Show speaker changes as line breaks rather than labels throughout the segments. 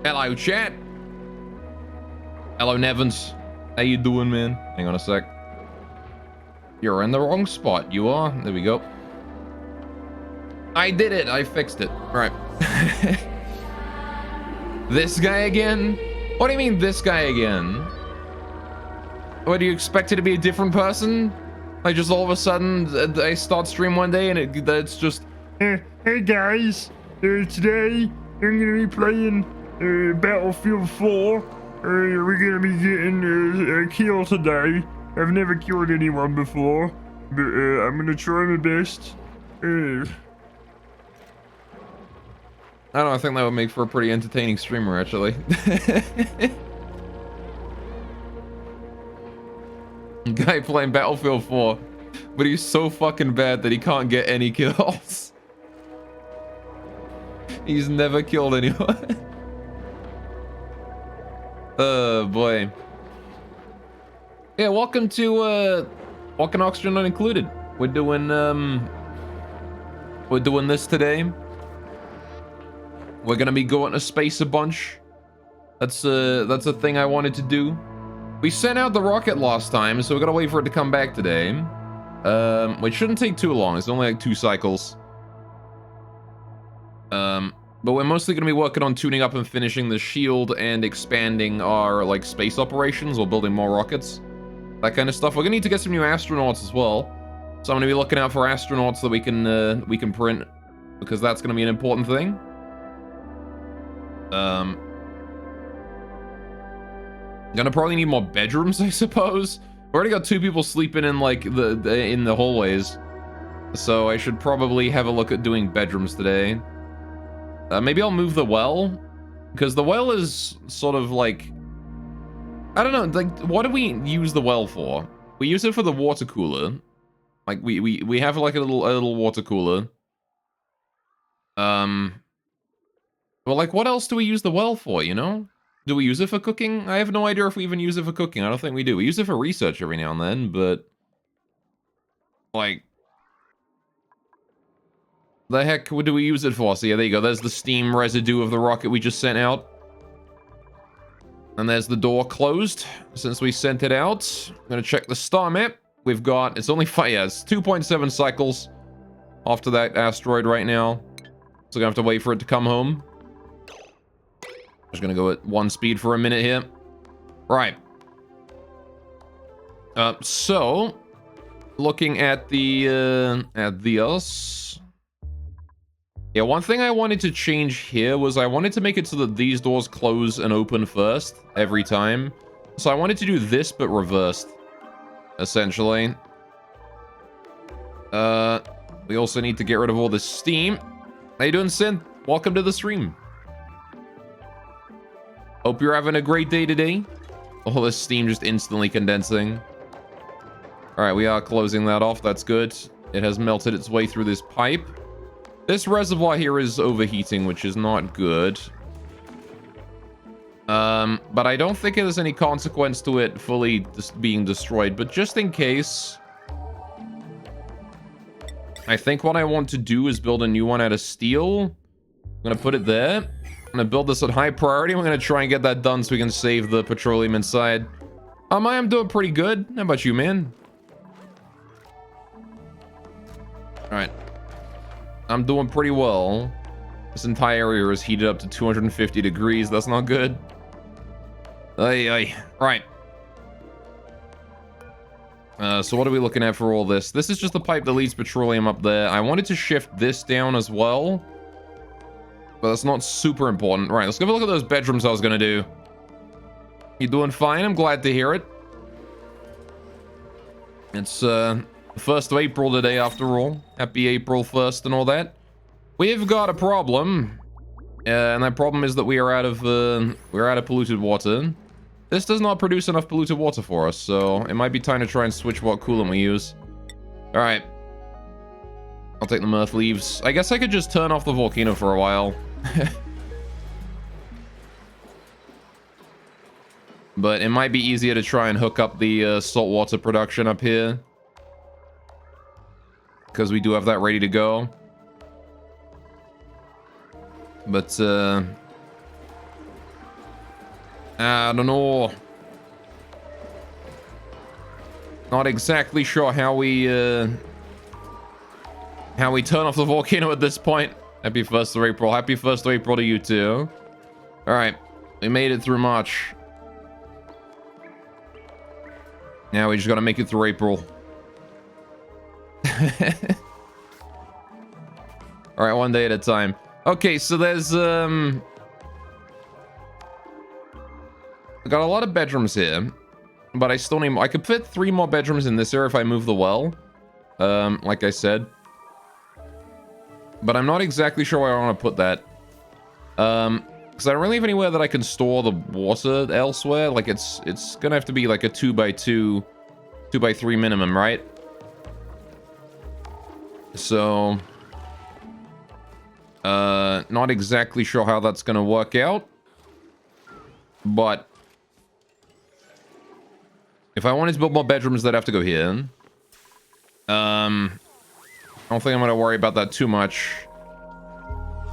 Hello, chat. Hello, Nevins. How you doing, man? Hang on a sec. You're in the wrong spot. You are. There we go. I did it. I fixed it. All right. This guy again? What do you mean, this guy again? What, do you expect it to be a different person? Like, just all of a sudden, I start stream one day and it's just...
Hey guys, today I'm gonna be playing Battlefield 4. We're gonna be getting a kill today. I've never killed anyone before, but I'm gonna try my best.
I don't know, I think that would make for a pretty entertaining streamer, actually. Guy playing Battlefield 4, but he's so fucking bad that he can't get any kills. He's never killed anyone. Oh boy. Yeah, welcome to Walking Oxygen Not Included. We're doing this today. We're gonna be going to space a bunch. That's a thing I wanted to do. We sent out the rocket last time, so we gotta wait for it to come back today. Which shouldn't take too long. It's only like 2 cycles. But we're mostly gonna be working on tuning up and finishing the shield and expanding our like space operations or building more rockets. That kind of stuff. We're gonna need to get some new astronauts as well. So I'm gonna be looking out for astronauts that we can print, because that's gonna be an important thing. Gonna probably need more bedrooms, I suppose. We already got 2 people sleeping in like in the hallways, so I should probably have a look at doing bedrooms today. Maybe I'll move the well, because the well is sort of like, I don't know, like, what do we use the well for? We use it for the water cooler. Like, we have like a little water cooler. Well, like, what else do we use the well for, you know? Do we use it for cooking? I have no idea if we even use it for cooking. I don't think we do. We use it for research every now and then, but... like... the heck, what do we use it for? So yeah, there you go. There's the steam residue of the rocket we just sent out. And there's the door closed since we sent it out. I'm gonna check the star map. We've got... it's only 5... yeah, it's 2.7 cycles after that asteroid right now. So we're gonna have to wait for it to come home. Just gonna go at 1 speed for a minute here. Right. So looking at this. Yeah, one thing I wanted to change here was I wanted to make it so that these doors close and open first every time. So I wanted to do this but reversed, essentially. We also need to get rid of all this steam. How you doing, Synth? Welcome to the stream. Hope you're having a great day today. All this steam just instantly condensing. Alright, we are closing that off. That's good. It has melted its way through this pipe. This reservoir here is overheating, which is not good. But I don't think there's any consequence to it fully being destroyed. But just in case... I think what I want to do is build a new one out of steel. I'm gonna put it there. I'm gonna build this at high priority. We're gonna try and get that done so we can save the petroleum inside. I am doing pretty good. How about you, man? Alright. I'm doing pretty well. This entire area is heated up to 250 degrees. That's not good. Ay. Right. So what are we looking at for all this? This is just the pipe that leads petroleum up there. I wanted to shift this down as well, but that's not super important. Right, let's give a look at those bedrooms I was gonna do. You doing fine? I'm glad to hear it. It's the 1st of April today, after all. Happy April 1st and all that. We've got a problem, and that problem is that we're out of polluted water. This does not produce enough polluted water for us, so it might be time to try and switch what coolant we use. All right. I'll take the mirth leaves. I guess I could just turn off the volcano for a while. But it might be easier to try and hook up the saltwater production up here, because we do have that ready to go. I don't know. Not exactly sure how we turn off the volcano at this point. Happy 1st of April. Happy 1st of April to you too. All right, we made it through March. Now we just gotta make it through April. All right, one day at a time. Okay, so there's I got a lot of bedrooms here, but I still need. I could fit 3 more bedrooms in this area if I move the well. Like I said, but I'm not exactly sure where I want to put that. Because I don't really have anywhere that I can store the water elsewhere. Like it's gonna have to be like a 2x2, 2x3 minimum, right? So, not exactly sure how that's gonna work out, but if I wanted to build more bedrooms, they'd have to go here. I don't think I'm gonna worry about that too much.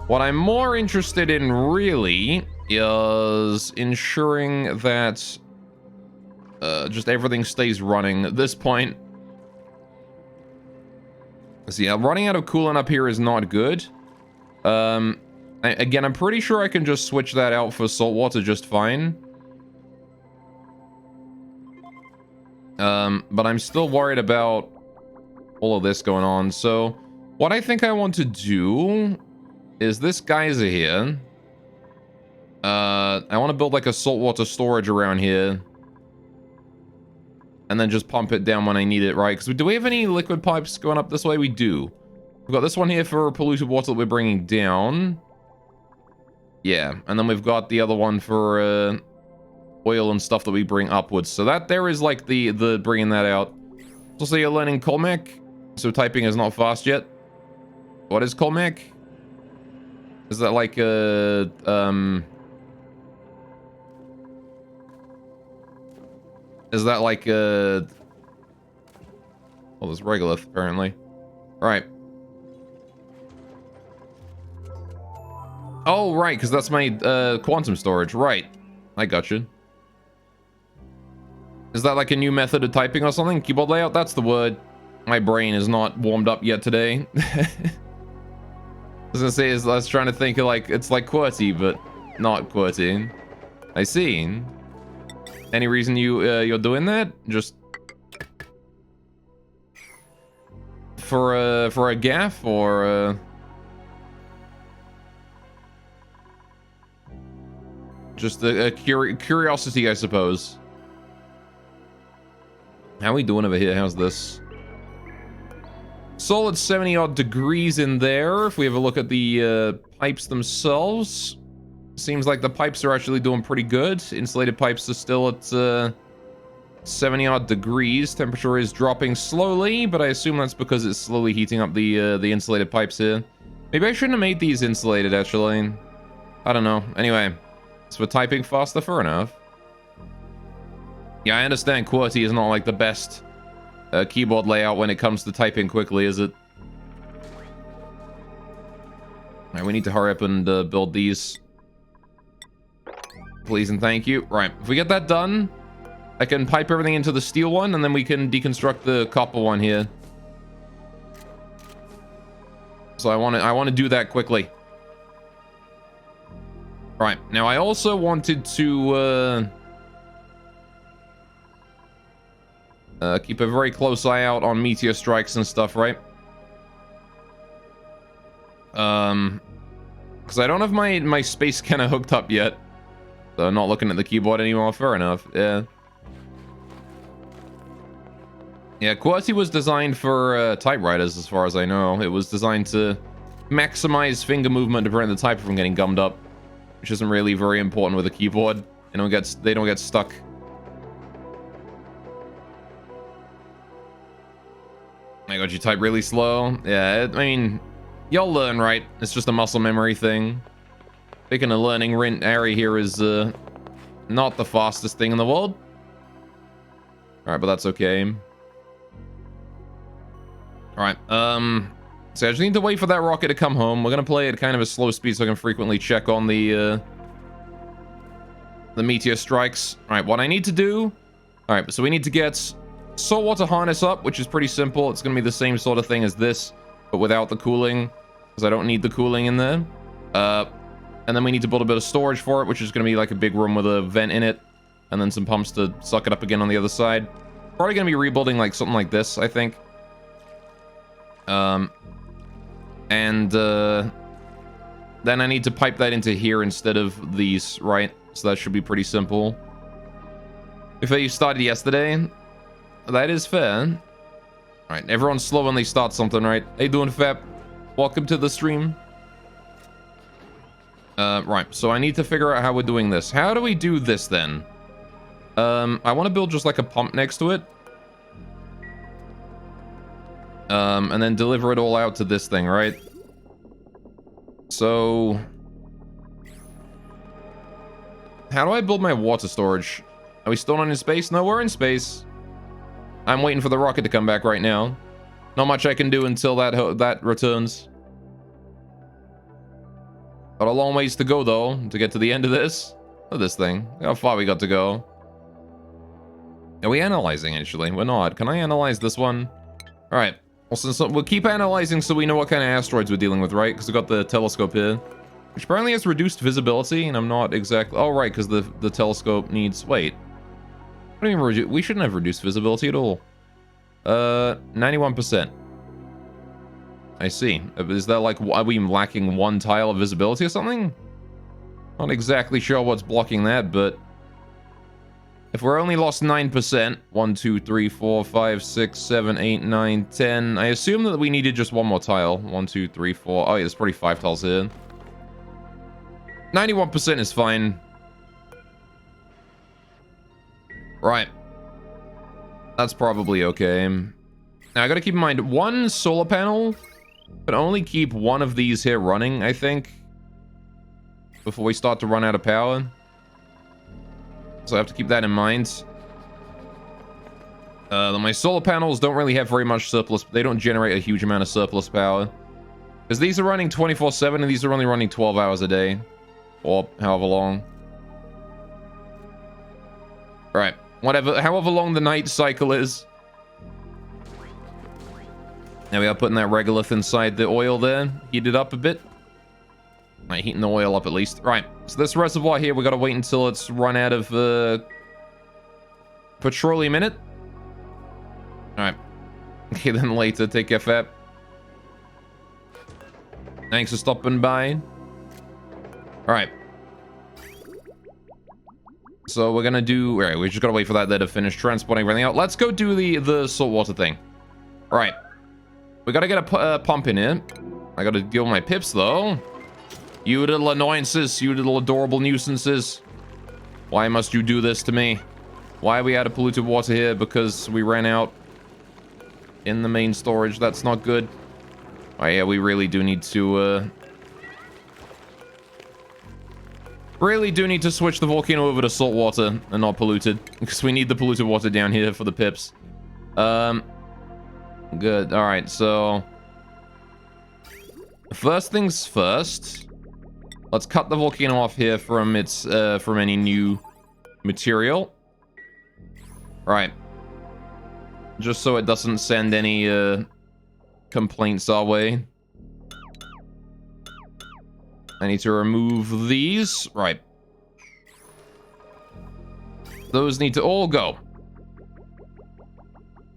What I'm more interested in really is ensuring that just everything stays running at this point. See, running out of coolant up here is not good. Again, I'm pretty sure I can just switch that out for salt water just fine. But I'm still worried about all of this going on. So what I think I want to do is this geyser here. I want to build like a saltwater storage around here. And then just pump it down when I need it, right? Because do we have any liquid pipes going up this way? We do. We've got this one here for polluted water that we're bringing down. Yeah, and then we've got the other one for oil and stuff that we bring upwards. So that there is like the bringing that out. Also, you're learning Colmac, so typing is not fast yet. What is Colmac? Is that like a is that like a... Well, there's regolith, apparently. Alright. Oh, right, because that's my quantum storage. Right. I got you. Is that like a new method of typing or something? Keyboard layout? That's the word. My brain is not warmed up yet today. I was gonna say, I was trying to think of like, it's like QWERTY, but not QWERTY. I see. Any reason you're doing that? Just for a gaff or just a curiosity, I suppose. How we doing over here? How's this? Solid 70 odd degrees in there. If we have a look at the pipes themselves, seems like the pipes are actually doing pretty good. Insulated pipes are still at 70 odd degrees. Temperature is dropping slowly, but I assume that's because it's slowly heating up the insulated pipes here. Maybe I shouldn't have made these insulated, actually. I don't know. Anyway, so we're typing faster, fair enough. Yeah, I understand QWERTY is not like the best keyboard layout when it comes to typing quickly, is it? Alright, we need to hurry up and build these. Please and thank you. Right, if we get that done, I can pipe everything into the steel one, and then we can deconstruct the copper one here. So I want to do that quickly. Right, now I also wanted to keep a very close eye out on meteor strikes and stuff, right? Because I don't have my space scanner hooked up yet. So I'm not looking at the keyboard anymore. Fair enough, yeah. Yeah, QWERTY was designed for typewriters, as far as I know. It was designed to maximize finger movement to prevent the typer from getting gummed up, which isn't really very important with a keyboard. They don't get stuck. My god, you type really slow. Yeah, I mean, you'll learn, right? It's just a muscle memory thing. Picking a learning area here is not the fastest thing in the world. Alright, but that's okay. Alright, so I just need to wait for that rocket to come home. We're gonna play at kind of a slow speed so I can frequently check on the the meteor strikes. All right, what I need to do... All right, so we need to get saltwater harness up, which is pretty simple. It's going to be the same sort of thing as this, but without the cooling, because I don't need the cooling in there. And then we need to build a bit of storage for it, which is going to be like a big room with a vent in it, and then some pumps to suck it up again on the other side. Probably going to be rebuilding like something like this, I think. Then I need to pipe that into here instead of these, right? So that should be pretty simple. If you started yesterday, that is fair. All right, everyone's slow when they start something, right? How you doing, Fap? Welcome to the stream. Right, so I need to figure out how we're doing this. How do we do this, then? I want to build just like a pump next to it. And then deliver it all out to this thing, right? So... how do I build my water storage? Are we still not in space? No, we're in space. I'm waiting for the rocket to come back right now. Not much I can do until that returns. Got a long ways to go, though, to get to the end of this. Look at this thing. Look how far we got to go. Are we analyzing, actually? We're not. Can I analyze this one? All right. Well, we'll keep analyzing so we know what kind of asteroids we're dealing with, right? Because we've got the telescope here, which apparently has reduced visibility, and I'm not exactly... oh, right, because the telescope needs... wait. What do you mean we shouldn't have reduced visibility at all. 91%. I see. Is that like... are we lacking one tile of visibility or something? Not exactly sure what's blocking that, but... if we're only lost 9%... 1, 2, 3, 4, 5, 6, 7, 8, 9, 10... I assume that we needed just one more tile. 1, 2, 3, 4... oh, yeah, there's probably 5 tiles here. 91% is fine. Right. That's probably okay. Now, I gotta keep in mind, one solar panel can only keep one of these here running, I think, before we start to run out of power. So I have to keep that in mind. My solar panels don't really have very much surplus. They don't generate a huge amount of surplus power. Because these are running 24/7 and these are only running 12 hours a day. Or however long. Alright. However long the night cycle is. Now we are putting that regolith inside the oil there. Heat it up a bit. Right, heating the oil up at least. Right, so this reservoir here, we gotta wait until it's run out of petroleum in it. Alright. Okay, then later, take care, Fab. Thanks for stopping by. Alright. So we're gonna do... alright, we just gotta wait for that there to finish transporting everything out. Let's go do the saltwater thing. Alright. We gotta get a pump in here. I gotta deal with my pips, though. You little annoyances, you little adorable nuisances. Why must you do this to me? Why are we out of polluted water here? Because we ran out in the main storage. That's not good. Oh yeah, we really do need to switch the volcano over to salt water and not polluted, because we need the polluted water down here for the pips. Good. All right, so first things first. Let's cut the volcano off here from its from any new material. Right. Just so it doesn't send any complaints our way. I need to remove these. Right. Those need to all go.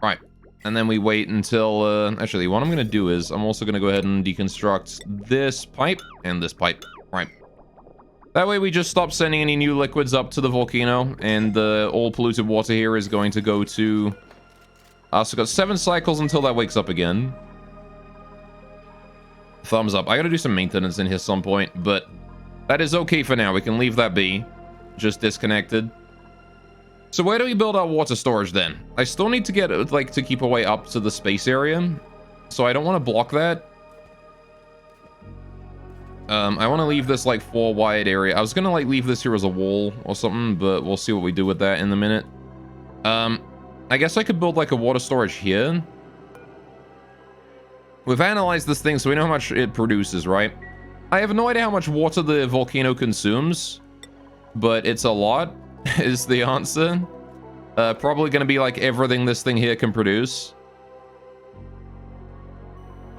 Right. And then we wait until... actually, what I'm going to do is I'm also going to go ahead and deconstruct this pipe and this pipe. Right. That way we just stop sending any new liquids up to the volcano, and all polluted water here is going to go to... so we've got 7 cycles until that wakes up again. Thumbs up. I gotta do some maintenance in here some point, but that is okay for now. We can leave that be. Just disconnected. So where do we build our water storage then? I still need to get, like, to keep our way up to the space area. So I don't want to block that. I want to leave this, like, 4 wide area. I was gonna, like, leave this here as a wall or something, but we'll see what we do with that in a minute. I guess I could build, like, a water storage here. We've analyzed this thing, so we know how much it produces, right? I have no idea how much water the volcano consumes. but it's a lot, is the answer. Probably going to be like everything this thing here can produce.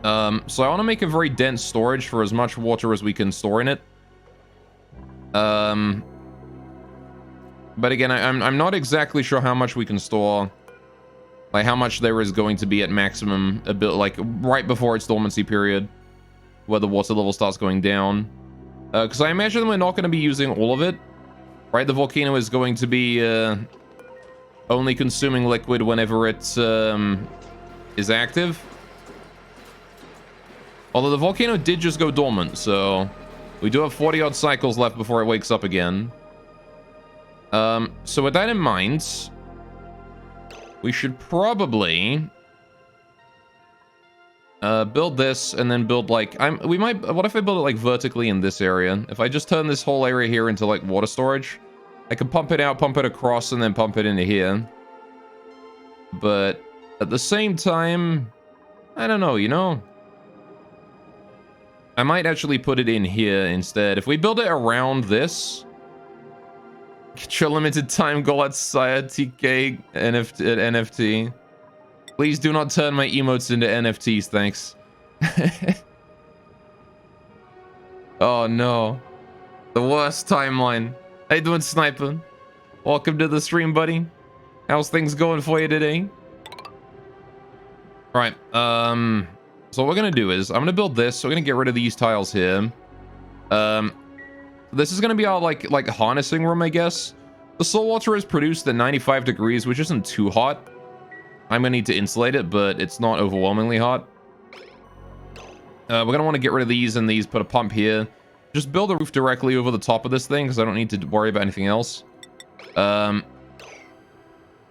So I want to make a very dense storage for as much water as we can store in it. But again, I'm not exactly sure how much we can store. Like how much there is going to be at maximum, a bit like right before its dormancy period, where the water level starts going down. Because I imagine we're not going to be using all of it, right? The volcano is going to be only consuming liquid whenever it is active. Although the volcano did just go dormant, so we do have 40-odd cycles left before it wakes up again. So with that in mind, we should probably build this and then build like what if I build it like vertically in this area? If I just turn this whole area here into like water storage, I can pump it out, pump it across, and then pump it into here. But at the same time, I don't know, you know? I might actually put it in here instead. If we build it around this, get your limited time goal at Sire TK NFT. Please do not turn my emotes into NFTs, thanks. Oh no. The worst timeline. How you doing, Sniper? Welcome to the stream, buddy. How's things going for you today? Alright, so what we're gonna do is, I'm gonna build this, so we're gonna get rid of these tiles here. This is gonna be our, like harnessing room, I guess. The salt water is produced at 95 degrees, which isn't too hot. I'm gonna need to insulate it, but it's not overwhelmingly hot. We're gonna want to get rid of these and these, put a pump here. Just build a roof directly over the top of this thing, because I don't need to worry about anything else. I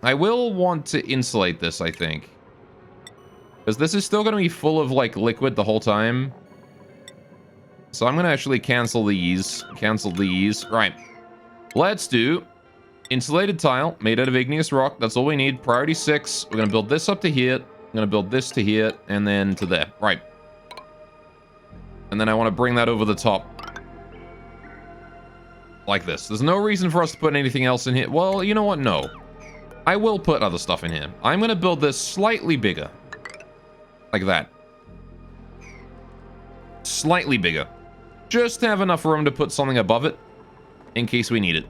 will want to insulate this, I think. Because this is still going to be full of, like, liquid the whole time. So I'm going to actually cancel these. Cancel these. Right. Let's do insulated tile made out of igneous rock. That's all we need. Priority 6. We're going to build this up to here. I'm going to build this to here. And then to there. Right. And then I want to bring that over the top. Like this. There's no reason for us to put anything else in here. Well, you know what? No. I will put other stuff in here. I'm going to build this slightly bigger. Like that. Slightly bigger. Just to have enough room to put something above it. In case we need it.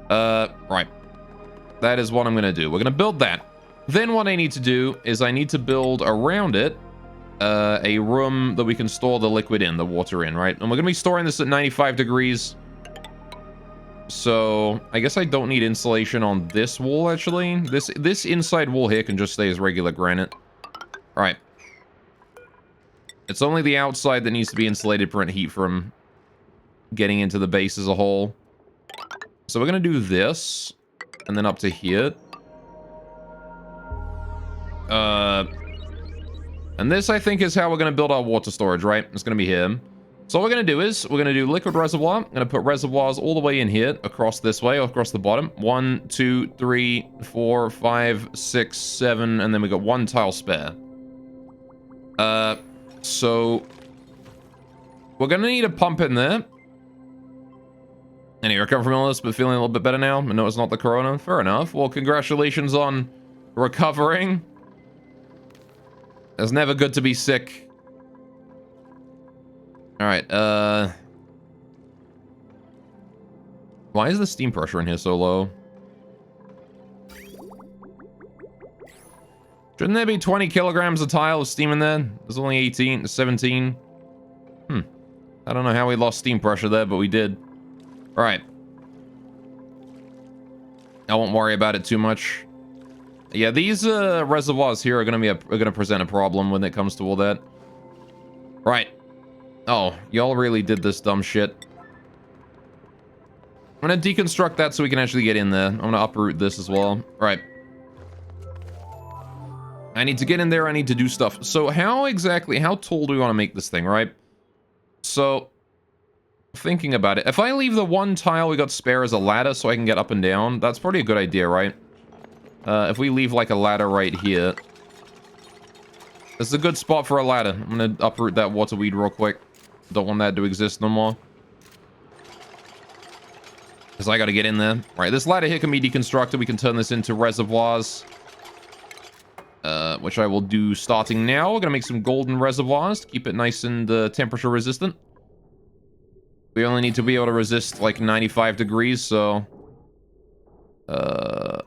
Right. That is what I'm going to do. We're going to build that. Then what I need to do is I need to build around it a room that we can store the liquid in, the water in, right? And we're going to be storing this at 95 degrees. So I guess I don't need insulation on this wall, actually. This inside wall here can just stay as regular granite. All right. It's only the outside that needs to be insulated to prevent heat from getting into the base as a whole. So we're going to do this. And then up to here. And this, I think, is how we're going to build our water storage, right? It's going to be here. So what we're going to do is, we're going to do liquid reservoir. I'm going to put reservoirs all the way in here, across this way, across the bottom. 1, 2, 3, 4, 5, 6, 7, and then we got 1 tile spare. So we're going to need a pump in there. Any recover from illness, but feeling a little bit better now? I know it's not the corona. Fair enough. Well, congratulations on recovering. It's never good to be sick. Alright, why is the steam pressure in here so low? Shouldn't there be 20 kilograms of tile of steam in there? There's only 18, 17. I don't know how we lost steam pressure there, but we did. Alright. I won't worry about it too much. Yeah, these reservoirs here are gonna present a problem when it comes to all that. Right. Oh, y'all really did this dumb shit. I'm gonna deconstruct that so we can actually get in there. I'm gonna uproot this as well. Right. I need to get in there, I need to do stuff. So how tall do we want to make this thing, right? So, thinking about it. If I leave the 1 tile we got spare as a ladder so I can get up and down, that's probably a good idea, right? If we leave like a ladder right here. This is a good spot for a ladder. I'm gonna uproot that water weed real quick. Don't want that to exist no more. Because I got to get in there. Right, this ladder here can be deconstructed. We can turn this into reservoirs. Which I will do starting now. We're going to make some golden reservoirs to keep it nice and temperature resistant. We only need to be able to resist like 95 degrees, so...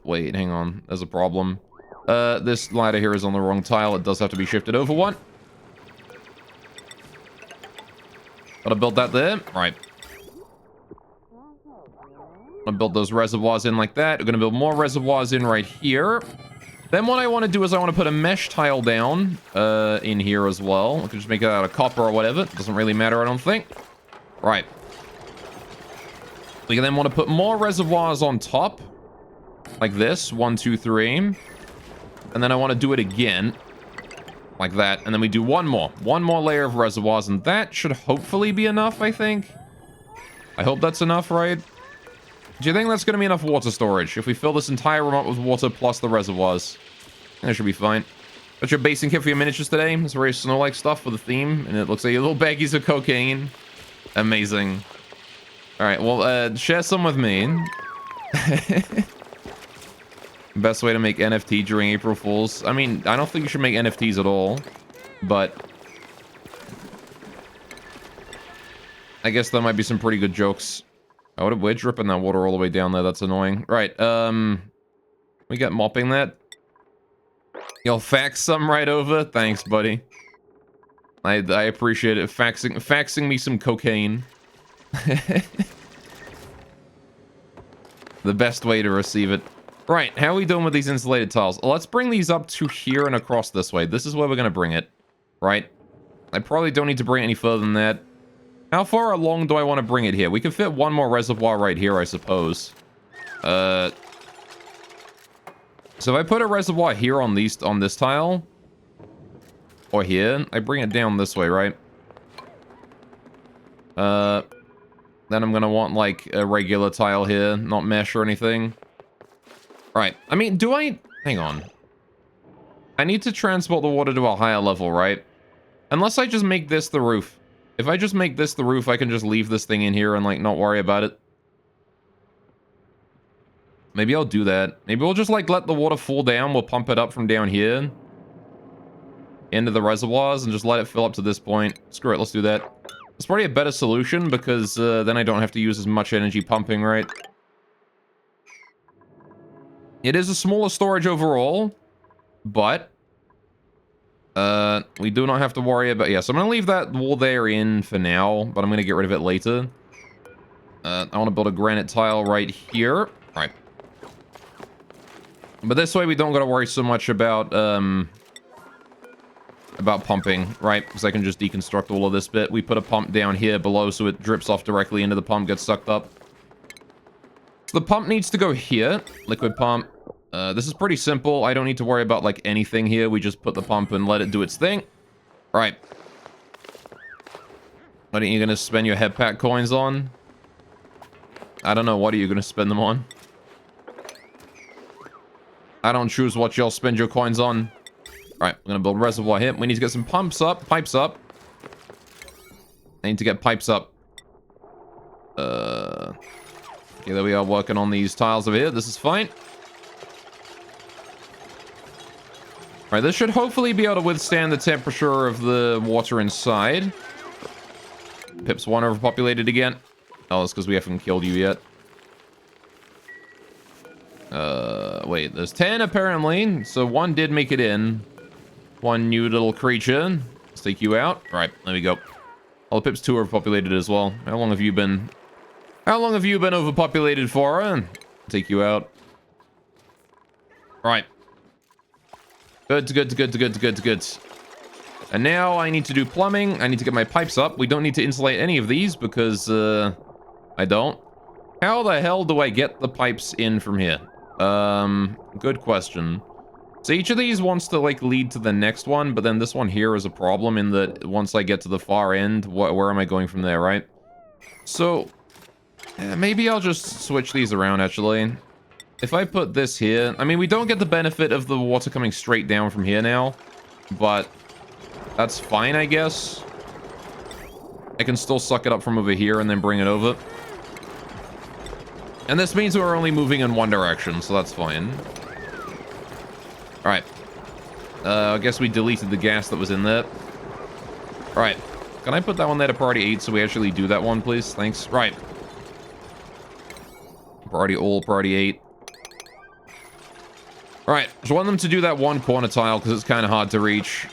wait, hang on. There's a problem. This ladder here is on the wrong tile. It does have to be shifted over one. Gotta build that there. Right. I'm gonna build those reservoirs in like that. We're gonna build more reservoirs in right here. Then what I want to do is I want to put a mesh tile down in here as well. I can just make it out of copper or whatever. It doesn't really matter, I don't think. Right. We then want to put more reservoirs on top. Like this. 1, 2, 3. And then I want to do it again. Like that. And then we do one more. One more layer of reservoirs. And that should hopefully be enough, I think. I hope that's enough, right? Do you think that's going to be enough water storage? If we fill this entire room up with water plus the reservoirs. That should be fine. What's your basing kit for your miniatures today? It's very snow-like stuff for the theme. And it looks like your little baggies of cocaine. Amazing. Alright, well, share some with me. Best way to make NFT during April Fools. I mean, I don't think you should make NFTs at all. But... I guess there might be some pretty good jokes. Oh, we're dripping that water all the way down there. That's annoying. Right, we got mopping that. You'll fax some right over? Thanks, buddy. I appreciate it. Faxing me some cocaine. The best way to receive it. Right, how are we doing with these insulated tiles? Let's bring these up to here and across this way. This is where we're going to bring it. Right? I probably don't need to bring it any further than that. How far along do I want to bring it here? We can fit one more reservoir right here, I suppose. So if I put a reservoir here on this tile, or here, I bring it down this way, right? Then I'm gonna want like a regular tile here, not mesh or anything. Right. I mean, hang on. I need to transport the water to a higher level, right? Unless I just make this the roof. If I just make this the roof, I can just leave this thing in here and, like, not worry about it. Maybe I'll do that. Maybe we'll just, like, let the water fall down. We'll pump it up from down here. Into the reservoirs and just let it fill up to this point. Screw it, let's do that. It's probably a better solution because then I don't have to use as much energy pumping, right? It is a smaller storage overall, but... we do not have to worry about... Yeah, so I'm going to leave that wall there in for now, but I'm going to get rid of it later. I want to build a granite tile right here. Right. But this way we don't got to worry so much about pumping, right? Because I can just deconstruct all of this bit. We put a pump down here below so it drips off directly into the pump, gets sucked up. So the pump needs to go here. Liquid pump. This is pretty simple. I don't need to worry about, like, anything here. We just put the pump and let it do its thing. Right. What are you going to spend your head pack coins on? I don't know. What are you going to spend them on? I don't choose what you'll spend your coins on. Right, we're going to build a reservoir here. We need to get some pipes up. I need to get pipes up. Okay, there we are working on these tiles over here. This is fine. Alright, this should hopefully be able to withstand the temperature of the water inside. Pip's one overpopulated again. Oh, that's because we haven't killed you yet. Wait, there's 10 apparently. So one did make it in. One new little creature. Let's take you out. Alright, there we go. All the Pips 2 are overpopulated as well. How long have you been overpopulated for? Take you out. Alright. Good. And now I need to do plumbing. I need to get my pipes up. We don't need to insulate any of these because, I don't. How the hell do I get the pipes in from here? Good question. So each of these wants to, like, lead to the next one, but then this one here is a problem in that once I get to the far end, where am I going from there, right? So, maybe I'll just switch these around, actually. If I put this here... I mean, we don't get the benefit of the water coming straight down from here now, but that's fine, I guess. I can still suck it up from over here and then bring it over. And this means we're only moving in one direction, so that's fine. Alright. I guess we deleted the gas that was in there. Alright. Can I put that one there to priority 8 so we actually do that one, please? Thanks. Right. Priority all, priority 8. Alright. Just want them to do that one corner tile because it's kind of hard to reach.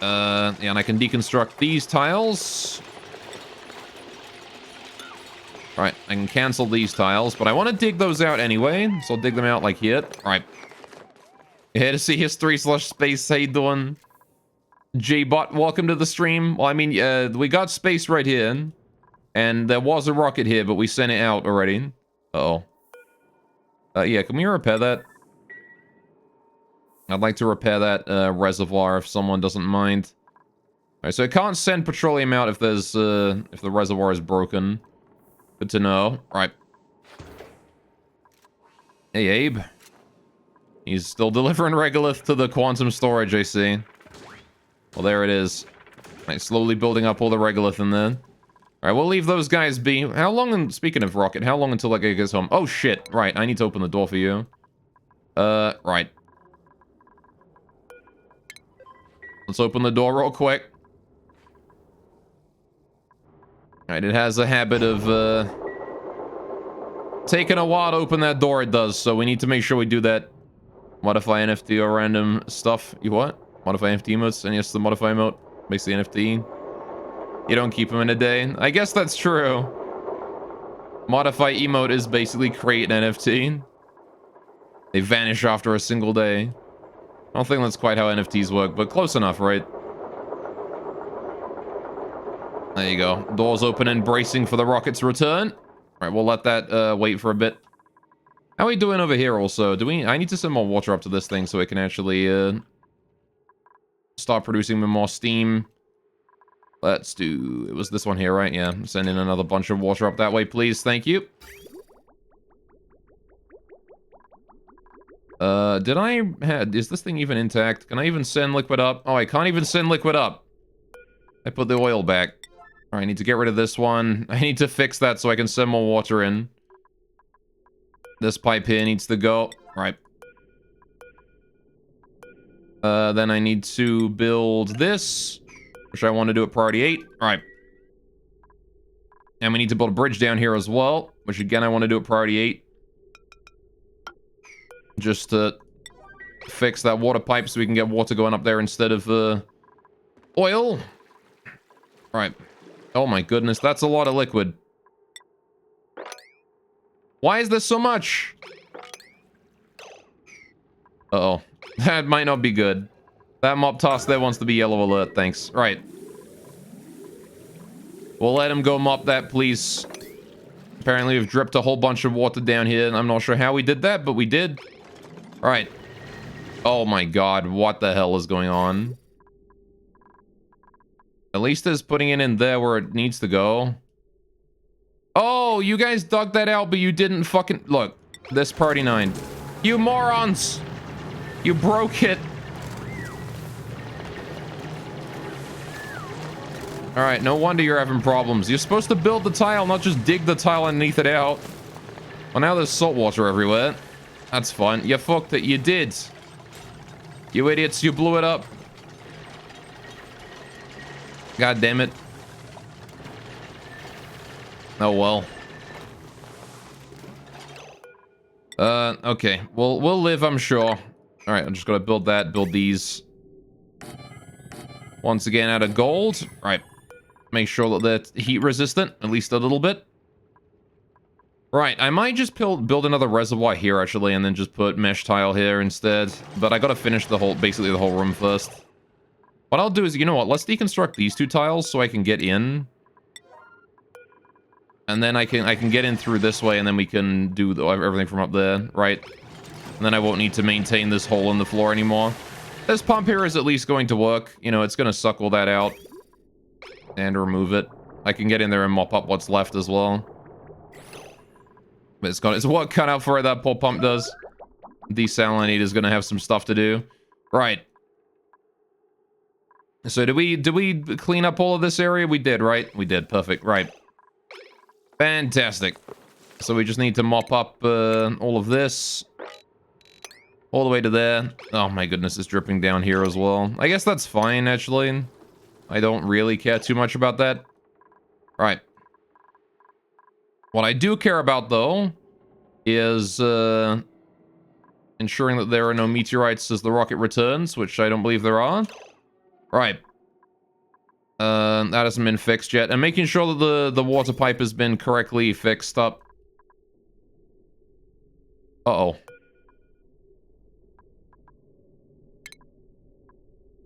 Yeah, and I can deconstruct these tiles. Alright, I can cancel these tiles, but I want to dig those out anyway, so I'll dig them out like here. Alright. Here to see history/space. How you doing? J-Bot, welcome to the stream. Well, I mean, we got space right here. And there was a rocket here, but we sent it out already. Uh-oh. Yeah, can we repair that? I'd like to repair that reservoir if someone doesn't mind. Alright, so it can't send petroleum out if there's if the reservoir is broken. Good to know. Right. Hey, Abe. He's still delivering regolith to the quantum storage, I see. Well, there it is. Right, slowly building up all the regolith in there. Alright, we'll leave those guys be. How long, speaking of rocket, how long until that guy gets home? Oh, shit. Right, I need to open the door for you. Right. Let's open the door real quick. Alright, it has a habit of, taking a while to open that door, it does, so we need to make sure we do that. Modify NFT or random stuff. You what? Modify NFT emotes, and yes, the modify emote makes the NFT. You don't keep them in a day. I guess that's true. Modify emote is basically create an NFT. They vanish after a single day. I don't think that's quite how NFTs work, but close enough, right? There you go. Doors open and bracing for the rocket's return. Alright, we'll let that wait for a bit. How are we doing over here also? I need to send more water up to this thing so it can actually start producing more steam. Let's do... It was this one here, right? Yeah. Send in another bunch of water up that way, please. Thank you. Did I... Is this thing even intact? Can I even send liquid up? Oh, I can't even send liquid up. I put the oil back. Alright, I need to get rid of this one. I need to fix that so I can send more water in. This pipe here needs to go. Right. Then I need to build this, which I want to do at priority 8. Alright. And we need to build a bridge down here as well, which again I want to do at priority 8. Just to fix that water pipe so we can get water going up there instead of oil. Right. Oh my goodness, that's a lot of liquid. Why is there so much? Uh-oh. That might not be good. That mop toss there wants to be yellow alert, thanks. Right. We'll let him go mop that, please. Apparently we've dripped a whole bunch of water down here, and I'm not sure how we did that, but we did. Alright. Oh my god, what the hell is going on? At least it's putting it in there where it needs to go. Oh, you guys dug that out, but you didn't fucking... Look, this party 9. You morons! You broke it. Alright, no wonder you're having problems. You're supposed to build the tile, not just dig the tile underneath it out. Well, now there's salt water everywhere. That's fun. You fucked it. You did. You idiots, you blew it up. God damn it. Oh, well. Okay. We'll live, I'm sure. Alright, I'm just gonna build that, build these. Once again, out of gold. Alright. Make sure that they're heat resistant, at least a little bit. Right, I might just build another reservoir here, actually, and then just put mesh tile here instead. But I gotta finish basically the whole room first. What I'll do is, you know what, let's deconstruct these 2 tiles so I can get in. And then I can get in through this way, and then we can do everything from up there, right? And then I won't need to maintain this hole in the floor anymore. This pump here is at least going to work. You know, it's going to suck all that out. And remove it. I can get in there and mop up what's left as well. But it's got its work cut out for it, that poor pump does. Desalinate is going to have some stuff to do. Right. So did we clean up all of this area? We did, right? We did. Perfect. Right. Fantastic. So we just need to mop up all of this. All the way to there. Oh my goodness, it's dripping down here as well. I guess that's fine, actually. I don't really care too much about that. Right. What I do care about, though, is ensuring that there are no meteorites as the rocket returns, which I don't believe there are. Right. That hasn't been fixed yet. And making sure that the water pipe has been correctly fixed up. Uh-oh.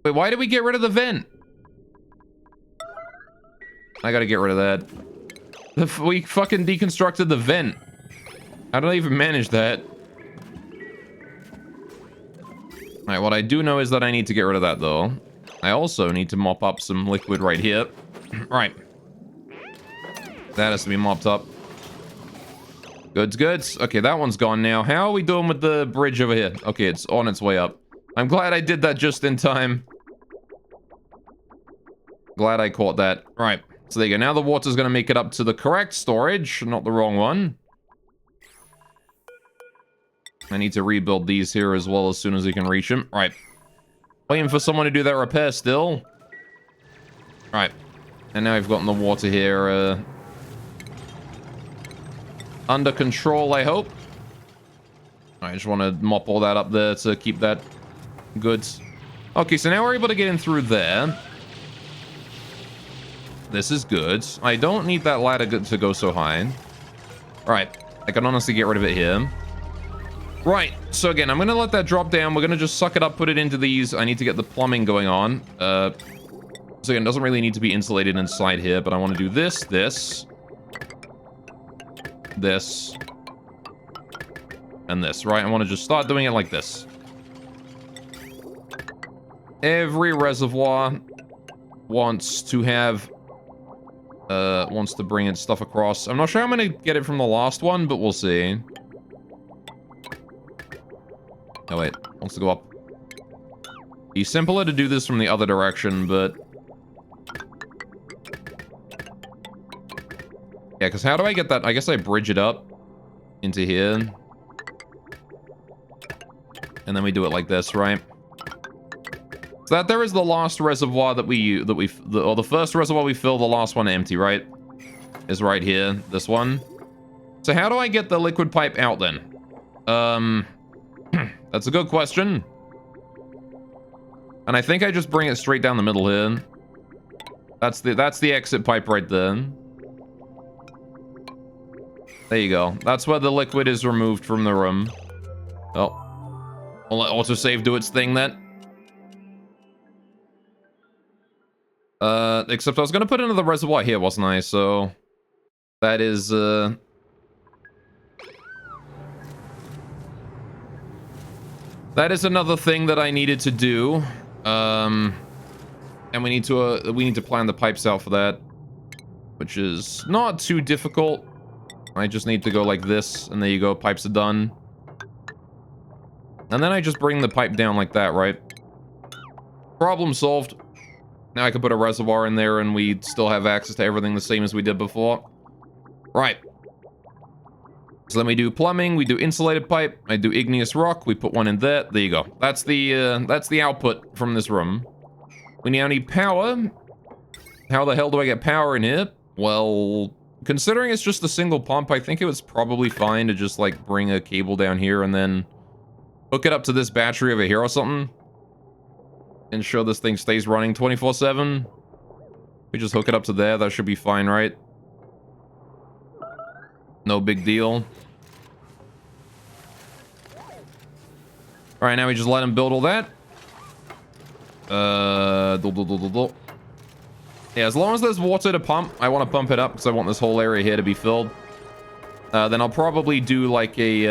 Wait, why did we get rid of the vent? I gotta get rid of that. We fucking deconstructed the vent. How did I even manage that? Alright, what I do know is that I need to get rid of that, though. I also need to mop up some liquid right here. Right. That has to be mopped up. Goods, goods. Okay, that one's gone now. How are we doing with the bridge over here? Okay, it's on its way up. I'm glad I did that just in time. Glad I caught that. Right. So there you go. Now the water's going to make it up to the correct storage, not the wrong one. I need to rebuild these here as well as soon as we can reach them. Right. Waiting for someone to do that repair still. Right. And now we've gotten the water here under control, I hope. I just want to mop all that up there to keep that good. Okay, so now we're able to get in through there. This is good. I don't need that ladder to go so high. Right. I can honestly get rid of it here. Right. So again, I'm going to let that drop down. We're going to just suck it up, put it into these. I need to get the plumbing going on. So again, it doesn't really need to be insulated inside here, but I want to do this, this, and this, right? I want to just start doing it like this. Every reservoir wants to have... wants to bring its stuff across. I'm not sure I'm going to get it from the last one, but we'll see. Oh, wait. Wants to go up. Be simpler to do this from the other direction, but... yeah, because how do I get that? I guess I bridge it up into here. And then we do it like this, right? So that there is the last reservoir that or the first reservoir we fill, the last one empty, right? Is right here, this one. So how do I get the liquid pipe out then? That's a good question. And I think I just bring it straight down the middle here. That's the exit pipe right there. There you go. That's where the liquid is removed from the room. Oh. I'll let autosave do its thing then. Except I was gonna put another reservoir here, wasn't I? So that is that is another thing that I needed to do. And we need to plan the pipes out for that, which is not too difficult. I just need to go like this, and there you go, pipes are done. And then I just bring the pipe down like that, right? Problem solved. Now I can put a reservoir in there and we still have access to everything the same as we did before. Right. So then we do plumbing, we do insulated pipe, I do igneous rock, we put one in there. There you go. That's the output from this room. We now need power. How the hell do I get power in here? Well, considering it's just a single pump, I think it was probably fine to just like bring a cable down here and then hook it up to this battery over here or something. Ensure this thing stays running 24/7. We just hook it up to there. That should be fine, right? No big deal. Alright, now we just let him build all that. Yeah, as long as there's water to pump, I want to pump it up because I want this whole area here to be filled. Then I'll probably do like a,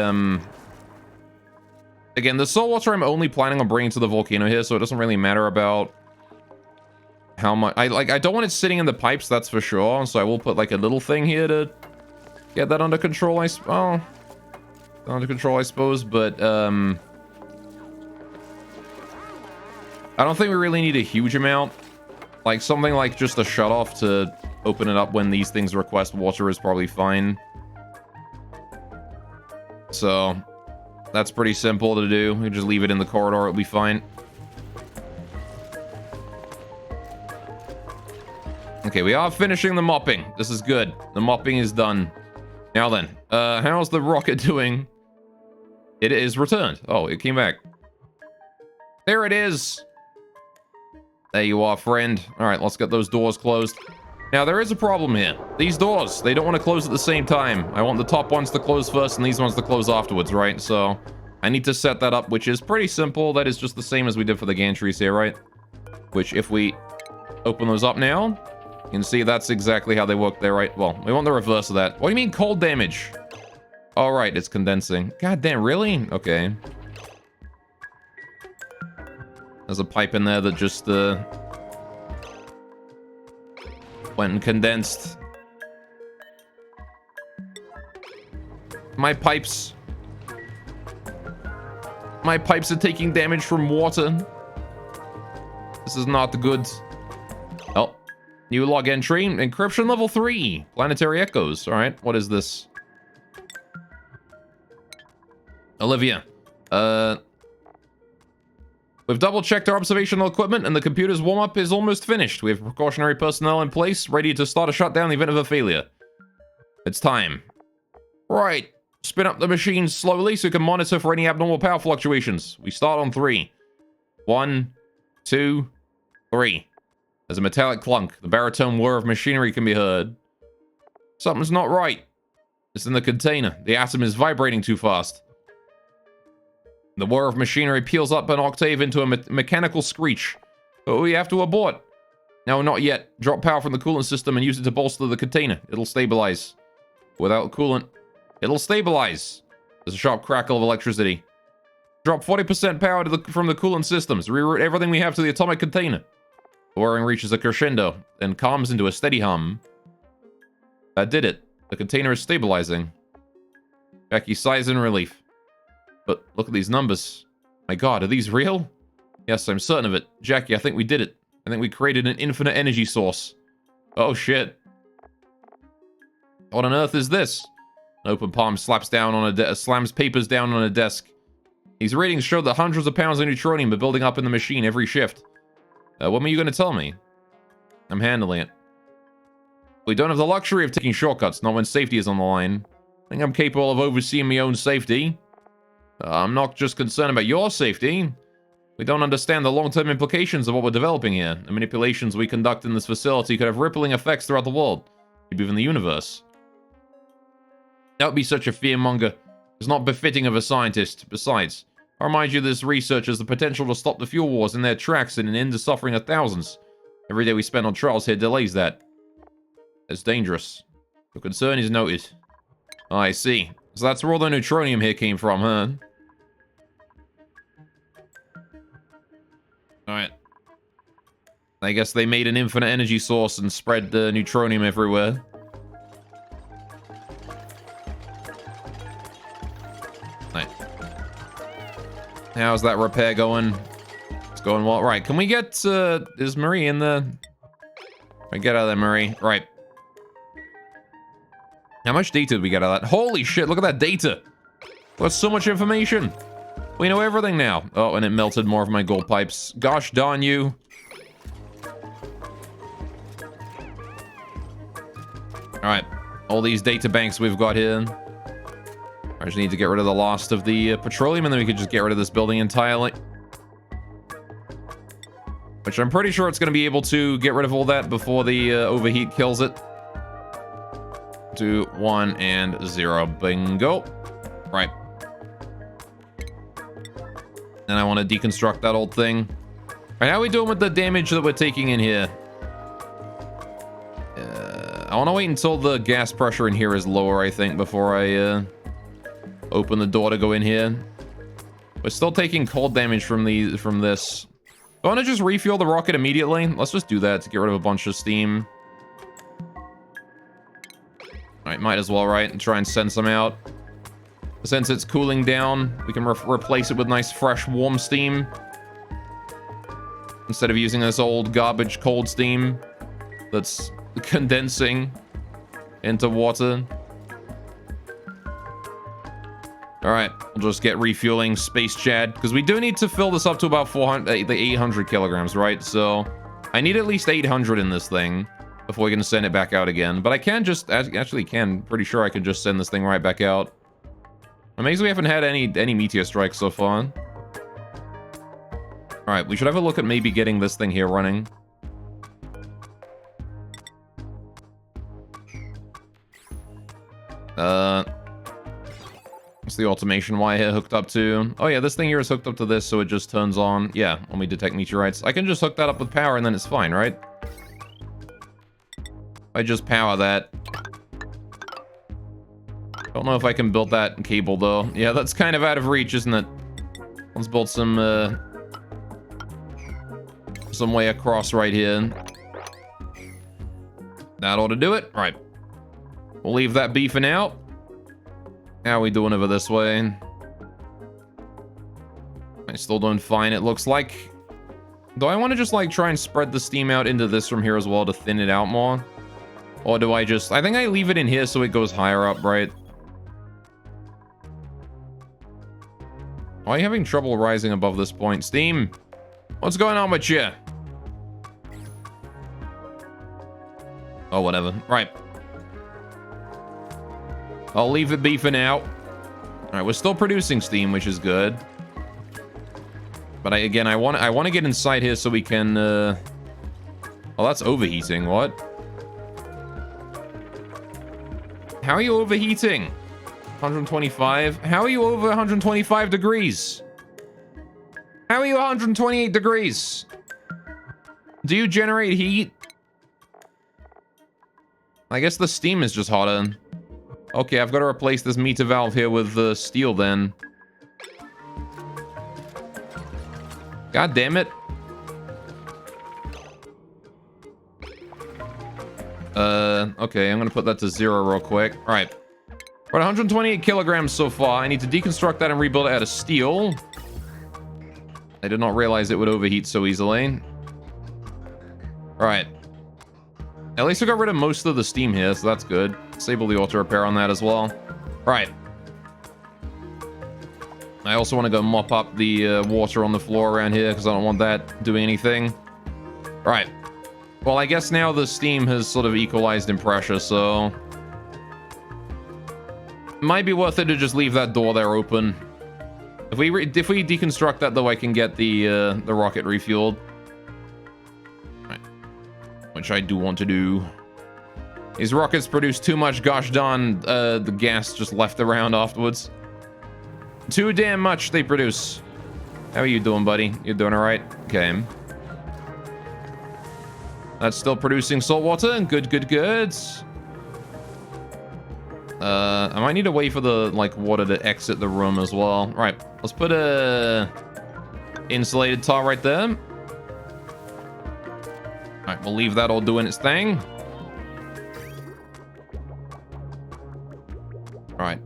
again, the salt water I'm only planning on bringing to the volcano here, so it doesn't really matter about how much... I don't want it sitting in the pipes, that's for sure, so I will put like a little thing here to get that under control, under control, I suppose, but, I don't think we really need a huge amount. Like, something like just a shutoff to open it up when these things request water is probably fine. So that's pretty simple to do. We just leave it in the corridor, it'll be fine. Okay, we are finishing the mopping. This is good. The mopping is done. Now then, how's the rocket doing? It is returned. Oh, it came back. There it is. There you are, friend. All right, let's get those doors closed. Now, there is a problem here. These doors, they don't want to close at the same time. I want the top ones to close first and these ones to close afterwards, right? So I need to set that up, which is pretty simple. That is just the same as we did for the gantries here, right? Which, if we open those up now, you can see that's exactly how they work there, right? Well, we want the reverse of that. What do you mean cold damage? All right, it's condensing. God damn, really? Okay. There's a pipe in there that just went and condensed. My pipes are taking damage from water. This is not good. Oh, new log entry. Encryption level 3. Planetary echoes. All right, what is this? Olivia. We've double-checked our observational equipment, and the computer's warm-up is almost finished. We have precautionary personnel in place, ready to start a shutdown in the event of a failure. It's time. Right. Spin up the machine slowly so you can monitor for any abnormal power fluctuations. We start on 3. 1, 2, 3. There's a metallic clunk. The baritone whir of machinery can be heard. Something's not right. It's in the container. The atom is vibrating too fast. The whir of machinery peels up an octave into a mechanical screech. But we have to abort. No, not yet. Drop power from the coolant system and use it to bolster the container. It'll stabilize. Without coolant, it'll stabilize. There's a sharp crackle of electricity. Drop 40% power from the coolant systems. Reroute everything we have to the atomic container. The whirring reaches a crescendo, then calms into a steady hum. That did it. The container is stabilizing. Jackie sighs in relief. But look at these numbers. My god, are these real? Yes, I'm certain of it. Jackie, I think we did it. I think we created an infinite energy source. Oh shit. What on earth is this? An open palm slaps down on slams papers down on a desk. These readings show that hundreds of pounds of neutronium are building up in the machine every shift. What were you going to tell me? I'm handling it. We don't have the luxury of taking shortcuts, not when safety is on the line. I think I'm capable of overseeing my own safety. I'm not just concerned about your safety. We don't understand the long-term implications of what we're developing here. The manipulations we conduct in this facility could have rippling effects throughout the world, maybe even the universe. That would be such a fearmonger. It's not befitting of a scientist. Besides, I remind you this research has the potential to stop the fuel wars in their tracks and end the suffering of thousands. Every day we spend on trials here delays that. It's dangerous. Your concern is noted. Oh, I see. So that's where all the neutronium here came from, huh? Alright. I guess they made an infinite energy source and spread the neutronium everywhere. Right. How's that repair going? It's going well. Right, can we get, is Marie in the... Right, get out of there, Marie. Right. How much data did we get out of that? Holy shit, look at that data. That's so much information. We know everything now. Oh, and it melted more of my gold pipes. Gosh darn you. Alright. All these data banks we've got here. I just need to get rid of the last of the petroleum, and then we could just get rid of this building entirely. Which I'm pretty sure it's going to be able to get rid of all that before the overheat kills it. 2, 1, and 0. Bingo. Right. Then I want to deconstruct that old thing. Alright, how are we doing with the damage that we're taking in here? I want to wait until the gas pressure in here is lower, I think, before I open the door to go in here. We're still taking cold damage from this. I want to just refuel the rocket immediately. Let's just do that to get rid of a bunch of steam. Alright, might as well, right? And try and send some out. Since it's cooling down, we can replace it with nice, fresh, warm steam. Instead of using this old garbage cold steam that's condensing into water. All right, we'll just get refueling Space Chad, because we do need to fill this up to about 800 kilograms, right? So I need at least 800 in this thing before we can send it back out again. But I can just, pretty sure I can just send this thing right back out. Amazing we haven't had any meteor strikes so far. All right, we should have a look at maybe getting this thing here running. What's the automation wire hooked up to? Oh yeah, this thing here is hooked up to this, so it just turns on. Yeah, when we detect meteorites. I can just hook that up with power and then it's fine, right? I just power that. Don't know if I can build that cable though. Yeah, that's kind of out of reach, isn't it? Let's build some way across right here. That ought to do it. All right. We'll leave that be for now. How are we doing over this way? I'm still doing fine, it looks like. Do I want to just like try and spread the steam out into this from here as well to thin it out more? Or do I just... I think I leave it in here so it goes higher up, right? Why are you having trouble rising above this point? Steam, what's going on with you? Oh, whatever. Right. I'll leave it be for now. All right, we're still producing steam, which is good. But I want to get inside here so we can... Oh, that's overheating. What? How are you overheating? 125? How are you over 125 degrees? How are you 128 degrees? Do you generate heat? I guess the steam is just hotter. Okay, I've got to replace this meter valve here with steel then. God damn it. Okay, I'm gonna put that to 0 real quick. All right. We're at 128 kilograms so far. I need to deconstruct that and rebuild it out of steel. I did not realize it would overheat so easily. All right. At least I got rid of most of the steam here, so that's good. Disable the auto repair on that as well. All right. I also want to go mop up the water on the floor around here because I don't want that doing anything. All right. Well, I guess now the steam has sort of equalized in pressure, so... it might be worth it to just leave that door there open. If we deconstruct that, though, I can get the rocket refueled. Right. Which I do want to do. These rockets produce too much gosh darn the gas just left around afterwards. Too damn much they produce. How are you doing, buddy? You doing all right? Okay. That's still producing salt water. Good, good, good. I might need to wait for the water to exit the room as well. Right, let's put a insulated tar right there. All right, we'll leave that all doing its thing. All right.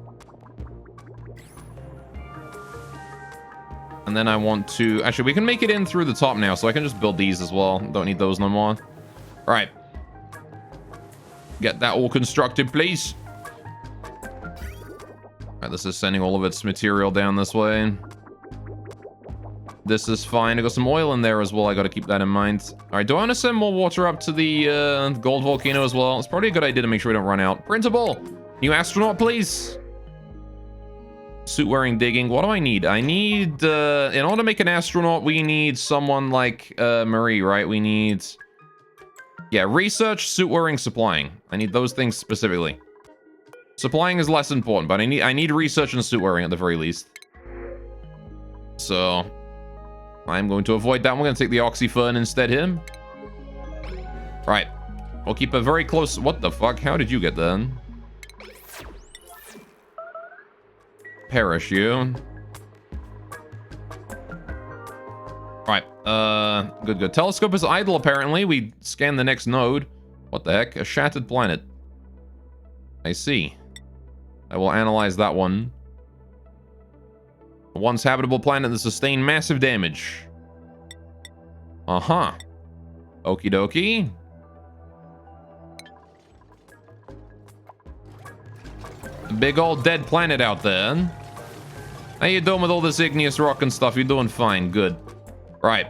And then I want to... actually, we can make it in through the top now, so I can just build these as well. Don't need those no more. All right. Get that all constructed, please. All right, this is sending all of its material down this way. This is fine. I got some oil in there as well. I got to keep that in mind. All right, do I want to send more water up to the gold volcano as well? It's probably a good idea to make sure we don't run out. Printable! New astronaut, please. Suit wearing digging. What do I need? I need, in order to make an astronaut, we need someone like Marie, right? We need, yeah, research, suit wearing, supplying. I need those things specifically. Supplying is less important, but I need research and suit wearing at the very least. So I'm going to avoid that. We're going to take the oxyfern instead here. Right. We'll keep a very close... what the fuck? How did you get there? Perish you. Right. Good, good. Telescope is idle, apparently. We scan the next node. What the heck? A shattered planet. I see. I will analyze that one. A once habitable planet that sustained massive damage. Uh-huh. Okie dokie. A big old dead planet out there. How you doing with all this igneous rock and stuff? You're doing fine. Good. Right.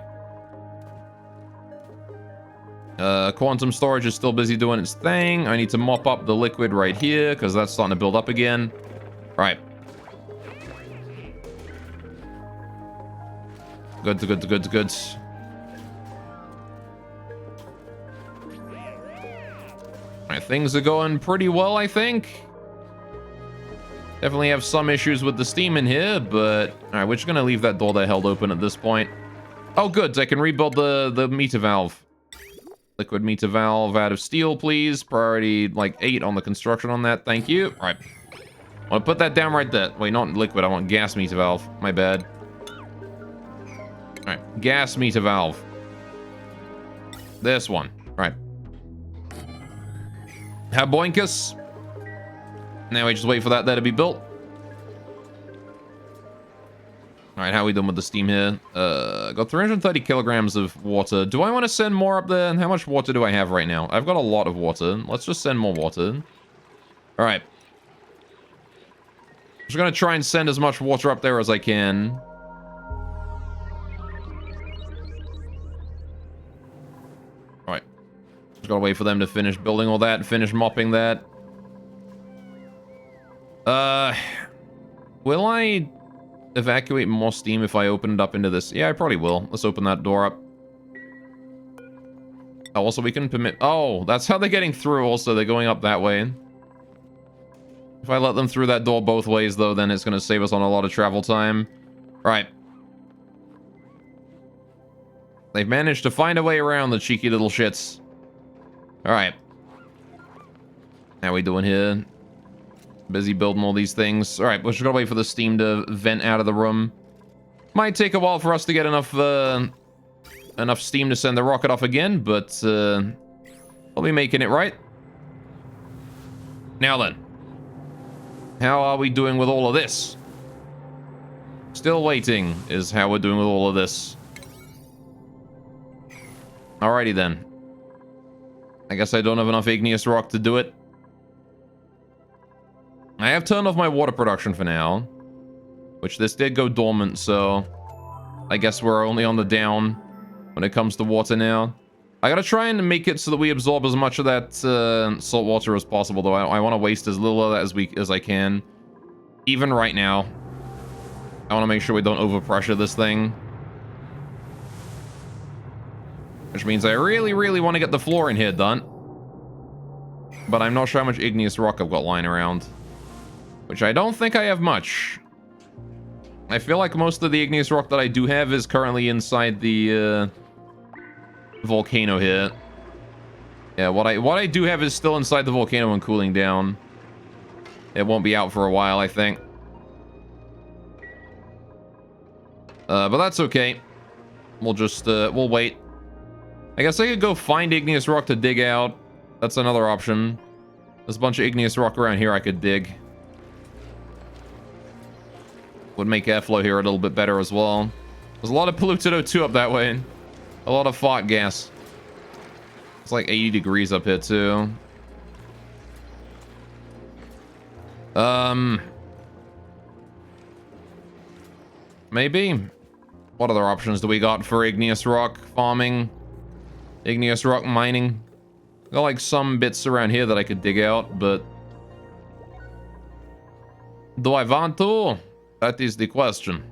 Quantum storage is still busy doing its thing. I need to mop up the liquid right here because that's starting to build up again. Right. Good. Alright, things are going pretty well, I think. Definitely have some issues with the steam in here, but... Alright, we're just gonna leave that door there held open at this point. Oh, good. I can rebuild the meter valve. Liquid meter valve out of steel, please. Priority, like, 8 on the construction on that. Thank you. All right. I want to put that down right there. Wait, not liquid. I want gas meter valve. My bad. All right. Gas meter valve. This one. All right. Haboinkus. Now we just wait for that there to be built. Alright, how are we doing with the steam here? Got 330 kilograms of water. Do I want to send more up there? How much water do I have right now? I've got a lot of water. Let's just send more water. Alright. Just gonna try and send as much water up there as I can. Alright. Just gotta wait for them to finish building all that and finish mopping that. Will I evacuate more steam if I open it up into this? Yeah, I probably will. Let's open that door up. Oh, also we can permit... Oh, that's how they're getting through also. They're going up that way. If I let them through that door both ways, though, then it's going to save us on a lot of travel time. Right. They've managed to find a way around, the cheeky little shits. Alright. How we doing here? Busy building all these things. Alright, we're just gonna wait for the steam to vent out of the room. Might take a while for us to get enough steam to send the rocket off again, but we'll be making it, right? Now then. How are we doing with all of this? Still waiting is how we're doing with all of this. Alrighty then. I guess I don't have enough igneous rock to do it. I have turned off my water production for now, which this did go dormant, so I guess we're only on the down when it comes to water now. I gotta try and make it so that we absorb as much of that salt water as possible, though. I want to waste as little of that as I can. Even right now, I want to make sure we don't overpressure this thing. Which means I really, really want to get the floor in here done. But I'm not sure how much igneous rock I've got lying around. Which I don't think I have much. I feel like most of the igneous rock that I do have is currently inside the volcano here. Yeah, what I do have is still inside the volcano and cooling down. It won't be out for a while, I think. But that's okay. We'll just, we'll wait. I guess I could go find igneous rock to dig out. That's another option. There's a bunch of igneous rock around here I could dig. Would make airflow here a little bit better as well. There's a lot of polluted O2 up that way. A lot of fart gas. It's like 80 degrees up here too. Maybe. What other options do we got for igneous rock farming? Igneous rock mining? Got like some bits around here that I could dig out, but do I want to? That is the question.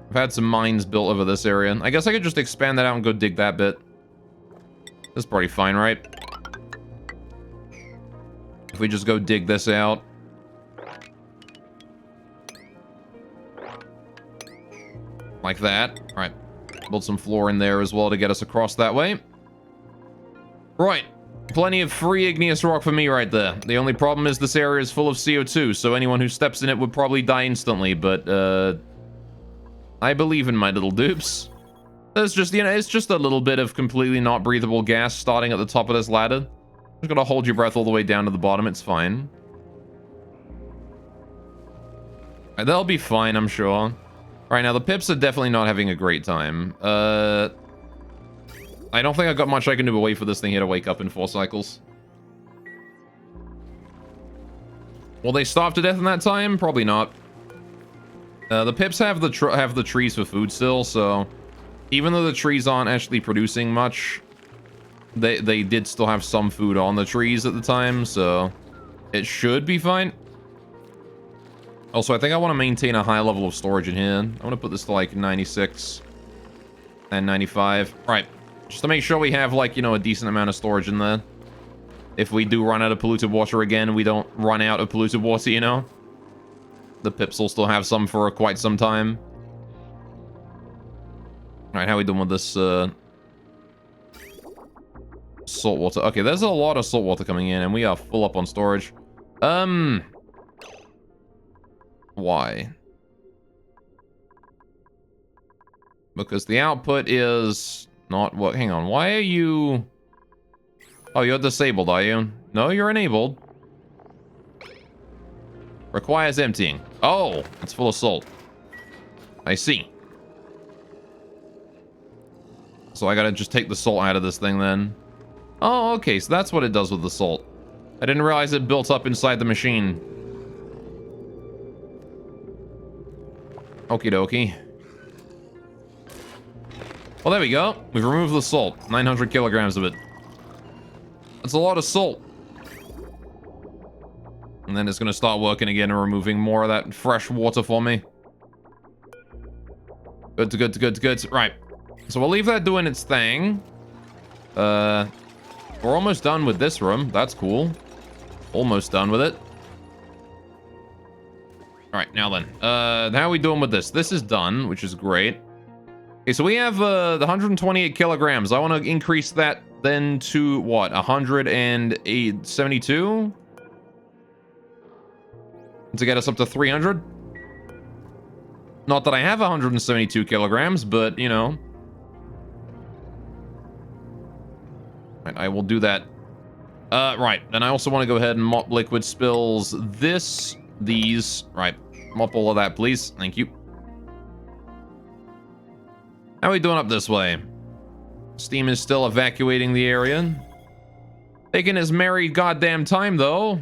I've had some mines built over this area. I guess I could just expand that out and go dig that bit. That's probably fine, right? If we just go dig this out. Like that. All right. Build some floor in there as well to get us across that way. Right. Plenty of free igneous rock for me right there. The only problem is this area is full of CO2, so anyone who steps in it would probably die instantly, but, I believe in my little dupes. There's just, you know, it's just a little bit of completely not breathable gas starting at the top of this ladder. Just gotta hold your breath all the way down to the bottom, it's fine. They'll be fine, I'm sure. Right, now the pips are definitely not having a great time. I don't think I've got much I can do but wait for this thing here to wake up in 4 cycles. Will they starve to death in that time? Probably not. The pips have the trees for food still, so even though the trees aren't actually producing much, they did still have some food on the trees at the time, so it should be fine. Also, I think I want to maintain a high level of storage in here. I want to put this to like 96 and 95. Right, just to make sure we have like, you know, a decent amount of storage in there. If we do run out of polluted water again, we don't run out of polluted water, you know? The pips will still have some for quite some time. Alright, how are we doing with this, salt water? Okay, there's a lot of salt water coming in, and we are full up on storage. Why? Because the output is not what... Hang on, why are you... Oh, you're disabled, are you? No, you're enabled. Requires emptying. Oh, it's full of salt. I see. So I gotta just take the salt out of this thing then. Oh, okay, so that's what it does with the salt. I didn't realize it built up inside the machine. Okie dokie. Well, there we go. We've removed the salt. 900 kilograms of it. That's a lot of salt. And then it's going to start working again and removing more of that fresh water for me. Good. Right. So we'll leave that doing its thing. We're almost done with this room. That's cool. Almost done with it. Alright, now then. How are we doing with this? This is done, which is great. Okay, so we have the 128 kilograms. I want to increase that then to, what, 172? To get us up to 300? Not that I have 172 kilograms, but, you know. Right, I will do that. Right, then I also want to go ahead and mop liquid spills. These. Right, mop all of that, please. Thank you. How are we doing up this way? Steam is still evacuating the area. Taking his merry goddamn time, though.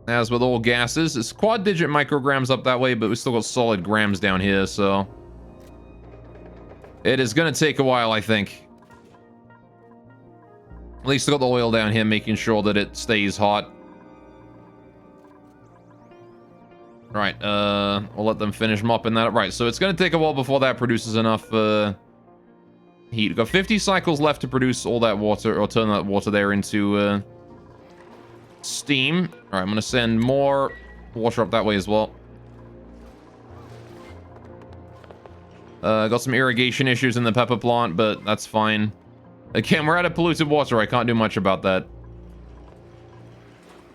As with all gases, it's quad-digit micrograms up that way, but we still got solid grams down here, so... It is gonna take a while, I think. At least I got the oil down here, making sure that it stays hot. Right, we'll let them finish mopping that up. Right, so it's gonna take a while before that produces enough, heat. We've got 50 cycles left to produce all that water, or turn that water there into, steam. Alright, I'm gonna send more water up that way as well. Got some irrigation issues in the pepper plant, but that's fine. Again, we're out of polluted water. I can't do much about that.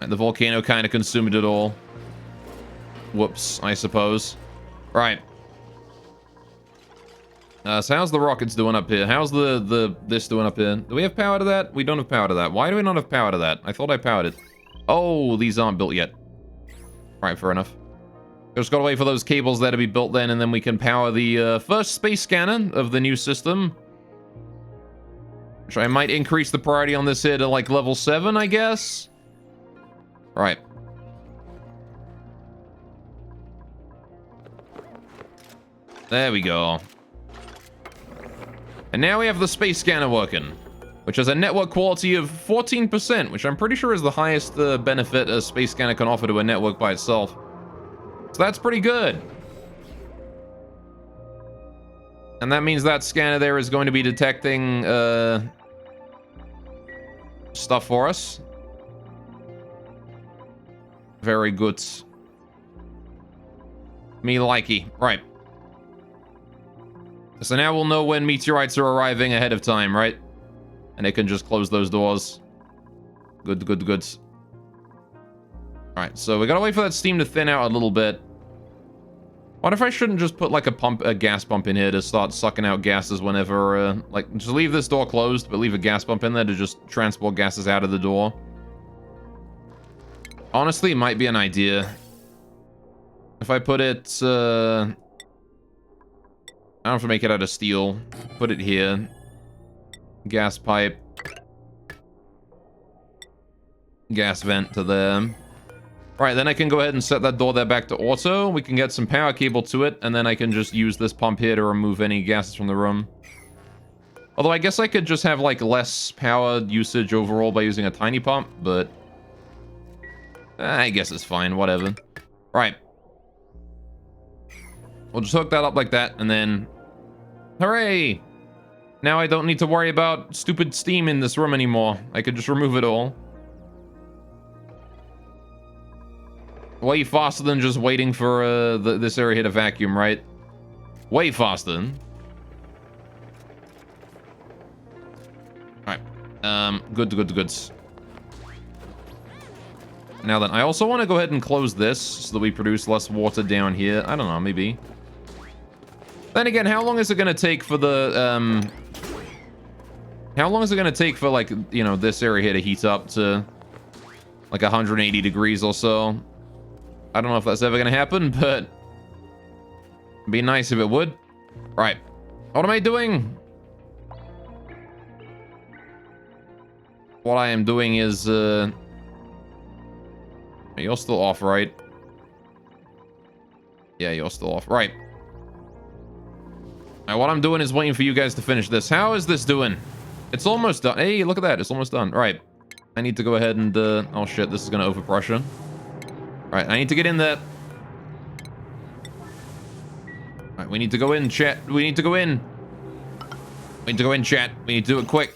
And the volcano kind of consumed it all. Whoops, I suppose. Right. So how's the rockets doing up here? How's this doing up here? Do we have power to that? We don't have power to that. Why do we not have power to that? I thought I powered it. Oh, these aren't built yet. Right, fair enough. Just gotta wait for those cables there to be built then, and then we can power the first space scanner of the new system. Which I might increase the priority on this here to like level 7, I guess. Right. There we go. And now we have the space scanner working, which has a network quality of 14%, which I'm pretty sure is the highest benefit a space scanner can offer to a network by itself. So that's pretty good. And that means that scanner there is going to be detecting stuff for us. Very good. Me likey. Right. So now we'll know when meteorites are arriving ahead of time, right? And it can just close those doors. Good. Alright, so we gotta wait for that steam to thin out a little bit. What if I shouldn't just put like a gas pump in here to start sucking out gases whenever, like, just leave this door closed, but leave a gas pump in there to just transport gases out of the door? Honestly, it might be an idea. If I put it, I don't have to make it out of steel. Put it here. Gas pipe. Gas vent to there. Right, then I can go ahead and set that door there back to auto. We can get some power cable to it, and then I can just use this pump here to remove any gases from the room. Although I guess I could just have, like, less power usage overall by using a tiny pump, but... I guess it's fine, whatever. Right. We'll just hook that up like that, and then... Hooray! Now I don't need to worry about stupid steam in this room anymore. I could just remove it all. Way faster than just waiting for this area here to vacuum, right? Way faster. Alright. Good. Now then, I also want to go ahead and close this so that we produce less water down here. I don't know, maybe. Then again, how long is it going to take for the, How long is it going to take for, like, you know, this area here to heat up to, like, 180 degrees or so? I don't know if that's ever going to happen, but... It'd be nice if it would. Right. What am I doing? What I am doing is, You're still off, right? Yeah, you're still off. Right. Alright, what I'm doing is waiting for you guys to finish this. How is this doing? It's almost done. Hey, look at that. It's almost done. Right. I need to go ahead and, oh shit, this is going to overpressure. Right, I need to get in there. Alright, we need to go in, chat. We need to go in. We need to go in, chat. We need to do it quick.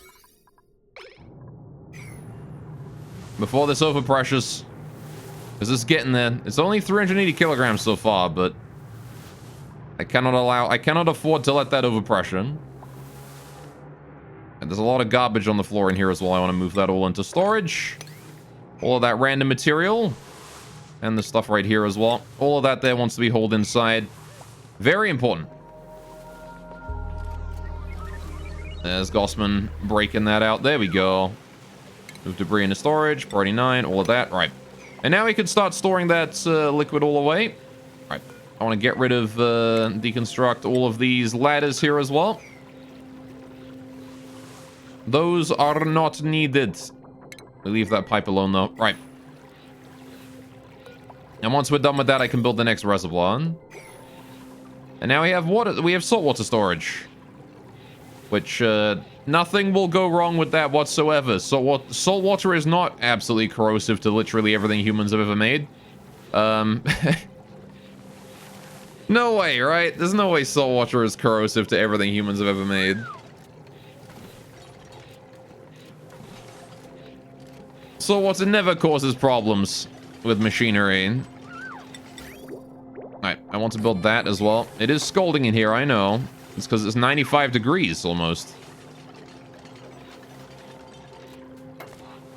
Before this overpressures. Because it's getting there. It's only 380 kilograms so far, but... I cannot afford to let that overpressure. And there's a lot of garbage on the floor in here as well. I want to move that all into storage. All of that random material. And the stuff right here as well. All of that there wants to be hauled inside. Very important. There's Gossman breaking that out. There we go. Move debris into storage. Priority 9. All of that. Right. And now we can start storing that liquid all away. Right. I want to get rid of, deconstruct all of these ladders here as well. Those are not needed. We leave that pipe alone though. Right. And once we're done with that, I can build the next reservoir. And now we have water. We have saltwater storage. Which, nothing will go wrong with that whatsoever. Saltwater is not absolutely corrosive to literally everything humans have ever made. No way, right? There's no way saltwater is corrosive to everything humans have ever made. Saltwater never causes problems with machinery. Alright, I want to build that as well. It is scalding in here, I know. It's because it's 95 degrees, almost.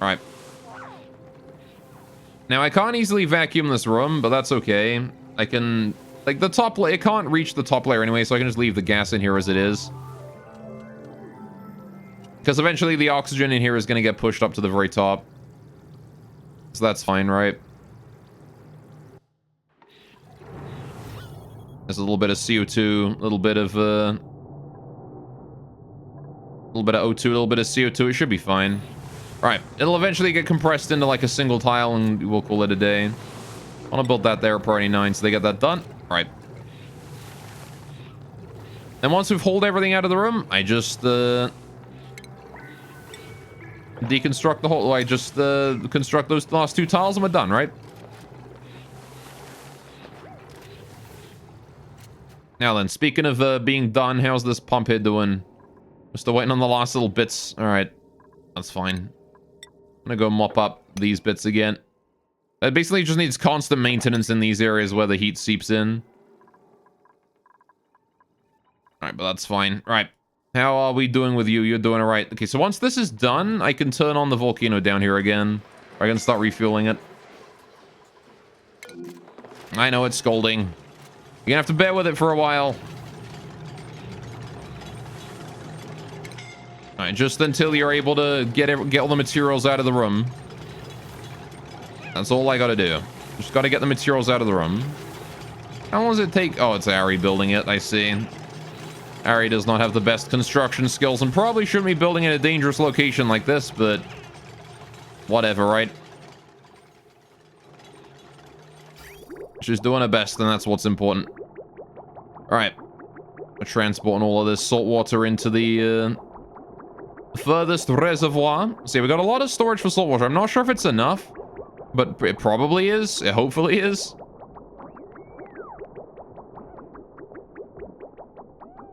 Alright. Now, I can't easily vacuum this room, but that's okay. I can... Like, the top layer... It can't reach the top layer anyway, so I can just leave the gas in here as it is. Because eventually the oxygen in here is going to get pushed up to the very top. So that's fine, right? There's a little bit of CO2, a little bit of O2, a little bit of CO2. It should be fine. All right, it'll eventually get compressed into like a single tile, and we'll call it a day. I want to build that there at priority 9, so they get that done. All right. And once we've hauled everything out of the room, I just deconstruct the whole. I just construct those last 2 tiles, and we're done, right? Now then, speaking of being done, how's this pump here doing? We're still waiting on the last little bits. All right, that's fine. I'm gonna go mop up these bits again. It basically just needs constant maintenance in these areas where the heat seeps in. All right, but that's fine. All right, how are we doing with you? You're doing all right. Okay, so once this is done, I can turn on the volcano down here again. I can start refueling it. I know it's scalding. You're gonna have to bear with it for a while. Alright, just until you're able to get all the materials out of the room. That's all I gotta do. Just gotta get the materials out of the room. How long does it take? Oh, it's Ari building it, I see. Ari does not have the best construction skills and probably shouldn't be building in a dangerous location like this, but... whatever, right? She's doing her best, and that's what's important. Alright. We're transporting all of this salt water into the furthest reservoir. See, we got a lot of storage for salt water. I'm not sure if it's enough, but it probably is. It hopefully is.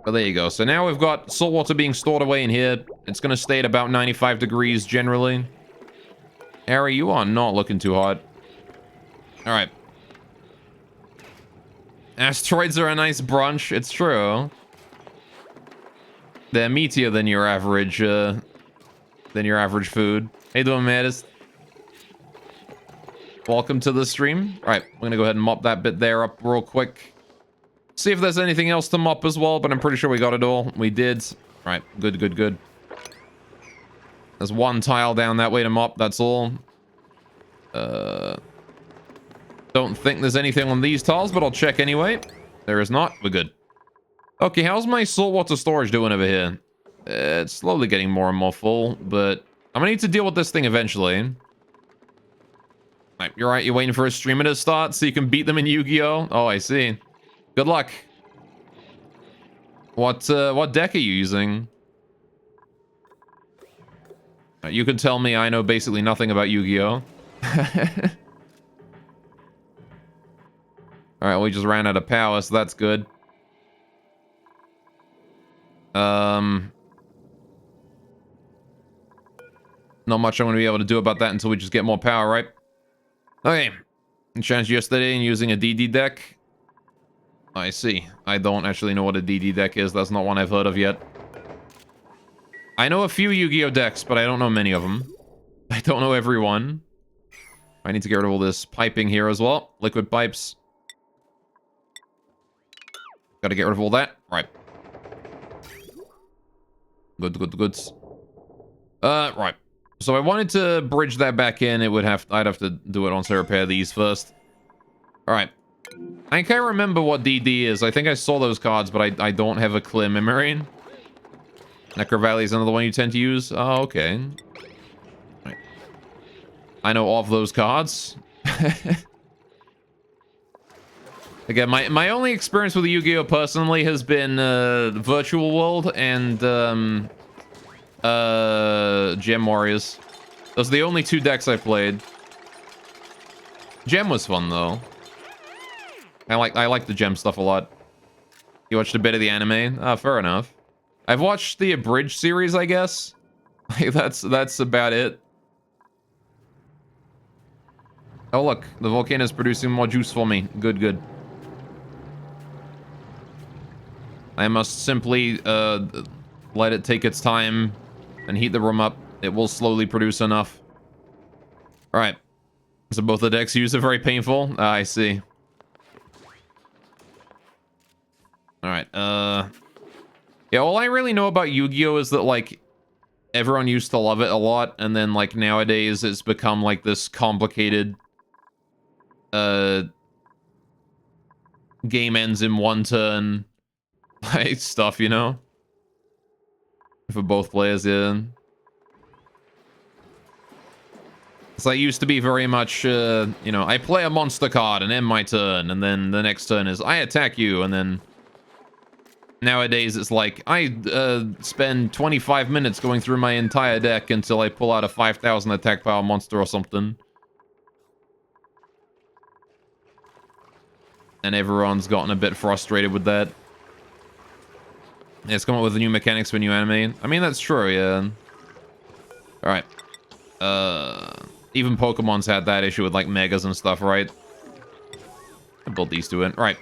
But there you go. So now we've got salt water being stored away in here. It's going to stay at about 95 degrees generally. Harry, you are not looking too hot. Alright. Asteroids are a nice brunch. It's true. They're meatier than your average food. How you doing, Mattis? Welcome to the stream. Alright, we're gonna go ahead and mop that bit there up real quick. See if there's anything else to mop as well, but I'm pretty sure we got it all. We did. Alright, good, good, good. There's one tile down that way to mop, that's all. Don't think there's anything on these tiles, but I'll check anyway. There is not. We're good. Okay, how's my saltwater storage doing over here? It's slowly getting more and more full, but I'm gonna need to deal with this thing eventually. Right, you're right. You're waiting for a streamer to start so you can beat them in Yu-Gi-Oh! Oh, I see. Good luck. What deck are you using? You can tell me I know basically nothing about Yu-Gi-Oh! Alright, we just ran out of power, so that's good. Not much I'm going to be able to do about that until we just get more power, right? Okay. Enchanted yesterday and using a DD deck. I see. I don't actually know what a DD deck is. That's not one I've heard of yet. I know a few Yu-Gi-Oh decks, but I don't know many of them. I don't know every one. I need to get rid of all this piping here as well. Liquid pipes. Gotta get rid of all that. Right. Good, good, good. Right. So I wanted to bridge that back in. I'd have to do it once I repair these first. Alright. I can't remember what DD is. I think I saw those cards, but I don't have a clear memory. Necro Valley is another one you tend to use. Oh, okay. Right. I know of those cards. Again, my only experience with Yu-Gi-Oh! Personally has been Virtual World and Gem Warriors. Those are the only two decks I played. Gem was fun though. I like the Gem stuff a lot. You watched a bit of the anime? Ah, fair enough. I've watched the abridged series, I guess. That's about it. Oh look, the volcano is producing more juice for me. Good, good. I must simply let it take its time and heat the room up. It will slowly produce enough. Alright. So both the decks used are very painful. I see. Alright, yeah, all I really know about Yu-Gi-Oh! Is that, like, everyone used to love it a lot, and then, like, nowadays it's become, like, this complicated, game ends in one turn, like, stuff, you know? For both players, yeah. It's like, used to be very much, you know, I play a monster card and end my turn, and then the next turn is, I attack you, and then... Nowadays, it's like, I spend 25 minutes going through my entire deck until I pull out a 5,000 attack power monster or something. And everyone's gotten a bit frustrated with that. Yeah, it's come up with the new mechanics for new anime. I mean, that's true, yeah. Alright. Even Pokemon's had that issue with, like, Megas and stuff, right? I built these two in. Right.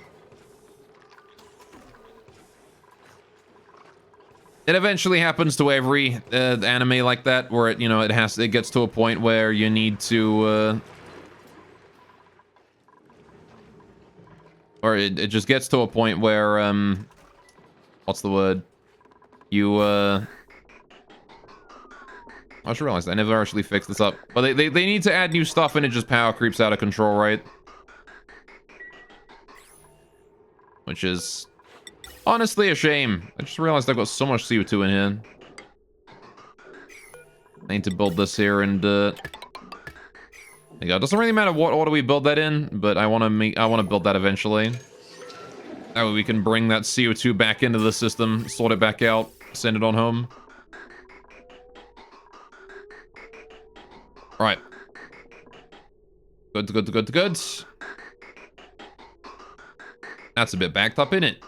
It eventually happens to every anime like that, where it, you know, it gets to a point where you need to, or it just gets to a point where, what's the word? You, I just realized I never actually fixed this up. But they need to add new stuff and it just power creeps out of control, right? Which is... honestly, a shame. I just realized I've got so much CO2 in here. I need to build this here and Yeah, it doesn't really matter what order we build that in, but I want to build that eventually. That way we can bring that CO2 back into the system, sort it back out, send it on home. Right. Good. That's a bit backed up, isn't it?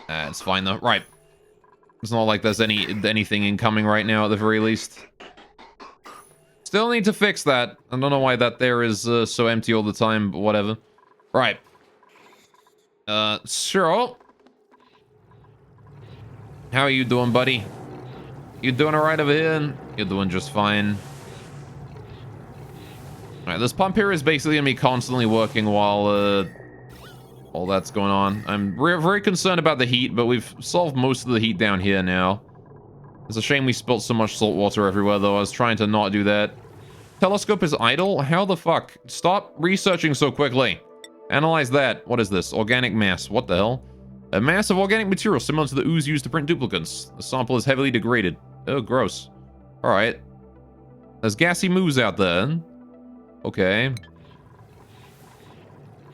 It's fine though. Right. It's not like there's anything incoming right now at the very least. Still need to fix that. I don't know why that there is so empty all the time, but whatever. Right. Sure. How are you doing, buddy? You doing alright over here? You're doing just fine. Alright, this pump here is basically gonna be constantly working while all that's going on. I'm very concerned about the heat, but we've solved most of the heat down here now. It's a shame we spilt so much salt water everywhere, though. I was trying to not do that. Telescope is idle? How the fuck? Stop researching so quickly. Analyze that. What is this? Organic mass. What the hell? A mass of organic material similar to the ooze used to print duplicates. The sample is heavily degraded. Oh, gross. Alright. There's gassy moos out there. Okay.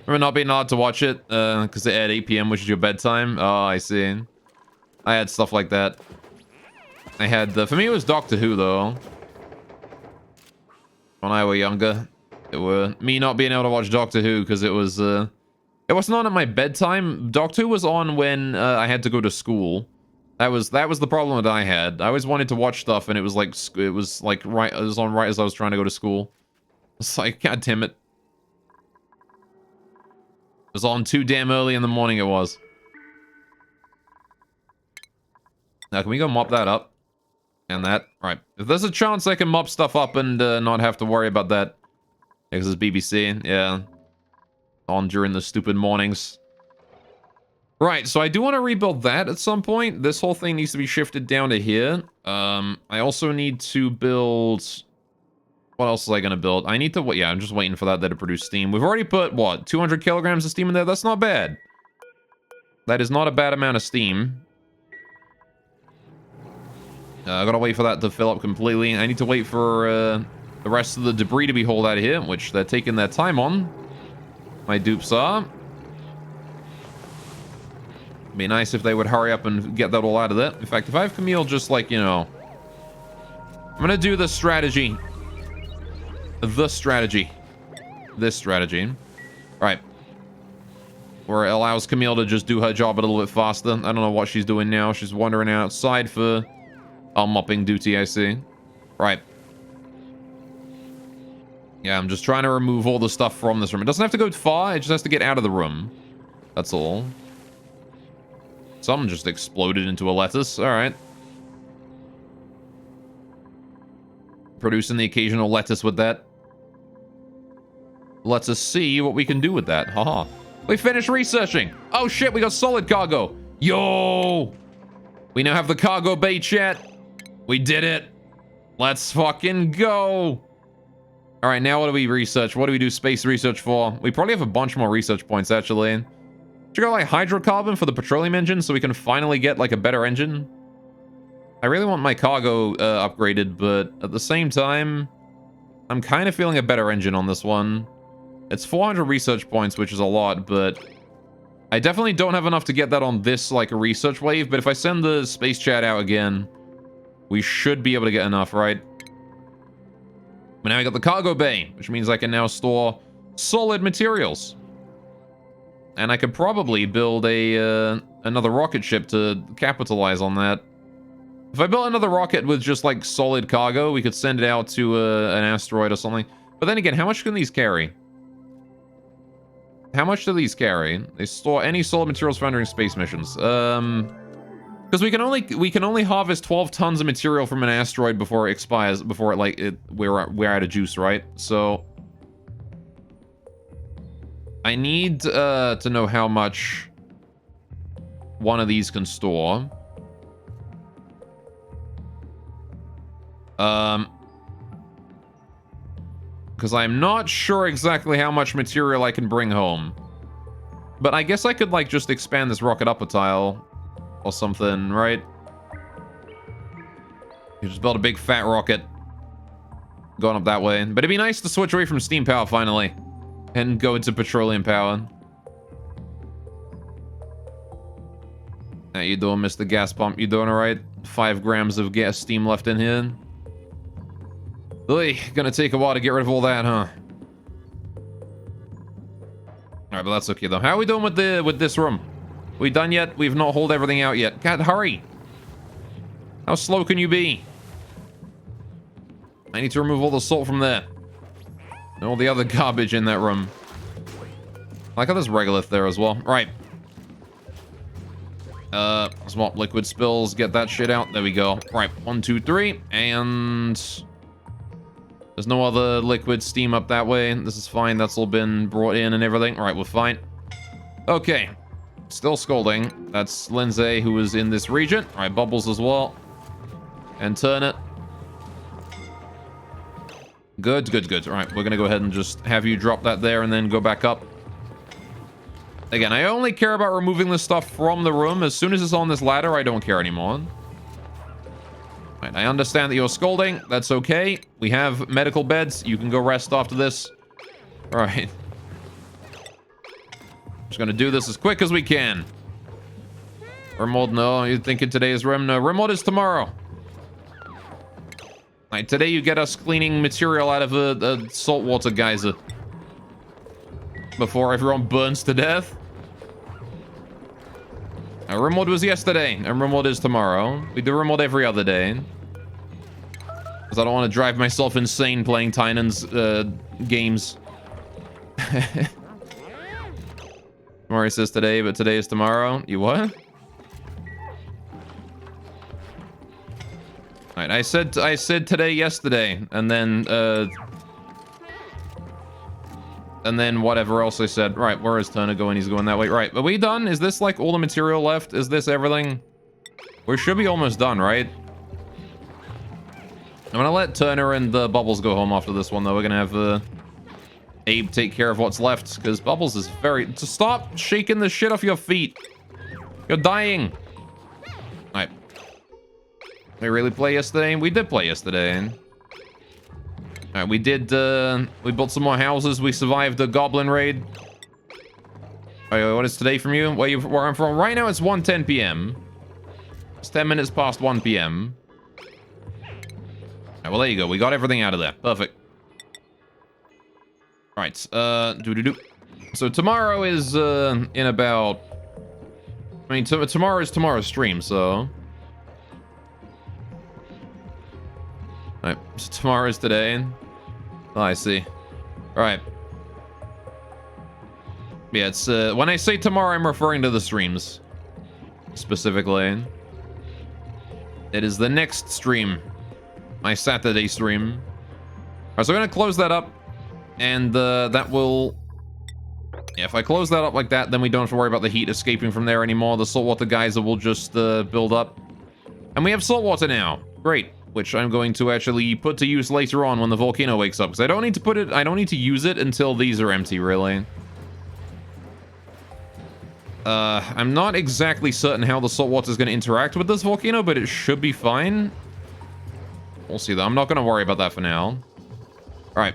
Remember not being allowed to watch it because it aired 8 p.m., which is your bedtime? Oh, I see. I had stuff like that. I had for me it was Doctor Who though. When I were younger, it were me not being able to watch Doctor Who because it was not at my bedtime. Doctor Who was on when I had to go to school. That was the problem that I had. I always wanted to watch stuff and it was on right as I was trying to go to school. It's like, god damn it. It was on too damn early in the morning it was. Now, can we go mop that up? And that. Right. If there's a chance I can mop stuff up and not have to worry about that. Because it's BBC. Yeah. On during the stupid mornings. Right, so I do want to rebuild that at some point. This whole thing needs to be shifted down to here. I also need to build... What else was I going to build? I need to... Yeah, I'm just waiting for that there to produce steam. We've already put, what, 200 kilograms of steam in there? That's not bad. That is not a bad amount of steam. I gotta wait for that to fill up completely. I need to wait for the rest of the debris to be hauled out of here, which they're taking their time on. My dupes are. It'd be nice if they would hurry up and get that all out of there. In fact, if I have Camille just like, you know... I'm gonna do the strategy. This strategy. Right. Where it allows Camille to just do her job a little bit faster. I don't know what she's doing now. She's wandering outside for mopping duty, I see. Right. Yeah, I'm just trying to remove all the stuff from this room. It doesn't have to go far. It just has to get out of the room. That's all. Something just exploded into a lettuce. All right. Producing the occasional lettuce with that. Let's us see what we can do with that. Haha. We finished researching. Oh shit, we got solid cargo. Yo! We now have the cargo bay, chat. We did it. Let's fucking go. All right, now what do we research? What do we do space research for? We probably have a bunch more research points, actually. Should go like hydrocarbon for the petroleum engine so we can finally get like a better engine. I really want my cargo upgraded, but at the same time, I'm kind of feeling a better engine on this one. It's 400 research points, which is a lot, but I definitely don't have enough to get that on this like research wave. But if I send the space chat out again, we should be able to get enough, right? But now I got the cargo bay, which means I can now store solid materials. And I could probably build a another rocket ship to capitalize on that. If I built another rocket with just like solid cargo, we could send it out to an asteroid or something. But then again, how much can these carry? How much do these carry? They store any solid materials found during space missions. Because we can only harvest 12 tons of material from an asteroid before it expires, before we're out of juice, right? So I need to know how much one of these can store. Because I'm not sure exactly how much material I can bring home. But I guess I could, like, just expand this rocket up a tile. Or something, right? You just build a big fat rocket. going up that way. But it'd be nice to switch away from steam power finally and go into petroleum power. How you doing, Mr. Gas Pump? You doing all right? 5 grams of gas steam left in here. Really, gonna take a while to get rid of all that, huh? Alright, but that's okay though. How are we doing with this room? We done yet? We've not hauled everything out yet. God, hurry! How slow can you be? I need to remove all the salt from there. And all the other garbage in that room. I like how there's regolith there as well. Right. Swap liquid spills, get that shit out. There we go. Right, 1, 2, 3, and there's no other liquid steam up that way. This is fine. That's all been brought in and everything. Right, we're fine. Okay. Still scolding. That's Lindsay, who is in this region. All right, Bubbles as well. And turn it. Good, good, good. All right, we're gonna go ahead and just have you drop that there and then go back up. Again, I only care about removing this stuff from the room. As soon as it's on this ladder, I don't care anymore. Right, I understand that you're scolding. That's okay. We have medical beds. You can go rest after this. All right. Just gonna do this as quick as we can. Rimwood, no. You're thinking today is Rim? No, Rimwood is tomorrow. All right, today you get us cleaning material out of a saltwater geyser. Before everyone burns to death. Rimwood was yesterday, and Rimwood is tomorrow. We do Rimwood every other day. Because I don't want to drive myself insane playing Tynan's games. Tomorrow says today, but today is tomorrow. You what? Alright, I said today yesterday, and then whatever else I said. Right, where is Turner going? He's going that way. Right, are we done? Is this like all the material left? Is this everything? We should be almost done, right? I'm gonna let Turner and Bubbles go home after this one, though. We're gonna have Abe take care of what's left, because Bubbles is very... So stop shaking the shit off your feet. You're dying. Alright. We really play yesterday? We did play yesterday. Alright, we did, we built some more houses. We survived the goblin raid. Alright, what is today from you? Where I'm from? Right now it's 1:10 p.m. It's 10 minutes past 1 p.m. Alright, well there you go. We got everything out of there. Perfect. Alright, So tomorrow is, in about... I mean, tomorrow is tomorrow's stream, so... Alright, so tomorrow is today. Oh, I see. Alright. Yeah, it's, when I say tomorrow, I'm referring to the streams. Specifically. It is the next stream. My Saturday stream. Alright, so I'm gonna close that up. And, that will... Yeah, if I close that up like that, then we don't have to worry about the heat escaping from there anymore. The saltwater geyser will just, build up. And we have saltwater now. Great. Which I'm going to actually put to use later on when the volcano wakes up. Because I don't need to use it until these are empty, really. I'm not exactly certain how the saltwater is going to interact with this volcano, but it should be fine. We'll see, though. I'm not going to worry about that for now. Alright.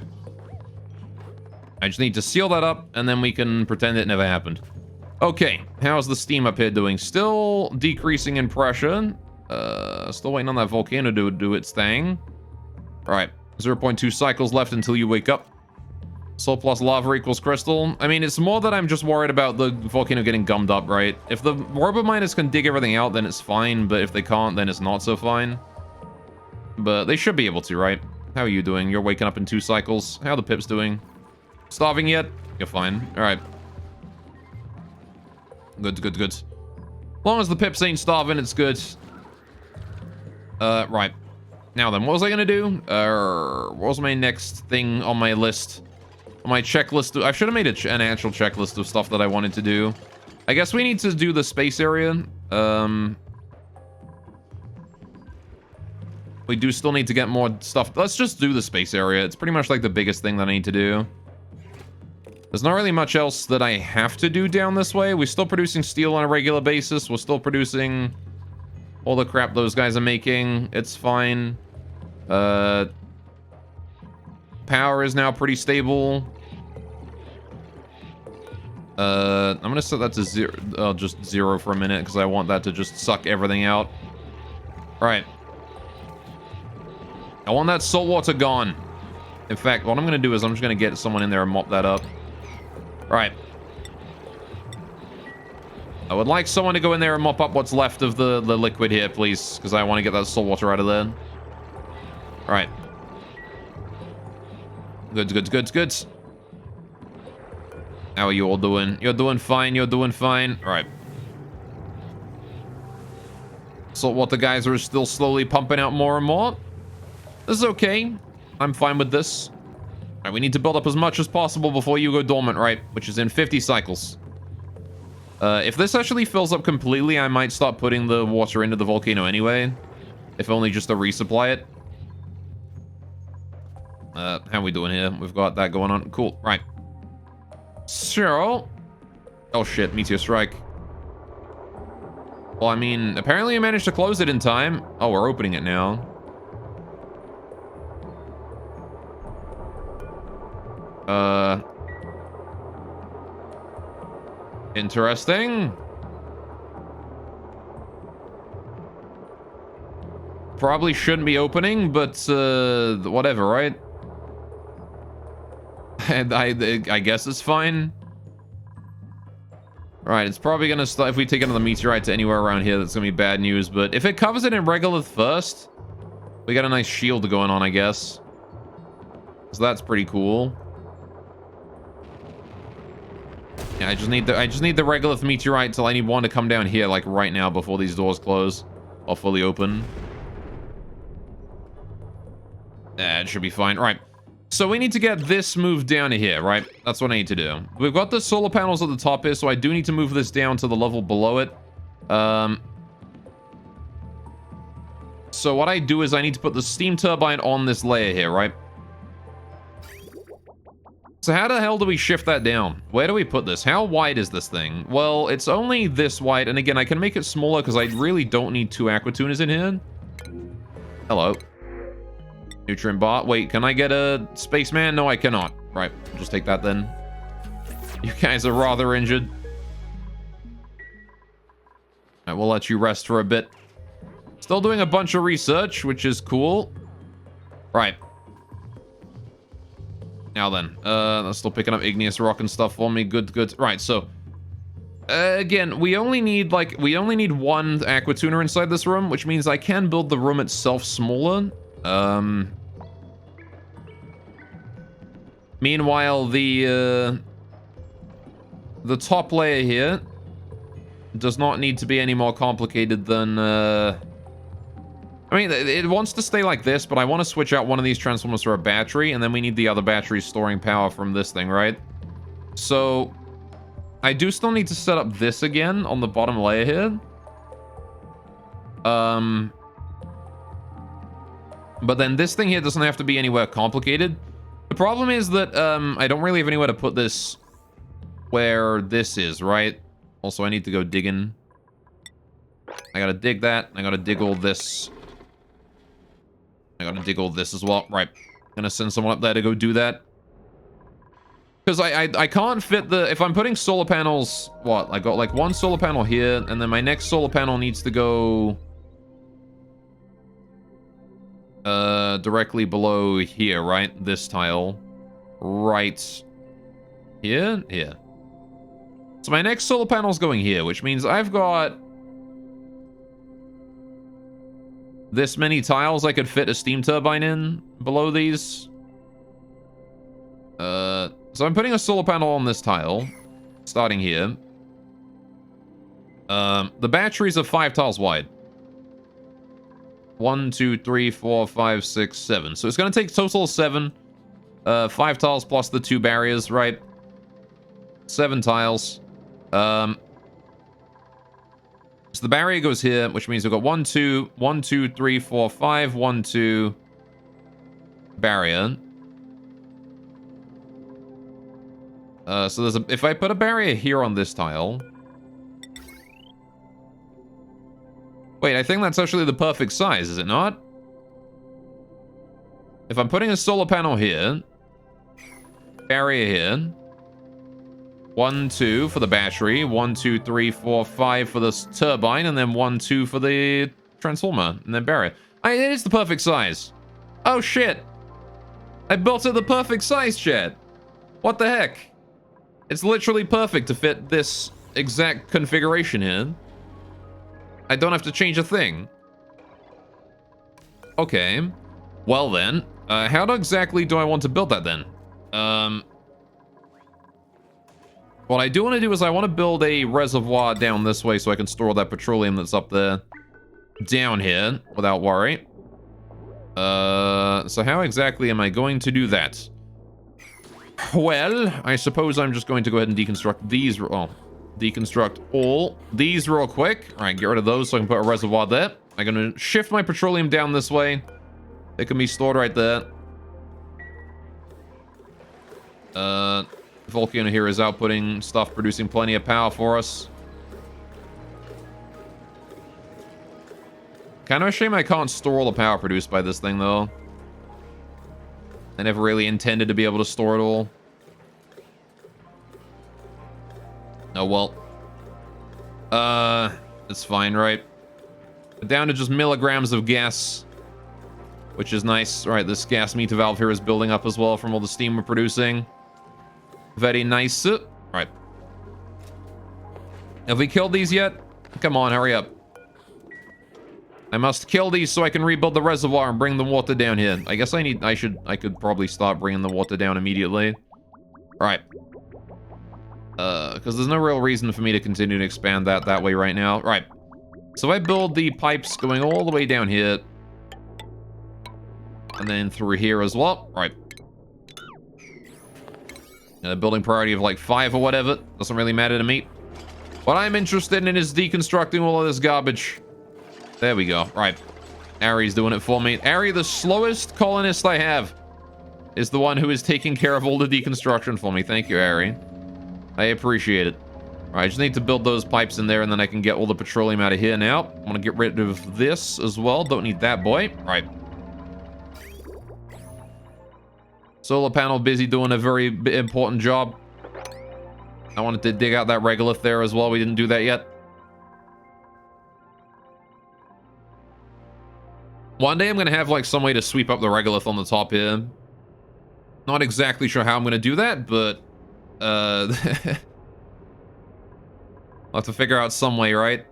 I just need to seal that up, and then we can pretend it never happened. Okay, how's the steam up here doing? Still decreasing in pressure. Still waiting on that volcano to do its thing. Alright, 0.2 cycles left until you wake up. Salt plus lava equals crystal. I mean, it's more that I'm just worried about the volcano getting gummed up, right? If the robot miners can dig everything out, then it's fine, but if they can't, then it's not so fine. But they should be able to, right? How are you doing? You're waking up in 2 cycles. How are the pips doing? Starving yet? You're fine. Alright. Good, good, good. As long as the pips ain't starving, it's good. Right. Now then, what was I gonna do? What was my next thing on my list? On my checklist? I should have made an actual checklist of stuff that I wanted to do. I guess we need to do the space area. We do still need to get more stuff. Let's just do the space area. It's pretty much like the biggest thing that I need to do. There's not really much else that I have to do down this way. We're still producing steel on a regular basis. We're still producing all the crap those guys are making. It's fine. Power is now pretty stable. I'm gonna set that to zero, just 0 for a minute, because I want that to just suck everything out. Alright. I want that salt water gone. In fact, what I'm gonna do is I'm just gonna get someone in there and mop that up. Alright. I would like someone to go in there and mop up what's left of the liquid here, please, because I want to get that salt water out of there. Alright. Good. How are you all doing? You're doing fine, Alright. Saltwater geyser is still slowly pumping out more and more. This is okay. I'm fine with this. Alright, we need to build up as much as possible before you go dormant, right? Which is in 50 cycles. If this actually fills up completely, I might start putting the water into the volcano anyway. If only just to resupply it. How are we doing here? We've got that going on. Cool, right. So... Oh shit, meteor strike. Well, I mean, apparently I managed to close it in time. Oh, we're opening it now. Interesting. Probably shouldn't be opening, but, whatever, right? And I guess it's fine. Right, it's probably gonna start if we take another meteorite to anywhere around here. That's gonna be bad news. But if it covers it in regolith first, we got a nice shield going on, I guess. So that's pretty cool. Yeah, I just need the regolith meteorite till I need one to come down here, like right now, before these doors close or fully open. Yeah, it should be fine. Right. So we need to get this moved down to here, right? That's what I need to do. We've got the solar panels at the top here, so I do need to move this down to the level below it. So what I do is I need to put the steam turbine on this layer here, right? So how the hell do we shift that down? Where do we put this? How wide is this thing? Well, it's only this wide, and again, I can make it smaller because I really don't need 2 aquatuners in here. Hello. Nutrient bar. Wait, can I get a spaceman? No, I cannot. Right, I'll just take that then. You guys are rather injured. Alright, we'll let you rest for a bit. Still doing a bunch of research, which is cool. Right. Now then, that's still picking up igneous rock and stuff for me. Good. Right, so... again, we only need one aquatuner inside this room, which means I can build the room itself smaller. Meanwhile, the top layer here does not need to be any more complicated than, I mean, it wants to stay like this, but I want to switch out one of these transformers for a battery, and then we need the other battery storing power from this thing, right? So, I do still need to set up this again on the bottom layer here. But then this thing here doesn't have to be anywhere complicated. The problem is that I don't really have anywhere to put this where this is, right? Also, I need to go digging. I gotta dig that. I gotta dig all this. I gotta dig all this as well. Right. Gonna send someone up there to go do that. Because I can't fit the... If I'm putting solar panels... What? I got like one solar panel here, and then my next solar panel needs to go... directly below here, right? This tile. Right here? Here. So my next solar panel's going here, which means I've got... this many tiles I could fit a steam turbine in below these. So I'm putting a solar panel on this tile, starting here. The batteries are 5 tiles wide. 1, 2, 3, 4, 5, 6, 7. So it's going to take a total of 7. 5 tiles plus the 2 barriers, right? 7 tiles. So the barrier goes here, which means we've got 1, 2, 1, 2, 3, 4, 5, 1, 2, barrier. So there's a... If I put a barrier here on this tile... Wait, I think that's actually the perfect size, is it not? If I'm putting a solar panel here, barrier here. 1, 2 for the battery. 1, 2, 3, 4, 5 for this turbine. And then 1, 2 for the transformer. And then barrier. It is the perfect size. Oh, shit. I built it the perfect size, chat. What the heck? It's literally perfect to fit this exact configuration here. I don't have to change a thing. Okay. Well then, how exactly do I want to build that then? What I do want to do is I want to build a reservoir down this way so I can store all that petroleum that's up there down here without worry. So how exactly am I going to do that? Well, I suppose I'm just going to go ahead and deconstruct these. Oh, deconstruct all these real quick. All right, get rid of those so I can put a reservoir there. I'm going to shift my petroleum down this way. It can be stored right there. Volcano here is outputting stuff, producing plenty of power for us. Kind of a shame I can't store all the power produced by this thing, though. I never really intended to be able to store it all. Oh, well. It's fine, right? Down to just milligrams of gas, which is nice. All right, this gas meter valve here is building up as well from all the steam we're producing. Very nice. All right. Have we killed these yet? Come on, hurry up. I must kill these so I can rebuild the reservoir and bring the water down here. I guess I could probably start bringing the water down immediately. All right. Because there's no real reason for me to continue to expand that way right now. All right. So I build the pipes going all the way down here. And then through here as well. All right. Building priority of like 5 or whatever. Doesn't really matter to me. What I'm interested in is deconstructing all of this garbage. There we go. Right. Ari's doing it for me. Ari, the slowest colonist I have, is the one who is taking care of all the deconstruction for me. Thank you, Ari. I appreciate it. All right, I just need to build those pipes in there, and then I can get all the petroleum out of here now. I want to get rid of this as well. Don't need that, boy. All right. Solar panel busy doing a very important job. I wanted to dig out that regolith there as well. We didn't do that yet. One day I'm going to have like some way to sweep up the regolith on the top here. Not exactly sure how I'm going to do that, but I'll have to figure out some way, right?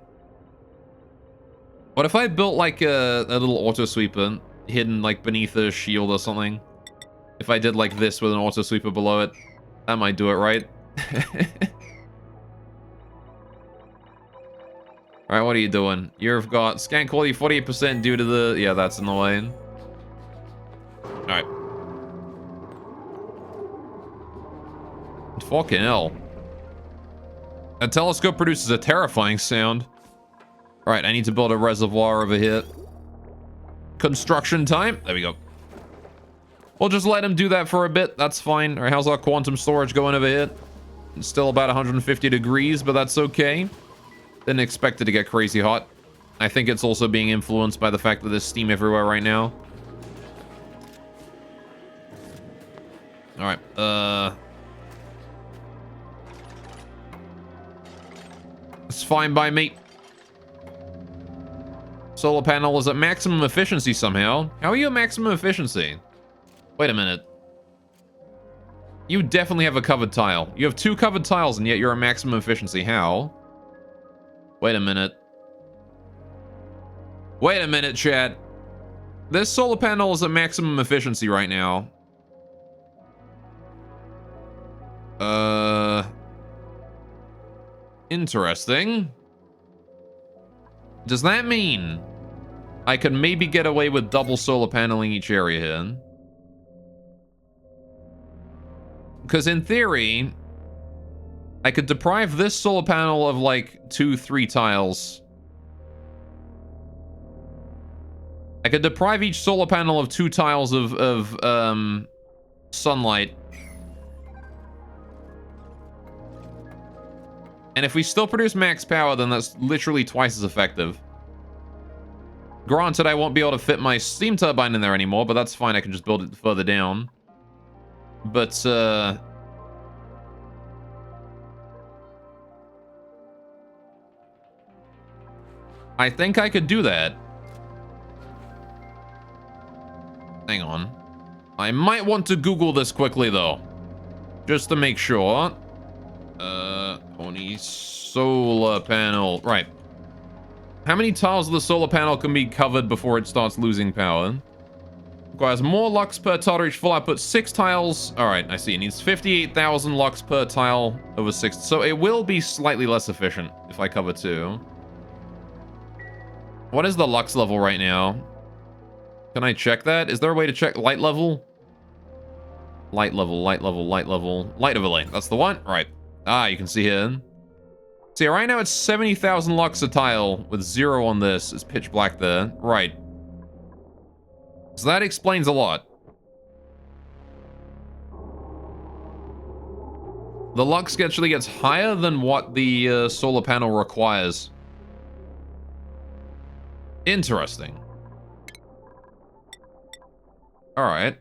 What if I built like a little auto sweeper hidden like beneath a shield or something? If I did like this with an auto sweeper below it, that might do it, right? Alright, what are you doing? You've got scan quality 48% due to the... Yeah, that's in the way. Alright. Fucking hell. A telescope produces a terrifying sound. Alright, I need to build a reservoir over here. Construction time. There we go. We'll just let him do that for a bit. That's fine. Alright, how's our quantum storage going over here? It's still about 150 degrees, but that's okay. Didn't expect it to get crazy hot. I think it's also being influenced by the fact that there's steam everywhere right now. Alright, it's fine by me. Solar panel is at maximum efficiency somehow. How are you at maximum efficiency? Wait a minute. You definitely have a covered tile. You have 2 covered tiles and yet you're at maximum efficiency. How? Wait a minute. Wait a minute, chat. This solar panel is at maximum efficiency right now. Interesting. Does that mean I could maybe get away with double solar paneling each area here? Because in theory, I could deprive this solar panel of like 2-3 tiles. I could deprive each solar panel of 2 tiles of sunlight. And if we still produce max power, then that's literally twice as effective. Granted, I won't be able to fit my steam turbine in there anymore, but that's fine. I can just build it further down. But, I think I could do that. Hang on. I might want to Google this quickly, though. Just to make sure. Pony solar panel. Right. How many tiles of the solar panel can be covered before it starts losing power? Requires more lux per tile to reach full output. 6 tiles. Alright, I see. It needs 58,000 lux per tile over 6. So it will be slightly less efficient if I cover 2. What is the lux level right now? Can I check that? Is there a way to check light level? Light level, light level, light level. Light overlay. That's the one? Right. Ah, you can see here. See, right now it's 70,000 lux a tile with 0 on this. It's pitch black there. Right. So that explains a lot. The lux actually gets higher than what the solar panel requires. Interesting. Alright.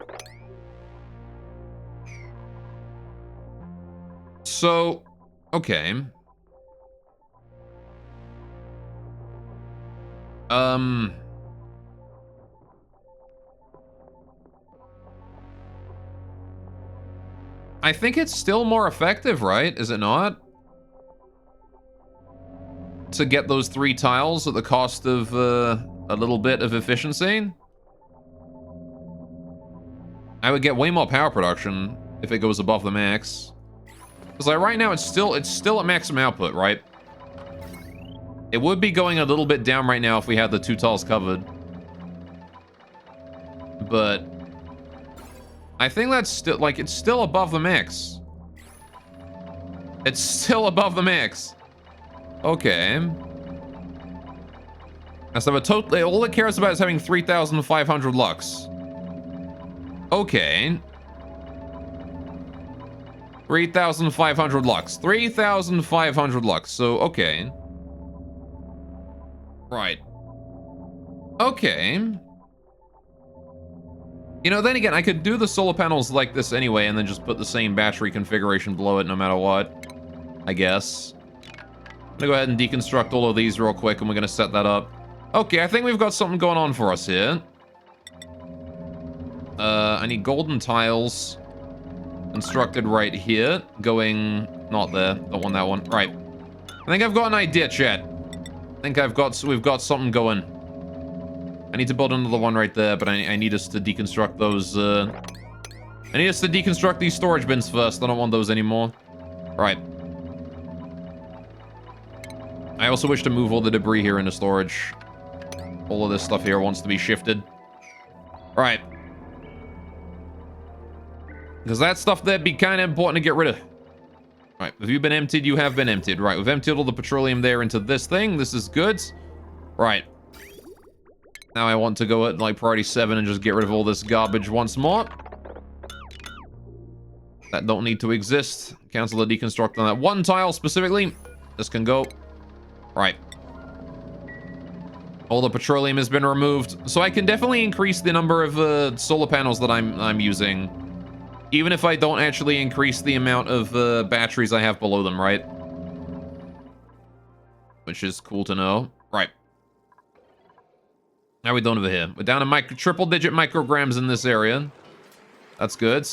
So, okay. I think it's still more effective, right? Is it not? To get those 3 tiles at the cost of a little bit of efficiency? I would get way more power production if it goes above the max. Because like right now it's still at maximum output, right? It would be going a little bit down right now if we had the 2 tiles covered. But I think that's still, like, it's still above the max. It's still above the max. Okay. So a total, all it cares about is having 3,500 lux. Okay. 3,500 lux. 3,500 lux. So, okay. Right. Okay. You know, then again, I could do the solar panels like this anyway and then just put the same battery configuration below it no matter what. I guess. I'm gonna go ahead and deconstruct all of these real quick and we're gonna set that up. Okay, I think we've got something going on for us here. I need golden tiles constructed right here. Going, not there, don't want that one. Right. I think I've got an idea, chat. I think we've got something going. I need to build another one right there, but I need us to deconstruct those, I need us to deconstruct these storage bins first. I don't want those anymore. Right. I also wish to move all the debris here into storage. All of this stuff here wants to be shifted. Right. Because that stuff there'd be kind of important to get rid of. Right, have you been emptied? You have been emptied. Right, we've emptied all the petroleum there into this thing. This is good. Right. Now I want to go at, like, priority 7 and just get rid of all this garbage once more. That don't need to exist. Cancel the deconstruct on that 1 tile specifically. This can go. Right. All the petroleum has been removed. So I can definitely increase the number of solar panels that I'm using. Even if I don't actually increase the amount of batteries I have below them, right? Which is cool to know. Right. How are we doing over here? We're down to triple-digit micrograms in this area. That's good.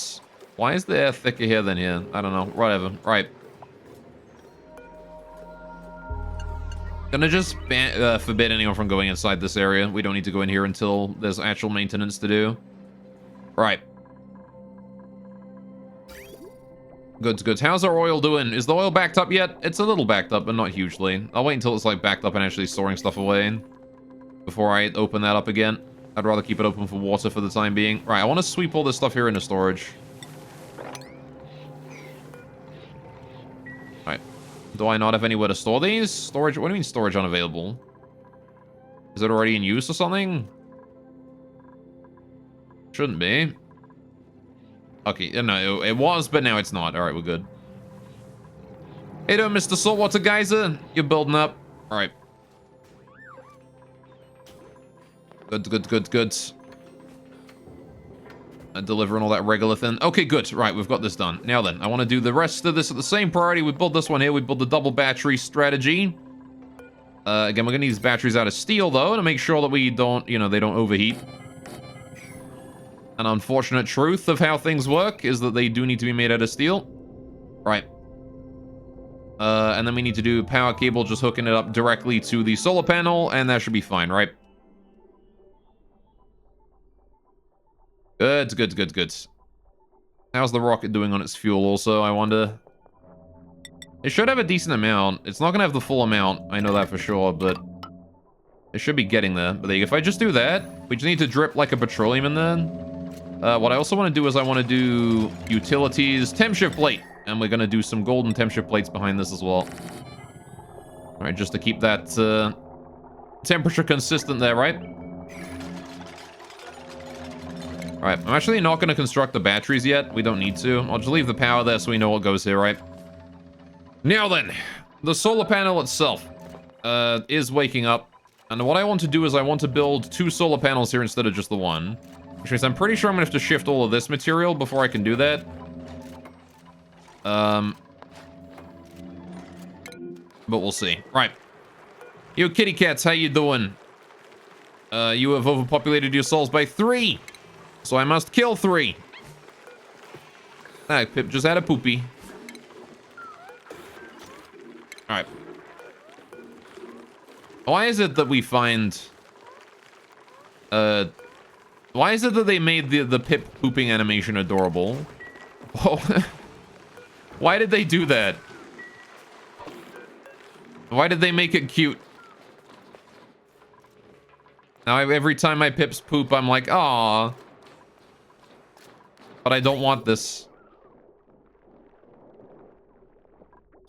Why is the air thicker here than here? I don't know. Whatever. Right. Gonna just forbid anyone from going inside this area. We don't need to go in here until there's actual maintenance to do. Right. Goods, goods. How's our oil doing? Is the oil backed up yet? It's a little backed up, but not hugely. I'll wait until it's, like, backed up and actually storing stuff away before I open that up again. I'd rather keep it open for water for the time being. Right, I want to sweep all this stuff here into storage. Right. Do I not have anywhere to store these? Storage? What do you mean storage unavailable? Is it already in use or something? Shouldn't be. Okay, no, it was, but now it's not. Alright, we're good. Hey there, Mr. Saltwater Geyser. You're building up. Alright. Good, good, good, good. Delivering all that regular thing. Okay, good. Right, we've got this done. Now then, I want to do the rest of this at the same priority. We build this one here. We build the double battery strategy. Again, we're gonna need these batteries out of steel, though, to make sure that we don't, you know, they don't overheat. An unfortunate truth of how things work is that they do need to be made out of steel. Right. And then we need to do power cable, just hooking it up directly to the solar panel, and that should be fine, right? Good, good, good, good. How's the rocket doing on its fuel also, I wonder? It should have a decent amount. It's not gonna have the full amount, I know that for sure, but it should be getting there. But if I just do that, we just need to drip like a petroleum in there. What I also want to do is I want to do utilities temp shift plate, and we're gonna do some golden temp shift plates behind this as well. All right, just to keep that temperature consistent there, right? All right, I'm actually not going to construct the batteries yet. We don't need to. I'll just leave the power there so we know what goes here, right? Now then, the solar panel itself is waking up. And what I want to do is I want to build 2 solar panels here instead of just the one. Which means I'm pretty sure I'm going to have to shift all of this material before I can do that. But we'll see. Right. You kitty cats, how you doing? You have overpopulated your souls by 3. So I must kill 3. Ah, Pip just had a poopy. Alright. Why is it that we find... Why is it that they made the Pip pooping animation adorable? Oh. Why did they do that? Why did they make it cute? Now every time my Pips poop, I'm like, aww. But I don't want this.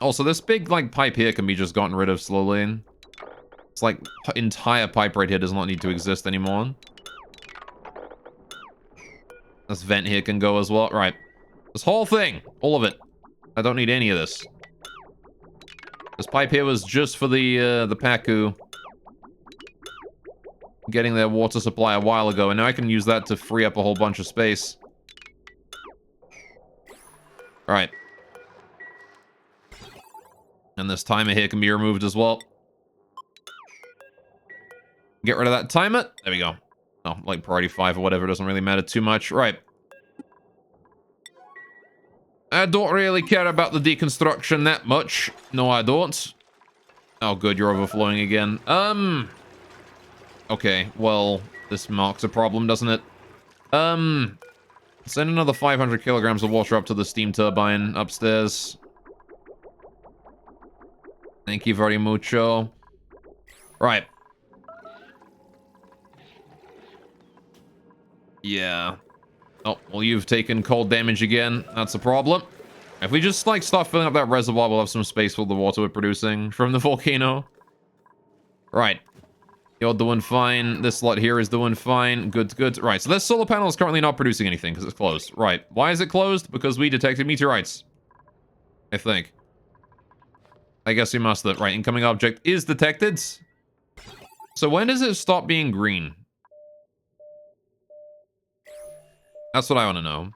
Also, this big, like, pipe here can be just gotten rid of slowly. It's like, entire pipe right here does not need to exist anymore. This vent here can go as well. Right. This whole thing. All of it. I don't need any of this. This pipe here was just for the Pacu getting their water supply a while ago, and now I can use that to free up a whole bunch of space. Alright. And this timer here can be removed as well. Get rid of that timer. There we go. Oh, like priority 5 or whatever, doesn't really matter too much. Right. I don't really care about the deconstruction that much. No, I don't. Oh, good, you're overflowing again. Okay, well, this marks a problem, doesn't it? Send another 500 kilograms of water up to the steam turbine upstairs. Thank you very mucho. Right. Yeah. Oh, well, you've taken cold damage again. That's a problem. If we just, like, start filling up that reservoir, we'll have some space for the water we're producing from the volcano. Right. You're doing fine. This slot here is doing fine. Good, good. Right, so this solar panel is currently not producing anything because it's closed. Right. Why is it closed? Because we detected meteorites. I think. I guess we must have. Right, incoming object is detected. So when does it stop being green? That's what I want to know.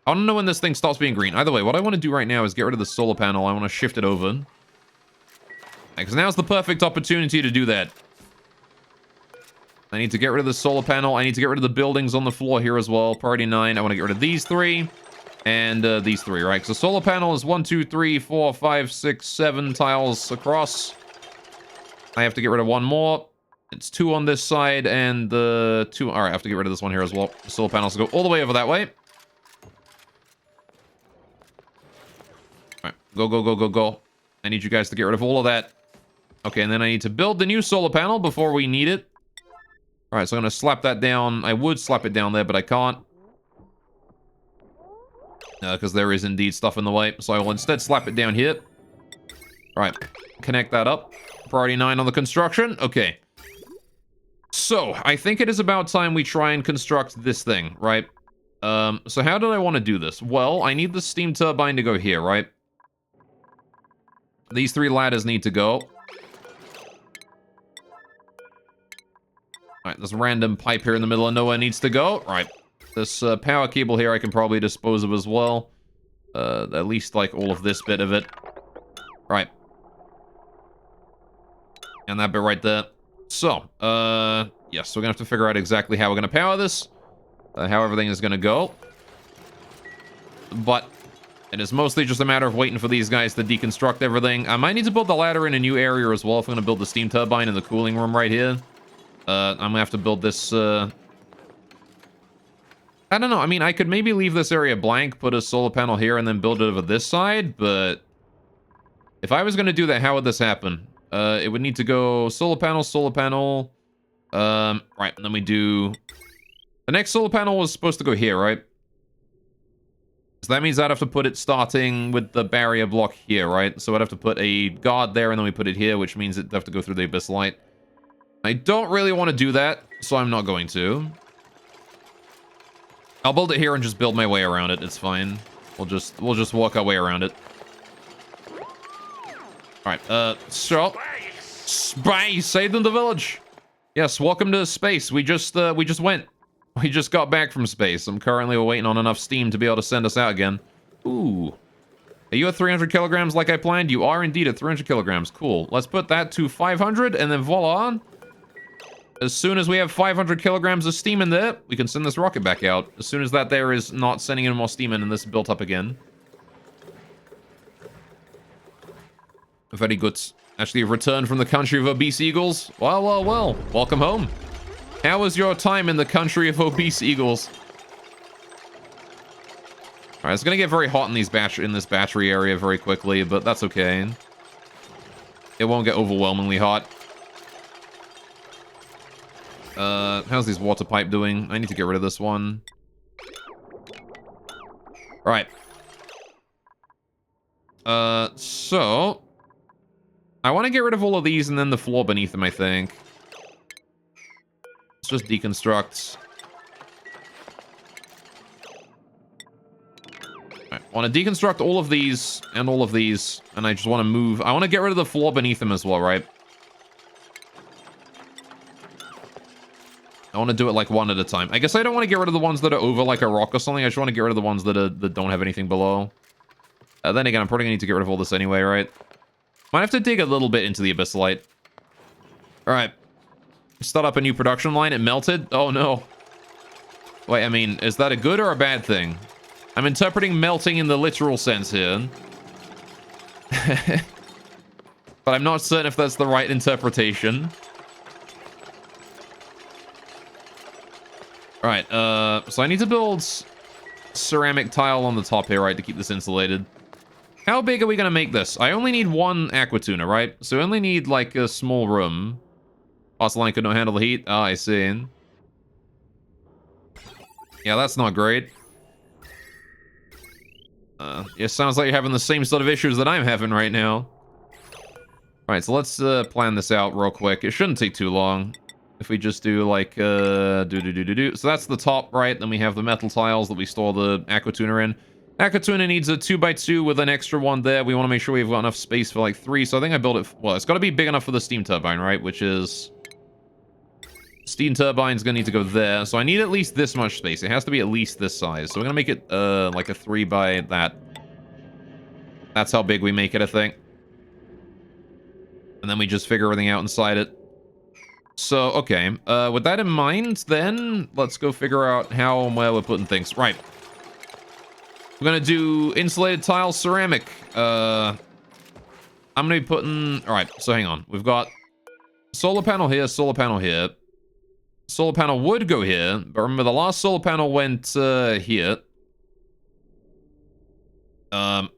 I want to know when this thing stops being green. Either way, what I want to do right now is get rid of the solar panel. I want to shift it over. Because now's the perfect opportunity to do that. I need to get rid of the solar panel. I need to get rid of the buildings on the floor here as well. Priority 9. I want to get rid of these 3. And these 3, right? Because the solar panel is 1, 2, 3, 4, 5, 6, 7 tiles across. I have to get rid of 1 more. It's 2 on this side and the 2... Alright, I have to get rid of this one here as well. The solar panels go all the way over that way. Alright, go, go, go, go, go. I need you guys to get rid of all of that. Okay, and then I need to build the new solar panel before we need it. Alright, so I'm going to slap that down. I would slap it down there, but I can't. Because there is indeed stuff in the way. So I will instead slap it down here. Alright, connect that up. Priority 9 on the construction. Okay. So, I think it is about time we try and construct this thing, right? So how did I want to do this? Well, I need the steam turbine to go here, right? These 3 ladders need to go. Alright, this random pipe here in the middle of nowhere needs to go. Alright, this power cable here I can probably dispose of as well. At least, like, all of this bit of it. Right. And that bit right there. So, yes, we're gonna have to figure out exactly how we're gonna power this, how everything is gonna go. But it is mostly just a matter of waiting for these guys to deconstruct everything. I might need to build the ladder in a new area as well if I'm gonna build the steam turbine in the cooling room right here. I'm gonna have to build this, I don't know. I mean, I could maybe leave this area blank, put a solar panel here, and then build it over this side, but if I was gonna do that, how would this happen? It would need to go solar panel. Right, and then we do... The next solar panel was supposed to go here, right? So that means I'd have to put it starting with the barrier block here, right? So I'd have to put a guard there, and then we put it here, which means it'd have to go through the abyss light. I don't really want to do that, so I'm not going to. I'll build it here and just build my way around it. It's fine. We'll just walk our way around it. All right. So space saved in the village. Yes, welcome to space. We just went. We just got back from space. I'm currently waiting on enough steam to be able to send us out again. Ooh. Are you at 300 kilograms like I planned? You are indeed at 300 kilograms. Cool. Let's put that to 500 and then voila. As soon as we have 500 kilograms of steam in there, we can send this rocket back out. As soon as that there is not sending any more steam in and this is built up again. Very good. Actually, returned from the country of obese eagles. Well, well, well. Welcome home. How was your time in the country of obese eagles? All right, it's gonna get very hot in this battery area very quickly, but that's okay. It won't get overwhelmingly hot. How's this water pipe doing? I need to get rid of this one. All right. So I want to get rid of all of these and then the floor beneath them, I think. Let's just deconstruct. I want to deconstruct all of these, and I just want to move. I want to get rid of the floor beneath them as well, right? I want to do it like one at a time. I guess I don't want to get rid of the ones that are over like a rock or something. I just want to get rid of the ones that don't have anything below. Then again, I'm probably going to need to get rid of all this anyway, right? Might have to dig a little bit into the abyssalite. Alright. Start up a new production line. It melted? Oh, no. Wait, I mean, is that a good or a bad thing? I'm interpreting melting in the literal sense here. But I'm not certain if that's the right interpretation. Alright, so I need to build ceramic tile on the top here, right, to keep this insulated. How big are we gonna make this? I only need one aqua tuna, right? So I only need, like, a small room. Porcelain could not handle the heat. Ah, I see. Yeah, that's not great. It sounds like you're having the same sort of issues that I'm having right now. Alright, so let's plan this out real quick. It shouldn't take too long. If we just do like, So that's the top, right? Then we have the metal tiles that we store the aqua tuna in. Aqua tuna needs a 2x2 with an extra one there. We want to make sure we've got enough space for like 3. So I think I built it... Well, it's got to be big enough for the steam turbine, right? Which is... Steam turbine's going to need to go there. So I need at least this much space. It has to be at least this size. So we're going to make it like a 3 by that. That's how big we make it, I think. And then we just figure everything out inside it. So, okay. With that in mind, then, let's go figure out how and where we're putting things. Right. We're gonna do insulated tile ceramic. I'm gonna be putting... Alright, so hang on. We've got solar panel here, solar panel here. Solar panel would go here, but remember the last solar panel went here. Let's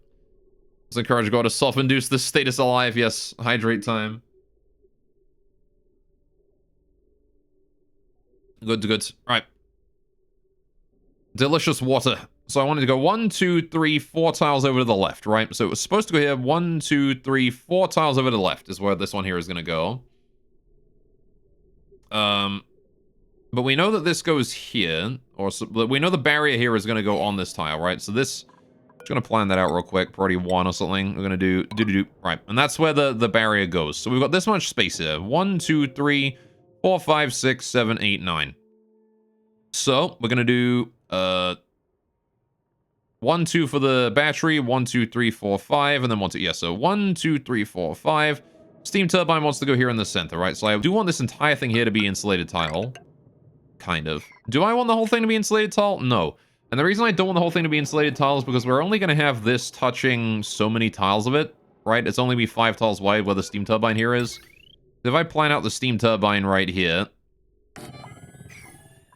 encourage God to self-induce this status alive. Yes, hydrate time. Good, good. Right. Delicious water. So I wanted to go 1, 2, 3, 4 tiles over to the left, right? So it was supposed to go here. 1, 2, 3, 4 tiles over to the left is where this one here is going to go. But we know that this goes here, or so, we know the barrier here is going to go on this tile, right? So this, I'm just going to plan that out real quick. Priority 1 or something. We're going to do. Right. And that's where the barrier goes. So we've got this much space here. 1, 2, 3, 4, 5, 6, 7, 8, 9. So we're going to do 1, 2 for the battery, 1, 2, 3, 4, 5, and then 1, 2. Yeah, so 1, 2, 3, 4, 5, Steam turbine wants to go here in the center, right? So I do want this entire thing here to be insulated tile. Kind of. Do I want the whole thing to be insulated tile? No. And the reason I don't want the whole thing to be insulated tile is because we're only going to have this touching so many tiles of it, right? It's only be 5 tiles wide where the steam turbine here is. If I plan out the steam turbine right here...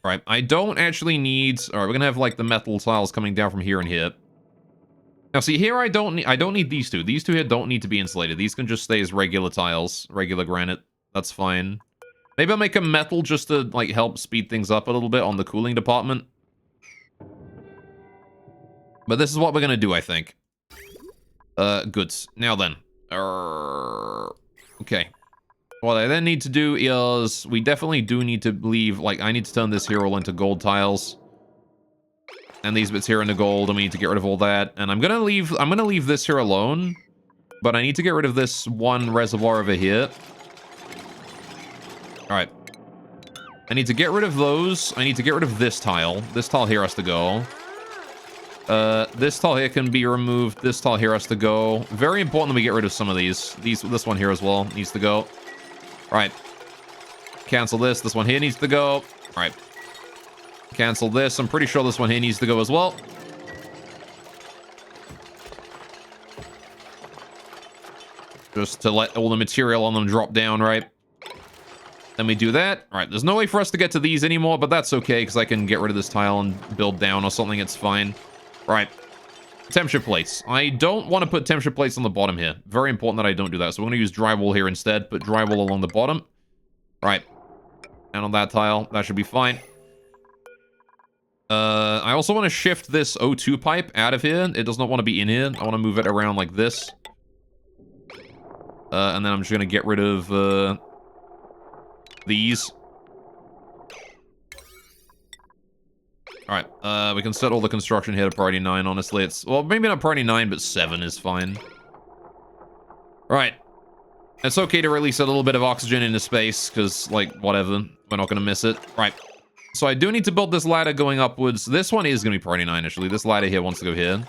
Alright, I don't actually need... Alright, we're going to have, like, the metal tiles coming down from here and here. Now, see, here I don't need these two. These two here don't need to be insulated. These can just stay as regular tiles, regular granite. That's fine. Maybe I'll make them metal just to, like, help speed things up a little bit on the cooling department. But this is what we're gonna do, I think. Good. Now then. Okay. What I then need to do is... We definitely do need to leave... Like, I need to turn this here all into gold tiles. And these bits here into gold, and we need to get rid of all that. And I'm gonna leave this here alone. But I need to get rid of this one reservoir over here. Alright. I need to get rid of those. I need to get rid of this tile. This tile here has to go. This tile here can be removed. This tile here has to go. Very important that we get rid of some of these. This one here as well needs to go. Alright. Cancel this. This one here needs to go. Alright. Cancel this. I'm pretty sure this one here needs to go as well. Just to let all the material on them drop down, right? Then we do that. Alright, there's no way for us to get to these anymore, but that's okay, because I can get rid of this tile and build down or something. It's fine. Right. Temperature plates. I don't want to put temperature plates on the bottom here. Very important that I don't do that. So we're going to use drywall here instead. Put drywall along the bottom. Right. And on that tile, that should be fine. I also want to shift this O2 pipe out of here. It does not want to be in here. I want to move it around like this. And then I'm just going to get rid of these. Alright, we can set all the construction here to priority 9, honestly. It's, well, maybe not priority 9, but 7 is fine. Right. It's okay to release a little bit of oxygen into space, because, like, whatever. We're not going to miss it. Right. So I do need to build this ladder going upwards. This one is going to be priority 9, actually. This ladder here wants to go here.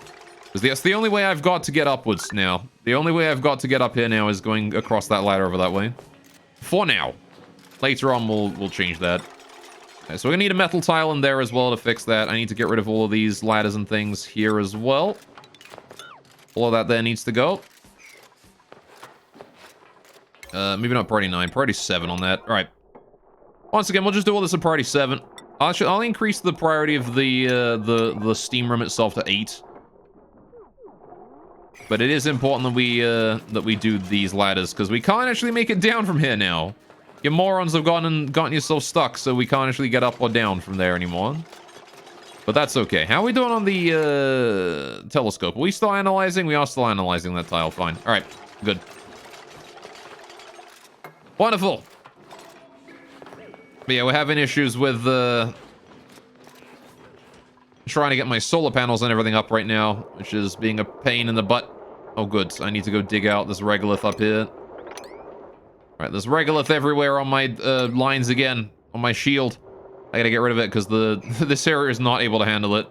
Because that's the only way I've got to get upwards now. The only way I've got to get up here now is going across that ladder over that way. For now. Later on, we'll change that. Okay, so we're gonna need a metal tile in there as well to fix that. I need to get rid of all of these ladders and things here as well. All of that there needs to go. Maybe not priority 9, priority 7 on that. All right. Once again, we'll just do all this at priority 7. I'll increase the priority of the steam room itself to 8. But it is important that we do these ladders, because we can't actually make it down from here now. You morons have gotten yourself stuck, so we can't actually get up or down from there anymore. But that's okay. How are we doing on the telescope? Are we still analyzing? We are still analyzing that tile. Fine. All right. Good. Wonderful. But yeah, we're having issues with trying to get my solar panels and everything up right now, which is being a pain in the butt. Oh, good. I need to go dig out this regolith up here. All right, there's regolith everywhere on my lines again, on my shield. I gotta get rid of it because this area is not able to handle it.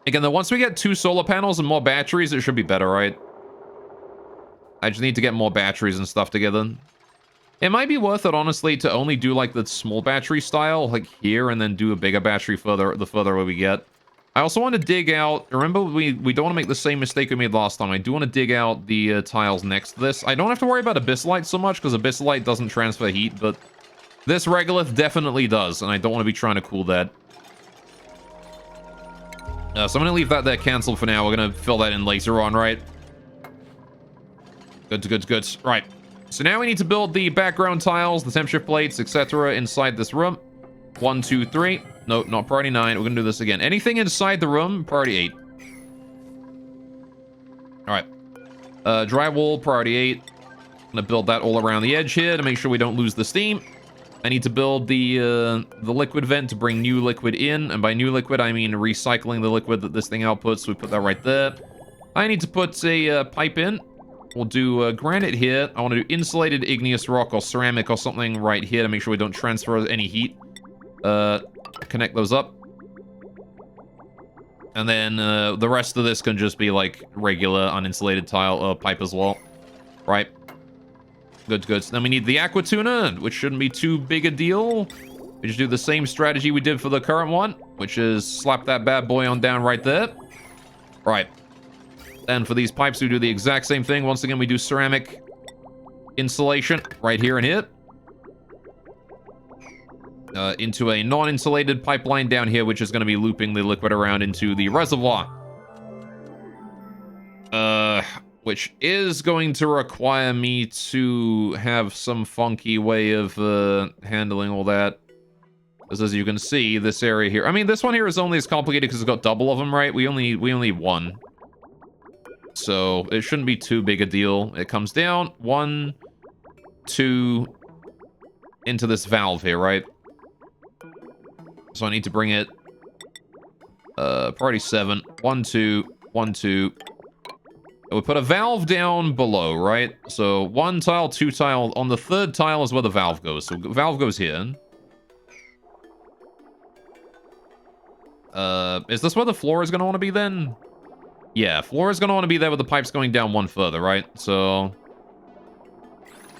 Again, though, once we get 2 solar panels and more batteries, it should be better, right? I just need to get more batteries and stuff together. It might be worth it, honestly, to only do, like, the small battery style, like here, and then do a bigger battery the further away we get. I also want to dig out... Remember, we don't want to make the same mistake we made last time. I do want to dig out the tiles next to this. I don't have to worry about abyssalite so much, because abyssalite doesn't transfer heat, but this regolith definitely does, and I don't want to be trying to cool that. So I'm going to leave that there canceled for now. We're going to fill that in later on, right? Good. Right. So now we need to build the background tiles, the temperature plates, etc. inside this room. 1, 2, 3. No, not priority 9. We're going to do this again. Anything inside the room, priority 8. Alright. Drywall, priority 8. I'm going to build that all around the edge here to make sure we don't lose the steam. I need to build the liquid vent to bring new liquid in. And by new liquid, I mean recycling the liquid that this thing outputs. So we put that right there. I need to put a pipe in. We'll do granite here. I want to do insulated igneous rock or ceramic or something right here to make sure we don't transfer any heat. Connect those up. And then the rest of this can just be like regular uninsulated tile pipe as well. Right. Good, good. So then we need the aqua tuna, which shouldn't be too big a deal. We just do the same strategy we did for the current one, which is slap that bad boy on down right there. Right. Then for these pipes, we do the exact same thing. Once again, we do ceramic insulation right here and here. Into a non-insulated pipeline down here, which is going to be looping the liquid around into the reservoir. Which is going to require me to have some funky way of handling all that. Because as you can see, this area here... I mean, this one here is only as complicated because it's got double of them, right? We only need one. So, it shouldn't be too big a deal. It comes down, 1, 2, into this valve here, right? So I need to bring it... priority 7, 1, 2, 1, 2... We put a valve down below, right? So 1 tile, 2 tile. On the 3rd tile is where the valve goes. So valve goes here. Is this where the floor is going to want to be then? Yeah, floor is going to want to be there with the pipes going down 1 further, right? So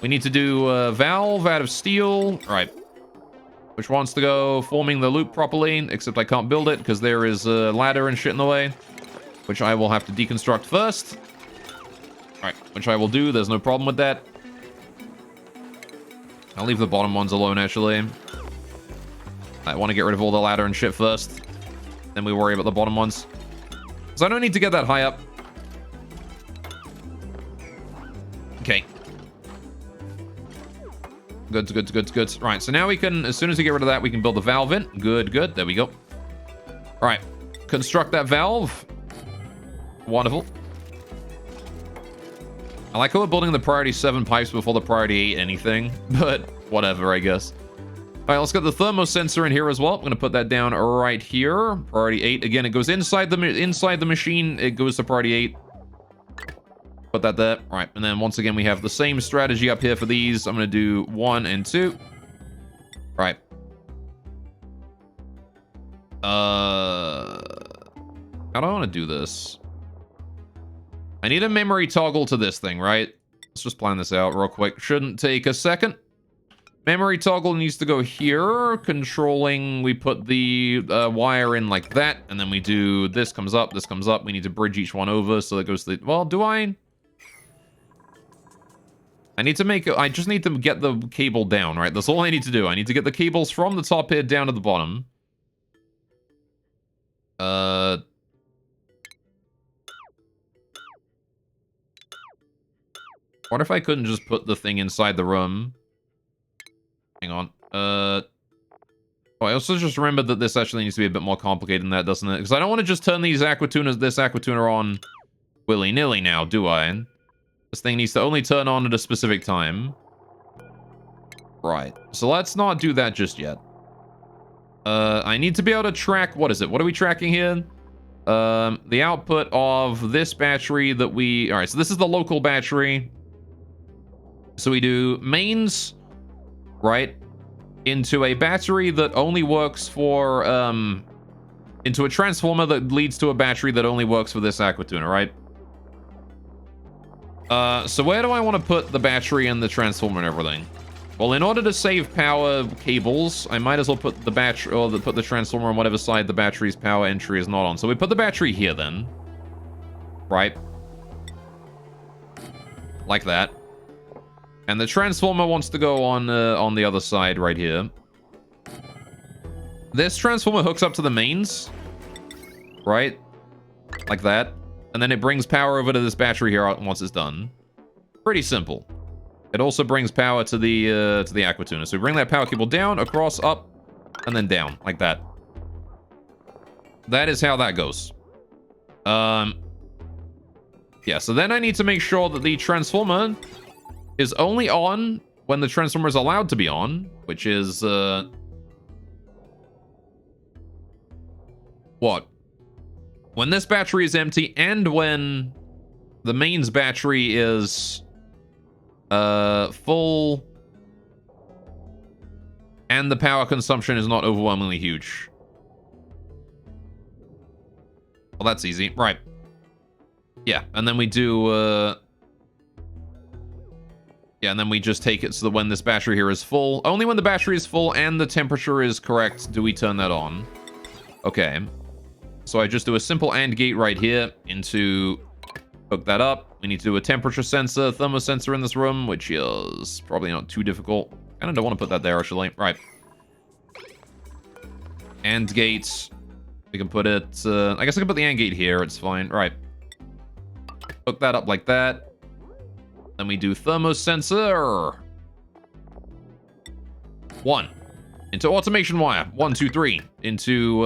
we need to do a valve out of steel. All right. Which wants to go forming the loop properly, except I can't build it because there is a ladder and shit in the way, which I will have to deconstruct first. Alright, which I will do. There's no problem with that. I'll leave the bottom ones alone, actually. I want to get rid of all the ladder and shit first. Then we worry about the bottom ones. So I don't need to get that high up. Okay. Good, good, good, good. Right, so now we can, as soon as we get rid of that, we can build the valve in. Good, good. There we go. Alright. Construct that valve. Wonderful. I like how we're building the priority 7 pipes before the priority 8 anything, but whatever, I guess. All right, let's get the thermosensor in here as well. I'm going to put that down right here. Priority 8. Again, it goes inside the machine. It goes to priority 8. Put that there. All right, and then once again, we have the same strategy up here for these. I'm going to do 1 and 2. All right. How do I want to do this? I need a memory toggle to this thing, right? Let's just plan this out real quick. Shouldn't take a second. Memory toggle needs to go here. Controlling, we put the wire in like that. And then we do, this comes up, this comes up. We need to bridge each one over. So that goes to the, well, do I? I need to make, I just need to get the cable down, right? That's all I need to do. I need to get the cables from the top here down to the bottom. What if I couldn't just put the thing inside the room? Hang on. Oh, I also just remembered that this actually needs to be a bit more complicated than that, doesn't it? Because I don't want to just turn these this aqua tuna on willy-nilly now, do I? This thing needs to only turn on at a specific time. Right. So let's not do that just yet. I need to be able to track... What is it? What are we tracking here? The output of this battery that we... Alright, so this is the local battery. So we do mains, right, into a battery that only works for, into a transformer that leads to a battery that only works for this aqua tuna, right? So where do I want to put the battery and the transformer and everything? Well, in order to save power cables, I might as well put the battery, or put the transformer on whatever side the battery's power entry is not on. So we put the battery here then, right? Like that. And the transformer wants to go on the other side right here. This transformer hooks up to the mains, right? Like that. And then it brings power over to this battery here once it's done. Pretty simple. It also brings power to the aqua tuna. So we bring that power cable down, across, up, and then down, like that. That is how that goes. Yeah, so then I need to make sure that the transformer is only on when the transformer is allowed to be on, which is, what? When this battery is empty and when the mains battery is, full and the power consumption is not overwhelmingly huge. Well, that's easy. Right. Yeah, and then we do, Yeah, and then we just take it so that when this battery here is full, only when the battery is full and the temperature is correct do we turn that on. Okay. So I just do a simple AND gate right here into... Hook that up. We need to do a temperature sensor, thermosensor in this room, which is probably not too difficult. I don't want to put that there, actually. Right. AND gate. We can put it... I guess I can put the AND gate here. It's fine. Right. Hook that up like that. Then we do thermosensor. 1. Into automation wire. 1, 2, 3. Into,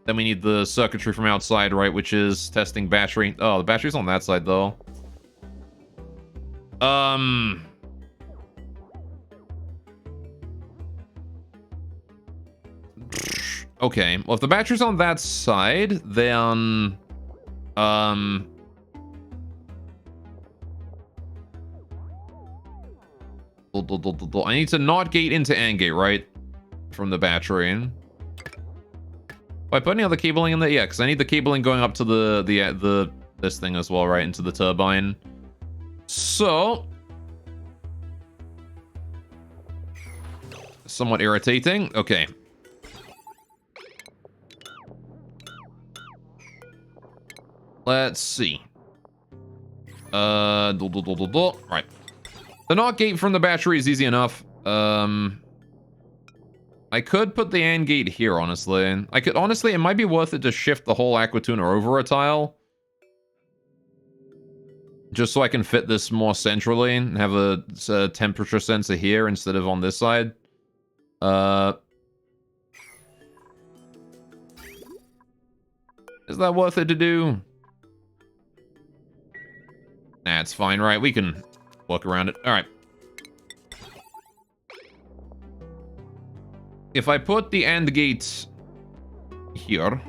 then we need the circuitry from outside, right? Which is testing battery. Oh, the battery's on that side, though. Okay. Well, if the battery's on that side, then... I need to not gate into AND gate, right? From the battery. Do I put any other cabling in there? Yeah, because I need the cabling going up to this thing as well, right? Into the turbine. So... somewhat irritating. Okay. Let's see. Right. The NOT gate from the battery is easy enough. I could put the AND gate here, honestly. Honestly, it might be worth it to shift the whole Aquatuner over a tile. Just so I can fit this more centrally and have a temperature sensor here instead of on this side. Is that worth it to do? Nah, it's fine, right? We can work around it. Alright. If I put the AND gate here...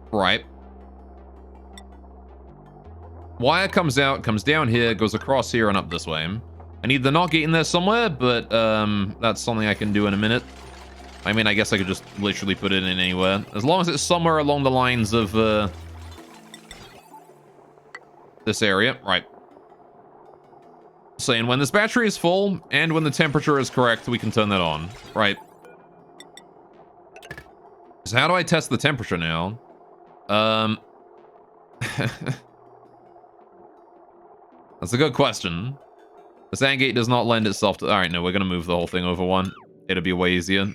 Right. Wire comes out, comes down here, goes across here and up this way. I need the NOT gate in there somewhere, but that's something I can do in a minute. I mean, I guess I could just literally put it in anywhere. As long as it's somewhere along the lines of this area. Right. Saying when this battery is full and when the temperature is correct, we can turn that on. Right. So how do I test the temperature now? That's a good question. The AND gate does not lend itself to... Alright, no, we're going to move the whole thing over one. It'll be way easier.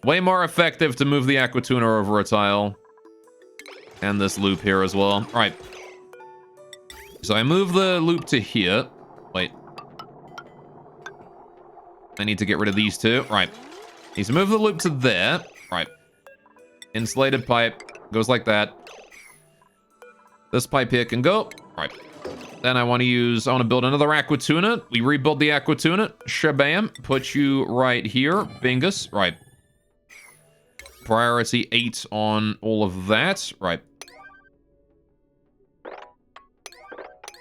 Way more effective to move the Aquatuner over a tile. And this loop here as well. Alright. So I move the loop to here. Wait. I need to get rid of these two. Right. Need to move the loop to there. Right. Insulated pipe. Goes like that. This pipe here can go. Right. Then I want to build another Aquatuner. We rebuild the Aquatuner. Shabam. Put you right here. Bingus. Right. Priority 8 on all of that. Right.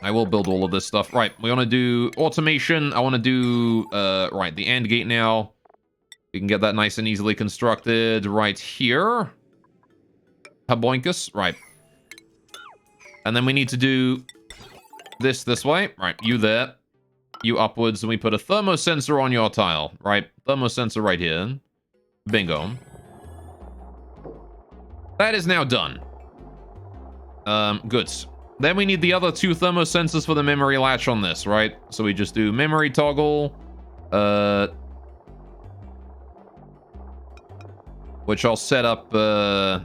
I will build all of this stuff. Right. We want to do automation. I want to do, right, the AND gate now. We can get that nice and easily constructed right here. Haboinkus. Right. And then we need to do this way. Right. You there. You upwards. And we put a thermosensor on your tile. Right. Thermosensor right here. Bingo. That is now done. Good. Then we need the other 2 thermosensors for the memory latch on this, right? So we just do memory toggle. Which I'll set up, I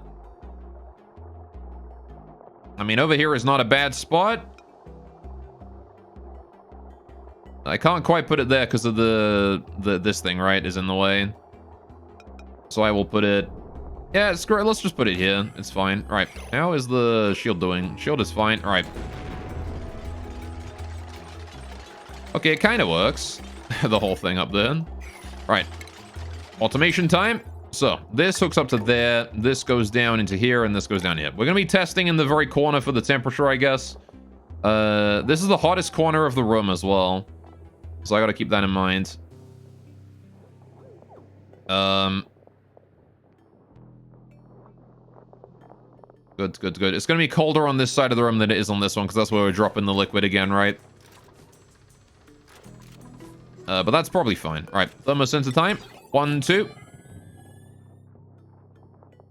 mean, over here is not a bad spot. I can't quite put it there because of this thing, right, is in the way. So I will put it... Yeah, it's great. Let's just put it here. It's fine. All right. How is the shield doing? Shield is fine. All right. Okay, it kind of works. The whole thing up there. All right. Automation time. So this hooks up to there. This goes down into here, and this goes down here. We're going to be testing in the very corner for the temperature, I guess. This is the hottest corner of the room as well. So I got to keep that in mind. Good, good, good. It's going to be colder on this side of the room than it is on this one, because that's where we're dropping the liquid again, right? But that's probably fine. All right, thermosensor time. 1, 2.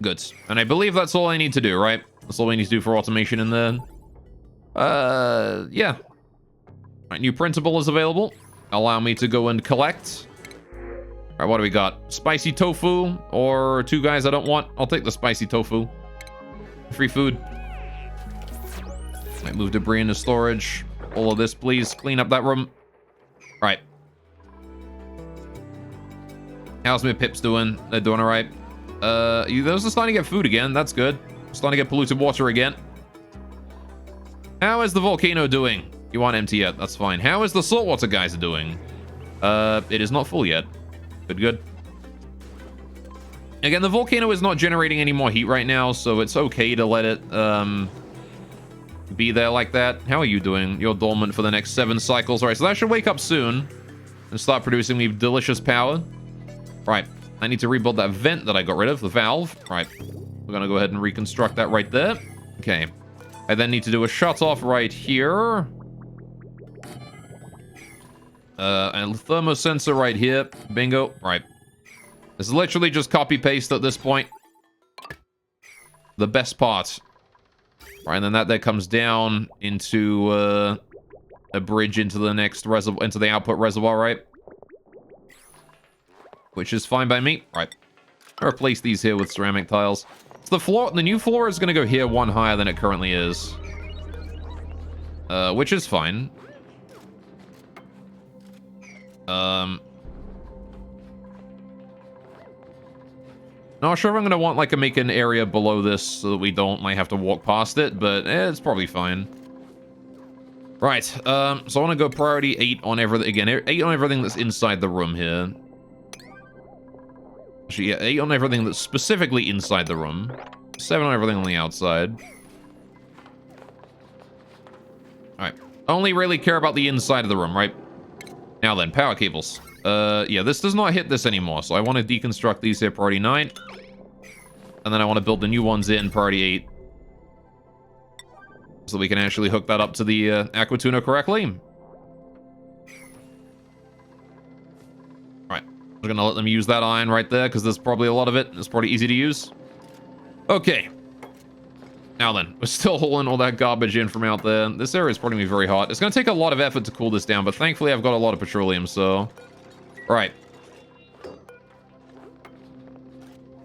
Good. And I believe that's all I need to do, right? That's all we need to do for automation in there. Yeah. All right, new printable is available. Allow me to go and collect. All right, what do we got? Spicy tofu or 2 guys I don't want? I'll take the spicy tofu. Free food. Might move debris into storage. All of this, please. Clean up that room. All right. How's my pips doing? They're doing all right. Those are starting to get food again. That's good. Starting to get polluted water again. How is the volcano doing? You aren't empty yet. That's fine. How is the saltwater geyser doing? It is not full yet. Good, good. Again, the volcano is not generating any more heat right now, so it's okay to let it, be there like that. How are you doing? You're dormant for the next 7 cycles. All right, so that should wake up soon and start producing me delicious power. Right, I need to rebuild that vent that I got rid of, the valve. Right, we're gonna go ahead and reconstruct that right there. Okay, I then need to do a shut-off right here. And thermosensor right here. Bingo. Right. This is literally just copy-paste at this point. The best part. Right, and then that comes down into a bridge into the next reservoir, into the output reservoir, right? Which is fine by me. Right. I'll replace these here with ceramic tiles. So the new floor is going to go here 1 higher than it currently is. Which is fine. Not sure if I'm going to want, like, make an area below this so that we might have to walk past it, but it's probably fine. Right, so I want to go priority 8 on everything, again, 8 on everything that's inside the room here. Actually, yeah, 8 on everything that's specifically inside the room. 7 on everything on the outside. Alright, only really care about the inside of the room, right? Now then, power cables. Yeah, this does not hit this anymore, so I want to deconstruct these here, priority 9. And then I want to build the new ones in priority 8. So we can actually hook that up to the Aquatuner correctly. Alright, we're gonna let them use that iron right there, because there's probably a lot of it. It's probably easy to use. Okay. Now then, we're still hauling all that garbage in from out there. This area is probably gonna be very hot. It's gonna take a lot of effort to cool this down, but thankfully I've got a lot of petroleum, so... Right.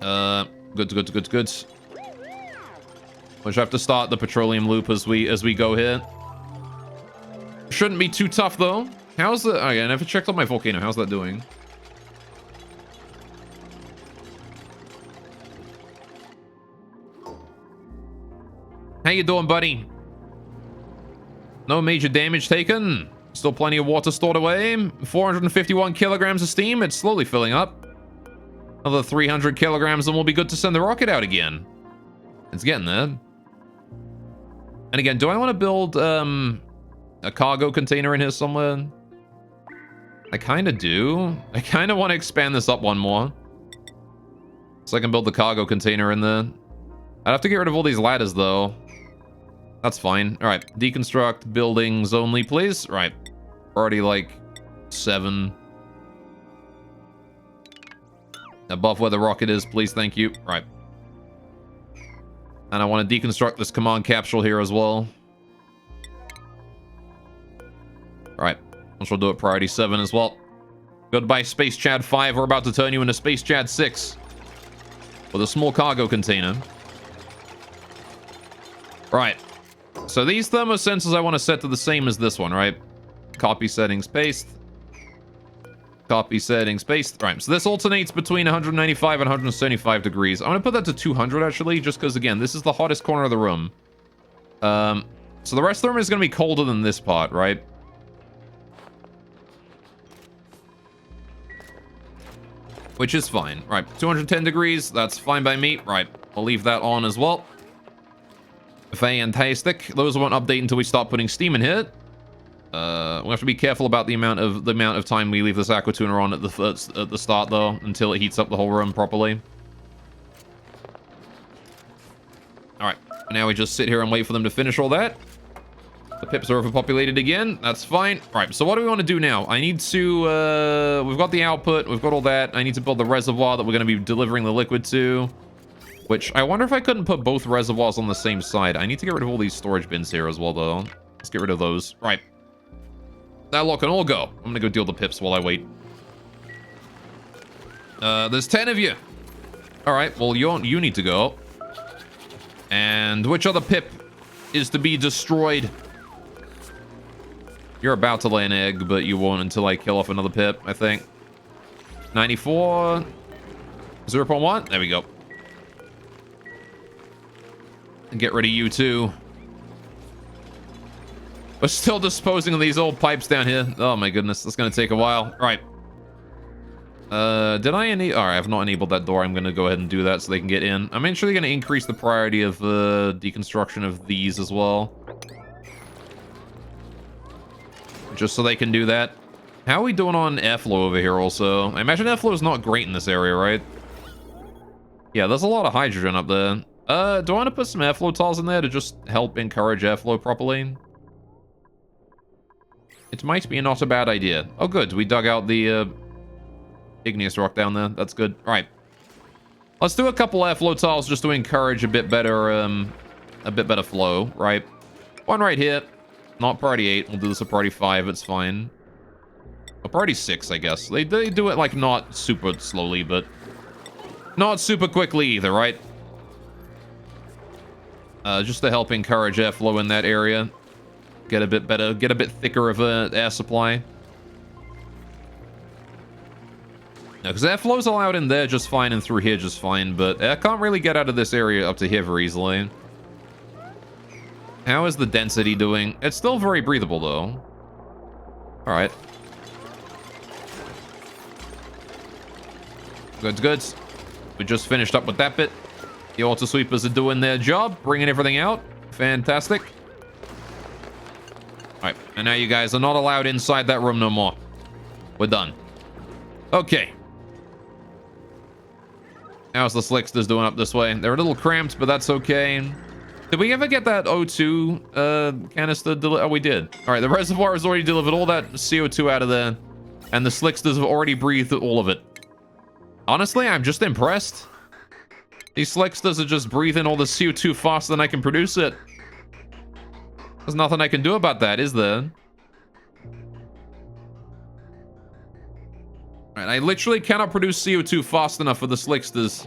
Good. We should have to start the petroleum loop as we go here. Shouldn't be too tough though. How's the... Oh yeah, I never checked on my volcano. How's that doing? How you doing, buddy? No major damage taken. Still plenty of water stored away. 451 kilograms of steam. It's slowly filling up. Another 300 kilograms and we'll be good to send the rocket out again. It's getting there. And again, do I want to build a cargo container in here somewhere? I kind of do. I kind of want to expand this up one more. So I can build the cargo container in there. I'd have to get rid of all these ladders though. That's fine. All right, deconstruct buildings only, please. Right, already like 7. Above where the rocket is, please, thank you. Right. And I want to deconstruct this command capsule here as well. All right, I shall do it priority 7 as well. Goodbye, Space Chad 5. We're about to turn you into Space Chad 6 with a small cargo container. Right. So these thermosensors I want to set to the same as this one, right? Copy settings, paste. Copy settings, paste. Right, so this alternates between 195 and 175 degrees. I'm going to put that to 200, actually, just because, again, this is the hottest corner of the room. So the rest of the room is going to be colder than this part, right? Which is fine. Right, 210 degrees. That's fine by me. Right, I'll leave that on as well. Fantastic. Those won't update until we start putting steam in here. We'll have to be careful about the amount of time we leave this Aquatuner on at the start, though, until it heats up the whole room properly. All right, Now we just sit here and wait for them to finish all that. The pips are overpopulated again. That's fine. All right, so what do we want to do now? I need to... we've got the output. We've got all that. I need to build the reservoir that we're going to be delivering the liquid to. Which, I wonder if I couldn't put both reservoirs on the same side. I need to get rid of all these storage bins here as well, though. Let's get rid of those. Right. That lot can all go. I'm going to go deal the pips while I wait. There's 10 of you. All right, well, you need to go. And which other pip is to be destroyed? You're about to lay an egg, but you won't until I kill off another pip, I think. 94. 0.1. There we go. And get rid of you, too. We're still disposing of these old pipes down here. Oh, my goodness. That's going to take a while. All right. Did I enable... All right, I've not enabled that door. I'm going to go ahead and do that so they can get in. I'm actually going to increase the priority of the deconstruction of these as well. Just so they can do that. How are we doing on airflow over here also? I imagine airflow is not great in this area, right? Yeah, there's a lot of hydrogen up there. Do I want to put some airflow tiles in there to just help encourage airflow properly? It might be not a bad idea. Oh, good. We dug out the igneous rock down there. That's good. All right. Let's do a couple airflow tiles just to encourage a bit better flow, right? One right here. Not priority 8. We'll do this at priority 5. It's fine. Or priority 6, I guess. They do it, like, not super slowly, but not super quickly either, right? Just to help encourage airflow in that area. Get a bit better, get a bit thicker of an air supply. No, because airflow's allowed in there just fine and through here just fine, but air can't really get out of this area up to here very easily. How is the density doing? It's still very breathable, though. Alright. Good, good. We just finished up with that bit. The auto sweepers are doing their job, bringing everything out. Fantastic. Alright, and now you guys are not allowed inside that room no more. We're done. Okay. How's the Slicksters doing up this way? They're a little cramped, but that's okay. Did we ever get that O2 canister delivered? Oh, we did. All right, the reservoir has already delivered all that CO2 out of there, and the Slicksters have already breathed all of it. Honestly, I'm just impressed. These Slicksters are just breathing all the CO2 faster than I can produce it. There's nothing I can do about that, is there? All right, I literally cannot produce CO2 fast enough for the Slicksters.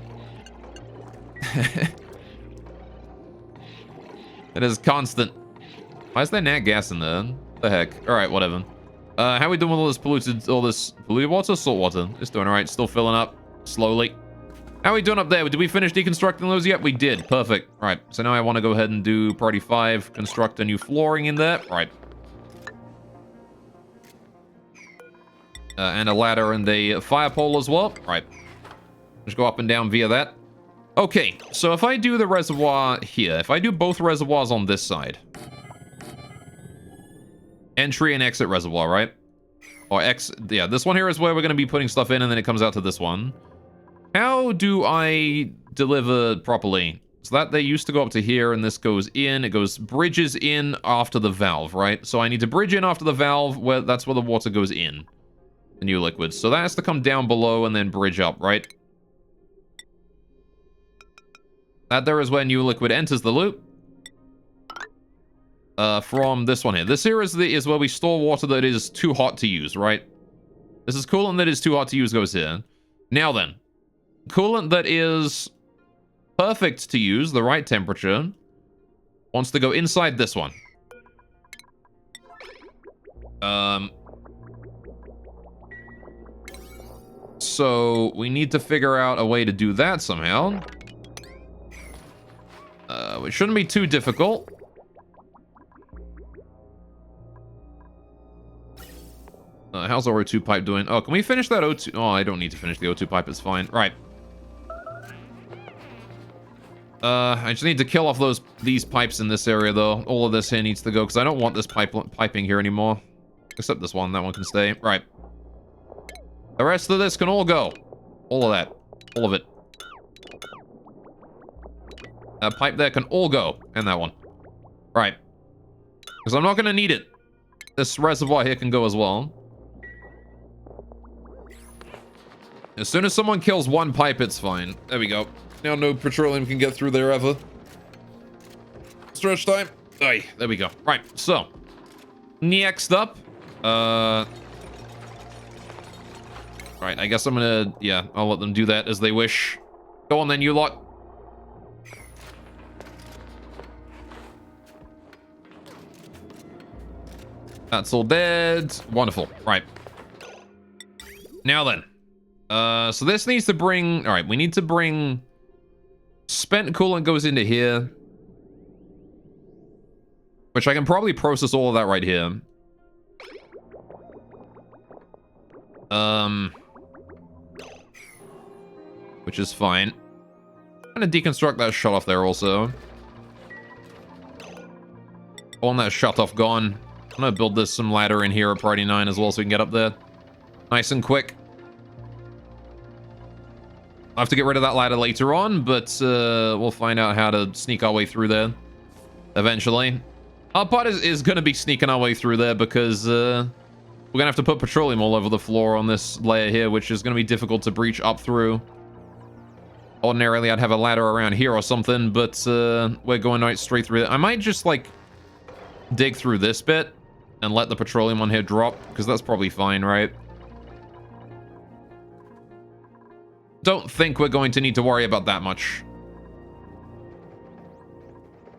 It is constant. Why is there nat gas in there? What the heck? All right, whatever. How are we doing with all this polluted water, salt water? It's doing all right. Still filling up slowly. How are we doing up there? Did we finish deconstructing those yet? We did. Perfect. All right. So now I want to go ahead and do priority 5, construct a new flooring in there. All right. And a ladder and a fire pole as well. All right. Just go up and down via that. Okay, so if I do the reservoir here, if I do both reservoirs on this side. Entry and exit reservoir, right? Or yeah, this one here is where we're going to be putting stuff in, and then it comes out to this one. How do I deliver properly? So that they used to go up to here, and this goes in. It goes bridges in after the valve, right? So I need to bridge in after the valve, where that's where the water goes in. The new liquid. So that has to come down below and then bridge up, right? That there is where new liquid enters the loop. From this one here. This here is where we store water that is too hot to use, right? This is coolant that is too hot to use goes here. Now then. Coolant that is perfect to use, the right temperature, wants to go inside this one. So we need to figure out a way to do that somehow. It shouldn't be too difficult. How's our O2 pipe doing? Oh, can we finish that O2? Oh, I don't need to finish the O2 pipe. It's fine. Right. I just need to kill off these pipes in this area, though. All of this here needs to go, because I don't want this piping here anymore. Except this one. That one can stay. Right. The rest of this can all go. All of that. All of it. That pipe there can all go in that one. Right. Because I'm not going to need it. This reservoir here can go as well. As soon as someone kills one pipe, it's fine. There we go. Now no petroleum can get through there ever. Stretch time. Aye, there we go. Right, so. Next up. Right, I guess I'm gonna... Yeah, I'll let them do that as they wish. Go on then, you lot. That's all dead. Wonderful. Right. Now then. So this needs to bring... Alright, we need to bring... Spent coolant goes into here. Which I can probably process all of that right here. Which is fine. I'm gonna deconstruct that shut off there also. All that shut off gone. I'm gonna build this some ladder in here at Priority 9 as well so we can get up there. Nice and quick. I'll have to get rid of that ladder later on, but we'll find out how to sneak our way through there eventually. Our part is going to be sneaking our way through there because we're going to have to put petroleum all over the floor on this layer here, which is going to be difficult to breach up through. Ordinarily, I'd have a ladder around here or something, but we're going right straight through it. I might just, like, dig through this bit and let the petroleum on here drop, because that's probably fine, right? Don't think we're going to need to worry about that much.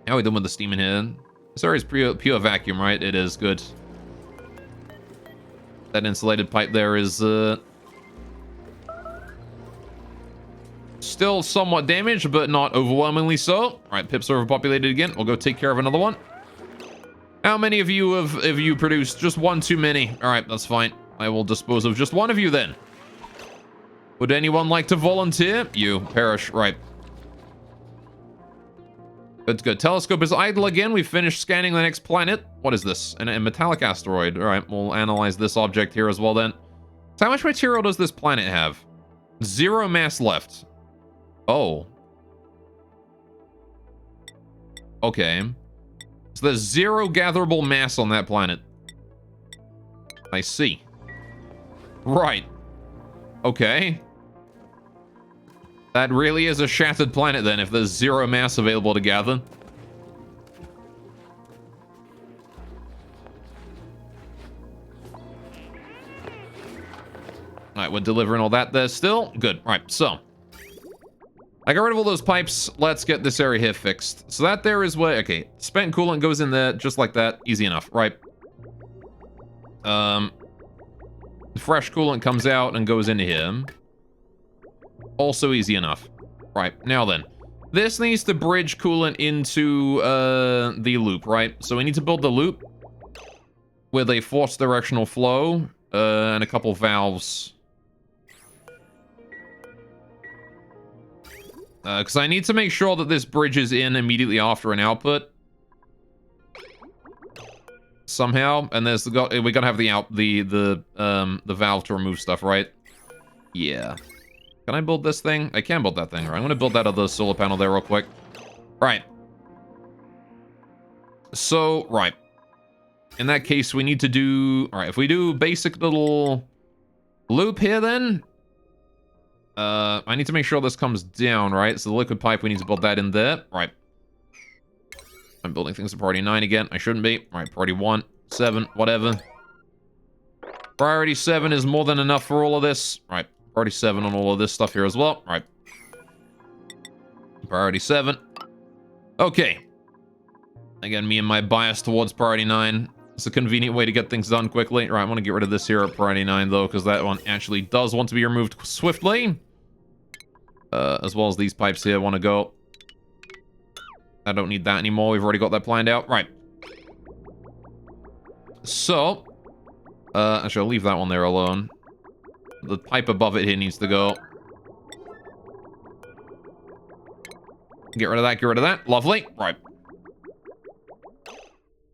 How are we doing with the steam in here? This area is pure vacuum, right? It is. Good. That insulated pipe there is still somewhat damaged, but not overwhelmingly so. All right, pips are overpopulated again. We'll go take care of another one. How many of you have you produced? Just one too many. All right, that's fine. I will dispose of just one of you then. Would anyone like to volunteer? You perish. Right. Good, good. Telescope is idle again. We've finished scanning the next planet. What is this? A metallic asteroid. All right, we'll analyze this object here as well then. So how much material does this planet have? 0 mass left. Oh. Okay. So there's 0 gatherable mass on that planet. I see. Right. Okay. That really is a shattered planet then, if there's 0 mass available to gather. Alright, we're delivering all that there still. Good. Alright, so. I got rid of all those pipes. Let's get this area here fixed. So that there is where... Okay, spent coolant goes in there, just like that. Easy enough, right? Fresh coolant comes out and goes into here. Also easy enough. Right, now then. This needs to bridge coolant into the loop, right? So we need to build the loop with a forced directional flow and a couple valves. Because I need to make sure that this bridges in immediately after an output. Somehow. And there's we gotta have the valve to remove stuff, right? Yeah. Can I build this thing? I can build that thing, right? I'm gonna build that other solar panel there real quick. Right. So, right. In that case, we need to do... Alright, if we do basic little loop here, then... I need to make sure this comes down, right? So the liquid pipe, we need to build that in there. Right. I'm building things at priority 9 again. I shouldn't be. Alright, priority 1, 7, whatever. Priority 7 is more than enough for all of this. Right. Priority 7 on all of this stuff here as well. Right. Priority 7. Okay. Again, me and my bias towards priority 9. It's a convenient way to get things done quickly. Right, I want to get rid of this here at priority 9, though, because that one actually does want to be removed swiftly. As well as these pipes here want to go. I don't need that anymore. We've already got that planned out. Right. So, actually, I'll leave that one there alone. The pipe above it here needs to go. Get rid of that, get rid of that. Lovely. Right.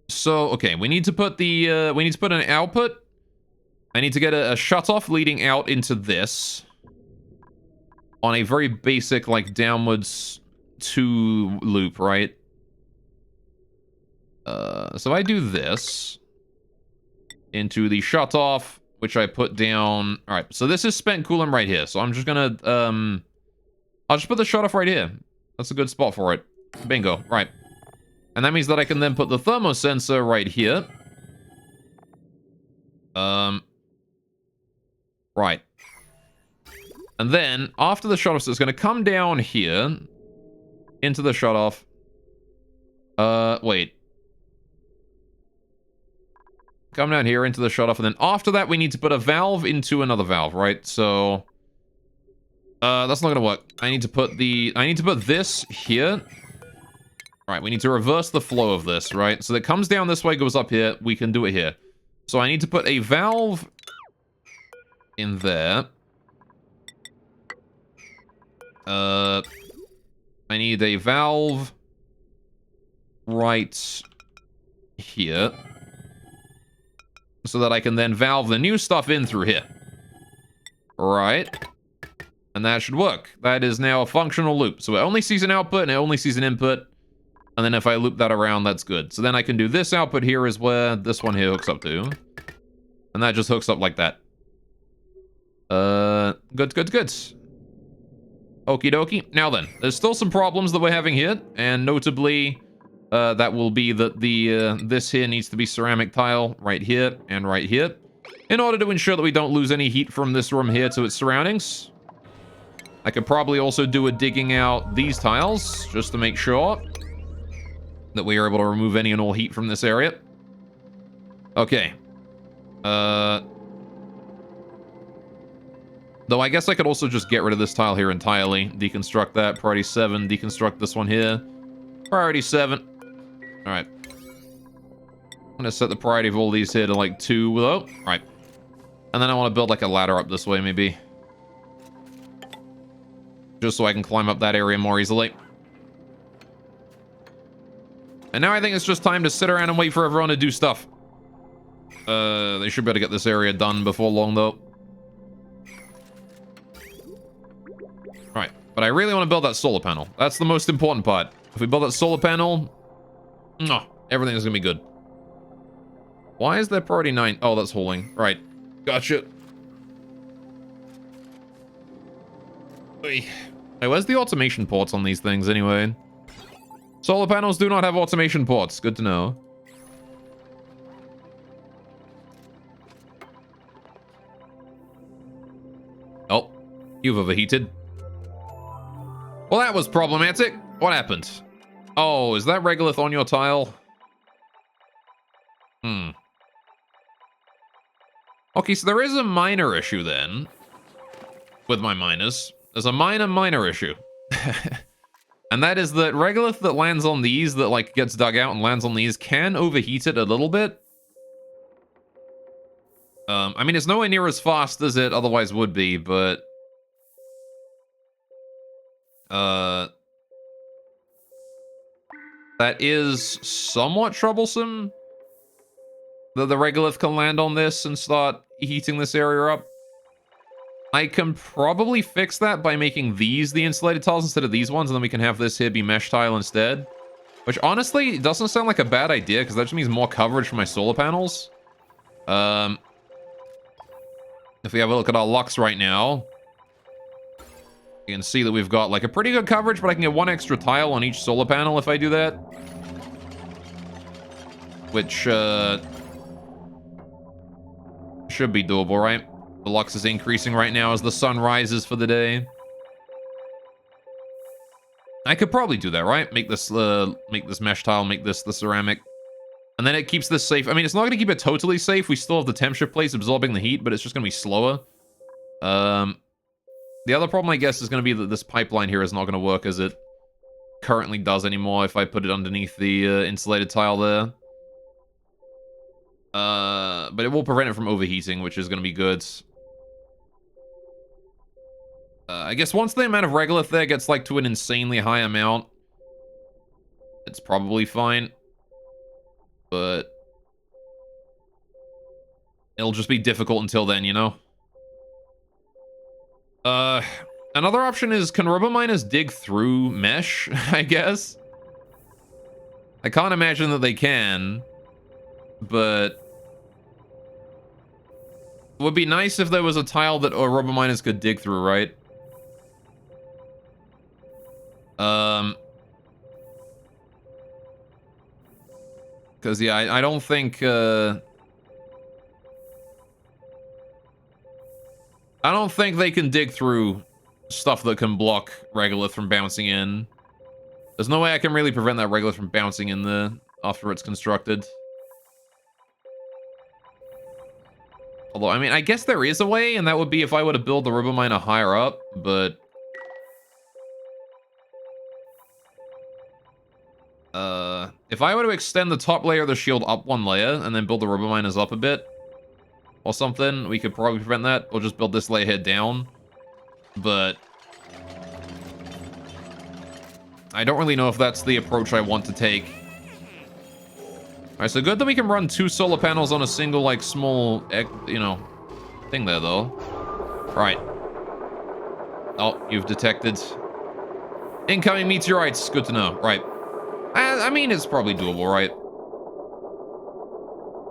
So, okay, we need to put the, we need to put an output. I need to get a shutoff leading out into this. On a very basic, like, downwards 2 loop, right? So I do this into the shut off, which I put down. All right, so this is spent coolant right here. So I'm just gonna, I'll just put the shut off right here. That's a good spot for it. Bingo, right. And that means that I can then put the thermosensor right here. Right. And then, after the shut off, so it's gonna come down here into the shut off. Wait. Come down here into the shut off, and then after that, we need to put a valve into another valve, right? So, that's not gonna work. I need to put this here. All right, we need to reverse the flow of this, right? So that comes down this way, goes up here. We can do it here. So I need to put a valve in there. I need a valve right here. So that I can then valve the new stuff in through here. Right. And that should work. That is now a functional loop. So it only sees an output and it only sees an input. And then if I loop that around, that's good. So then I can do this output here is where this one here hooks up to. And that just hooks up like that. Good. Okie dokie. Now then, there's still some problems that we're having here. And notably, that will be that this here needs to be ceramic tile right here and right here. In order to ensure that we don't lose any heat from this room here to its surroundings. I could probably also do a digging out these tiles, just to make sure that we are able to remove any and all heat from this area. Okay. Though I guess I could also just get rid of this tile here entirely. Deconstruct that. Priority 7. Deconstruct this one here. Priority 7. Alright. I'm gonna set the priority of all these here to like 2, though. Right. And then I want to build like a ladder up this way, maybe. Just so I can climb up that area more easily. And now I think it's just time to sit around and wait for everyone to do stuff. They should be able to get this area done before long, though. Right. But I really want to build that solar panel. That's the most important part. If we build that solar panel, everything is going to be good. Why is there priority 9? Oh, that's hauling. Right. Gotcha. Hey, where's the automation ports on these things, anyway? Solar panels do not have automation ports. Good to know. Oh, you've overheated. Well, that was problematic. What happened? Oh, is that regolith on your tile? Okay, so there is a minor issue then. With my miners. There's a minor issue. And that is that regolith that lands on these, that like gets dug out and lands on these, can overheat it a little bit. I mean, it's nowhere near as fast as it otherwise would be, but... that is somewhat troublesome. That the regolith can land on this and start heating this area up. I can probably fix that by making these the insulated tiles instead of these ones, and then we can have this here be mesh tile instead. Which, honestly, doesn't sound like a bad idea, because that just means more coverage for my solar panels. If we have a look at our lux right now, you can see that we've got, like, a pretty good coverage, but I can get 1 extra tile on each solar panel if I do that. Which, should be doable, right? The lux is increasing right now as the sun rises for the day. I could probably do that, right? Make this mesh tile, make this the ceramic. And then it keeps this safe. I mean, it's not going to keep it totally safe. We still have the temp shift plates absorbing the heat, but it's just going to be slower. The other problem, I guess, is going to be that this pipeline here is not going to work as it currently does anymore if I put it underneath the insulated tile there. But it will prevent it from overheating, which is going to be good. I guess once the amount of regolith there gets like to an insanely high amount, it's probably fine. But it'll just be difficult until then, you know? Another option is, can rubber miners dig through mesh, I guess? I can't imagine that they can, but it would be nice if there was a tile that rubber miners could dig through, right? Because, yeah, I don't think, I don't think they can dig through stuff that can block regolith from bouncing in. There's no way I can really prevent that regolith from bouncing in there after it's constructed. Although, I mean, I guess there is a way, and that would be if I were to build the rubber miner higher up, but... if I were to extend the top layer of the shield up one layer, and then build the rubber miners up a bit, or something, we could probably prevent that, or just build this layer here down. But... I don't really know if that's the approach I want to take. Alright, so good that we can run 2 solar panels on a single, like, small, you know, thing there, though. Right. Oh, you've detected incoming meteorites. Good to know. Right. I mean, it's probably doable, right?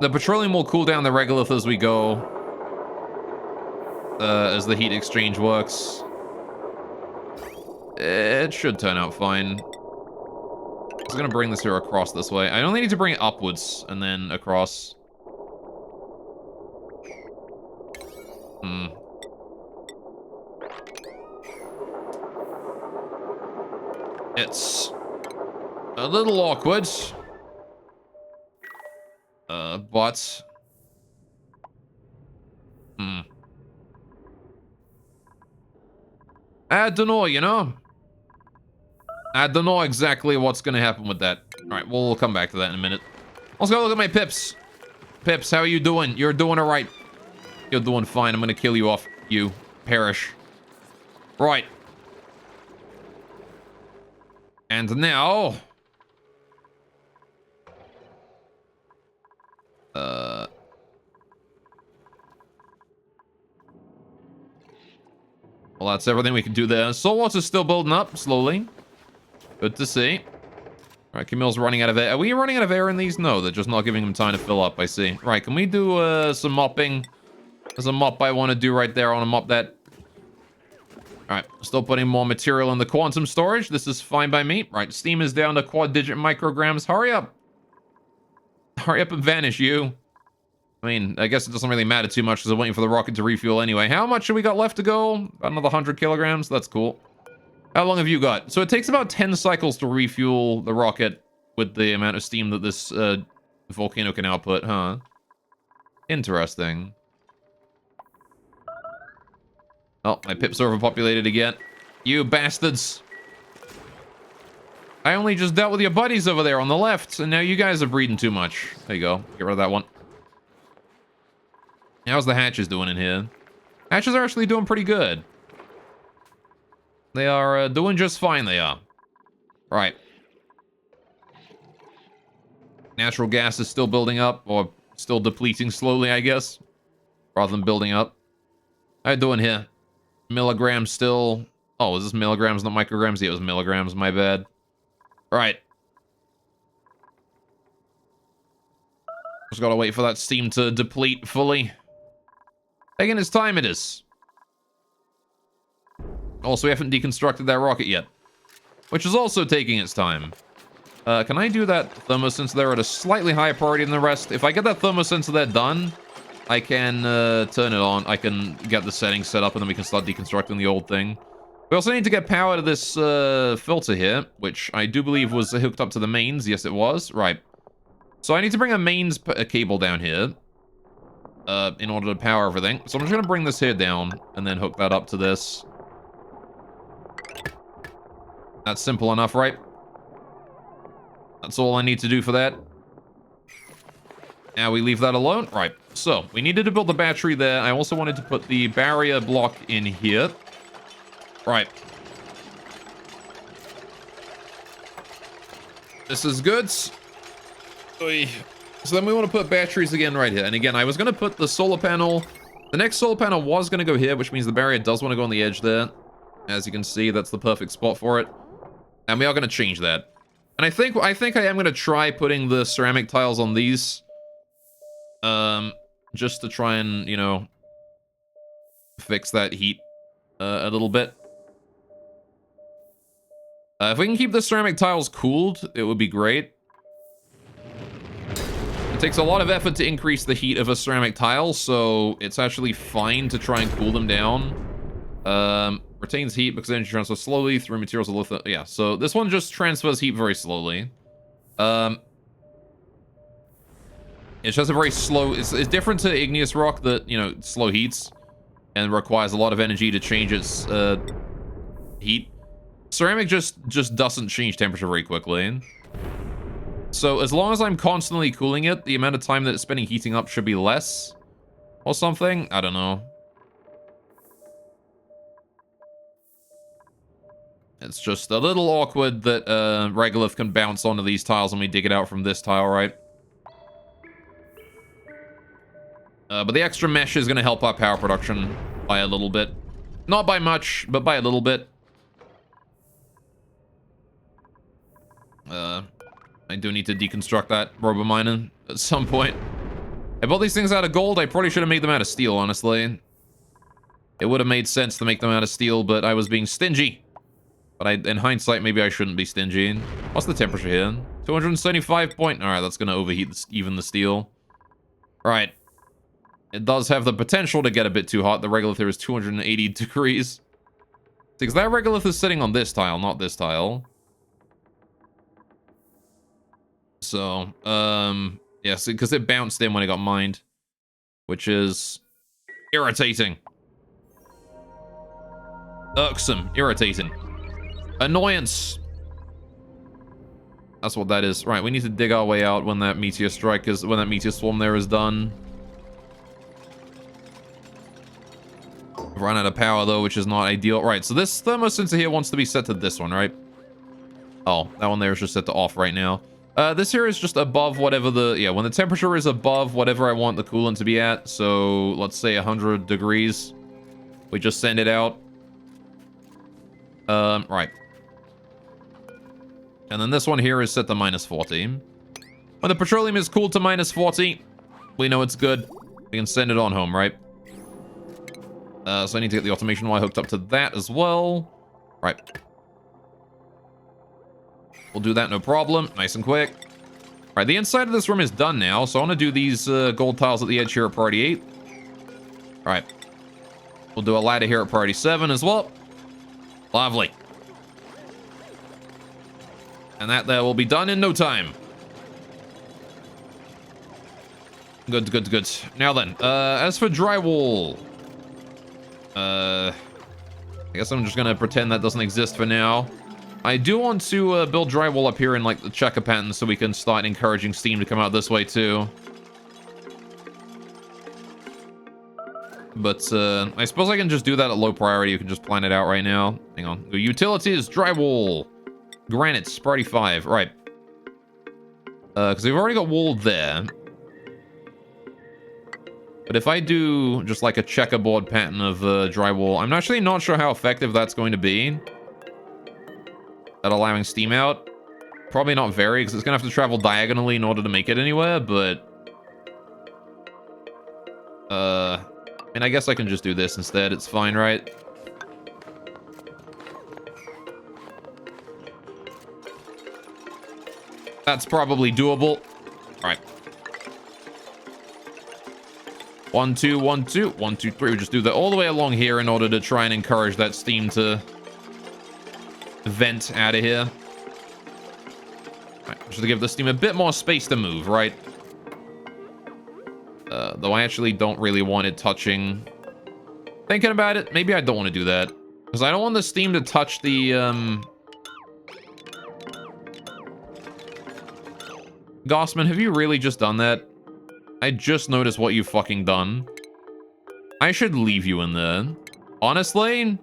The petroleum will cool down the regolith as we go. As the heat exchange works. It should turn out fine. I was gonna bring this here across this way. I only need to bring it upwards and then across. It's a little awkward. But... I don't know, you know? I don't know exactly what's gonna happen with that. Alright, we'll come back to that in a minute. Let's go look at my pips. Pips, how are you doing? You're doing alright. You're doing fine. I'm gonna kill you off. You. Perish. Right. And now... well, that's everything we can do there. Soul water's still building up, slowly. Good to see. Alright, Camille's running out of air. Are we running out of air in these? No, they're just not giving him time to fill up, I see. Right, can we do some mopping? There's a mop I want to do right there. I want to mop that. Alright, still putting more material in the quantum storage. This is fine by me. Right, steam is down to quad-digit micrograms. Hurry up. Hurry up and vanish, you. I mean, I guess it doesn't really matter too much because I'm waiting for the rocket to refuel anyway. How much have we got left to go? About another 100 kilograms? That's cool. How long have you got? So it takes about 10 cycles to refuel the rocket with the amount of steam that this volcano can output, huh? Interesting. Oh, my pips are overpopulated again. You bastards. I only just dealt with your buddies over there on the left, and now you guys are breeding too much. There you go. Get rid of that one. How's the hatches doing in here? Hatches are actually doing pretty good. They are doing just fine, they are. Right. Natural gas is still building up, or still depleting slowly, I guess. Rather than building up. How you doing here? Milligrams still... oh, is this milligrams, not micrograms? Yeah, it was milligrams, my bad. Right. Just gotta wait for that steam to deplete fully. Taking its time it is. Also, we haven't deconstructed that rocket yet. Which is also taking its time. Can I do that thermosensor there at a slightly higher priority than the rest? If I get that thermosensor there done, I can turn it on. I can get the settings set up and then we can start deconstructing the old thing. We also need to get power to this filter here, which I do believe was hooked up to the mains. Yes, it was. Right. So I need to bring a mains cable down here in order to power everything. So I'm just going to bring this here down and then hook that up to this. That's simple enough, right? That's all I need to do for that. Now we leave that alone. Right. So we needed to build the battery there. I also wanted to put the barrier block in here. Right. This is good. So then we want to put batteries again right here. And again, I was going to put the solar panel... the next solar panel was going to go here, which means the barrier does want to go on the edge there. As you can see, that's the perfect spot for it. And we are going to change that. And I think I am going to try putting the ceramic tiles on these. Just to try and, you know, fix that heat a little bit. If we can keep the ceramic tiles cooled, it would be great. It takes a lot of effort to increase the heat of a ceramic tile, so it's actually fine to try and cool them down. Retains heat because energy transfers slowly through materials of lithium. Yeah, so this one just transfers heat very slowly. It's just a very slow... It's different to igneous rock that, you know, slow heats and requires a lot of energy to change its heat. Ceramic just doesn't change temperature very quickly. So as long as I'm constantly cooling it, the amount of time that it's spending heating up should be less. Or something. I don't know. It's just a little awkward that Regolith can bounce onto these tiles when we dig it out from this tile, right? But the extra mesh is going to help our power production by a little bit. Not by much, but by a little bit. I do need to deconstruct that Robominer at some point. I bought these things out of gold. I probably should have made them out of steel, honestly. It would have made sense to make them out of steel, but I was being stingy. But in hindsight, maybe I shouldn't be stingy. What's the temperature here? 275 point... Alright, that's going to overheat even the steel. Alright. It does have the potential to get a bit too hot. The regolith here is 280 degrees. Because that regolith is sitting on this tile, not this tile. So, yes, because it bounced in when it got mined. Which is irritating. Irksome. Irritating. Annoyance. That's what that is. Right, we need to dig our way out when that meteor strike is... When that meteor swarm there is done. Run out of power, though, which is not ideal. Right, so this thermosensor here wants to be set to this one, right? Oh, that one there is just set to off right now. This here is just above whatever the... Yeah, when the temperature is above whatever I want the coolant to be at. So, let's say 100 degrees. We just send it out. Right. And then this one here is set to minus 40. When the petroleum is cooled to minus 40, we know it's good. We can send it on home, right? So I need to get the automation wire hooked up to that as well. Right. We'll do that, no problem. Nice and quick. Right, the inside of this room is done now, so I want to do these gold tiles at the edge here at priority 8. Right. We'll do a ladder here at priority 7 as well. Lovely. And that there will be done in no time. Good, good, good. Now then, as for drywall... I guess I'm just gonna pretend that doesn't exist for now. I do want to build drywall up here in like the checker pattern so we can start encouraging steam to come out this way too. But I suppose I can just do that at low priority. You can just plan it out right now. Hang on. The utilities, drywall, granite, priority 5. Right. Because we've already got wall there. But if I do just like a checkerboard pattern of drywall, I'm actually not sure how effective that's going to be at allowing steam out. Probably not very, because it's going to have to travel diagonally in order to make it anywhere, but... I mean, I guess I can just do this instead. It's fine, right? That's probably doable. All right. 1, 2, 1, 2. 1, 2, 3. We just do that all the way along here in order to try and encourage that steam to vent out of here. All right, just to give the steam a bit more space to move, right? Though I actually don't really want it touching... Thinking about it, maybe I don't want to do that. Because I don't want the steam to touch the, Gossman, have you really just done that? I just noticed what you've fucking done. I should leave you in there. Honestly,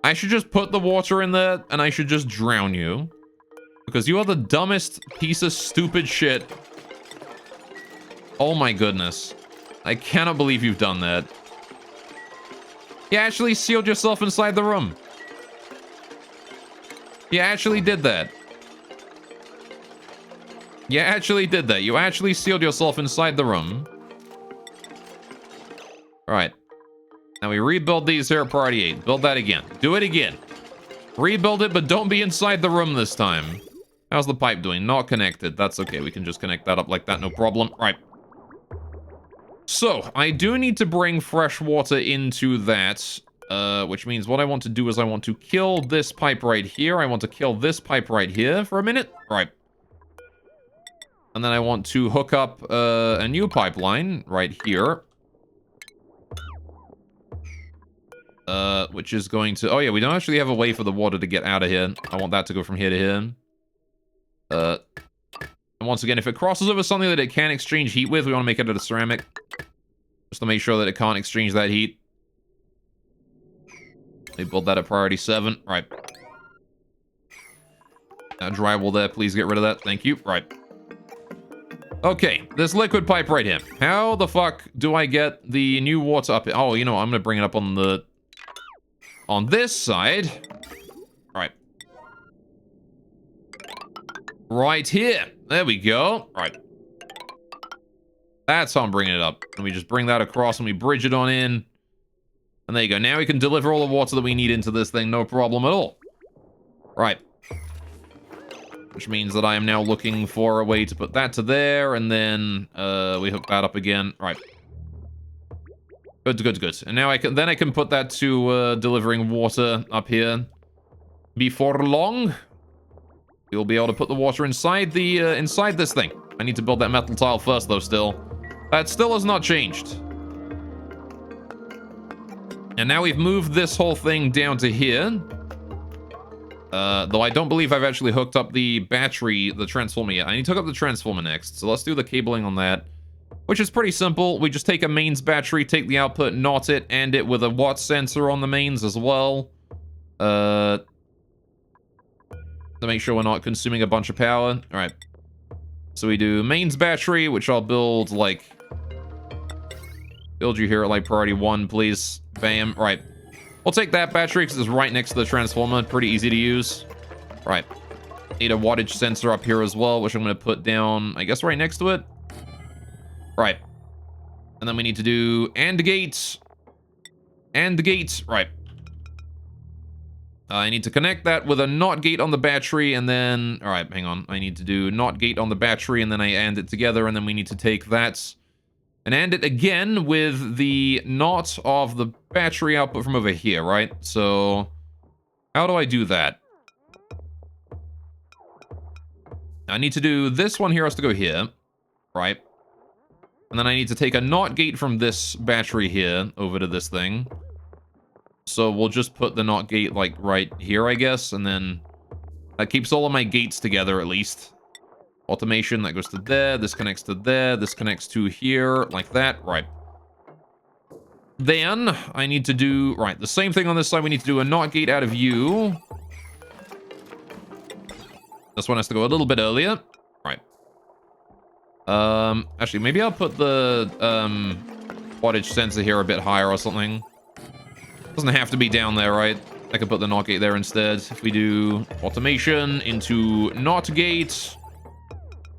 I should just put the water in there and I should just drown you. Because you are the dumbest piece of stupid shit. Oh my goodness. I cannot believe you've done that. You actually sealed yourself inside the room. You actually did that. You actually did that. You actually sealed yourself inside the room. Alright. Now we rebuild these here at priority 8. Build that again. Do it again. Rebuild it, but don't be inside the room this time. How's the pipe doing? Not connected. That's okay. We can just connect that up like that. No problem. Right. So, I do need to bring fresh water into that. Which means what I want to do is I want to kill this pipe right here. I want to kill this pipe right here for a minute. Right. And then I want to hook up a new pipeline right here. Which is going to... Oh, yeah, we don't actually have a way for the water to get out of here. I want that to go from here to here. And once again, if it crosses over something that it can exchange heat with, we want to make it out of ceramic. Just to make sure that it can't exchange that heat. They build that at priority 7. Right. Drywall there. Please get rid of that. Thank you. Right. Okay, this liquid pipe right here. How the fuck do I get the new water up here? Oh, you know, I'm going to bring it up on the... On this side. Right. Right here. There we go. Right. That's how I'm bringing it up. And we just bring that across and we bridge it on in. And there you go. Now we can deliver all the water that we need into this thing. No problem at all. Right. Which means that I am now looking for a way to put that to there. And then we hook that up again. Right. Good, good, good. And now I can put that to delivering water up here. Before long, we'll be able to put the water inside the inside this thing. I need to build that metal tile first, though. Still, that still has not changed. And now we've moved this whole thing down to here. Though I don't believe I've actually hooked up the battery, the transformer yet. I need to hook up the transformer next. So let's do the cabling on that. Which is pretty simple. We just take a mains battery, take the output, knot it, and it with a watt sensor on the mains as well. To make sure we're not consuming a bunch of power. Alright. So we do mains battery, which I'll build, like... Build you here at, like, priority 1, please. Bam. Right. We'll take that battery, because it's right next to the transformer. Pretty easy to use. Right. Need a wattage sensor up here as well, which I'm going to put down, I guess, right next to it. Right. And then we need to do AND gates. AND gates. Right. I need to connect that with a NOT gate on the battery, and then... Alright, hang on. I need to do NOT gate on the battery, and then I AND it together, and then we need to take that and AND it again with the NOT of the battery output from over here, right? So, how do I do that? I need to do this one here has to go here, right? And then I need to take a NOT gate from this battery here over to this thing. So we'll just put the NOT gate, like, right here, I guess. And then that keeps all of my gates together, at least. Automation, that goes to there. This connects to there. This connects to here, like that. Right. Then I need to do... Right, the same thing on this side. We need to do a NOT gate out of U. This one has to go a little bit earlier. Right. Actually, maybe I'll put the wattage sensor here a bit higher or something. Doesn't have to be down there, right? I could put the NOT gate there instead. If we do automation into NOT gate,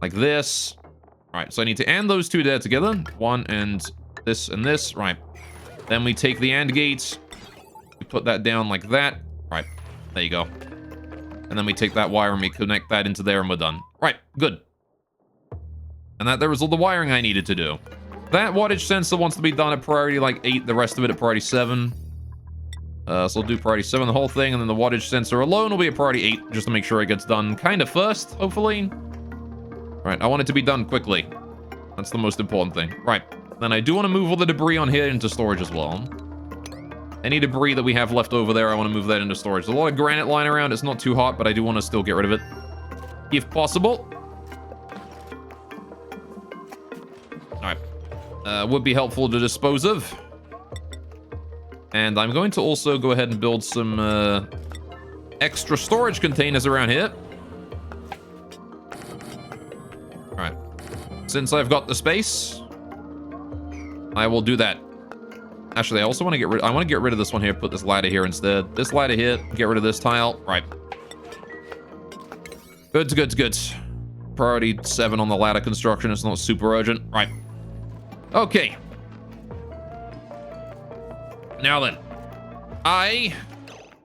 like this. All right, so I need to AND those two there together. One and this. Right. Then we take the AND gates. We put that down like that. Right. There you go. And then we take that wire and we connect that into there and we're done. Right. Good. And that there was all the wiring I needed to do. That wattage sensor wants to be done at priority like 8. The rest of it at priority 7. So I'll do priority 7 the whole thing. And then the wattage sensor alone will be at priority 8. Just to make sure it gets done kind of first, hopefully. Right, I want it to be done quickly. That's the most important thing. Right, then I do want to move all the debris on here into storage as well. Any debris that we have left over there, I want to move that into storage. There's a lot of granite lying around. It's not too hot, but I do want to still get rid of it. If possible. Alright. Would be helpful to dispose of. And I'm going to also go ahead and build some extra storage containers around here. Alright. Since I've got the space, I will do that. Actually, I also want to get rid... I want to get rid of this one here. Put this ladder here instead. This ladder here. Get rid of this tile. Right. Good. Priority 7 on the ladder construction. It's not super urgent. Right. Okay. Now then. I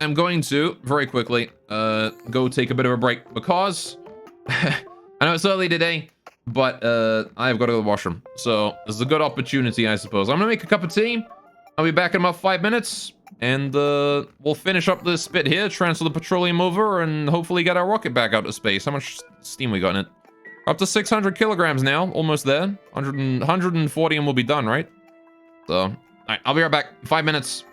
am going to, very quickly, go take a bit of a break because I know it's early today, but I've got to go to the washroom. So this is a good opportunity, I suppose. I'm gonna make a cup of tea. I'll be back in about 5 minutes, and we'll finish up this bit here, transfer the petroleum over, and hopefully get our rocket back out to space. How much steam we got in it? Up to 600 kilograms now, almost there. 140 and we'll be done, right? So, all right, I'll be right back. 5 minutes.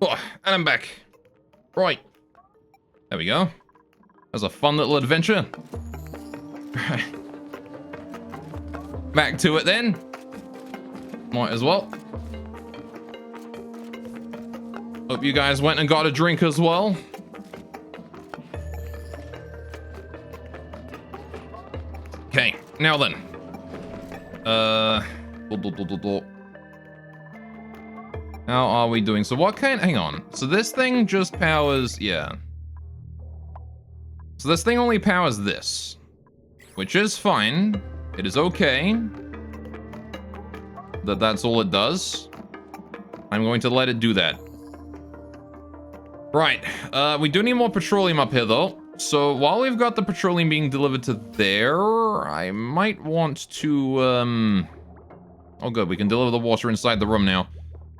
Oh, and I'm back. Right. There we go. That was a fun little adventure. Back to it then. Might as well. Hope you guys went and got a drink as well. Okay, now then. How are we doing? So what kind, hang on. So this thing just powers, yeah. So this thing only powers this, which is fine. It is okay. That's all it does. I'm going to let it do that. Right, we do need more petroleum up here though. So while we've got the petroleum being delivered to there, I might want to, oh good, we can deliver the water inside the room now.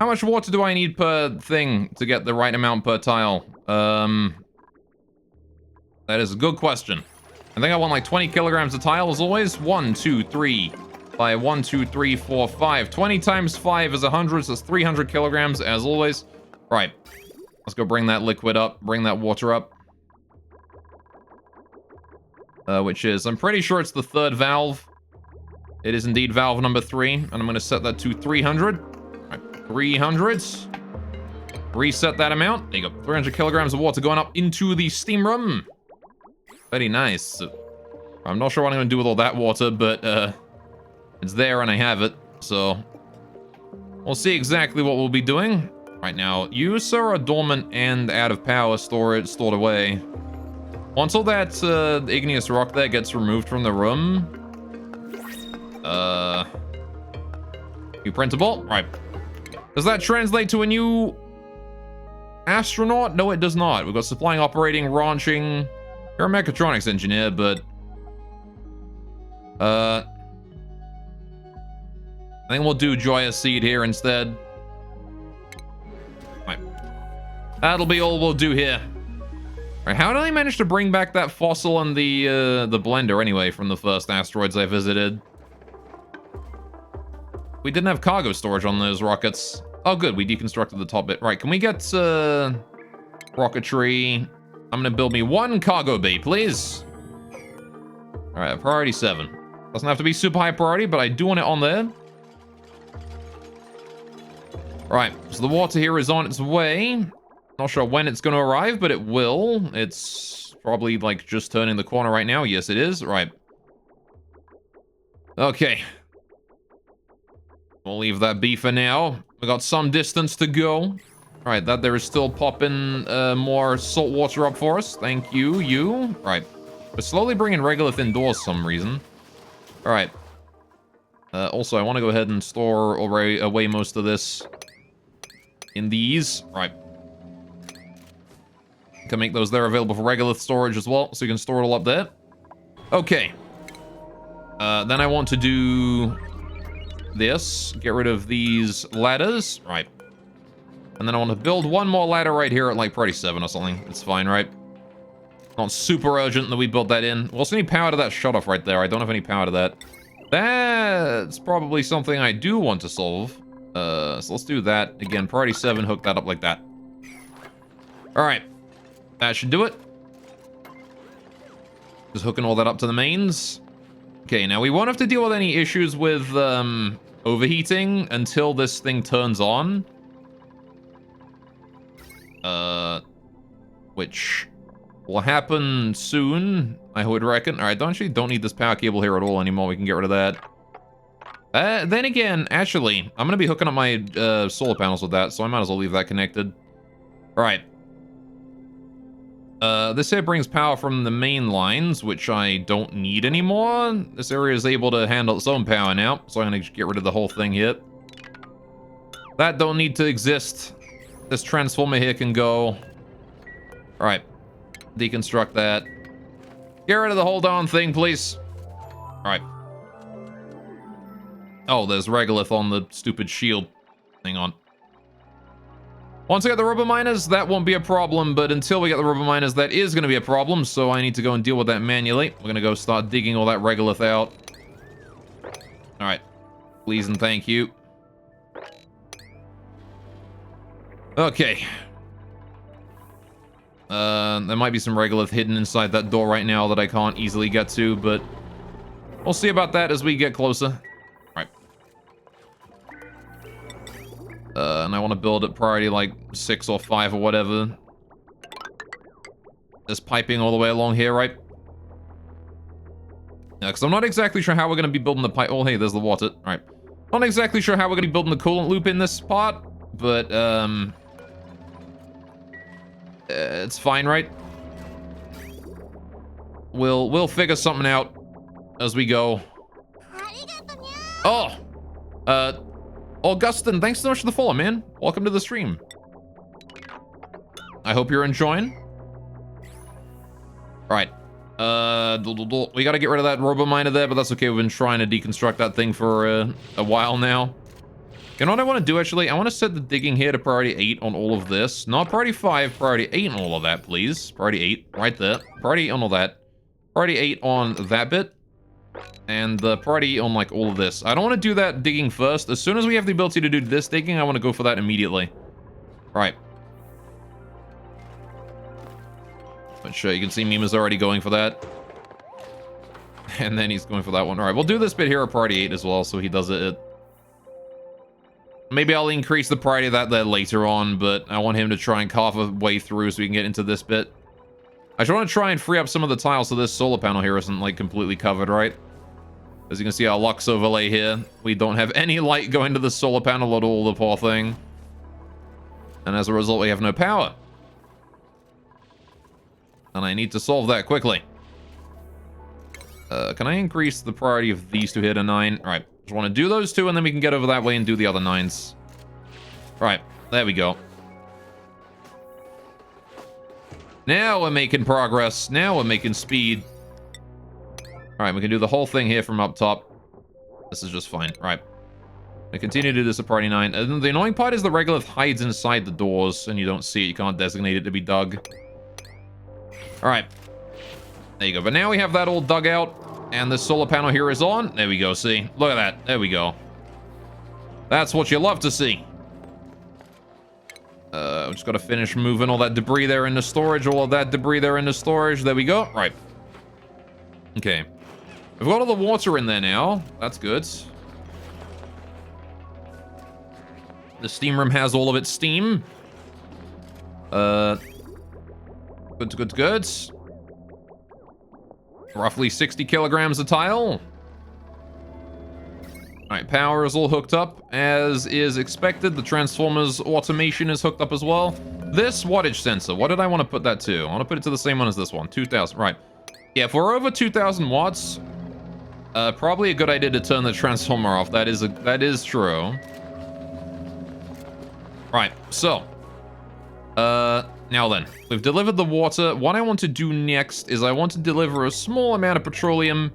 How much water do I need per thing to get the right amount per tile? That is a good question. I think I want like 20 kilograms of tile as always. 1, 2, 3. By 1, 2, 3, 4, 5. 20 times 5 is 100, so that's 300 kilograms as always. Right. Let's go bring that liquid up, bring that water up. Which is, I'm pretty sure it's the third valve. It is indeed valve number 3, and I'm going to set that to 300. Right, 300. Reset that amount. There you go. 300 kilograms of water going up into the steam room. Very nice. I'm not sure what I'm going to do with all that water, but it's there and I have it, so we'll see exactly what we'll be doing. Right now, you, sir, are dormant and out of power, stored away. Once all that igneous rock there gets removed from the room, you printable? Right. Does that translate to a new astronaut? No, it does not. We've got supplying, operating, ranching. You're a mechatronics engineer, but I think we'll do Joyous Seed here instead. Right. That'll be all we'll do here. Right, how did I manage to bring back that fossil and the blender anyway from the first asteroids I visited? We didn't have cargo storage on those rockets. Oh good, we deconstructed the top bit. Right, can we get rocketry? I'm gonna build me 1 cargo bay, please. All right, priority 7. Doesn't have to be super high priority, but I do want it on there. Right, so the water here is on its way. Not sure when it's going to arrive, but it will. It's probably like just turning the corner right now. Yes, it is. Right. Okay. We'll leave that be for now. We got some distance to go. All right, that there is still popping more salt water up for us. Thank you, you. Right. We're slowly bringing regolith indoors for some reason. All right. Also, I want to go ahead and store away most of this in these. Right. Can make those there available for regolith storage as well, so you can store it all up there. Okay. Then I want to do this. Get rid of these ladders. Right. And then I want to build 1 more ladder right here at like priority 7 or something. It's fine, right? Not super urgent that we build that in. We also need power to that shutoff right there. I don't have any power to that. That's probably something I do want to solve. So let's do that. Again, priority 7, hook that up like that. Alright. That should do it. Just hooking all that up to the mains. Okay, now we won't have to deal with any issues with overheating until this thing turns on. Which will happen soon, I would reckon. Alright, don't need this power cable here at all anymore. We can get rid of that. Then again, actually, I'm going to be hooking up my solar panels with that, so I might as well leave that connected. Alright. This here brings power from the main lines, which I don't need anymore. This area is able to handle its own power now, so I'm going to get rid of the whole thing here. That don't need to exist. This transformer here can go. Alright. Deconstruct that. Get rid of the whole darn thing, please. Alright. Oh, there's regolith on the stupid shield. Hang on. Once I get the rubber miners, that won't be a problem, but until we get the rubber miners, that is going to be a problem, so I need to go and deal with that manually. We're going to go start digging all that regolith out. Alright. Please and thank you. Okay. There might be some regolith hidden inside that door right now that I can't easily get to, but we'll see about that as we get closer. Alright. And I want to build at priority like 6 or 5 or whatever. There's piping all the way along here, right? Yeah, because I'm not exactly sure how we're going to be building the pipe. Oh, hey, there's the water. Alright. Not exactly sure how we're going to be building the coolant loop in this part, but, it's fine, right? We'll figure something out as we go. Oh! Augustin, thanks so much for the follow, man. Welcome to the stream. I hope you're enjoying. Alright. We gotta get rid of that robo-miner there, but that's okay. We've been trying to deconstruct that thing for a while now. You know what I want to do, actually? I want to set the digging here to priority 8 on all of this. Not priority 5, priority 8 on all of that, please. Priority 8, right there. Priority 8 on all that. Priority 8 on that bit. And priority 8 on, like, all of this. I don't want to do that digging first. As soon as we have the ability to do this digging, I want to go for that immediately. Right. But sure, you can see Mima's already going for that. And then he's going for that one. Alright, we'll do this bit here at priority 8 as well, so he does it. Maybe I'll increase the priority of that there later on, but I want him to try and carve a way through so we can get into this bit. I just want to try and free up some of the tiles so this solar panel here isn't, like, completely covered, right? As you can see, our Lux overlay here. We don't have any light going to the solar panel at all, the poor thing. And as a result, we have no power. And I need to solve that quickly. Can I increase the priority of these two here to 9? Alright, just want to do those two, and then we can get over that way and do the other 9s. Right, there we go. Now we're making progress. Now we're making speed. Alright, we can do the whole thing here from up top. This is just fine. Alright. I continue to do this at priority 9. And the annoying part is the regolith hides inside the doors, and you don't see it. You can't designate it to be dug. Alright. There you go. But now we have that all dug out, and the solar panel here is on. There we go, see? Look at that. There we go. That's what you love to see. We just gotta finish moving all that debris there into storage. All of that debris there into storage. There we go. Right. Okay. We've got all the water in there now. That's good. The steam room has all of its steam. Good. Roughly 60 kilograms a tile. Alright, power is all hooked up, as is expected. The transformers automation is hooked up as well. This wattage sensor, what did I want to put that to? I want to put it to the same one as this one, 2,000, right. Yeah, if we're over 2,000 watts, probably a good idea to turn the transformer off. That is true. Right, so. Now then, we've delivered the water. What I want to do next is I want to deliver a small amount of petroleum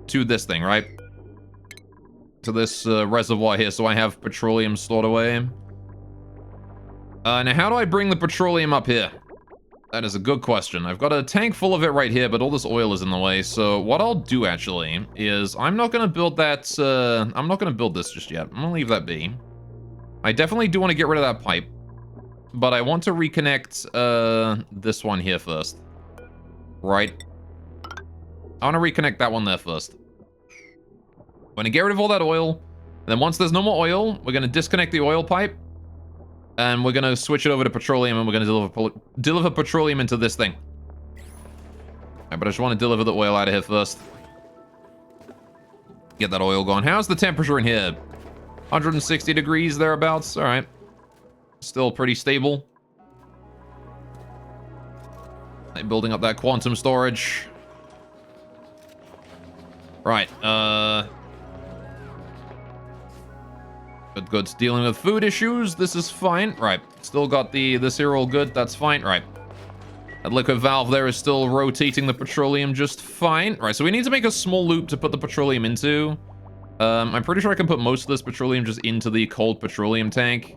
to this thing, right? To this reservoir here, so I have petroleum stored away. Now, how do I bring the petroleum up here? That is a good question. I've got a tank full of it right here, but all this oil is in the way. So what I'll do, actually, is I'm not going to build that... I'm not going to build this just yet. I'm going to leave that be. I definitely do want to get rid of that pipe. But I want to reconnect this one here first. Right. I want to reconnect that one there first. I'm going to get rid of all that oil. And then once there's no more oil, we're going to disconnect the oil pipe. And we're going to switch it over to petroleum, and we're going to deliver petroleum into this thing. Alright, but I just want to deliver the oil out of here first. Get that oil going. How's the temperature in here? 160 degrees thereabouts. Alright. Still pretty stable. Right, building up that quantum storage. Right, Good. Dealing with food issues. This is fine. Right. Still got this here all good. That's fine. Right. That liquid valve there is still rotating the petroleum just fine. Right. So we need to make a small loop to put the petroleum into. I'm pretty sure I can put most of this petroleum just into the cold petroleum tank,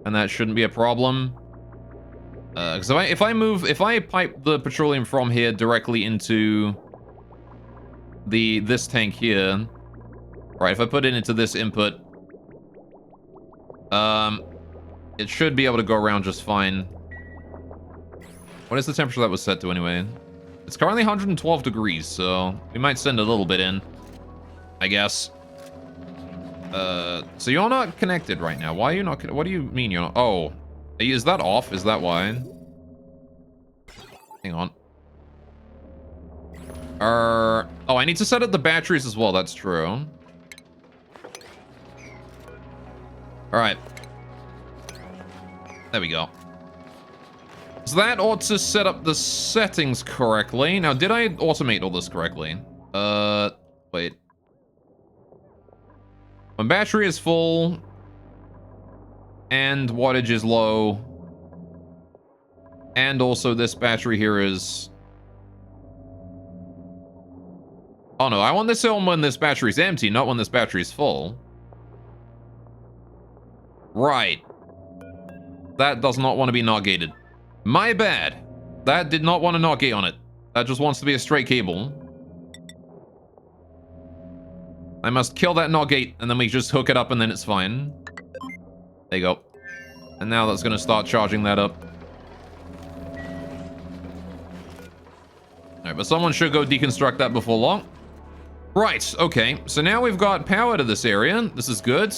and that shouldn't be a problem. Because if I pipe the petroleum from here directly into this tank here, right? If I put it into this input. It should be able to go around just fine. What What is the temperature that was set to anyway? It's currently 112 degrees, so we might send a little bit in, I guess. So you're not connected right now. Why are you not what do you mean you're not? Oh, is that off? Is that why? Hang on. Oh, I need to set up the batteries as well. That's true. All right. There we go. So that ought to set up the settings correctly. Now, did I automate all this correctly? Wait. When battery is full and wattage is low, and also this battery here is... Oh no, I want this on when this battery is empty, not when this battery is full. Right. That does not want to be not gated. My bad. That did not want to not gate on it. That just wants to be a straight cable. I must kill that not gate, and then we just hook it up, and then it's fine. There you go. And now that's going to start charging that up. Alright, but someone should go deconstruct that before long. Right, okay. So now we've got power to this area. This is good.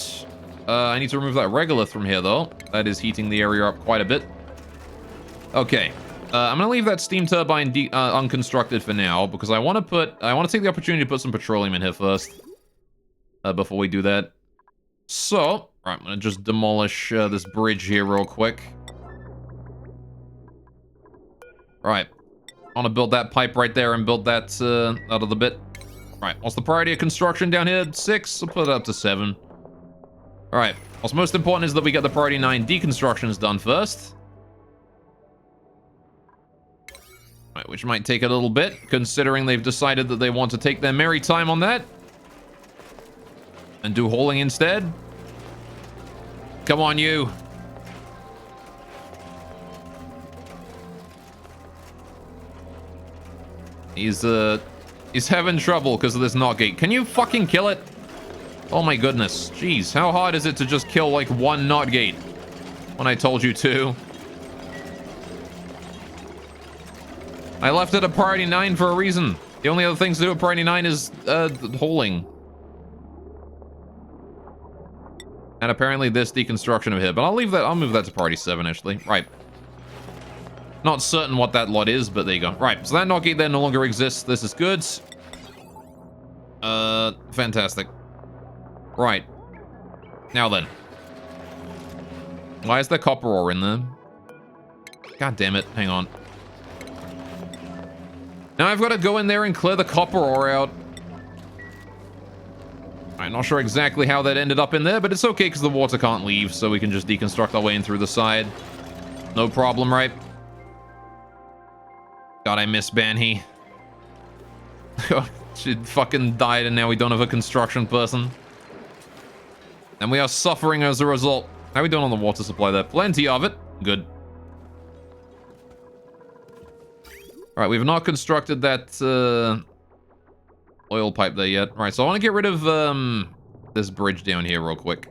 I need to remove that regolith from here, though. That is heating the area up quite a bit. Okay. I'm going to leave that steam turbine unconstructed for now, because I want to take the opportunity to put some petroleum in here first. Before we do that. So, all right, I'm going to just demolish this bridge here real quick. All right. I want to build that pipe right there and build that out of the bit. All right, what's the priority of construction down here? 6? I'll put it up to 7. All right, what's most important is that we get the priority 9 deconstructions done first. All right, which might take a little bit, considering they've decided that they want to take their merry time on that. And do hauling instead. Come on, you. He's having trouble because of this knot gate. Can you fucking kill it? Oh my goodness. Jeez, how hard is it to just kill like one knot gate? When I told you to. I left it a priority 9 for a reason. The only other things to do at priority 9 is hauling. And apparently this deconstruction of here. But I'll move that to priority 7 actually. Right. Not certain what that lot is, but there you go. Right, so that knot gate there no longer exists. This is good. Fantastic. Right. Now then. Why is there copper ore in there? God damn it. Hang on. Now I've got to go in there and clear the copper ore out. I'm not sure exactly how that ended up in there, but it's okay because the water can't leave, so we can just deconstruct our way in through the side. No problem, right? God, I miss Banhee. She fucking died and now we don't have a construction person. And we are suffering as a result. How are we doing on the water supply there? Plenty of it. Good. Alright, we've not constructed that oil pipe there yet. Alright, so I want to get rid of this bridge down here real quick.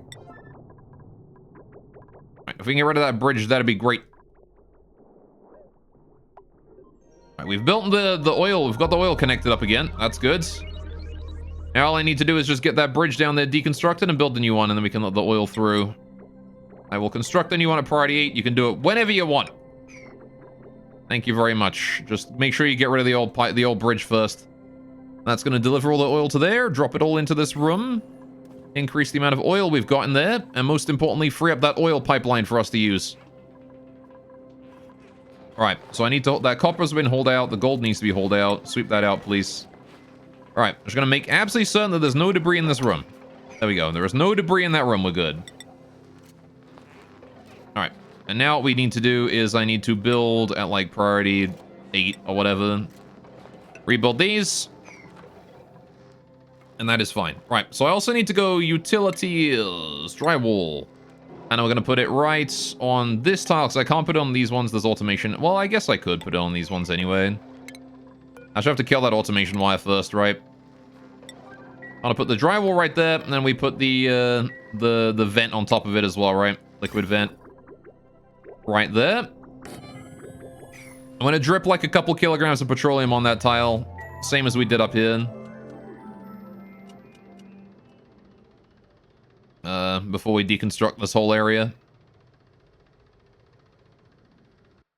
Alright, if we can get rid of that bridge, that'd be great. Alright, we've built the oil. We've got the oil connected up again. That's good. Now all I need to do is just get that bridge down there deconstructed and build the new one, and then we can let the oil through. I will construct the new one at priority 8. You can do it whenever you want. Thank you very much. Just make sure you get rid of the old pipe, the old bridge first. That's going to deliver all the oil to there, drop it all into this room, increase the amount of oil we've got in there, and most importantly, free up that oil pipeline for us to use. Alright, so I need to... That copper's been hauled out. The gold needs to be hauled out. Sweep that out, please. Alright, I'm just going to make absolutely certain that there's no debris in this room. There we go. There is no debris in that room. We're good. Alright, and now what we need to do is I need to build at, like, priority 8 or whatever. Rebuild these. And that is fine. Right, so I also need to go utilities, drywall. And I'm going to put it right on this tile, because I can't put it on these ones. There's automation. Well, I guess I could put it on these ones anyway. I should have to kill that automation wire first, right? I'm going to put the drywall right there, and then we put the vent on top of it as well, right? Liquid vent. Right there. I'm gonna drip like a couple kilograms of petroleum on that tile. Same as we did up here. Before we deconstruct this whole area.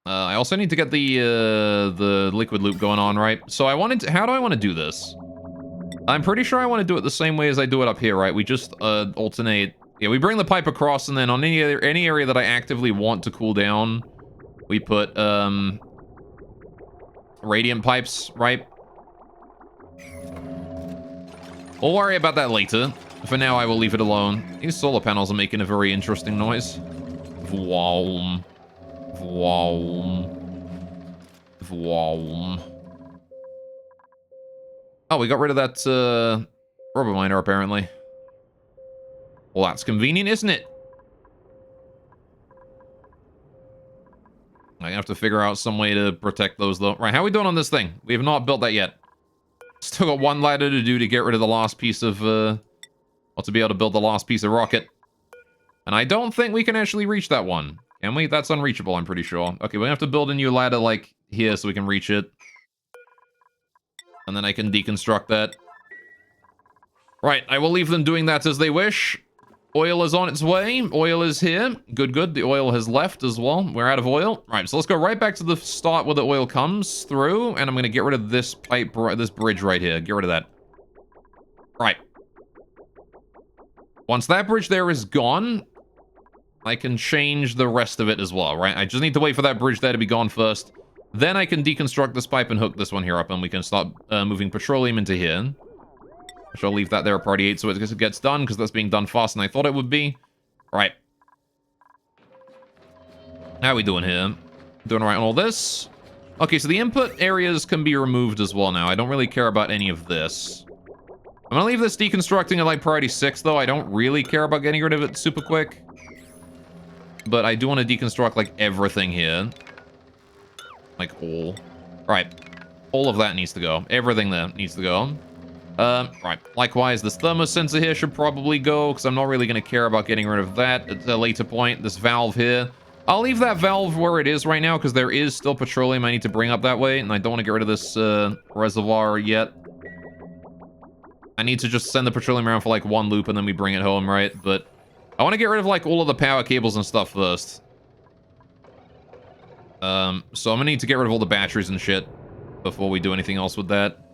I also need to get the liquid loop going on, right? So I wanted to, how do I want to do this? I'm pretty sure I want to do it the same way as I do it up here, right? We just alternate. Yeah, we bring the pipe across, and then on any area that I actively want to cool down, we put radiant pipes, right? We'll worry about that later. For now, I will leave it alone. These solar panels are making a very interesting noise. Vroom. Vroom. Vroom. Oh, we got rid of that rubber miner, apparently. Well, that's convenient, isn't it? I have to figure out some way to protect those, though. Right, how are we doing on this thing? We have not built that yet. Still got one ladder to do to get rid of the last piece of, or to be able to build the last piece of rocket. And I don't think we can actually reach that one. Can we? That's unreachable, I'm pretty sure. Okay, we have to build a new ladder, like, here so we can reach it. And then I can deconstruct that. Right, I will leave them doing that as they wish. Oil is on its way. Oil is here. Good, good. The oil has left as well. We're out of oil. Right, so let's go right back to the start where the oil comes through. And I'm going to get rid of this pipe, this bridge right here. Get rid of that. Right. Once that bridge there is gone, I can change the rest of it as well, right? I just need to wait for that bridge there to be gone first. Then I can deconstruct this pipe and hook this one here up, and we can start moving petroleum into here. Which I'll leave that there at priority 8 so it gets done, because that's being done faster than I thought it would be. Right. How are we doing here? Doing all right on all this? Okay, so the input areas can be removed as well now. I don't really care about any of this. I'm gonna leave this deconstructing at like priority 6, though. I don't really care about getting rid of it super quick. But I do want to deconstruct, like, everything here. Like, all. Right. All of that needs to go. Everything there needs to go. Right. Likewise, this thermosensor here should probably go, because I'm not really going to care about getting rid of that at a later point. This valve here. I'll leave that valve where it is right now, because there is still petroleum I need to bring up that way, and I don't want to get rid of this reservoir yet. I need to just send the petroleum around for, like, one loop, and then we bring it home, right? But I want to get rid of, like, all of the power cables and stuff first. So I'm going to need to get rid of all the batteries and shit before we do anything else with that.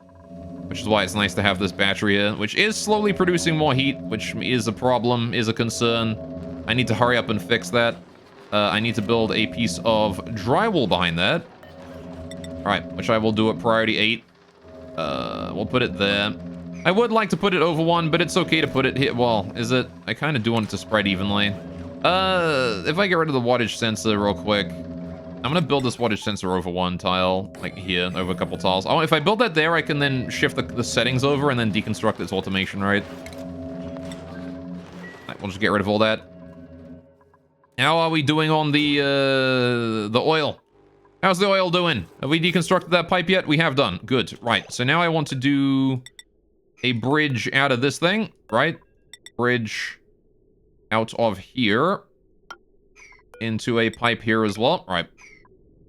Which is why it's nice to have this battery here, which is slowly producing more heat, which is a problem, is a concern. I need to hurry up and fix that. I need to build a piece of drywall behind that. Alright, which I will do at priority 8. We'll put it there. I would like to put it over 1, but it's okay to put it here. Well, is it? I kind of do want it to spread evenly. If I get rid of the wattage sensor real quick, I'm going to build this wattage sensor over 1 tile, like here, over a couple tiles. Oh, if I build that there, I can then shift the settings over and then deconstruct its automation, right? Right, we'll just get rid of all that. How are we doing on the oil? How's the oil doing? Have we deconstructed that pipe yet? We have done. Good. Right. So now I want to do a bridge out of this thing, right? Bridge out of here into a pipe here as well. Right.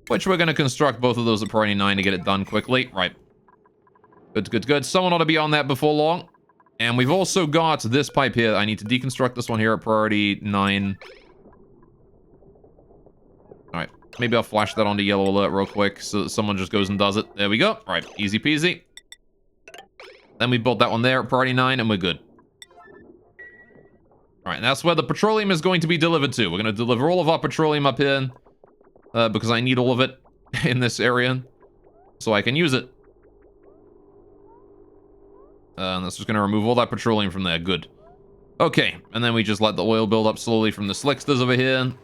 Which we're going to construct both of those at priority 9 to get it done quickly. Right. Good, good, good. Someone ought to be on that before long. And we've also got this pipe here. I need to deconstruct this one here at priority 9. Alright. Maybe I'll flash that onto yellow alert real quick so that someone just goes and does it. There we go. Alright. Easy peasy. Then we built that one there at priority 9 and we're good. Alright. That's where the petroleum is going to be delivered to. We're going to deliver all of our petroleum up here. Because I need all of it in this area. So I can use it. And that's just going to remove all that petroleum from there. Good. Okay. And then we just let the oil build up slowly from the slicksters over here.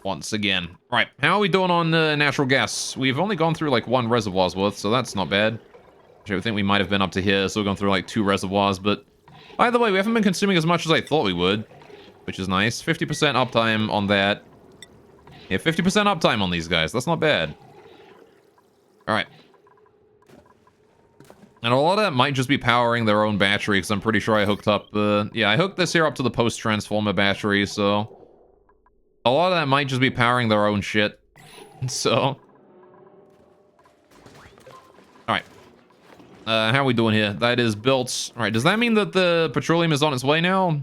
Once again. Right. How are we doing on natural gas? We've only gone through like 1 reservoir's worth, so that's not bad. Actually, I think we might have been up to here, so we've gone through like 2 reservoirs. But by the way, we haven't been consuming as much as I thought we would. Which is nice. 50% uptime on that. Yeah, 50% uptime on these guys. That's not bad. Alright. And a lot of that might just be powering their own battery, because I'm pretty sure I hooked up the... Yeah, I hooked this here up to the post-transformer battery, so... A lot of that might just be powering their own shit. So... Alright. How are we doing here? That is built. Alright, does that mean that the petroleum is on its way now?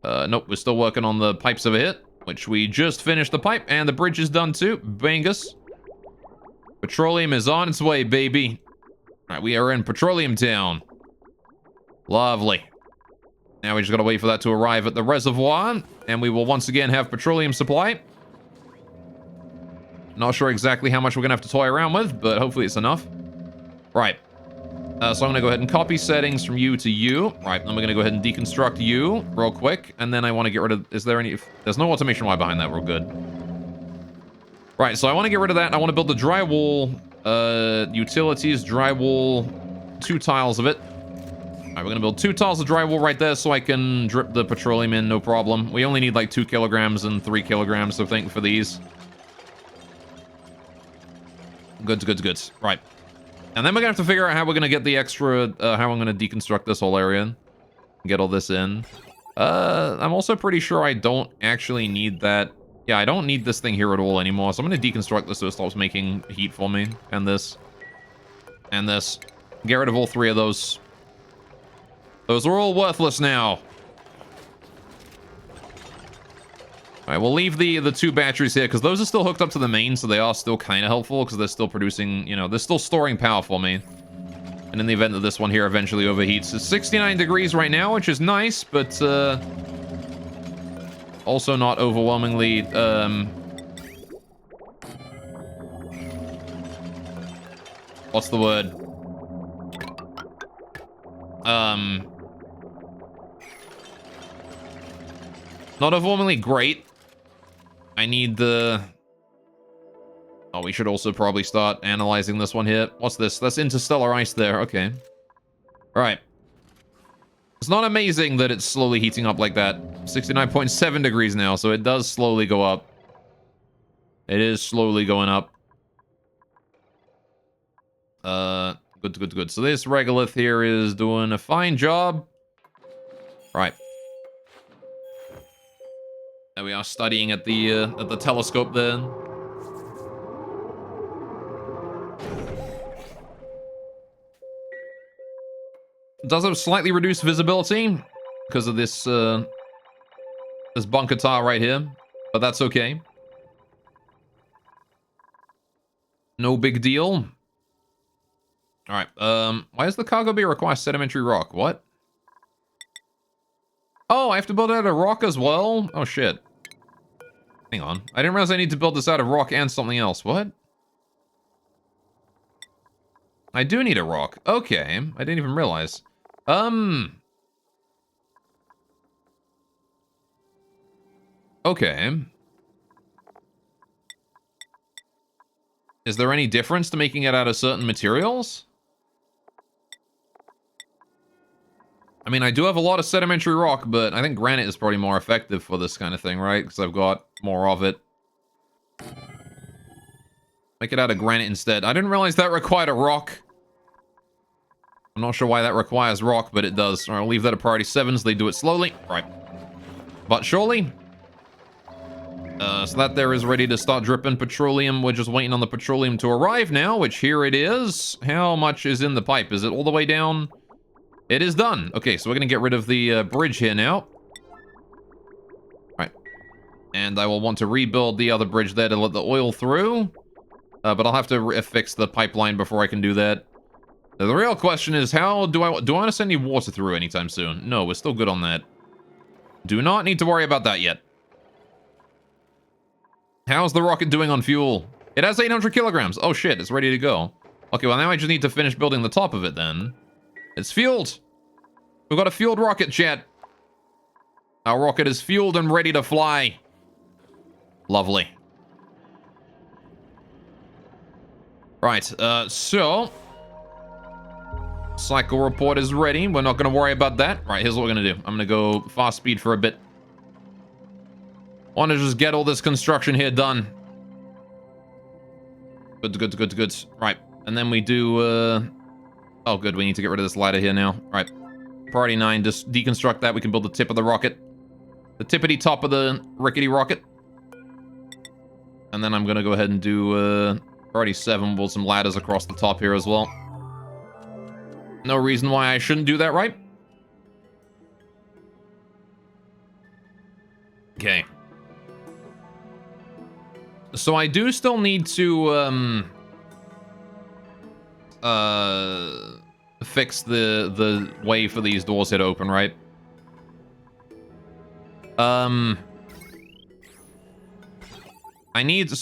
Nope, we're still working on the pipes over here, which we just finished the pipe, and the bridge is done too. Bangus. Petroleum is on its way, baby. Alright, we are in Petroleum Town. Lovely. Now we just gotta wait for that to arrive at the reservoir, and we will once again have petroleum supply. Not sure exactly how much we're gonna have to toy around with, but hopefully it's enough. Right. So I'm gonna go ahead and copy settings from you to you. Right, then we're gonna go ahead and deconstruct you real quick, and then I want to get rid of... Is there any... There's no automation wire behind that, we're good. Right, so I want to get rid of that. I want to build the drywall, utilities, drywall, 2 tiles of it. Alright, we're gonna build 2 tiles of drywall right there so I can drip the petroleum in, no problem. We only need like 2 kilograms and 3 kilograms, I think, for these. Goods, goods, goods. Right. And then we're gonna have to figure out how we're gonna get the extra, how I'm gonna deconstruct this whole area and get all this in. I'm also pretty sure I don't actually need that. Yeah, I don't need this thing here at all anymore, so I'm gonna deconstruct this so it stops making heat for me. And this. And this. Get rid of all 3 of those. Those are all worthless now. Alright, we'll leave the 2 batteries here, because those are still hooked up to the main, so they are still kind of helpful, because they're still producing, you know, they're still storing power for me. And in the event that this one here eventually overheats, it's 69 degrees right now, which is nice, but, also not overwhelmingly, what's the word? Not overwhelmingly great. I need the... Oh, we should also probably start analyzing this one here. What's this? That's interstellar ice there. Okay. Alright. It's not amazing that it's slowly heating up like that. 69.7 degrees now, so it does slowly go up. It is slowly going up. Good, good, good. So this regolith here is doing a fine job. Right. There we are, studying at the telescope there. It does have slightly reduced visibility because of this this bunker tile right here, but that's okay. No big deal. All right. Why does the cargo bay require sedimentary rock? What? Oh, I have to build it out of rock as well? Oh, shit. Hang on. I didn't realize I need to build this out of rock and something else. What? I do need a rock. Okay. I didn't even realize. Okay. Is there any difference to making it out of certain materials? I mean, I do have a lot of sedimentary rock, but I think granite is probably more effective for this kind of thing, right? Because I've got more of it. Make it out of granite instead. I didn't realize that required a rock. I'm not sure why that requires rock, but it does. All right, I'll leave that at priority 7, so they do it slowly. Right. But surely. So that there is ready to start dripping petroleum. We're just waiting on the petroleum to arrive now, which here it is. How much is in the pipe? Is it all the way down? It is done. Okay, so we're going to get rid of the bridge here now. Right. And I will want to rebuild the other bridge there to let the oil through. But I'll have to fix the pipeline before I can do that. Now, the real question is, how do I want to send any water through anytime soon? No, we're still good on that. Do not need to worry about that yet. How's the rocket doing on fuel? It has 800 kilograms. Oh shit, it's ready to go. Okay, well now I just need to finish building the top of it then. It's fueled. We've got a fueled rocket, chat. Our rocket is fueled and ready to fly. Lovely. Right, so... Cycle report is ready. We're not going to worry about that. Right, here's what we're going to do. I'm going to go fast speed for a bit. Want to just get all this construction here done. Good, good, good, good. Right, and then we do... Oh, good. We need to get rid of this ladder here now. Right. Priority 9. Just deconstruct that. We can build the tip of the rocket. The tippity top of the rickety rocket. And then I'm gonna go ahead and do, already 7, build some ladders across the top here as well. No reason why I shouldn't do that, right? Okay. So I do still need to, fix the way for these doors here to open, right? So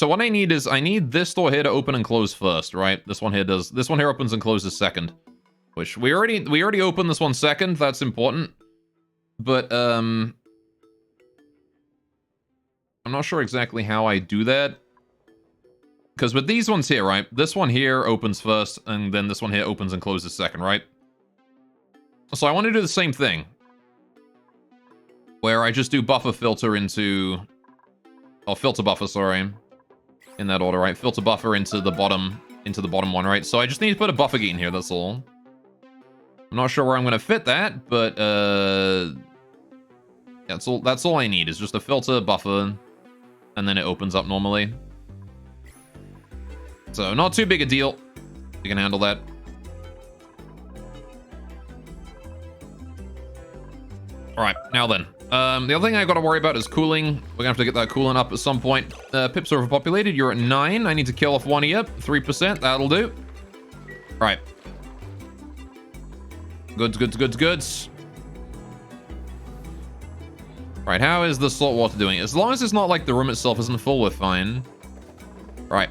what I need is, I need this door here to open and close first, right? This one here does. This one here opens and closes second. Which, we already opened this one second, that's important. But, I'm not sure exactly how I do that. Because with these ones here, right? This one here opens first, and then this one here opens and closes second, right? So I want to do the same thing. Where I just do buffer filter into... Oh, filter buffer, sorry. In that order, right? Filter buffer into the bottom one, right? So I just need to put a buffer gate in here, that's all. I'm not sure where I'm going to fit that, but, that's all I need, is just a filter, buffer, and then it opens up normally. So, not too big a deal. You can handle that. Alright, now then. The other thing I gotta worry about is cooling. We're gonna have to get that cooling up at some point. Pips are overpopulated. You're at 9. I need to kill off one of you. 3%. That'll do. Right. Goods. Right, how is the salt water doing? As long as it's not like the room itself isn't full, we're fine. Right.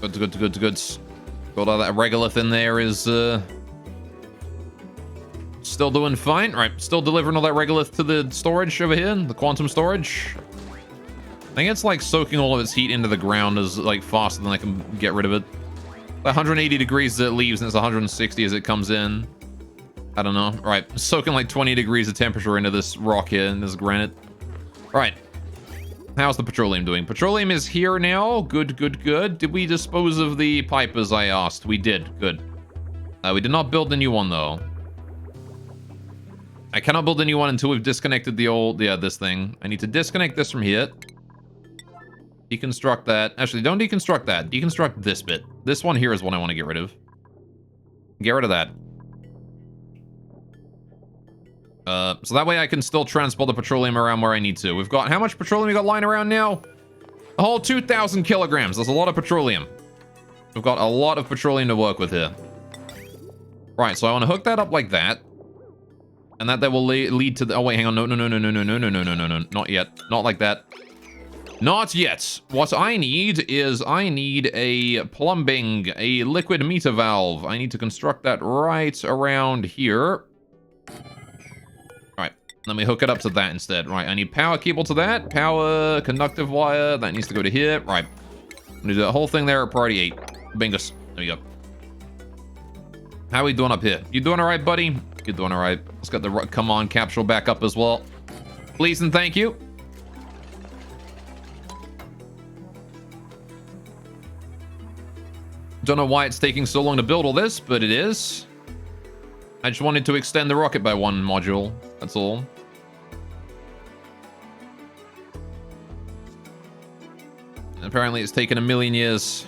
Goods. Got all that regolith in there is, still doing fine. Right, still delivering all that regolith to the storage over here, the quantum storage. I think it's like soaking all of its heat into the ground is like faster than I can get rid of it. 180 degrees as it leaves and it's 160 as it comes in. I don't know. Right, soaking like 20 degrees of temperature into this rock here, and this granite. Right. How's the petroleum doing? Petroleum is here now. Good. Did we dispose of the pipe as I asked? We did. Good. We did not build a new one, though. I cannot build a new one until we've disconnected the old... Yeah, this thing. I need to disconnect this from here. Deconstruct that. Actually, don't deconstruct that. Deconstruct this bit. This one here is what I want to get rid of. Get rid of that. So that way I can still transport the petroleum around where I need to. We've got... How much petroleum we got lying around now? A whole 2,000 kilograms. That's a lot of petroleum. We've got a lot of petroleum to work with here. Right, so I want to hook that up like that. And that will lead to the... Oh, wait, hang on. No. Not yet. Not like that. Not yet. What I need is I need a plumbing, a liquid meter valve. I need to construct that right around here. Right. Let me hook it up to that instead. Right, I need power cable to that. Power, conductive wire. That needs to go to here. Right. I'm gonna do that whole thing there at priority 8. Bingus. There you go. How are we doing up here? You doing all right, buddy? You're doing all right. Let's get the come on capsule back up as well. Please and thank you. Don't know why it's taking so long to build all this, but it is. I just wanted to extend the rocket by 1 module. That's all. Apparently it's taken 1,000,000 years.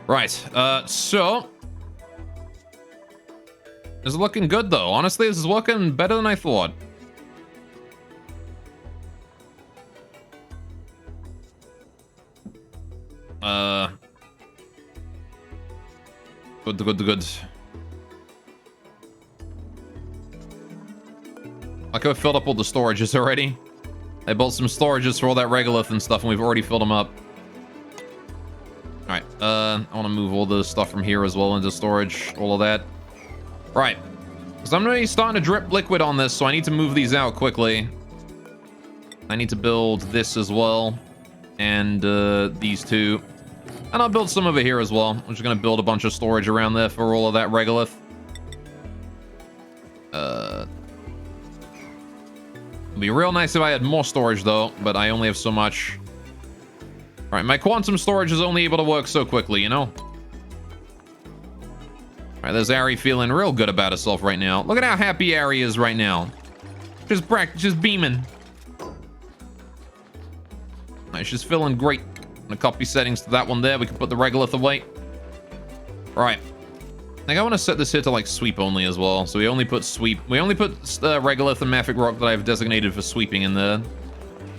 Right, so... This is looking good, though. Honestly, this is looking better than I thought. Good. Like I filled up all the storages already. I built some storages for all that regolith and stuff, and we've already filled them up. Alright, I want to move all the stuff from here as well into storage, all of that. Right. So I'm already starting to drip liquid on this, so I need to move these out quickly. I need to build this as well. And these two. And I'll build some over here as well. I'm just going to build a bunch of storage around there for all of that regolith. It'd be real nice if I had more storage, though, but I only have so much. Alright, my quantum storage is only able to work so quickly, you know? Alright, there's Ari feeling real good about herself right now. Look at how happy Ari is right now. Just beaming. Nice, she's feeling great. I'm gonna copy settings to that one there. We can put the regolith away. Right. I think I want to set this here to like sweep only as well. So we only put sweep. We only put regolith and mafic rock that I've designated for sweeping in there,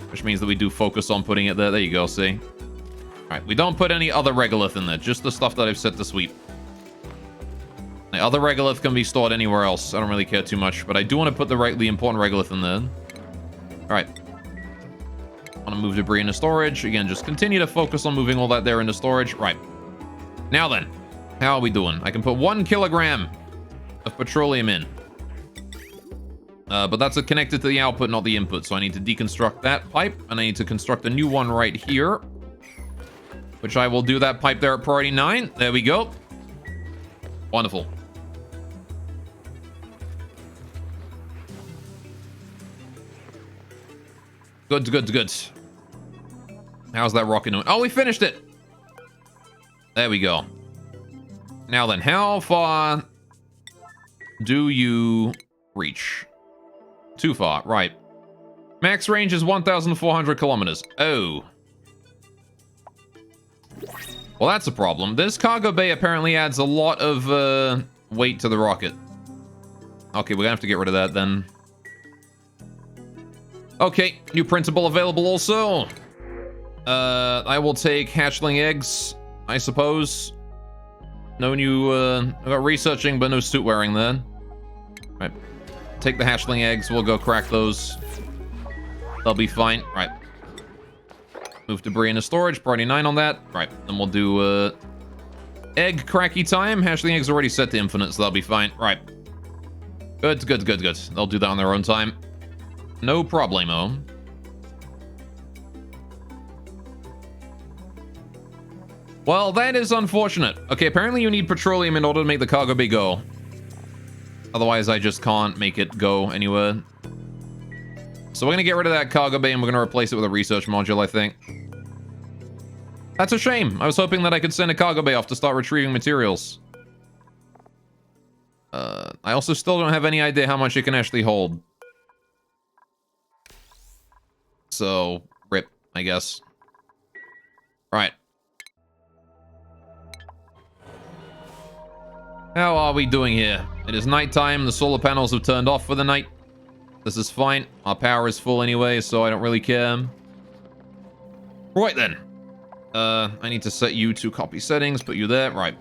which means that we do focus on putting it there. There you go. See. All right. We don't put any other regolith in there. Just the stuff that I've set to sweep. The other regolith can be stored anywhere else. I don't really care too much, but I do want to put the important regolith in there. All right. I want to move debris into storage. Again, just continue to focus on moving all that there into storage. Right. Now then. How are we doing? I can put 1 kilogram of petroleum in. But that's connected to the output, not the input. So I need to deconstruct that pipe, and I need to construct a new one right here. Which I will do that pipe there at priority 9. There we go. Wonderful. Good, good, good. How's that rocket doing? Oh, we finished it! There we go. Now then, how far do you reach? Too far, right. Max range is 1,400 kilometers. Oh. Well, that's a problem. This cargo bay apparently adds a lot of weight to the rocket. Okay, we're gonna have to get rid of that then. Okay, new printable available also. I will take hatchling eggs, I suppose. No new, I got researching, but no suit wearing then. Right. Take the hatchling eggs. We'll go crack those. They'll be fine. Right. Move debris into storage. Priority 9 on that. Right. Then we'll do, egg cracky time. Hatchling eggs already set to infinite, so they'll be fine. Right. Good, good, good, good. They'll do that on their own time. No problemo. Well, that is unfortunate. Okay, apparently you need petroleum in order to make the cargo bay go. Otherwise, I just can't make it go anywhere. So we're gonna get rid of that cargo bay and we're gonna replace it with a research module, I think. That's a shame. I was hoping that I could send a cargo bay off to start retrieving materials. I also still don't have any idea how much it can actually hold. So, rip, I guess. Alright. How are we doing here? It is nighttime. The solar panels have turned off for the night. This is fine. Our power is full anyway, so I don't really care. Right then. I need to set you to copy settings. Put you there. Right.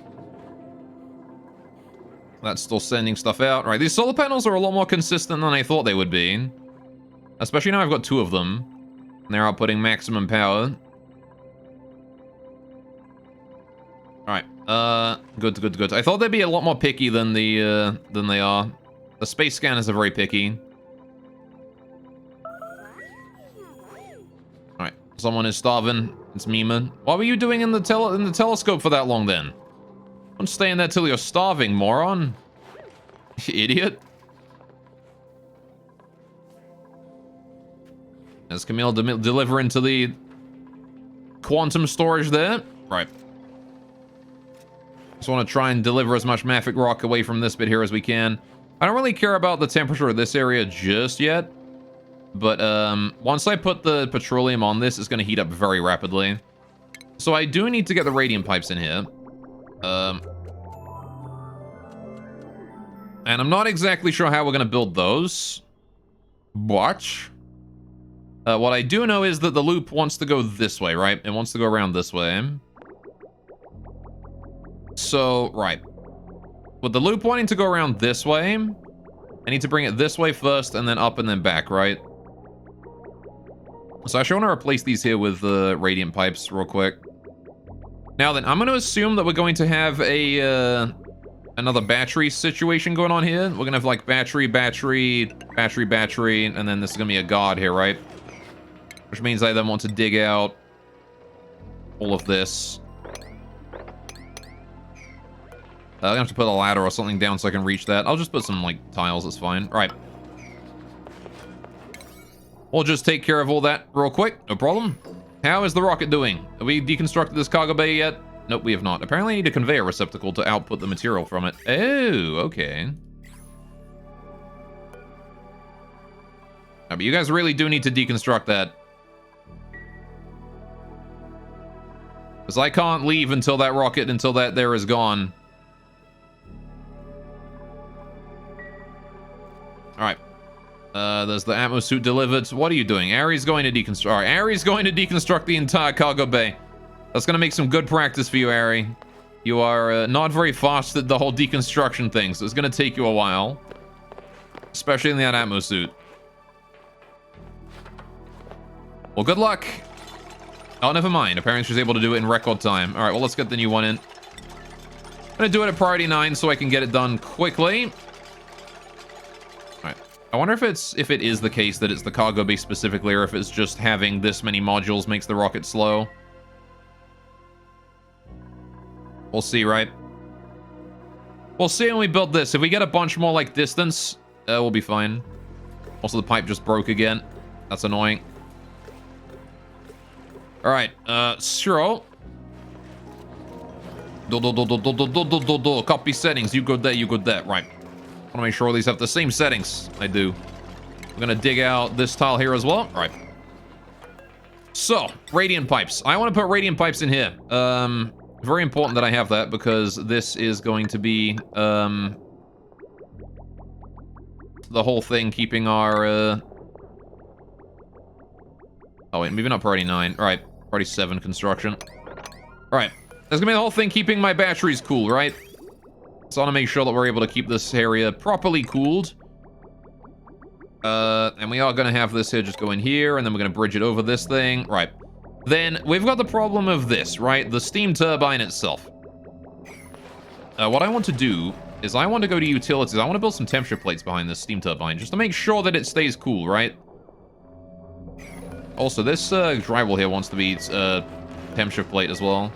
That's still sending stuff out. Right. These solar panels are a lot more consistent than I thought they would be. Especially now I've got 2 of them. And they're outputting maximum power. Alright. Good, good, good. I thought they'd be a lot more picky than they are. The space scanners are very picky. Alright. Someone is starving. It's Mima. What were you doing in the telescope for that long then? Don't stay in there till you're starving, moron. Idiot. As Camille deliver into the quantum storage there. Right. Just want to try and deliver as much mafic rock away from this bit here as we can. I don't really care about the temperature of this area just yet. But once I put the petroleum on this, it's going to heat up very rapidly. So I do need to get the radium pipes in here. And I'm not exactly sure how we're going to build those. Watch. What I do know is that the loop wants to go this way, right? It wants to go around this way. So, right. With the loop wanting to go around this way, I need to bring it this way first, and then up and then back, right? So I actually want to replace these here with the radiant pipes real quick. Now then, I'm going to assume that we're going to have a another battery situation going on here. We're going to have like battery, battery, battery, battery, and then this is going to be a god here, right? Which means I then want to dig out all of this. I'm going to have to put a ladder or something down so I can reach that. I'll just put some, like, tiles. It's fine. Right. We'll just take care of all that real quick. No problem. How is the rocket doing? Have we deconstructed this cargo bay yet? Nope, we have not. Apparently I need a conveyor receptacle to output the material from it. Oh, okay. But you guys really do need to deconstruct that. Because I can't leave until that rocket, until that there is gone. Alright. There's the ammo suit delivered. What are you doing? Ari's going to deconstruct. Alright, Ari's going to deconstruct the entire cargo bay. That's going to make some good practice for you, Ari. You are not very fast at the whole deconstruction thing, so it's going to take you a while. Especially in that ammo suit. Well, good luck. Oh, never mind. Apparently she's able to do it in record time. Alright, well, let's get the new one in. I'm going to do it at priority 9 so I can get it done quickly. Alright. I wonder if it is the case that it's the cargo bay specifically, or if it's just having this many modules makes the rocket slow. We'll see, right? We'll see when we build this. If we get a bunch more, like, distance, we'll be fine. Also, the pipe just broke again. That's annoying. Alright, sure. Copy settings. You go there, you go there. Right. I want to make sure these have the same settings. I do. I'm going to dig out this tile here as well. Right. So, radiant pipes. I want to put radiant pipes in here. Very important that I have that, because this is going to be, the whole thing keeping our, Oh, wait, maybe not priority 9. All right, priority 7 construction. All right, that's gonna be the whole thing keeping my batteries cool, right? So I want to make sure that we're able to keep this area properly cooled. And we are gonna have this here just go in here, and then we're gonna bridge it over this thing. Right. Then we've got the problem of this, right? The steam turbine itself. What I want to do is I want to go to utilities. I want to build some temperature plates behind this steam turbine just to make sure that it stays cool, right? Also, this drywall here wants to be temperature plate as well.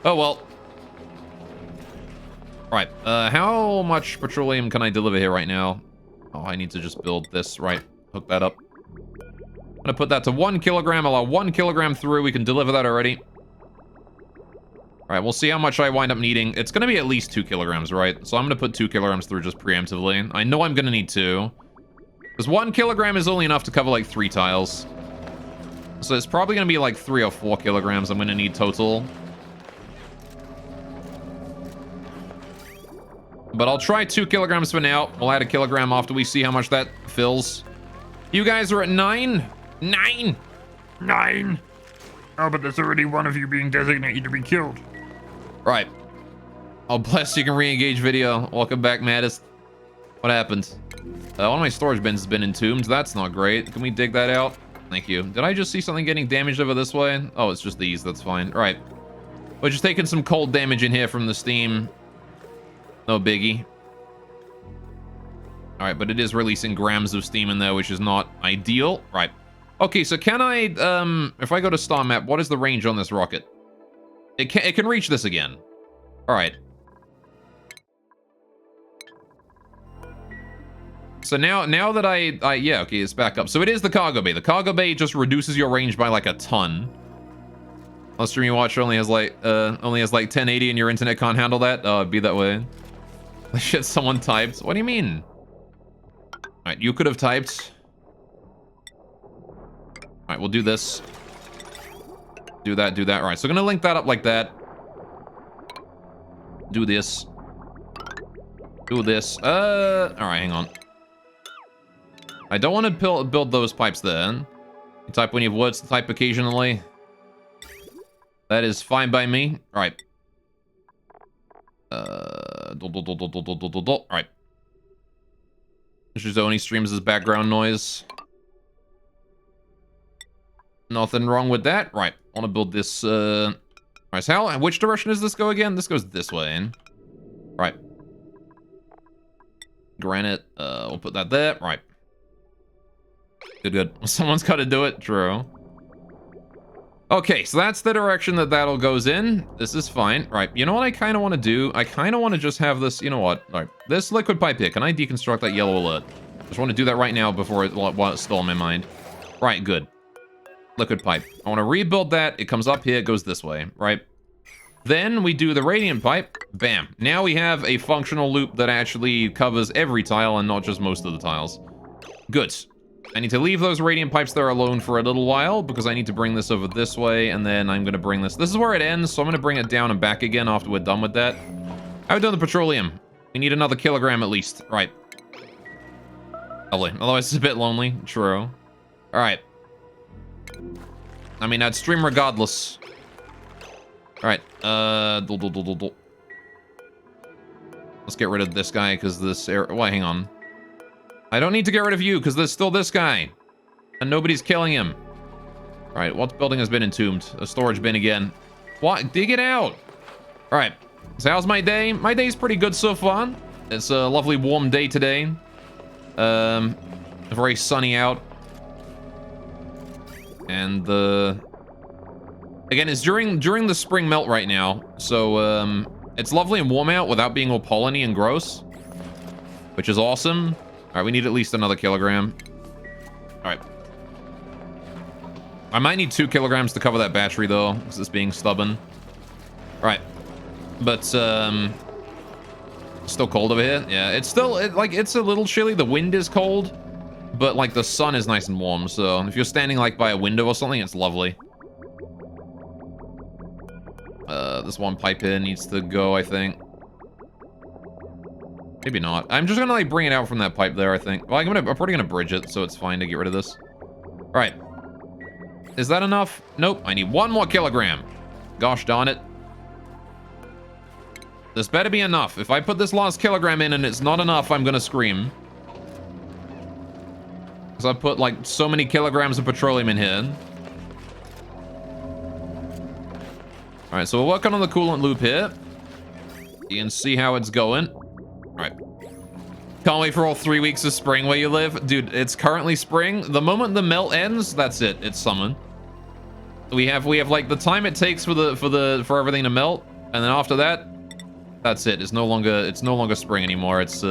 Oh, well. Right. How much petroleum can I deliver here right now? Oh, I need to just build this, right? Hook that up. I'm gonna put that to 1 kilogram. Allow 1 kilogram through. We can deliver that already. All right, we'll see how much I wind up needing. It's gonna be at least 2 kilograms, right? So I'm gonna put 2 kilograms through just preemptively. I know I'm gonna need 2. Because 1 kilogram is only enough to cover like 3 tiles. So it's probably gonna be like 3 or 4 kilograms I'm gonna need total. But I'll try 2 kilograms for now. We'll add a kilogram after we see how much that fills. You guys are at 9? 9!
9! Oh, but there's already one of you being designated to be killed.
Right. Oh, bless, you can re-engage video. Welcome back, Maddest. What happened? One of my storage bins has been entombed. That's not great. Can we dig that out? Thank you. Did I just see something getting damaged over this way? Oh, it's just these. That's fine. All right. We're just taking some cold damage in here from the steam. No biggie. All right, but it is releasing grams of steam in there, which is not ideal. Right. Okay, so can I, if I go to star map, what is the range on this rocket? It can reach this again. All right. So now that yeah, okay, it's back up. So it is the cargo bay. The cargo bay just reduces your range by like a ton. Unless stream you watch only has like 1080 and your internet can't handle that. Oh, it'd be that way. Shit, someone typed. What do you mean? All right, you could have typed. All right, we'll do this. Do that, do that. All right, so I'm gonna link that up like that. Do this. Do this. All right, hang on. I don't want to build those pipes there. You type when you have words to type occasionally. That is fine by me. All right. All right. This just only streams as background noise. Nothing wrong with that. Right. I want to build this. All right. So which direction does this go again? This goes this way. Right. Granite. We'll put that there. Right. Good, good. Someone's got to do it. True. Okay, so that's the direction that'll goes in. This is fine. Right, you know what I kind of want to do? I kind of want to just have this, you know what? All right, this liquid pipe here. Can I deconstruct that yellow alert? Just want to do that right now before while it's still in my mind. Right, good. Liquid pipe. I want to rebuild that. It comes up here. It goes this way, right? Then we do the radiant pipe. Bam. Now we have a functional loop that actually covers every tile and not just most of the tiles. Good. I need to leave those radiant pipes there alone for a little while because I need to bring this over this way, and then I'm going to bring this. This is where it ends, so I'm going to bring it down and back again after we're done with that. How have we done the petroleum? We need another kilogram at least. Right. Lovely. Otherwise, it's a bit lonely. True. All right. I mean, I'd stream regardless. All right. Let's get rid of this guy because this area... Why, hang on. I don't need to get rid of you because there's still this guy. And nobody's killing him. All right, what building has been entombed? A storage bin again. What? Dig it out. All right. So how's my day? My day's pretty good so far. It's a lovely warm day today. Very sunny out. And again, it's during the spring melt right now. So it's lovely and warm out without being all polleny and gross, which is awesome. All right, we need at least another kilogram. All right. I might need 2 kilograms to cover that battery though, because it's being stubborn. All right. But still cold over here. Yeah, it's still it's a little chilly. The wind is cold, but like the sun is nice and warm. So if you're standing like by a window or something, it's lovely. This one pipe here needs to go, I think. Maybe not. I'm just gonna like bring it out from that pipe there, I think. Well, I'm probably gonna bridge it, so it's fine to get rid of this. All right. Is that enough? Nope. I need 1 more kilogram. Gosh darn it. This better be enough. If I put this last kilogram in and it's not enough, I'm gonna scream. Because I put like so many kilograms of petroleum in here. All right, so we're working on the coolant loop here. You can see how it's going. All right. Can't wait for all 3 weeks of spring where you live. Dude, it's currently spring. The moment the melt ends, that's it. It's summer. We have like the time it takes for everything to melt, and then after that, that's it. It's no longer spring anymore. It's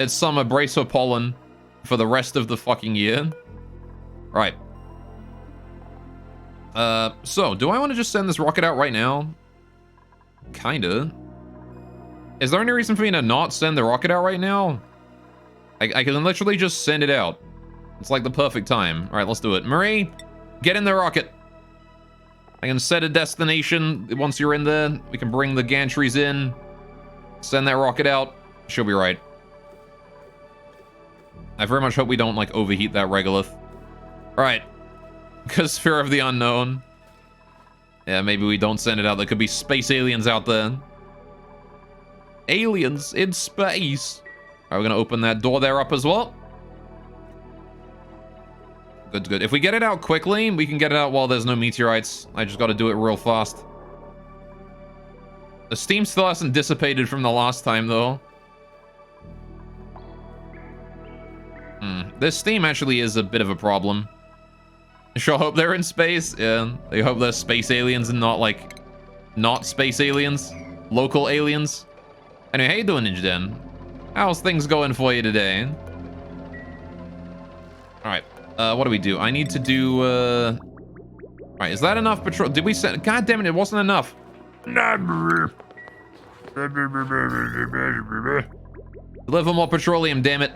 summer. Brace for pollen for the rest of the fucking year. Right. So do I want to just send this rocket out right now? Kinda. Is there any reason for me to not send the rocket out right now? I can literally just send it out. It's like the perfect time. All right, let's do it. Marie, get in the rocket. I can set a destination. Once you're in there, we can bring the gantries in. Send that rocket out. She'll be right. I very much hope we don't, like, overheat that regolith. All right. Because fear of the unknown. Yeah, maybe we don't send it out. There could be space aliens out there. Aliens in space. All right, we're going to open that door there up as well. Good, good. If we get it out quickly, we can get it out while there's no meteorites. I just got to do it real fast. The steam still hasn't dissipated from the last time, though. This steam actually is a bit of a problem. I sure hope they're in space. Yeah, I hope they're space aliens and not, like, not space aliens. Local aliens. Anyway, how you doing, Ninja Den? How's things going for you today? All right. What do we do? I need to do, all right, is that enough petrol? Did we send? God damn it, it wasn't enough. Deliver more petroleum, damn it.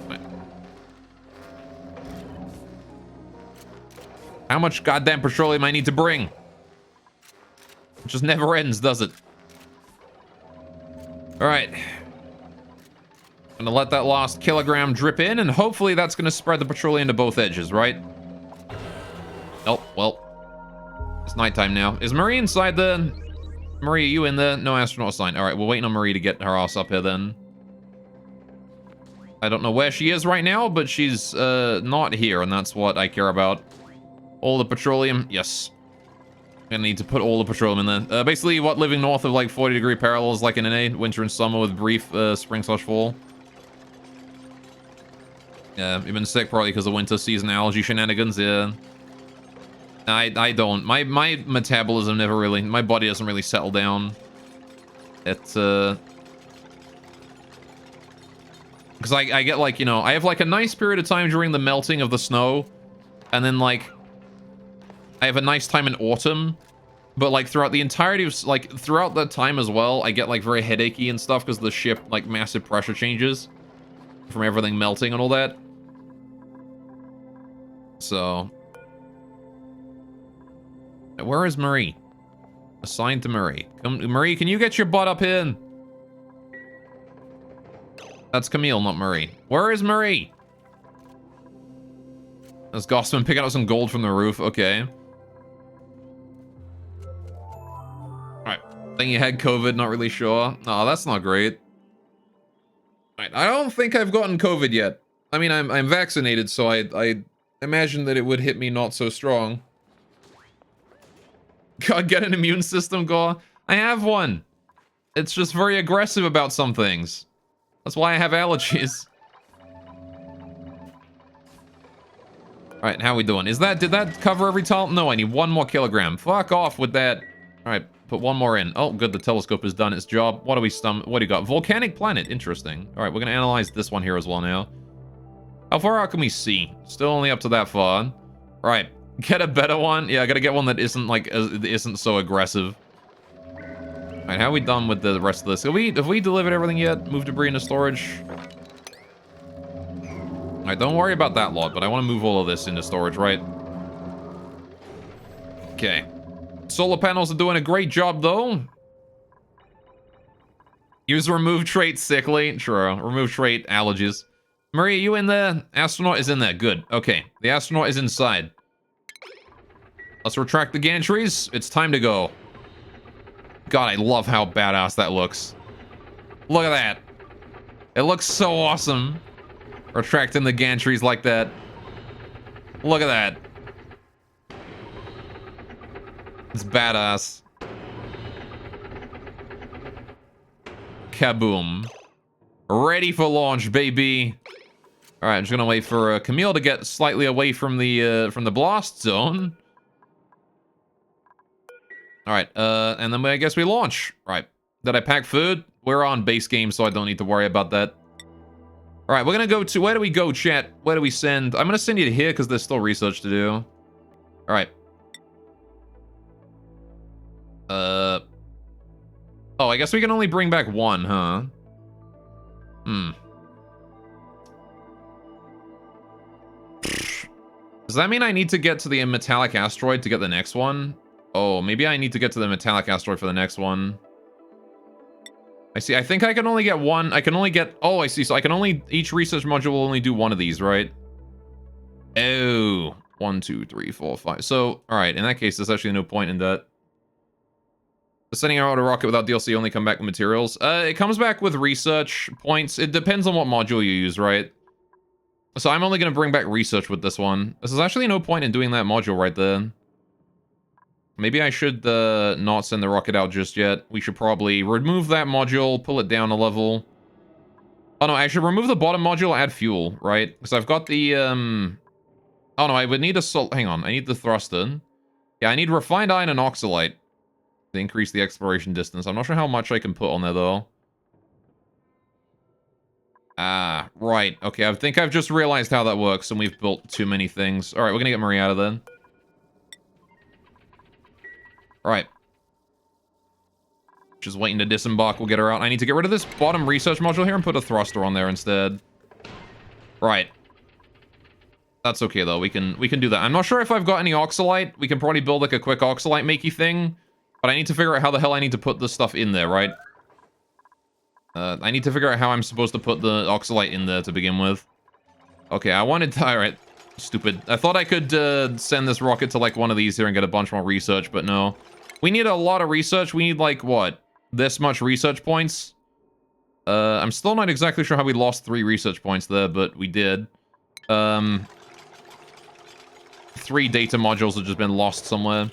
Right. How much goddamn petroleum I need to bring? It just never ends, does it? All right. Gonna let that last kilogram drip in, and hopefully that's gonna spread the petroleum to both edges, right? Oh, well. It's nighttime now. Is Marie inside there? Marie, are you in there? No astronaut sign. All right, we're waiting on Marie to get her ass up here then. I don't know where she is right now, but she's not here, and that's what I care about. All the petroleum. Yes. I'm gonna need to put all the petroleum in there. Basically, what living north of like 40-degree parallels like in NA, winter and summer with brief spring/fall. Yeah, you've been sick probably because of winter seasonality shenanigans, yeah. I don't. My metabolism never really... My body doesn't really settle down. It's, because I get, like, you know... I have, like, a nice period of time during the melting of the snow. And then, like... I have a nice time in autumn. But, like, throughout the entirety of... Like, throughout that time as well, I get, like, very headachy and stuff because the ship, like, massive pressure changes from everything melting and all that. So, where is Marie? Assigned to Marie. Come, Marie, can you get your butt up in? That's Camille, not Marie. Where is Marie? That's Gossman picking up some gold from the roof. Okay. Alright. Think you had COVID, not really sure. Oh, that's not great. Alright, I don't think I've gotten COVID yet. I mean, I'm vaccinated, so I imagine that it would hit me not so strong. God, get an immune system, Gore. I have one. It's just very aggressive about some things. That's why I have allergies. Alright, how we doing? Did that cover every tile? No, I need 1 more kilogram. Fuck off with that. Alright, put 1 more in. Oh, good, the telescope has done its job. What do we what do you got? Volcanic planet, interesting. Alright, we're gonna analyze this one here as well now. How far out can we see? Still only up to that far. Alright, get a better one. Yeah, I gotta get one that isn't like, isn't so aggressive. Alright, how are we done with the rest of this? Have we delivered everything yet? Moved debris into storage? Alright, don't worry about that lot, but I want to move all of this into storage, right? Okay. Solar panels are doing a great job, though. Use remove trait sickly. Sure, remove trait allergies. Marie, you in there? Astronaut is in there. Good. Okay, the astronaut is inside. Let's retract the gantries. It's time to go. God, I love how badass that looks. Look at that. It looks so awesome. Retracting the gantries like that. Look at that. It's badass. Kaboom. Ready for launch, baby. All right, I'm just gonna wait for Camille to get slightly away from the blast zone. All right, and then I guess we launch. Right. Did I pack food? We're on base game, so I don't need to worry about that. All right, we're gonna go to, where do we go, chat? Where do we send? I'm gonna send you to here because there's still research to do. All right. Oh, I guess we can only bring back 1, huh? Does that mean I need to get to the metallic asteroid to get the next one? Oh, maybe I need to get to the metallic asteroid for the next one. I see. I think I can only get 1. I can only get... Oh, I see. So I can only... Each research module will only do 1 of these, right? Oh. 1, 2, 3, 4, 5. So, alright. In that case, there's actually no point in that. Sending out a rocket without DLC only come back with materials. It comes back with research points. It depends on what module you use, right? So I'm only going to bring back research with this one. There's actually no point in doing that module right there. Maybe I should not send the rocket out just yet. We should probably remove that module, pull it down a level. Oh no, I should remove the bottom module, add fuel, right? Because I've got the, Oh no, I would need a hang on, I need the thruster. Yeah, I need refined iron and oxalite to increase the exploration distance. I'm not sure how much I can put on there, though. Ah, right. Okay, I think I've just realized how that works, and we've built too many things. Alright, we're gonna get Marie out of there. Alright. Just waiting to disembark. We'll get her out. I need to get rid of this bottom research module here and put a thruster on there instead. Right. That's okay, though. We can do that. I'm not sure if I've got any oxalite. We can probably build, like, a quick oxalite makey thing. But I need to figure out how the hell I need to put this stuff in there, right? I need to figure out how I'm supposed to put the oxalite in there to begin with. Okay, I wanted to... Alright. Stupid. I thought I could send this rocket to, like, one of these here and get a bunch more research, but no. We need a lot of research. We need, like, what? This much research points? I'm still not exactly sure how we lost 3 research points there, but we did. 3 data modules have just been lost somewhere.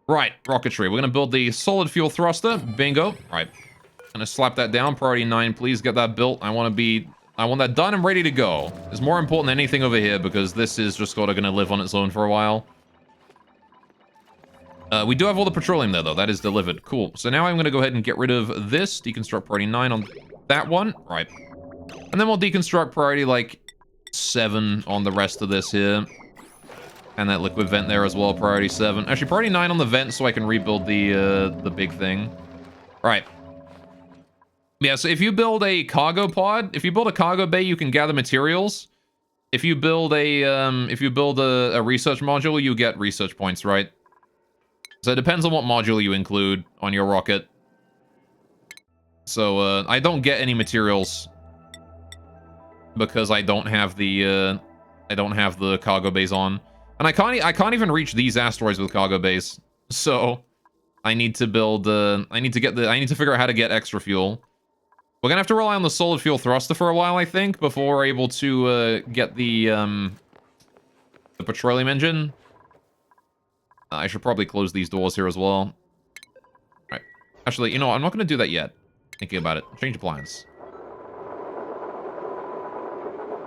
Right, rocketry. We're gonna build the solid fuel thruster. Bingo. Right. Gonna slap that down. Priority 9, please get that built. I want that done and ready to go. It's more important than anything over here because this is just sort of gonna live on its own for a while. We do have all the petroleum there, though. That is delivered. Cool. So now I'm gonna go ahead and get rid of this. Deconstruct priority 9 on that one. Right. And then we'll deconstruct priority, like, 7 on the rest of this here. And that liquid vent there as well, priority 7. Actually, priority 9 on the vent so I can rebuild the big thing. Right. Yeah, so if you build a cargo pod, if you build a cargo bay, you can gather materials. if you build a research module, you get research points, right? So it depends on what module you include on your rocket. So I don't get any materials because I don't have the cargo bays on, and I can't even reach these asteroids with cargo bays. So I need to build. I need to figure out how to get extra fuel. We're gonna have to rely on the solid fuel thruster for a while, I think, before we're able to get the petroleum engine. I should probably close these doors here as well. Right. Actually, you know, I'm not gonna do that yet. Thinking about it. Change of plans.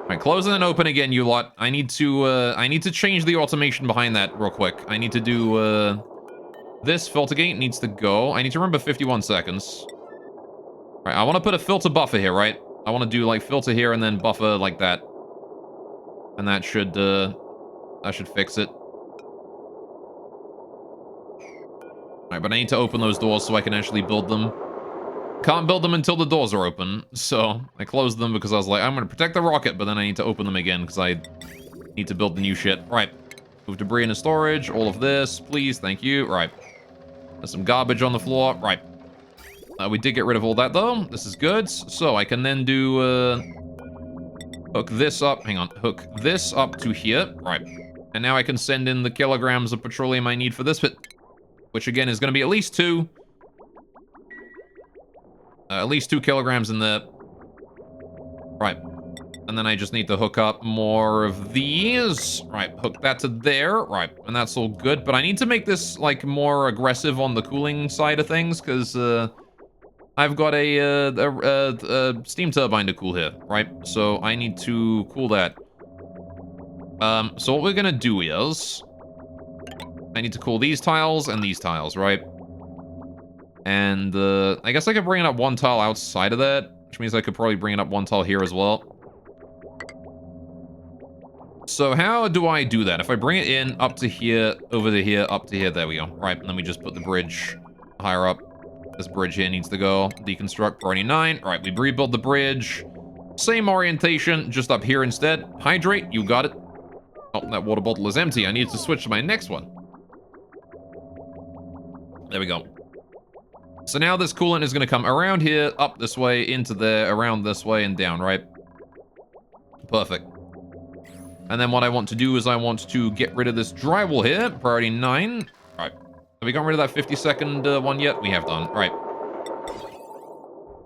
Alright, close and then open again, you lot. I need to change the automation behind that real quick. I need to do, this filter gate needs to go. I need to remember 51 seconds. Alright, I want to put a filter buffer here, right? I want to do, like, filter here and then buffer like that. And that should fix it. Alright, but I need to open those doors so I can actually build them. Can't build them until the doors are open, so I closed them because I was like, I'm going to protect the rocket, but then I need to open them again because I need to build the new shit. Right. Move debris into storage, all of this, please, thank you. Right. There's some garbage on the floor. Right. We did get rid of all that, though. This is good. So I can then do, hook this up. Hang on. Hook this up to here. Right. And now I can send in the kilograms of petroleum I need for this bit, which again is going to be at least 2. At least 2 kilograms in there. Right. And then I just need to hook up more of these. Right, hook that to there. Right, and that's all good. But I need to make this, like, more aggressive on the cooling side of things, because I've got a steam turbine to cool here, right? So I need to cool that. So what we're going to do is... I need to cool these tiles and these tiles, right? And I guess I could bring it up 1 tile outside of that, which means I could probably bring it up 1 tile here as well. So how do I do that? If I bring it in up to here, over to here, up to here, there we go. Right, and then we just put the bridge higher up. This bridge here needs to go. Deconstruct priority 9. All right, we rebuild the bridge. Same orientation, just up here instead. Hydrate, you got it. Oh, that water bottle is empty. I need to switch to my next one. There we go. So now this coolant is going to come around here, up this way, into there, around this way, and down, right? Perfect. And then what I want to do is I want to get rid of this drywall here. Priority 9. All right. Have we gotten rid of that 50-second one yet? We have done. All right.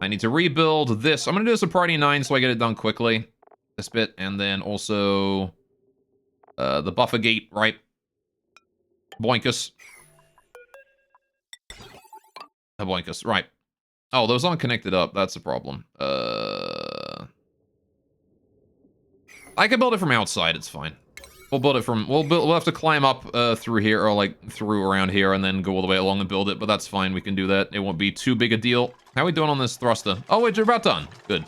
I need to rebuild this. I'm going to do this at priority 9 so I get it done quickly. This bit. And then also the buffer gate, right? Boinkus. Boinkus, right. Oh, those aren't connected up. That's a problem. I can build it from outside. It's fine. We'll build it from... We'll have to climb up through here, or like through around here, and then go all the way along and build it. But that's fine. We can do that. It won't be too big a deal. How are we doing on this thruster? Oh, wait, you're about done. Good.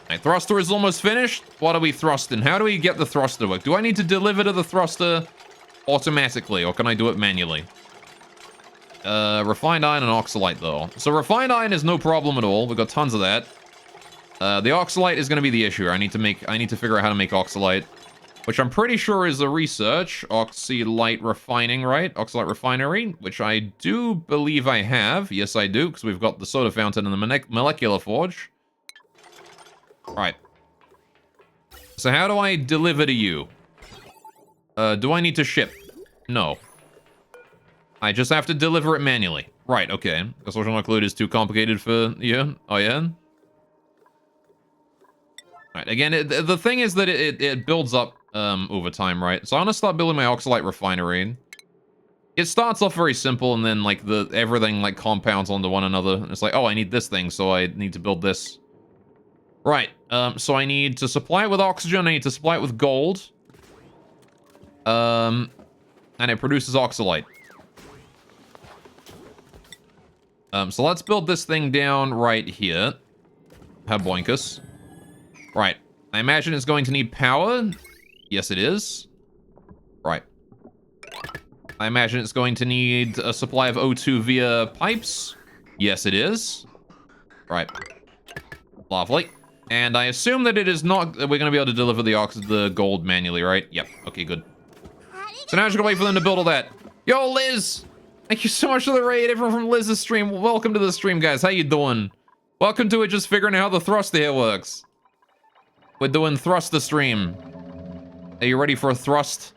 Right, thruster is almost finished. What are we thrusting? How do we get the thruster to work? Do I need to deliver to the thruster automatically, or can I do it manually? Refined iron and oxalite, though. So refined iron is no problem at all. We've got tons of that. The oxalite is going to be the issue. I need to figure out how to make oxalite, which I'm pretty sure is a research. Oxalite refining, right? Oxalite refinery, which I do believe I have. Yes, I do, because we've got the soda fountain and the molecular forge. Right. So how do I deliver to you? Do I need to ship? No. I just have to deliver it manually. Right, okay. The social include is too complicated for you. Oh, yeah? Right, again, the thing is that it builds up over time, right? So I'm gonna start building my oxalite refinery. It starts off very simple, and then, like, everything, like, compounds onto one another. And it's like, oh, I need this thing, so I need to build this. Right, so I need to supply it with oxygen, I need to supply it with gold. And it produces oxalite. So let's build this thing down right here. Haboinkus. Right. I imagine it's going to need power. Yes, it is. Right. I imagine it's going to need a supply of O2 via pipes. Yes, it is. Right. Lovely. And I assume that it is not... We're going to be able to deliver the gold manually, right? Yep. Okay, good. So now I'm just going to wait for them to build all that. Yo, Liz! Thank you so much for the raid. Everyone from Liz's stream. Welcome to the stream, guys. How you doing? Welcome to it, just figuring out how the thruster here works. We're doing thruster stream. Are you ready for a thrust?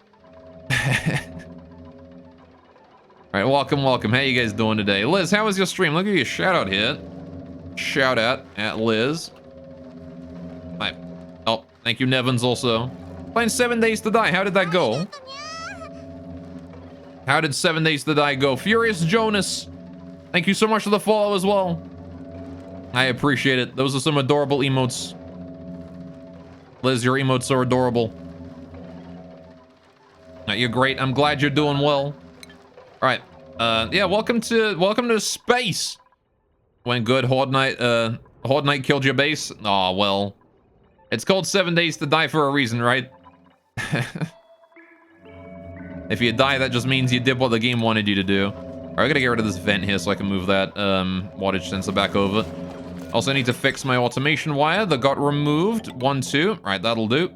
Alright, welcome, welcome. How you guys doing today? Liz, how was your stream? Look at your shout out here. Shout out at Liz. Hi. Oh, thank you, Nevins, also. Playing 7 Days to Die. How did that go? How did 7 Days to Die go? Furious Jonas. Thank you so much for the follow as well. I appreciate it. Those are some adorable emotes. Liz, your emotes are adorable. You're great. I'm glad you're doing well. All right. Yeah, welcome to space. When good Horde Knight killed your base. Aw, well. It's called 7 Days to Die for a reason, right? If you die, that just means you did what the game wanted you to do. All right, I gotta get rid of this vent here so I can move that wattage sensor back over. Also, I need to fix my automation wire that got removed. 1, 2. All right, that'll do.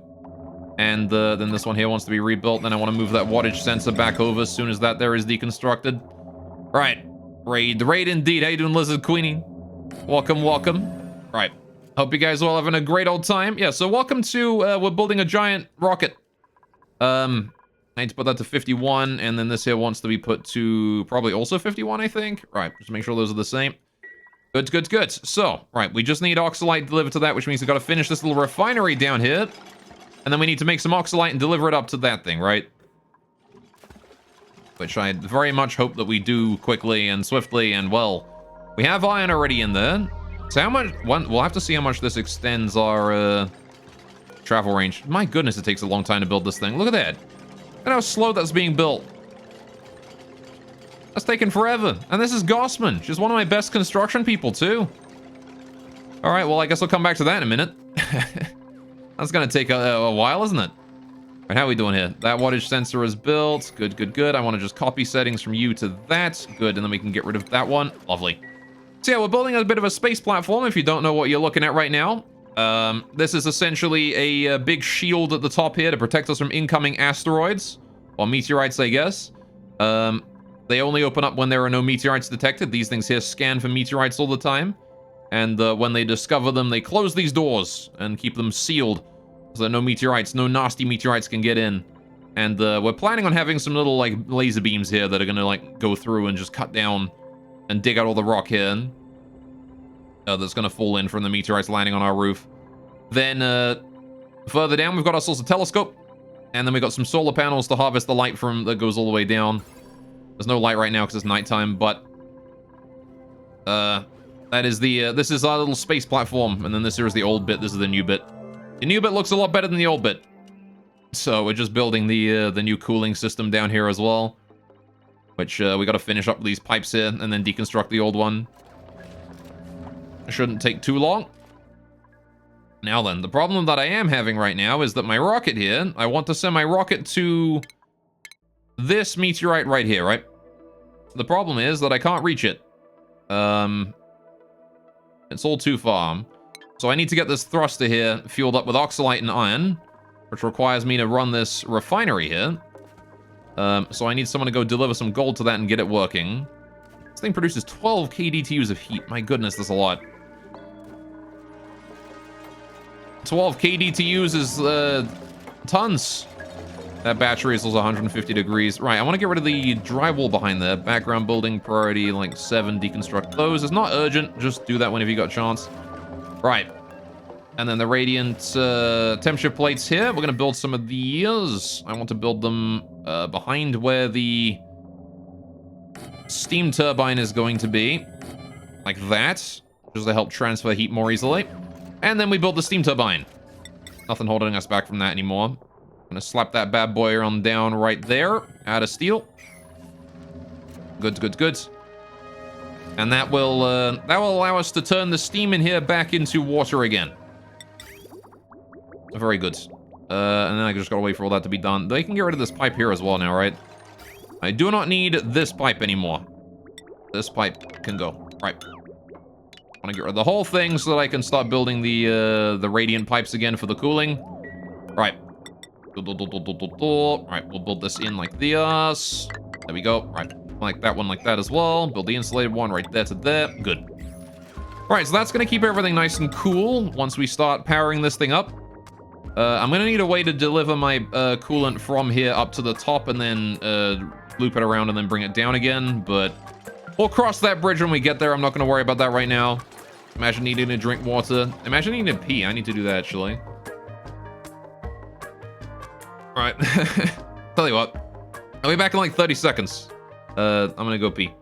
And then this one here wants to be rebuilt. Then I want to move that wattage sensor back over as soon as that there is deconstructed. All right, raid indeed. How you doing, Lizard Queenie? Welcome, welcome. All right, hope you guys are all having a great old time. Yeah, so welcome to we're building a giant rocket. I need to put that to 51, and then this here wants to be put to probably also 51, I think. Right, just make sure those are the same. Good, good, good. So, right, we just need oxalite delivered to that, which means we've got to finish this little refinery down here. And then we need to make some oxalite and deliver it up to that thing, right? Which I very much hope that we do quickly and swiftly, and well, we have iron already in there. So how much, we'll have to see how much this extends our travel range. My goodness, it takes a long time to build this thing. Look at that. Look at how slow that's being built. That's taken forever. And this is Gossman. She's one of my best construction people, too. All right, well, I guess I'll come back to that in a minute. That's gonna take a while, isn't it? All right, how are we doing here? That wattage sensor is built. Good, good, good. I want to just copy settings from you to that. Good, and then we can get rid of that one. Lovely. So yeah, we're building a bit of a space platform, if you don't know what you're looking at right now. This is essentially a big shield at the top here to protect us from incoming asteroids. Or meteorites, I guess. They only open up when there are no meteorites detected. These things here scan for meteorites all the time. And when they discover them, they close these doors and keep them sealed so that no meteorites, no nasty meteorites can get in. And we're planning on having some little, like, laser beams here that are gonna, like, go through and just cut down and dig out all the rock here. That's gonna fall in from the meteorites landing on our roof. Then, further down, we've got ourselves a telescope. And then we've got some solar panels to harvest the light from that goes all the way down. There's no light right now because it's nighttime, but... that is the, this is our little space platform, and then this here is the old bit, this is the new bit. The new bit looks a lot better than the old bit. So we're just building the new cooling system down here as well. Which, we gotta finish up these pipes here, and then deconstruct the old one. It shouldn't take too long. Now then, the problem that I am having right now is that my rocket here, I want to send my rocket to this meteorite right here, right? The problem is that I can't reach it. It's all too far. So I need to get this thruster here fueled up with oxalite and iron, which requires me to run this refinery here. So I need someone to go deliver some gold to that and get it working. This thing produces 12 kDTUs of heat. My goodness, that's a lot. 12 kDTUs is tons. That battery is also 150 degrees. Right, I want to get rid of the drywall behind there. Background building priority, like 7. Deconstruct those. It's not urgent. Just do that whenever you got a chance. Right. And then the radiant temperature plates here. We're going to build some of these. I want to build them behind where the steam turbine is going to be. Like that. Just to help transfer heat more easily. And then we build the steam turbine. Nothing holding us back from that anymore. Gonna slap that bad boy on down right there, out of steel. Good, good, good. And that will allow us to turn the steam in here back into water again. Very good. And then I just gotta wait for all that to be done. They can get rid of this pipe here as well now, right? I do not need this pipe anymore. This pipe can go. Right. want to get rid of the whole thing so that I can start building the radiant pipes again for the cooling. Right. Alright, we'll build this in like this. There we go. Right, like that as well. Build the insulated one right there to there. Good. Alright, so that's going to keep everything nice and cool once we start powering this thing up. I'm going to need a way to deliver my coolant from here up to the top and then loop it around and then bring it down again, but we'll cross that bridge when we get there. I'm not going to worry about that right now. Imagine needing to drink water. Imagine needing to pee. I need to do that, actually. Alright. Tell you what. I'll be back in like 30 seconds. I'm gonna go pee.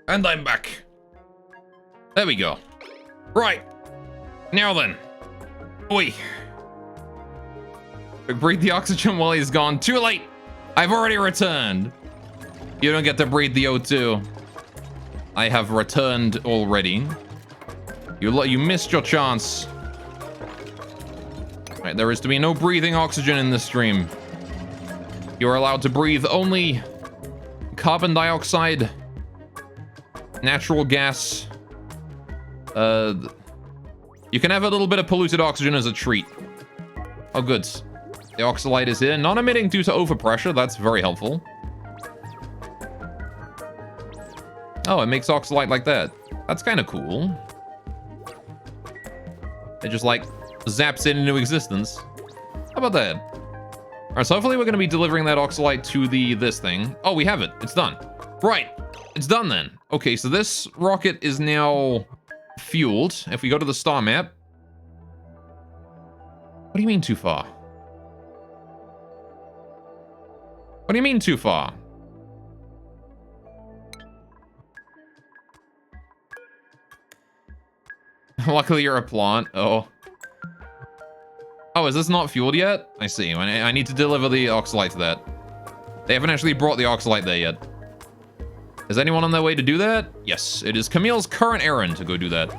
And I'm back. There we go. Right. Now then. Oi. Breathe the oxygen while he's gone. Too late. I've already returned. You don't get to breathe the O2. I have returned already. You missed your chance. Right, there is to be no breathing oxygen in this stream. You are allowed to breathe only carbon dioxide, natural gas. You can have a little bit of polluted oxygen as a treat. Oh, good. The oxalite is here. Non-emitting due to overpressure. That's very helpful. Oh, it makes oxalite like that. That's kind of cool. It just, like, zaps it into existence. How about that? Alright, so hopefully we're going to be delivering that oxalite to this thing. Oh, we have it. It's done. Right. It's done then. Okay, so this rocket is now fueled. If we go to the star map. What do you mean too far? What do you mean too far? Luckily you're a plant. Oh. Oh, is this not fueled yet? I see. I need to deliver the oxalite to that. They haven't actually brought the oxalite there yet. Is anyone on their way to do that? Yes, it is Camille's current errand to go do that.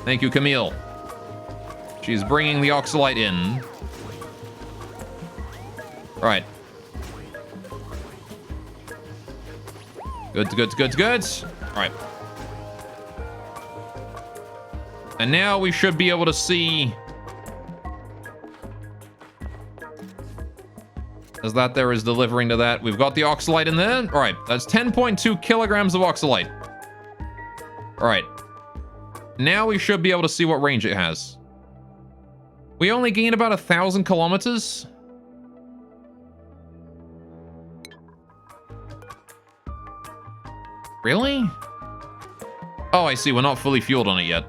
Thank you, Camille. She's bringing the oxalite in. Right. Good. All right. And now we should be able to see... as that there is delivering to that. We've got the oxalite in there. All right, that's 10.2 kilograms of oxalite. All right. Now we should be able to see what range it has. We only gain about 1,000 kilometers. Really? Oh, I see. We're not fully fueled on it yet.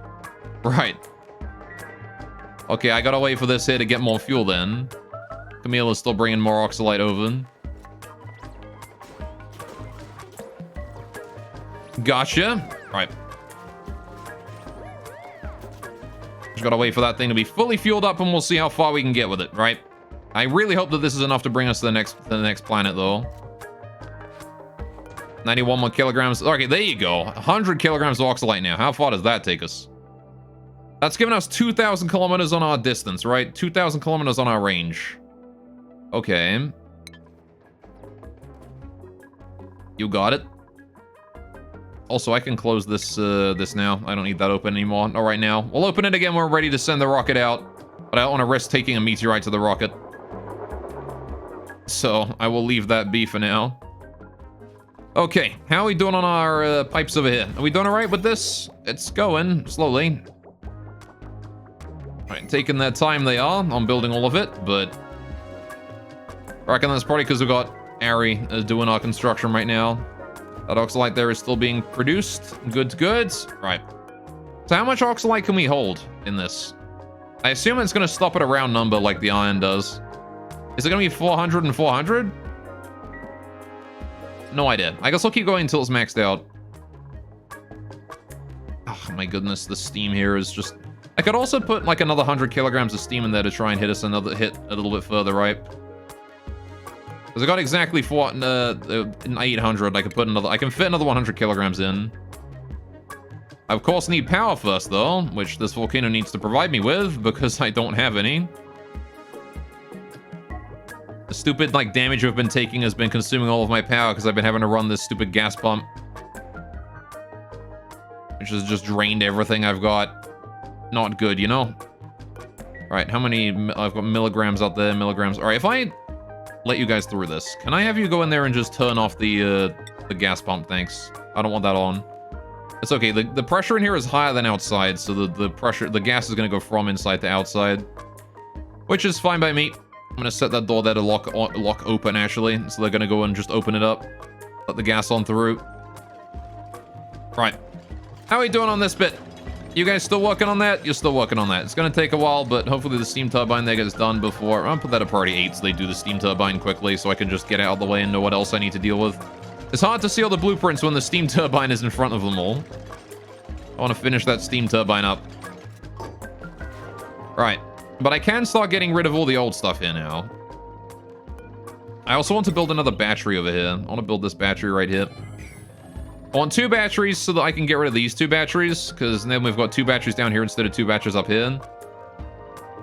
Right. Okay, I gotta wait for this here to get more fuel then. Camille is still bringing more oxalite over. Gotcha. Right. Just gotta wait for that thing to be fully fueled up and we'll see how far we can get with it, right? I really hope that this is enough to bring us to the next planet, though. 91 more kilograms. Okay, there you go. 100 kilograms of oxalite now. How far does that take us? That's giving us 2,000 kilometers on our distance, right? 2,000 kilometers on our range. Okay. You got it. Also, I can close this this now. I don't need that open anymore. Not right now. We'll open it again when we're ready to send the rocket out. But I don't want to risk taking a meteorite to the rocket. So, I will leave that be for now. Okay, how are we doing on our pipes over here? Are we doing alright with this? It's going, slowly. Alright, taking their time they are on building all of it, but I reckon that's probably because we've got Ari doing our construction right now. That oxalite there is still being produced. Good, good. Right. So how much oxalite can we hold in this? I assume it's going to stop at a round number like the iron does. Is it going to be 400 and 400? No idea. I guess I'll keep going until it's maxed out. Oh my goodness, the steam here is just... I could also put like another 100 kilograms of steam in there to try and hit us another hit a little bit further, right? Because I got exactly 800. I can fit another 100 kilograms in. I of course need power first though, which this volcano needs to provide me with because I don't have any. The stupid like damage we've been taking has been consuming all of my power because I've been having to run this stupid gas pump, which has just drained everything I've got. Not good, you know? Right, how many... I've got milligrams out there, milligrams. All right, if I let you guys through this, can I have you go in there and just turn off the gas pump? Thanks. I don't want that on. It's okay. The pressure in here is higher than outside, so the gas is going to go from inside to outside, which is fine by me. I'm going to set that door there to lock open, actually. So they're going to go and just open it up. Let the gas on through. Right. How are we doing on this bit? You guys still working on that? You're still working on that. It's going to take a while, but hopefully the steam turbine there gets done before... I'll put that at priority 8 so they do the steam turbine quickly so I can just get out of the way and know what else I need to deal with. It's hard to see all the blueprints when the steam turbine is in front of them all. I want to finish that steam turbine up. Right. But I can start getting rid of all the old stuff here now. I also want to build another battery over here. I want to build this battery right here. I want 2 batteries so that I can get rid of these 2 batteries, because then we've got 2 batteries down here instead of 2 batteries up here.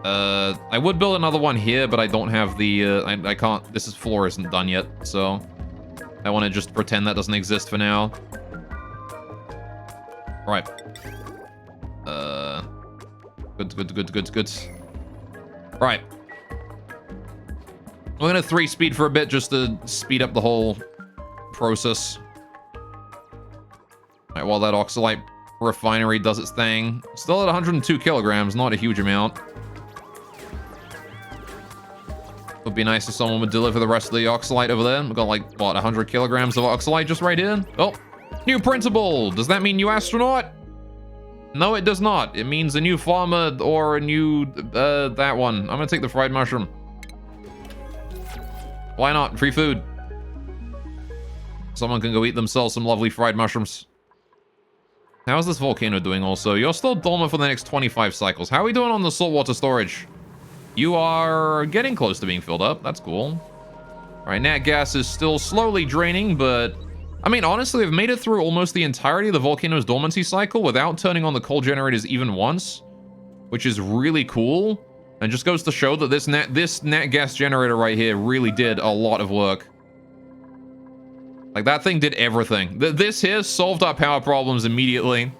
I would build another one here, but I don't have the... I can't... This floor isn't done yet, so... I want to just pretend that doesn't exist for now. Right. Good. Right. We're gonna 3-speed for a bit just to speed up the whole process. Alright, while that oxalite refinery does its thing. Still at 102 kilograms, not a huge amount. Would be nice if someone would deliver the rest of the oxalite over there. We've got like, what, 100 kilograms of oxalite just right here? Oh, new principal! Does that mean new astronaut? No, it does not. It means a new farmer or a new, that one. I'm gonna take the fried mushroom. Why not? Free food. Someone can go eat themselves some lovely fried mushrooms. How's this volcano doing also? You're still dormant for the next 25 cycles. How are we doing on the saltwater storage? You are getting close to being filled up. That's cool. All right, nat gas is still slowly draining, but... I mean, honestly, we've made it through almost the entirety of the volcano's dormancy cycle without turning on the coal generators even once, which is really cool. And just goes to show that this nat gas generator right here really did a lot of work. Like, that thing did everything. This here solved our power problems immediately.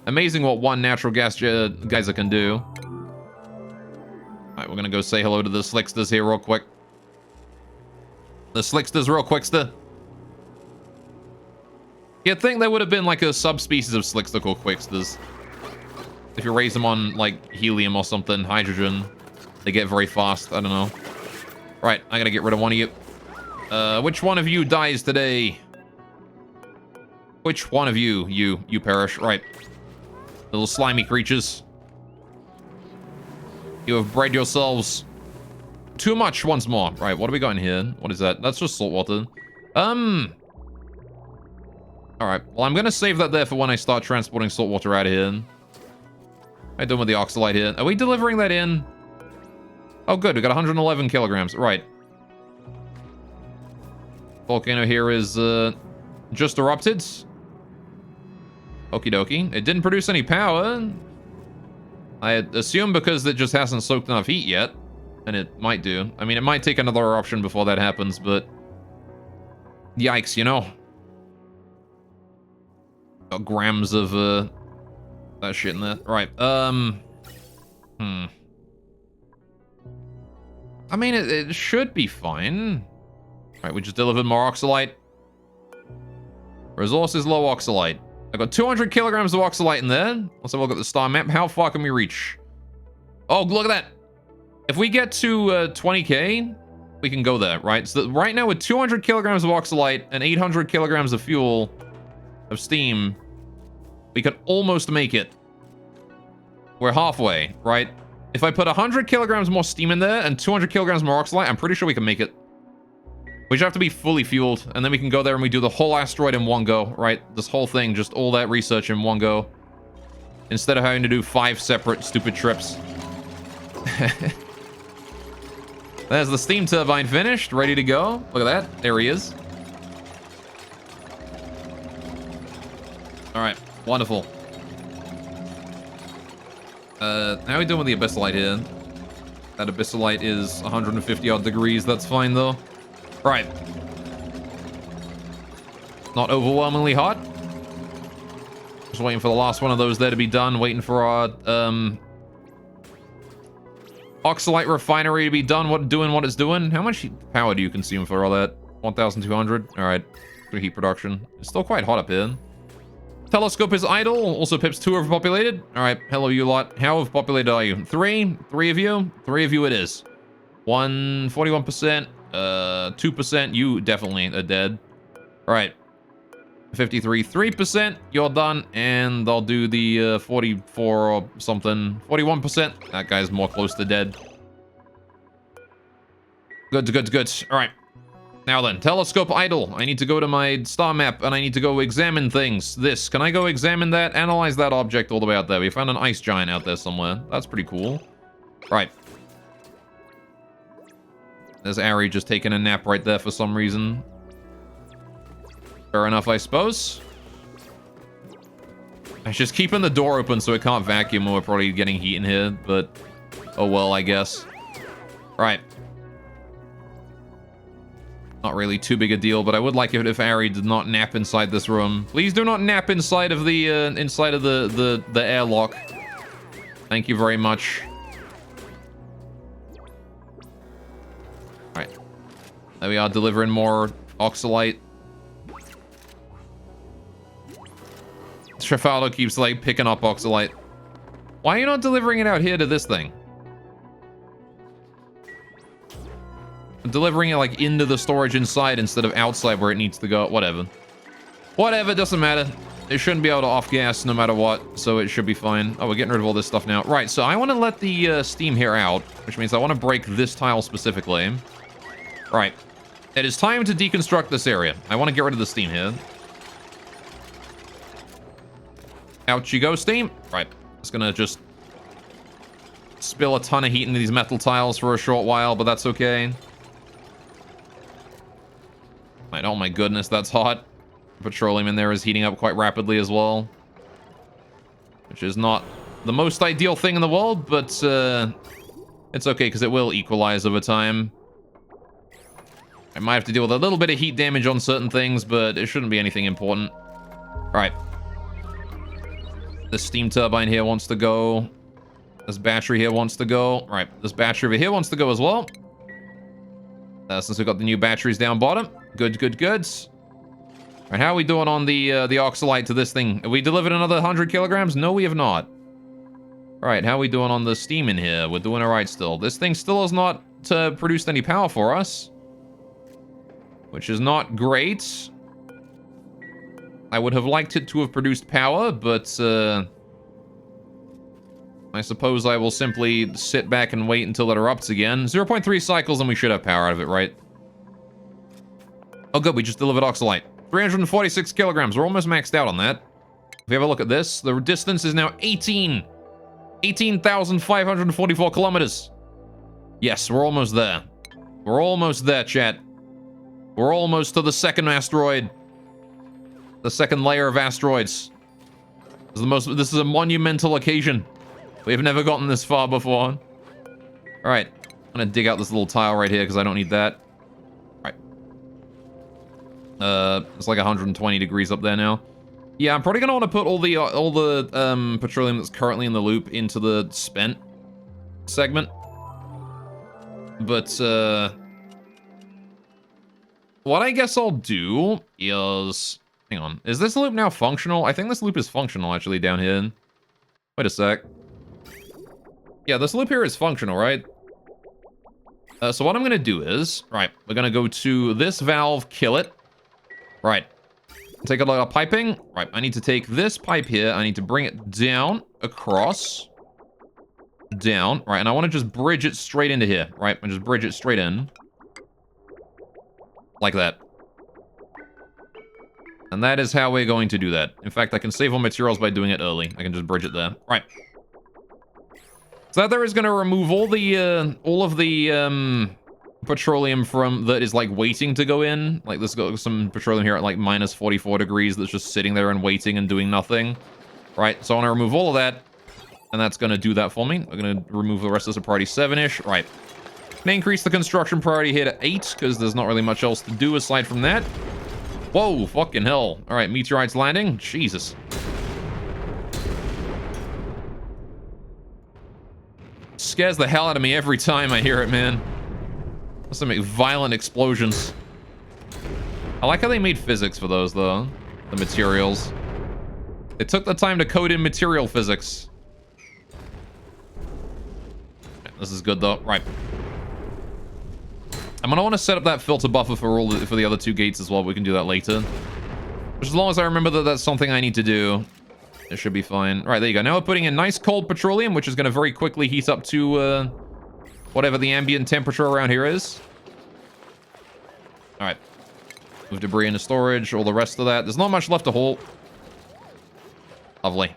Amazing what one natural gas geyser can do. Alright, we're gonna go say hello to the Slicksters here real quick. The Slicksters real quickster. You'd think there would have been like a subspecies of Slickster called Quicksters. If you raise them on, like, helium or something, hydrogen, they get very fast. I don't know. Right, I gotta get rid of one of you. Which one of you dies today? Which one of you? You perish. Right. Little slimy creatures. You have bred yourselves too much once more. Right, what do we got in here? What is that? That's just salt water. Alright, well, I'm gonna save that there for when I start transporting salt water out of here. How you doing with the oxalite here? Are we delivering that in? Oh, good. We got 111 kilograms. Right. Volcano here is just erupted. Okie dokie. It didn't produce any power. I assume because it just hasn't soaked enough heat yet. And it might do. I mean, it might take another eruption before that happens, but... Yikes, you know. Got grams of that shit in there. Right. I mean, it should be fine. Right, we just delivered more oxalite. Resources low oxalite. I got 200 kilograms of oxalite in there. Let's have a look at the star map. How far can we reach? Oh, look at that. If we get to 20k, we can go there, right? So right now with 200 kilograms of oxalite and 800 kilograms of fuel, of steam, we could almost make it. We're halfway, right? If I put 100 kilograms more steam in there and 200 kilograms more oxalite, I'm pretty sure we can make it. We just have to be fully fueled, and then we can go there and we do the whole asteroid in one go, right? This whole thing, just all that research in one go. Instead of having to do 5 separate stupid trips. There's the steam turbine finished, ready to go. Look at that. There he is. All right, wonderful. How are we doing with the abyssalite here? That abyssalite is 150 odd degrees. That's fine though. Right. Not overwhelmingly hot. Just waiting for the last one of those there to be done. Waiting for our oxalite refinery to be done. Doing what it's doing. How much power do you consume for all that? 1,200. All right. For heat production. It's still quite hot up here. Telescope is idle. Also, Pip's 2 overpopulated. All right. Hello, you lot. How overpopulated are you? 3? 3 of you? 3 of you it is. 41%. 2%. You definitely are dead. All right. 53. 3%. You're done. And I'll do the 44 or something. 41%. That guy's more close to dead. Good. All right. Now then, telescope idle. I need to go to my star map and I need to go examine things. Can I go examine that? Analyze that object all the way out there. We found an ice giant out there somewhere. That's pretty cool. Right. There's Ari just taking a nap right there for some reason. Fair enough, I suppose. I was just keeping the door open so it can't vacuum or we're probably getting heat in here, but oh well, I guess. Right. Not really too big a deal, but I would like it if Ari did not nap inside this room. Please do not nap inside of the airlock. Thank you very much. Alright. There we are, delivering more oxalite. Trafalgar keeps, like, picking up oxalite. Why are you not delivering it out here to this thing? Delivering it, like, into the storage inside instead of outside where it needs to go. Whatever. Whatever, doesn't matter. It shouldn't be able to off-gas no matter what, so it should be fine. Oh, we're getting rid of all this stuff now. Right, so I want to let the steam here out, which means I want to break this tile specifically. Right. It is time to deconstruct this area. I want to get rid of the steam here. Out you go, steam. Right. It's gonna just spill a ton of heat into these metal tiles for a short while, but that's okay. Right, oh my goodness, that's hot. Petroleum in there is heating up quite rapidly as well. Which is not the most ideal thing in the world, but it's okay because it will equalize over time. I might have to deal with a little bit of heat damage on certain things, but it shouldn't be anything important. All right. This steam turbine here wants to go. This battery here wants to go. All right, this battery over here wants to go as well. Since we've got the new batteries down bottom. Good. All right, how are we doing on the oxalite to this thing? Have we delivered another 100 kilograms? No, we have not. All right, how are we doing on the steam in here? We're doing all right still. This thing still has not produced any power for us, which is not great. I would have liked it to have produced power, but I suppose I will simply sit back and wait until it erupts again. 0.3 cycles and we should have power out of it, right? Oh, good. We just delivered oxalite. 346 kilograms. We're almost maxed out on that. If we have a look at this, the distance is now 18,544 kilometers. Yes, we're almost there. We're almost there, chat. We're almost to the second asteroid. The second layer of asteroids. This is a monumental occasion. We have never gotten this far before. All right, I'm gonna dig out this little tile right here because I don't need that. All right. It's like 120 degrees up there now. Yeah, I'm probably gonna want to put all the petroleum that's currently in the loop into the spent segment. But what I guess I'll do is, hang on, is this loop now functional? I think this loop is functional actually down here. Wait a sec. Yeah, this loop here is functional, right? So what I'm going to do is, right, we're going to go to this valve, kill it. Right. Take a look at piping. Right, I need to take this pipe here. I need to bring it down, across, down. Right, and I want to just bridge it straight into here. Right, and just bridge it straight in. Like that. And that is how we're going to do that. In fact, I can save on materials by doing it early. I can just bridge it there. Right. So that there is going to remove all of the petroleum from that is like waiting to go in. Like there's got some petroleum here at like minus 44 degrees that's just sitting there and waiting and doing nothing. Right, so I want to remove all of that. And that's going to do that for me. I'm going to remove the rest of this to priority 7-ish. Right. Gonna increase the construction priority here to 8 because there's not really much else to do aside from that. Whoa, fucking hell. All right, meteorites landing. Jesus. Scares the hell out of me every time I hear it, man. That's some violent explosions. I like how they made physics for those, though. The materials. They took the time to code in material physics. This is good, though. Right. I'm gonna want to set up that filter buffer for the other 2 gates as well. We can do that later. As long as I remember that that's something I need to do, it should be fine. All right, there you go. Now we're putting in nice cold petroleum, which is going to very quickly heat up to whatever the ambient temperature around here is. All right. Move debris into storage, all the rest of that. There's not much left to haul. Lovely.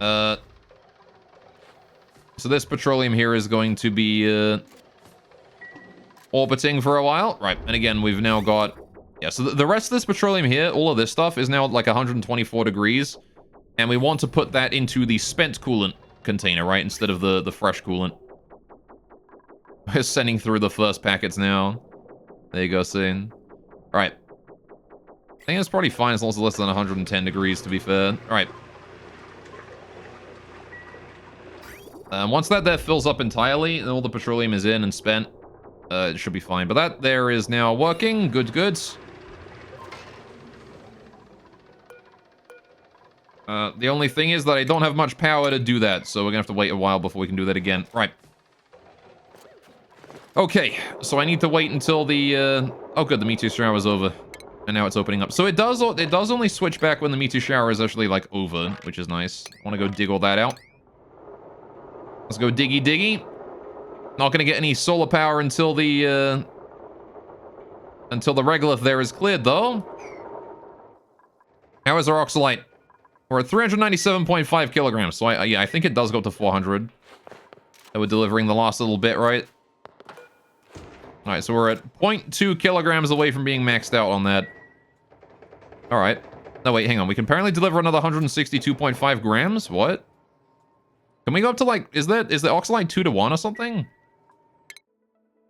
So this petroleum here is going to be orbiting for a while. Right, and again, we've now got... Yeah, so the rest of this petroleum here, all of this stuff, is now like 124 degrees. And we want to put that into the spent coolant container, right? Instead of the fresh coolant. We're sending through the first packets now. There you go, Sin. Alright. I think it's probably fine as long as it's less than 110 degrees, to be fair. Alright. Once that there fills up entirely, and all the petroleum is in and spent, it should be fine. But that there is now working. Good, good. The only thing is that I don't have much power to do that, so we're gonna have to wait a while before we can do that again. Right. Okay, so I need to wait until the, oh good, the meteor shower is over. And now it's opening up. So it does only switch back when the meteor shower is actually, like, over, which is nice. I want to go dig all that out. Let's go diggy diggy. Not gonna get any solar power until the regolith there is cleared, though. How is our oxalite? We're at 397.5 kilograms, so yeah, I think it does go up to 400. That we're delivering the last little bit, right? Alright, so we're at 0.2 kilograms away from being maxed out on that. Alright. No, wait, hang on. We can apparently deliver another 162.5 grams? What? Can we go up to, like, is the oxalite 2 to 1 or something?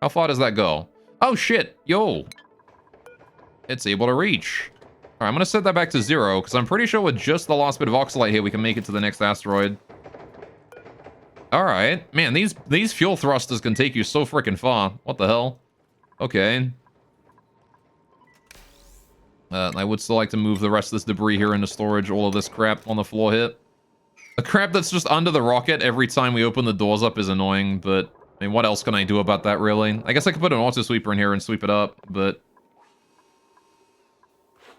How far does that go? Oh, shit. Yo. It's able to reach. Alright, I'm gonna set that back to 0, because I'm pretty sure with just the last bit of oxalite here, we can make it to the next asteroid. Alright. Man, these fuel thrusters can take you so freaking far. What the hell? Okay. I would still like to move the rest of this debris here into storage, all of this crap on the floor here. The crap that's just under the rocket every time we open the doors up is annoying, but... I mean, what else can I do about that, really? I guess I could put an auto sweeper in here and sweep it up, but...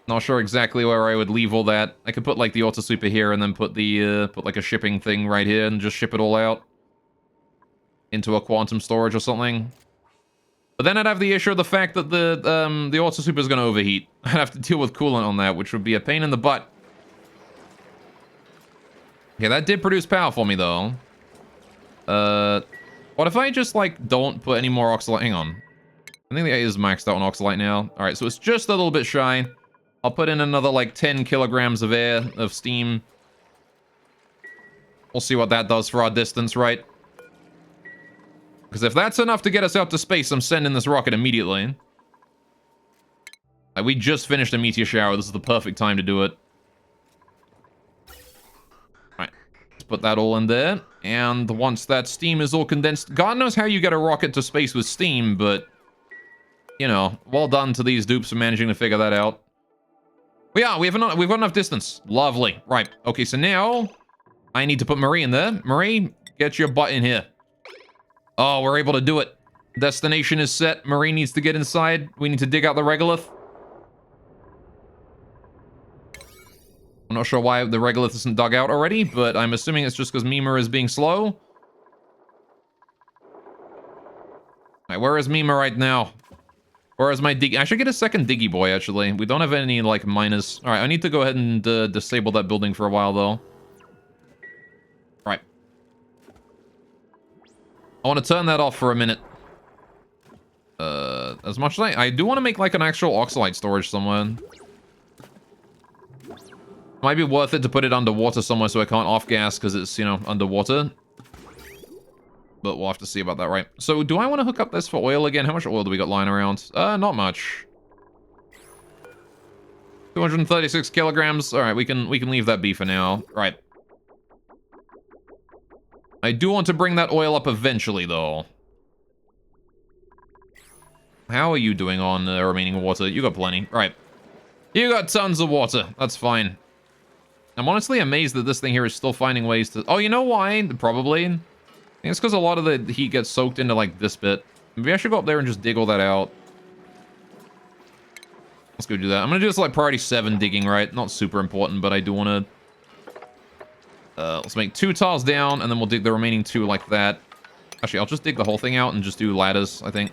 Not sure exactly where I would leave all that. I could put, like, the auto sweeper here and then put the, put, like, a shipping thing right here and just ship it all out. Into a quantum storage or something. But then I'd have the issue of the fact that the auto sweeper is going to overheat. I'd have to deal with coolant on that, which would be a pain in the butt. Okay, that did produce power for me, though. What if I just, like, don't put any more oxalite? Hang on. I think the A is maxed out on oxalite now. Alright, so it's just a little bit shy. I'll put in another, like, 10 kilograms of air, of steam. We'll see what that does for our distance, right? Because if that's enough to get us out to space, I'm sending this rocket immediately. Like, we just finished a meteor shower. This is the perfect time to do it. Alright. Let's put that all in there. And once that steam is all condensed... God knows how you get a rocket to space with steam, but... You know, well done to these dupes for managing to figure that out. We've got enough distance. Lovely. Right. Okay, so now... I need to put Marie in there. Marie, get your butt in here. Oh, we're able to do it. Destination is set. Marie needs to get inside. We need to dig out the regolith. I'm not sure why the regolith isn't dug out already, but I'm assuming it's just because Mima is being slow. Alright, where is Mima right now? Where is my Diggy? I should get a second Diggy Boy, actually. We don't have any, like, minus. Alright, I need to go ahead and disable that building for a while, though. Right. I want to turn that off for a minute. As much as I do want to make, like, an actual Oxalite storage somewhere. Might be worth it to put it underwater somewhere so I can't off-gas because it's, you know, underwater. But we'll have to see about that, right? So, do I want to hook up this for oil again? How much oil do we got lying around? Not much. 236 kilograms. Alright, we can leave that be for now. Right. I do want to bring that oil up eventually, though. How are you doing on the remaining water? You got plenty. Right. You got tons of water. That's fine. I'm honestly amazed that this thing here is still finding ways to... Oh, you know why? Probably. I think it's because a lot of the heat gets soaked into, like, this bit. Maybe I should go up there and just dig all that out. Let's go do that. I'm gonna do this, like, priority 7 digging, right? Not super important, but I do want to... let's make 2 tiles down, and then we'll dig the remaining 2 like that. Actually, I'll just dig the whole thing out and just do ladders, I think.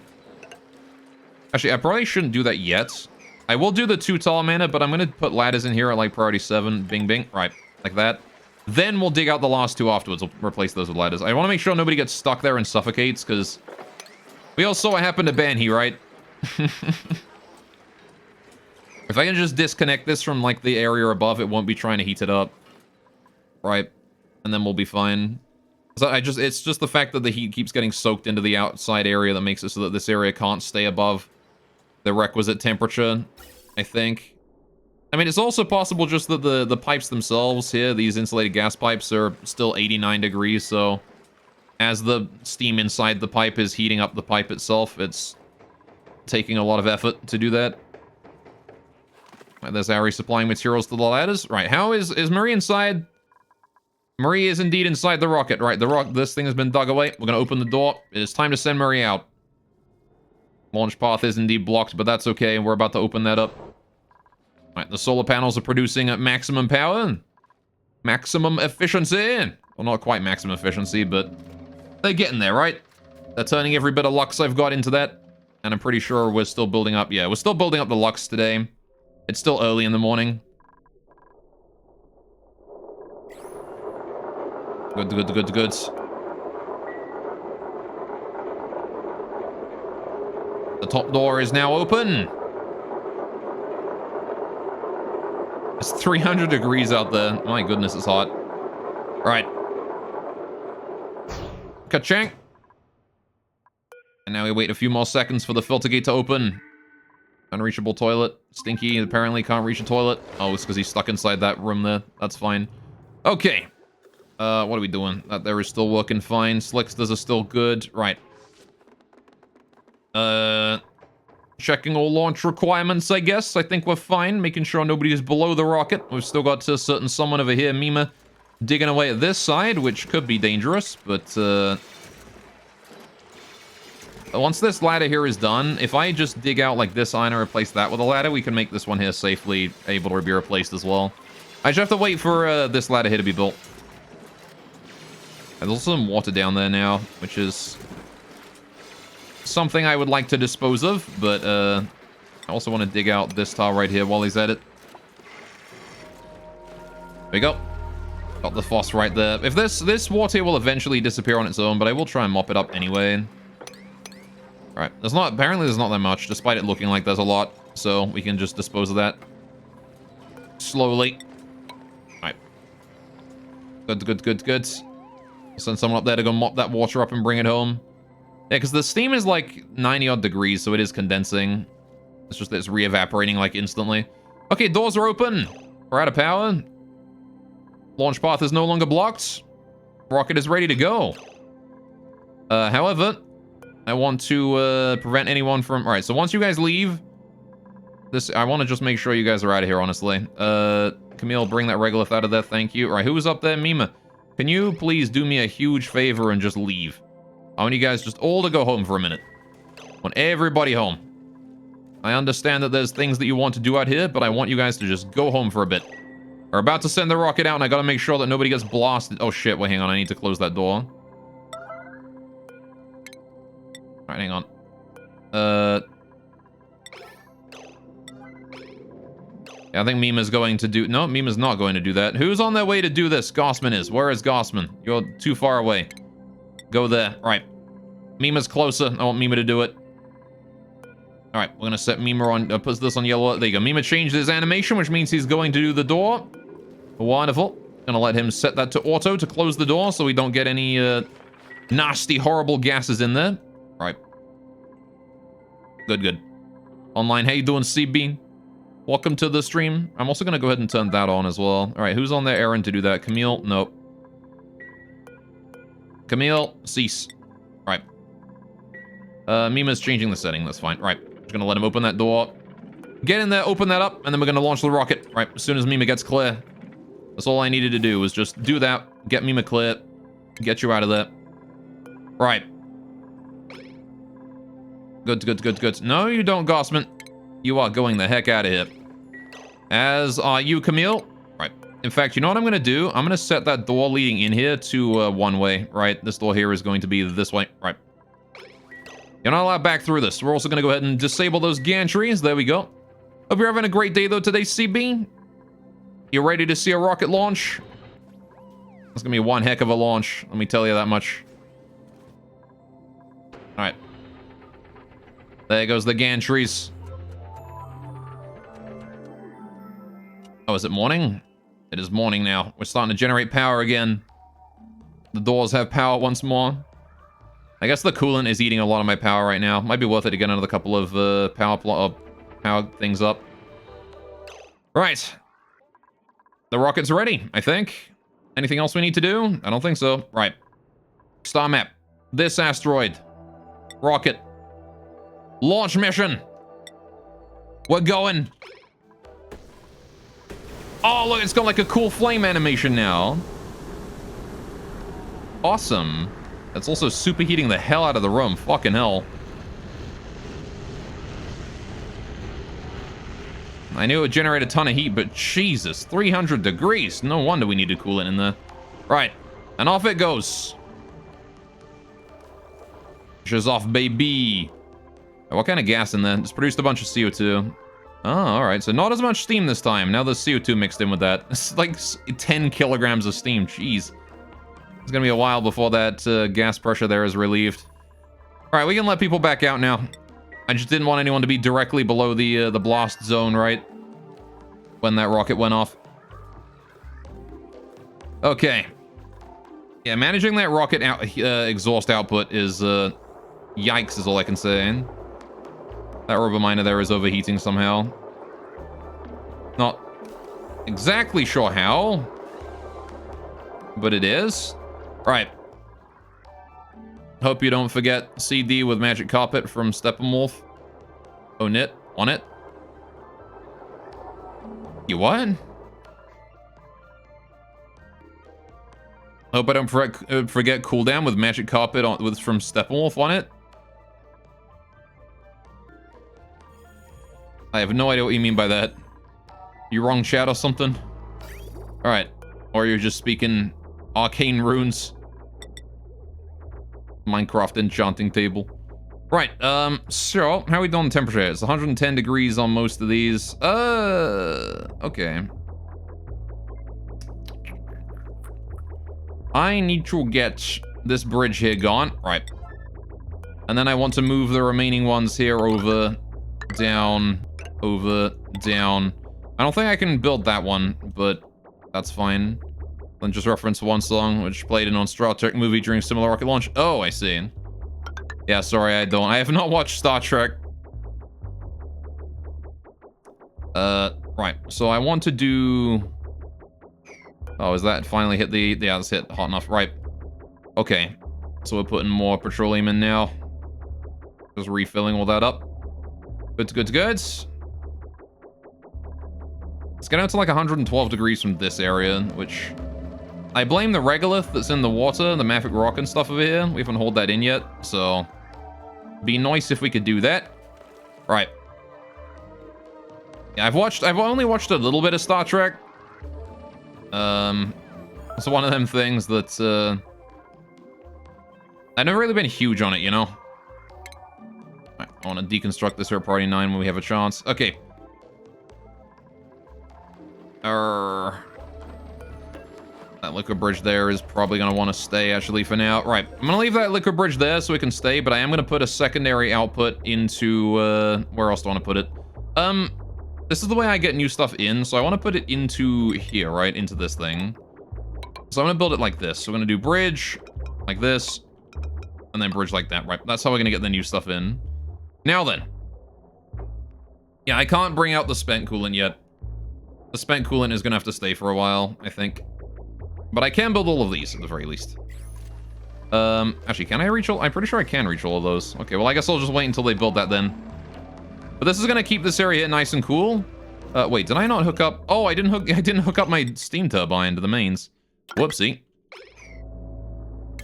Actually, I probably shouldn't do that yet. I will do the 2 tall mana, but I'm going to put ladders in here at, like, priority 7. Bing, bing. Right. Like that. Then we'll dig out the last 2 afterwards. We'll replace those with ladders. I want to make sure nobody gets stuck there and suffocates, because we all saw what happened to Banhi, right? If I can just disconnect this from, like, the area above, it won't be trying to heat it up. Right. And then we'll be fine. So it's just the fact that the heat keeps getting soaked into the outside area that makes it so that this area can't stay above the requisite temperature, I think. I mean, it's also possible just that the pipes themselves here, these insulated gas pipes, are still 89 degrees, so as the steam inside the pipe is heating up the pipe itself, it's taking a lot of effort to do that. Right, there's Ari supplying materials to the ladders. Right, how is Marie inside? Marie is indeed inside the rocket. Right, this thing has been dug away. We're going to open the door. It is time to send Marie out. Launch path is indeed blocked, but that's okay. We're about to open that up. Right, the solar panels are producing at maximum power. Maximum efficiency. Well, not quite maximum efficiency, but they're getting there, right? They're turning every bit of lux I've got into that. And I'm pretty sure we're still building up. Yeah, we're still building up the lux today. It's still early in the morning. Good. The top door is now open. It's 300 degrees out there. My goodness, it's hot. Right. Ka-chink. And now we wait a few more seconds for the filter gate to open. Unreachable toilet. Stinky apparently can't reach a toilet. Oh, it's because he's stuck inside that room there. That's fine. Okay. What are we doing? That there is still working fine. Slicksters are still good. Right. Checking all launch requirements, I guess. I think we're fine. Making sure nobody is below the rocket. We've still got a certain someone over here, Mima, digging away at this side, which could be dangerous, but, once this ladder here is done, if I just dig out like this iron and replace that with a ladder, we can make this one here safely able to be replaced as well. I just have to wait for this ladder here to be built. There's also some water down there now, which is something I would like to dispose of, but I also want to dig out this tile right here while he's at it. There we go. Got the foss right there. If this water here will eventually disappear on its own, but I will try and mop it up anyway. Right, apparently there's not that much, despite it looking like there's a lot, so we can just dispose of that slowly. Right. Good. Send someone up there to go mop that water up and bring it home. Yeah, because the steam is like 90-odd degrees, so it is condensing. It's just that it's re-evaporating like instantly. Okay, doors are open. We're out of power. Launch path is no longer blocked. Rocket is ready to go. However, I want to prevent anyone from... Alright, so once you guys leave... I want to just make sure you guys are out of here, honestly. Camille, bring that regolith out of there, thank you. Alright, who was up there? Mima. Can you please do me a huge favor and just leave? I want you guys just all to go home for a minute. Want everybody home. I understand that there's things that you want to do out here, but I want you guys to just go home for a bit. We're about to send the rocket out, and I gotta make sure that nobody gets blasted. Oh shit, wait, hang on, I need to close that door. Alright, hang on. Yeah, I think Mima's going to do... No, Mima's not going to do that. Who's on their way to do this? Gossman is. Where is Gossman? You're too far away. Go there. Right. Mima's closer. I want Mima to do it. Alright, we're gonna set Mima on... puts this on yellow. There you go. Mima changed his animation, which means he's going to do the door. Wonderful. Gonna let him set that to auto to close the door so we don't get any nasty, horrible gases in there. Alright. Good, good. Online, how you doing, CB? Welcome to the stream. I'm also gonna go ahead and turn that on as well. Alright, who's on their errand to do that? Camille? Nope. Camille, cease. Alright. Mima's changing the setting, that's fine. Right, just gonna let him open that door. Get in there, open that up, and then we're gonna launch the rocket. Right, as soon as Mima gets clear. That's all I needed to do, was just do that, get Mima clear, get you out of there. Right. Good, good, good, good. No, you don't, Gossman. You are going the heck out of here. As are you, Camille. Right. In fact, you know what I'm gonna do? I'm gonna set that door leading in here to one way, right? This door here is going to be this way, right? You're not allowed back through this. We're also gonna go ahead and disable those gantries. There we go. Hope you're having a great day though today, CB. You ready to see a rocket launch? It's gonna be one heck of a launch. Let me tell you that much. All right. There goes the gantries. Oh, is it morning? It is morning now. We're starting to generate power again. The doors have power once more. I guess the coolant is eating a lot of my power right now. Might be worth it to get another couple of power things up. Right. The rocket's ready, I think. Anything else we need to do? I don't think so. Right. Star map. This asteroid. Rocket. Launch mission. We're going. Oh, look, it's got like a cool flame animation now. Awesome. It's also superheating the hell out of the room. Fucking hell. I knew it would generate a ton of heat, but Jesus, 300 degrees. No wonder we need to cool it in there. Right, and off it goes. She's off, baby. What kind of gas in there? It's produced a bunch of CO2. Oh, all right. So not as much steam this time. Now there's CO2 mixed in with that. It's like 10 kilograms of steam. Jeez. It's gonna be a while before that gas pressure there is relieved. All right, we can let people back out now. I just didn't want anyone to be directly below the blast zone, right? When that rocket went off. Okay. Yeah, managing that rocket exhaust output is yikes, is all I can say. That rubber miner there is overheating somehow. Not exactly sure how, but it is. Right. Hope you don't forget CD with Magic Carpet from Steppenwolf. Own it. On it. You what? Hope I don't forget cooldown with Magic Carpet from Steppenwolf on it. I have no idea what you mean by that. You wrong chat or something? Alright. Or you're just speaking arcane runes. Minecraft enchanting table. Right, so, how are we doing on temperature? It's 110 degrees on most of these. Okay. I need to get this bridge here gone. Right. And then I want to move the remaining ones here over, down, over, down. I don't think I can build that one, but that's fine. Then just reference one song, which played in on Star Trek movie during similar rocket launch. Oh, I see. Yeah, sorry, I don't. I have not watched Star Trek. Right. So I want to do... Oh, is that finally hit the... Yeah, that's hit hot enough. Right. Okay. So we're putting more petroleum in now. Just refilling all that up. Good, good, good. It's getting out to like 112 degrees from this area, which... I blame the regolith that's in the water, the Maverick Rock and stuff over here. We haven't hauled that in yet, so... Be nice if we could do that. Right. Yeah, I've only watched a little bit of Star Trek. It's one of them things that, I've never really been huge on it, you know? Right, I want to deconstruct this here at Priority 9 when we have a chance. Okay. That liquid bridge there is probably going to want to stay, actually, for now. Right, I'm going to leave that liquid bridge there so it can stay, but I am going to put a secondary output into, where else do I want to put it? This is the way I get new stuff in, so I want to put it into here, right? Into this thing. So I'm going to build it like this. So we're going to do bridge, like this, and then bridge like that, right? That's how we're going to get the new stuff in. Now then. Yeah, I can't bring out the spent coolant yet. The spent coolant is going to have to stay for a while, I think. But I can build all of these, at the very least. Actually, can I reach all? I'm pretty sure I can reach all of those. Okay, well, I guess I'll just wait until they build that then. But this is going to keep this area nice and cool. Wait, did I not hook up? Oh, I didn't hook up my steam turbine to the mains. Whoopsie.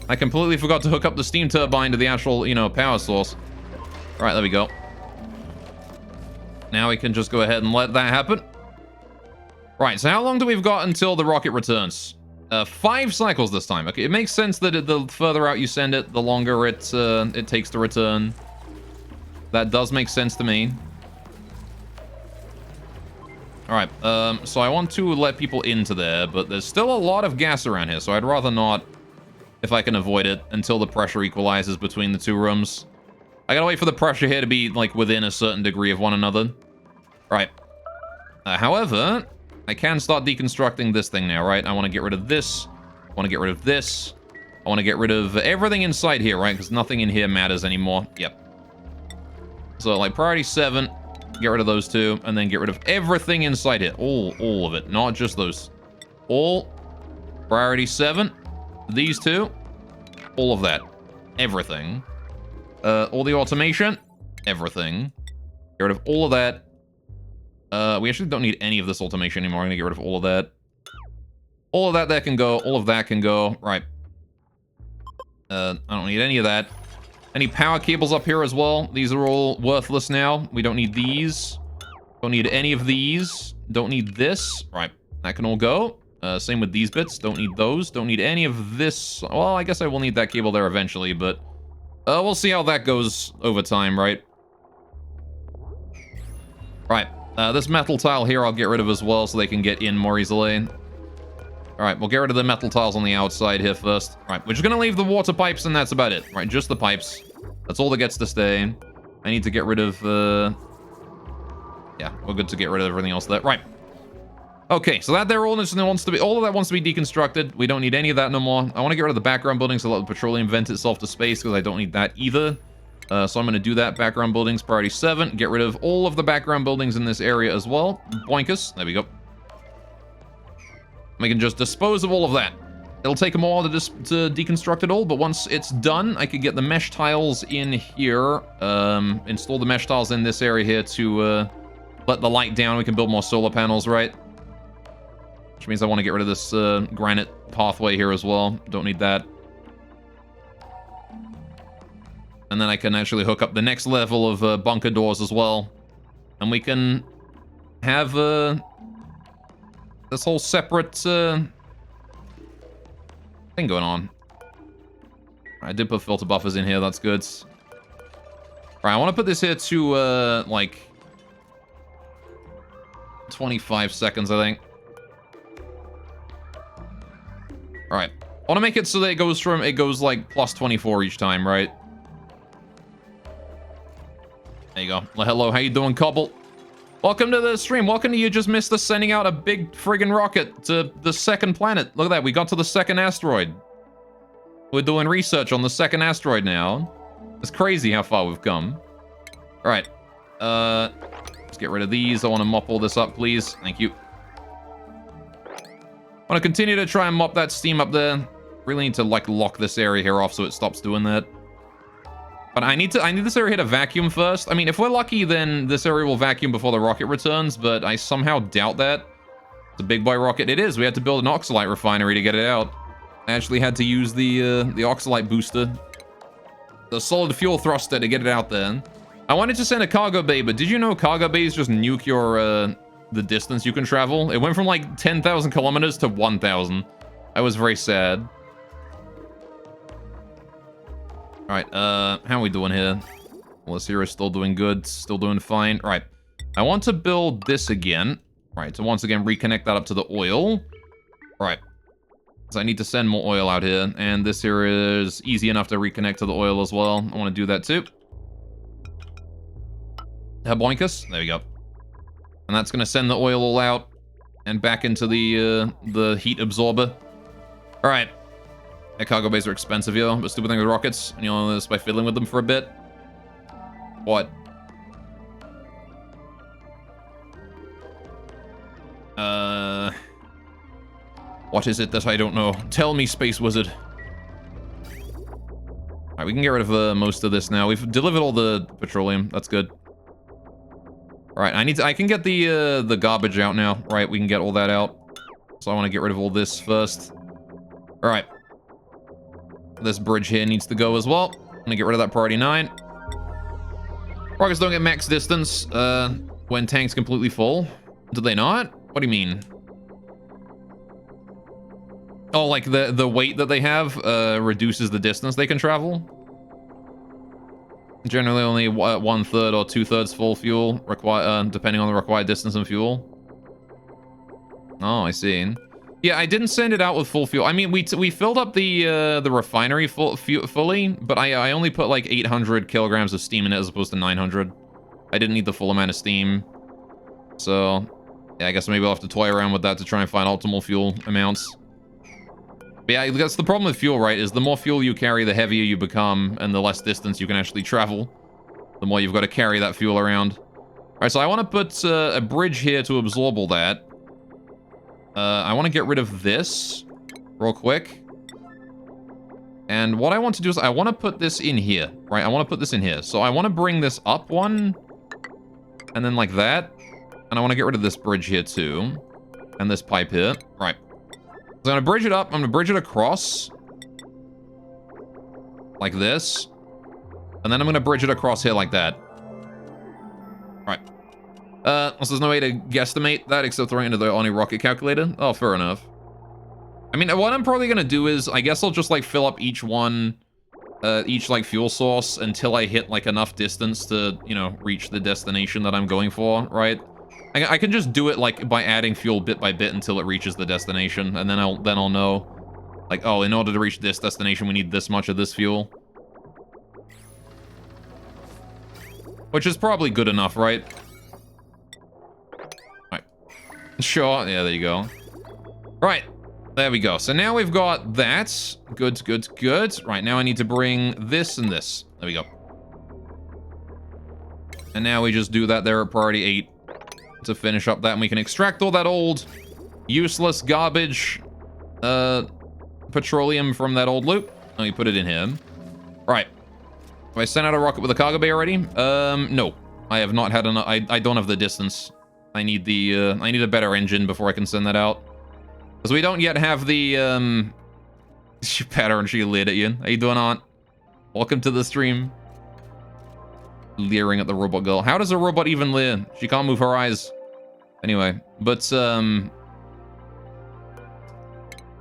I completely forgot to hook up the steam turbine to the actual, you know, power source. All right, there we go. Now we can just go ahead and let that happen. Right, so how long do we've got until the rocket returns? 5 cycles this time. Okay, it makes sense that the further out you send it, the longer it takes to return. That does make sense to me. Alright, so I want to let people into there, but there's still a lot of gas around here, so I'd rather not, if I can avoid it, until the pressure equalizes between the two rooms. I gotta wait for the pressure here to be, like, within a certain degree of one another. Right. However, I can start deconstructing this thing now, right? I want to get rid of this. I want to get rid of this. I want to get rid of everything inside here, right? Because nothing in here matters anymore. Yep. So, like, priority 7, get rid of those two, and then get rid of everything inside here. All of it, not just those. All. Priority 7. These two. All of that. Everything. All the automation. Everything. Get rid of all of that. We actually don't need any of this automation anymore. I'm gonna get rid of all of that. All of that can go. All of that can go. Right. I don't need any of that. Any power cables up here as well. These are all worthless now. We don't need these. Don't need any of these. Don't need this. Right. That can all go. Same with these bits. Don't need those. Don't need any of this. Well, I guess I will need that cable there eventually, but we'll see how that goes over time, right? Right. This metal tile here I'll get rid of as well so they can get in more easily. Alright, we'll get rid of the metal tiles on the outside here first. Right, we're just gonna leave the water pipes and that's about it. Right, just the pipes. That's all that gets to stay. I need to get rid of, yeah, we're good to get rid of everything else there. Right. Okay, so that there all wants to be, all of that wants to be deconstructed. We don't need any of that no more. I want to get rid of the background buildings to let the petroleum vent itself to space because I don't need that either. So I'm going to do that. Background buildings, priority 7. Get rid of all of the background buildings in this area as well. Boinkus. There we go. We can just dispose of all of that. It'll take a while to deconstruct it all, but once it's done, I could get the mesh tiles in here. Install the mesh tiles in this area here to let the light down. We can build more solar panels, right? Which means I want to get rid of this granite pathway here as well. Don't need that. And then I can actually hook up the next level of bunker doors as well. And we can have this whole separate thing going on. I did put filter buffers in here, that's good. Alright, I want to put this here to, like, 25 seconds, I think. Alright. I want to make it so that it goes like plus 24 each time, right? There you go. Well, hello, how you doing, Cobble? Welcome to the stream. Welcome to You Just Missed Us sending out a big friggin' rocket to the second planet. Look at that, we got to the second asteroid. We're doing research on the second asteroid now. It's crazy how far we've come. Alright. Let's get rid of these. I want to mop all this up, please. Thank you. I want to continue to try and mop that steam up there. Really need to, like, lock this area here off so it stops doing that. But I need this area here to vacuum first. I mean, if we're lucky, then this area will vacuum before the rocket returns, but I somehow doubt that. It's a big boy rocket. It is. We had to build an oxalite refinery to get it out. I actually had to use the oxalite booster. The solid fuel thruster to get it out there. I wanted to send a cargo bay, but did you know cargo bays just nuke your, the distance you can travel? It went from like 10,000 kilometers to 1,000. I was very sad. Alright, how are we doing here? Well, this here is still doing good, still doing fine. Alright, I want to build this again. Alright, so once again, reconnect that up to the oil. Alright, so I need to send more oil out here, and this here is easy enough to reconnect to the oil as well. I want to do that too. Boinkus, there we go. And that's going to send the oil all out and back into the heat absorber. Alright. Yeah, cargo bays are expensive, yo. But stupid thing with rockets. And you know this by fiddling with them for a bit. What? What is it that I don't know? Tell me, Space Wizard. Alright, we can get rid of most of this now. We've delivered all the petroleum. That's good. Alright, I can get the garbage out now. Right, we can get all that out. So I want to get rid of all this first. Alright. This bridge here needs to go as well. I'm gonna get rid of that priority 9. Rockets don't get max distance when tank's completely full. Do they not? What do you mean? Oh, like the weight that they have reduces the distance they can travel? Generally only 1/3 or 2/3 full fuel, depending on the required distance and fuel. Oh, I see. Yeah, I didn't send it out with full fuel. I mean, we filled up the refinery fully, but I only put like 800 kilograms of steam in it as opposed to 900. I didn't need the full amount of steam. So, yeah, I guess maybe I'll have to toy around with that to try and find optimal fuel amounts. But yeah, that's the problem with fuel, right? Is the more fuel you carry, the heavier you become, and the less distance you can actually travel. The more you've got to carry that fuel around. Alright, so I want to put a bridge here to absorb all that. I want to get rid of this real quick. And what I want to do is I want to put this in here, right? I want to put this in here. So I want to bring this up one, and then like that. And I want to get rid of this bridge here too. And this pipe here. Right. So I'm going to bridge it up. I'm going to bridge it across. Like this. And then I'm going to bridge it across here like that. Right. So there's no way to guesstimate that except throwing it into the Oni rocket calculator. Oh, fair enough. I mean, what I'm probably going to do is, I guess I'll just like fill up each one, each like fuel source until I hit like enough distance to, you know, reach the destination that I'm going for, right? I can just do it like by adding fuel bit by bit until it reaches the destination, and then I'll know, like, oh, in order to reach this destination, we need this much of this fuel. Which is probably good enough, right? Right. Sure, yeah, there you go. Right, there we go. So now we've got that. Good, good, good. Right, now I need to bring this and this. There we go. And now we just do that there at priority 8 to finish up that, and we can extract all that old, useless garbage, petroleum from that old loop. And we put it in here. Right. Have I sent out a rocket with a cargo bay already? No. I have not had enough. I don't have the distance. I need the, I need a better engine before I can send that out. Because we don't yet have the, pattern she leered at you. How you doing, Aunt? Welcome to the stream. Leering at the robot girl. How does a robot even leer? She can't move her eyes. Anyway, but, what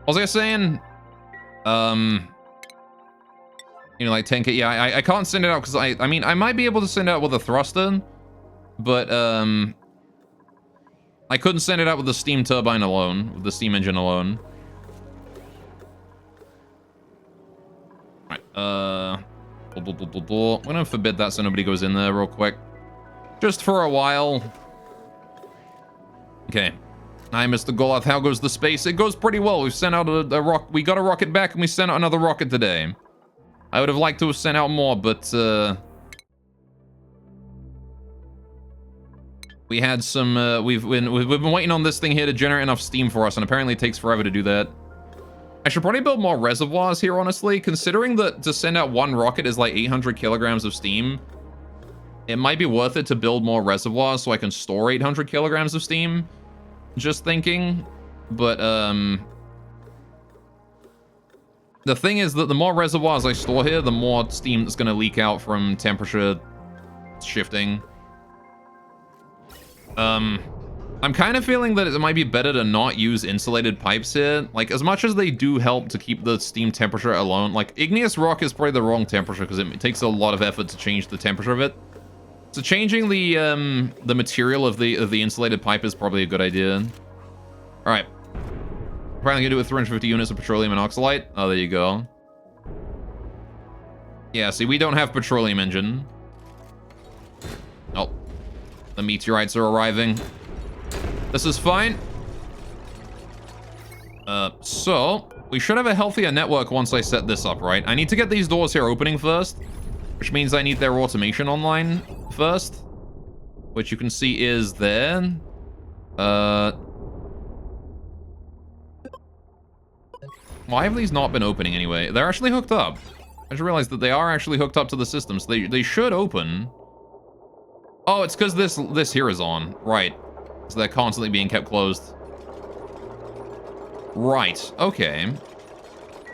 was I saying? You know, like 10K. Yeah, I can't send it out because I mean, I might be able to send it out with a thruster, but, I couldn't send it out with the steam turbine alone, with the steam engine alone. Right, we're gonna forbid that so nobody goes in there real quick. Just for a while. Okay. Hi, Mr. Golath. How goes the space? It goes pretty well. We've sent out a rocket. We got a rocket back and we sent out another rocket today. I would have liked to have sent out more, but, we had some, we've been waiting on this thing here to generate enough steam for us, and apparently it takes forever to do that. I should probably build more reservoirs here, honestly, considering that to send out one rocket is like 800 kilograms of steam. It might be worth it to build more reservoirs so I can store 800 kilograms of steam. Just thinking. But, The thing is that the more reservoirs I store here, the more steam that's going to leak out from temperature shifting. I'm kind of feeling that it might be better to not use insulated pipes here. Like, as much as they do help to keep the steam temperature alone, like, igneous rock is probably the wrong temperature because it takes a lot of effort to change the temperature of it. So changing the material of the insulated pipe is probably a good idea. All right. Probably gonna do it with 350 units of petroleum and oxalite. Oh, there you go. Yeah, see, we don't have petroleum engine. Oh. The meteorites are arriving. This is fine. So, we should have a healthier network once I set this up, right? I need to get these doors here opening first, which means I need their automation online first, which you can see is there. Why have these not been opening anyway? They're actually hooked up. I just realized that they are actually hooked up to the system, so they should open. Oh, it's because this here is on. Right. So they're constantly being kept closed. Right. Okay.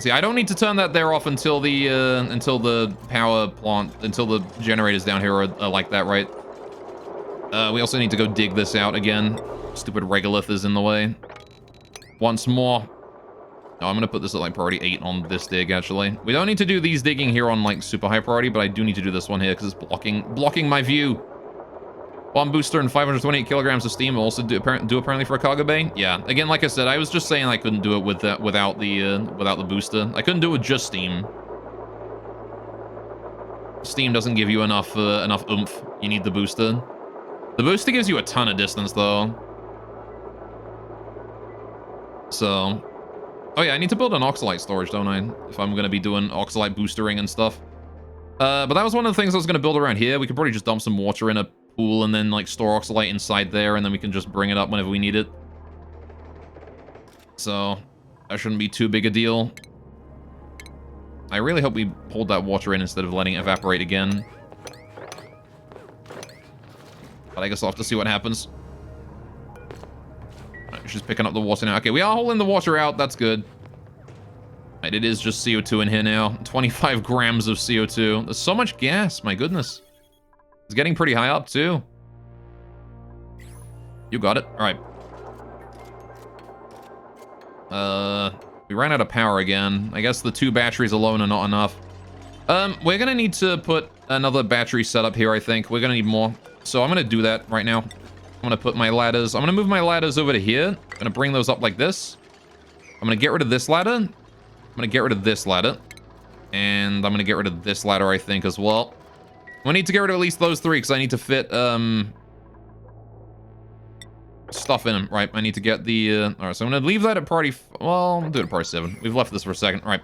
See, I don't need to turn that there off until the power plant, until the generators down here are like that, right? We also need to go dig this out again. Stupid regolith is in the way. Once more. Oh, I'm gonna put this at like priority 8 on this dig, actually. We don't need to do these digging here on like super high priority, but I do need to do this one here because it's blocking my view. Bomb booster and 528 kilograms of steam will also do apparently for a cargo bay. Yeah, again, like I said, I was just saying I couldn't do it with that without the booster. I couldn't do it with just steam. Steam doesn't give you enough oomph. You need the booster. The booster gives you a ton of distance though. So, oh yeah, I need to build an oxalite storage, don't I? If I'm gonna be doing oxalite boostering and stuff. But that was one of the things I was gonna build around here. We could probably just dump some water in a pool and then like store oxalite inside there, and then we can just bring it up whenever we need it. So that shouldn't be too big a deal. I really hope we hold that water in instead of letting it evaporate again. But I guess I'll have to see what happens. Right, she's picking up the water now. Okay, we are holding the water out. That's good. Right, it is just CO2 in here now. 25 grams of CO2. There's so much gas. My goodness. It's getting pretty high up, too. You got it. All right. We ran out of power again. I guess the 2 batteries alone are not enough. We're gonna need to put another battery setup here, I think. We're gonna need more. So I'm gonna do that right now. I'm gonna put my ladders. I'm gonna move my ladders over to here. I'm gonna bring those up like this. I'm gonna get rid of this ladder. I'm gonna get rid of this ladder. And I'm gonna get rid of this ladder, I think, as well. I need to get rid of at least those 3, because I need to fit, stuff in them, right? I need to get the, alright, so I'm gonna leave that at priority, well, I'll do it at priority 7. We've left this for a second, all right.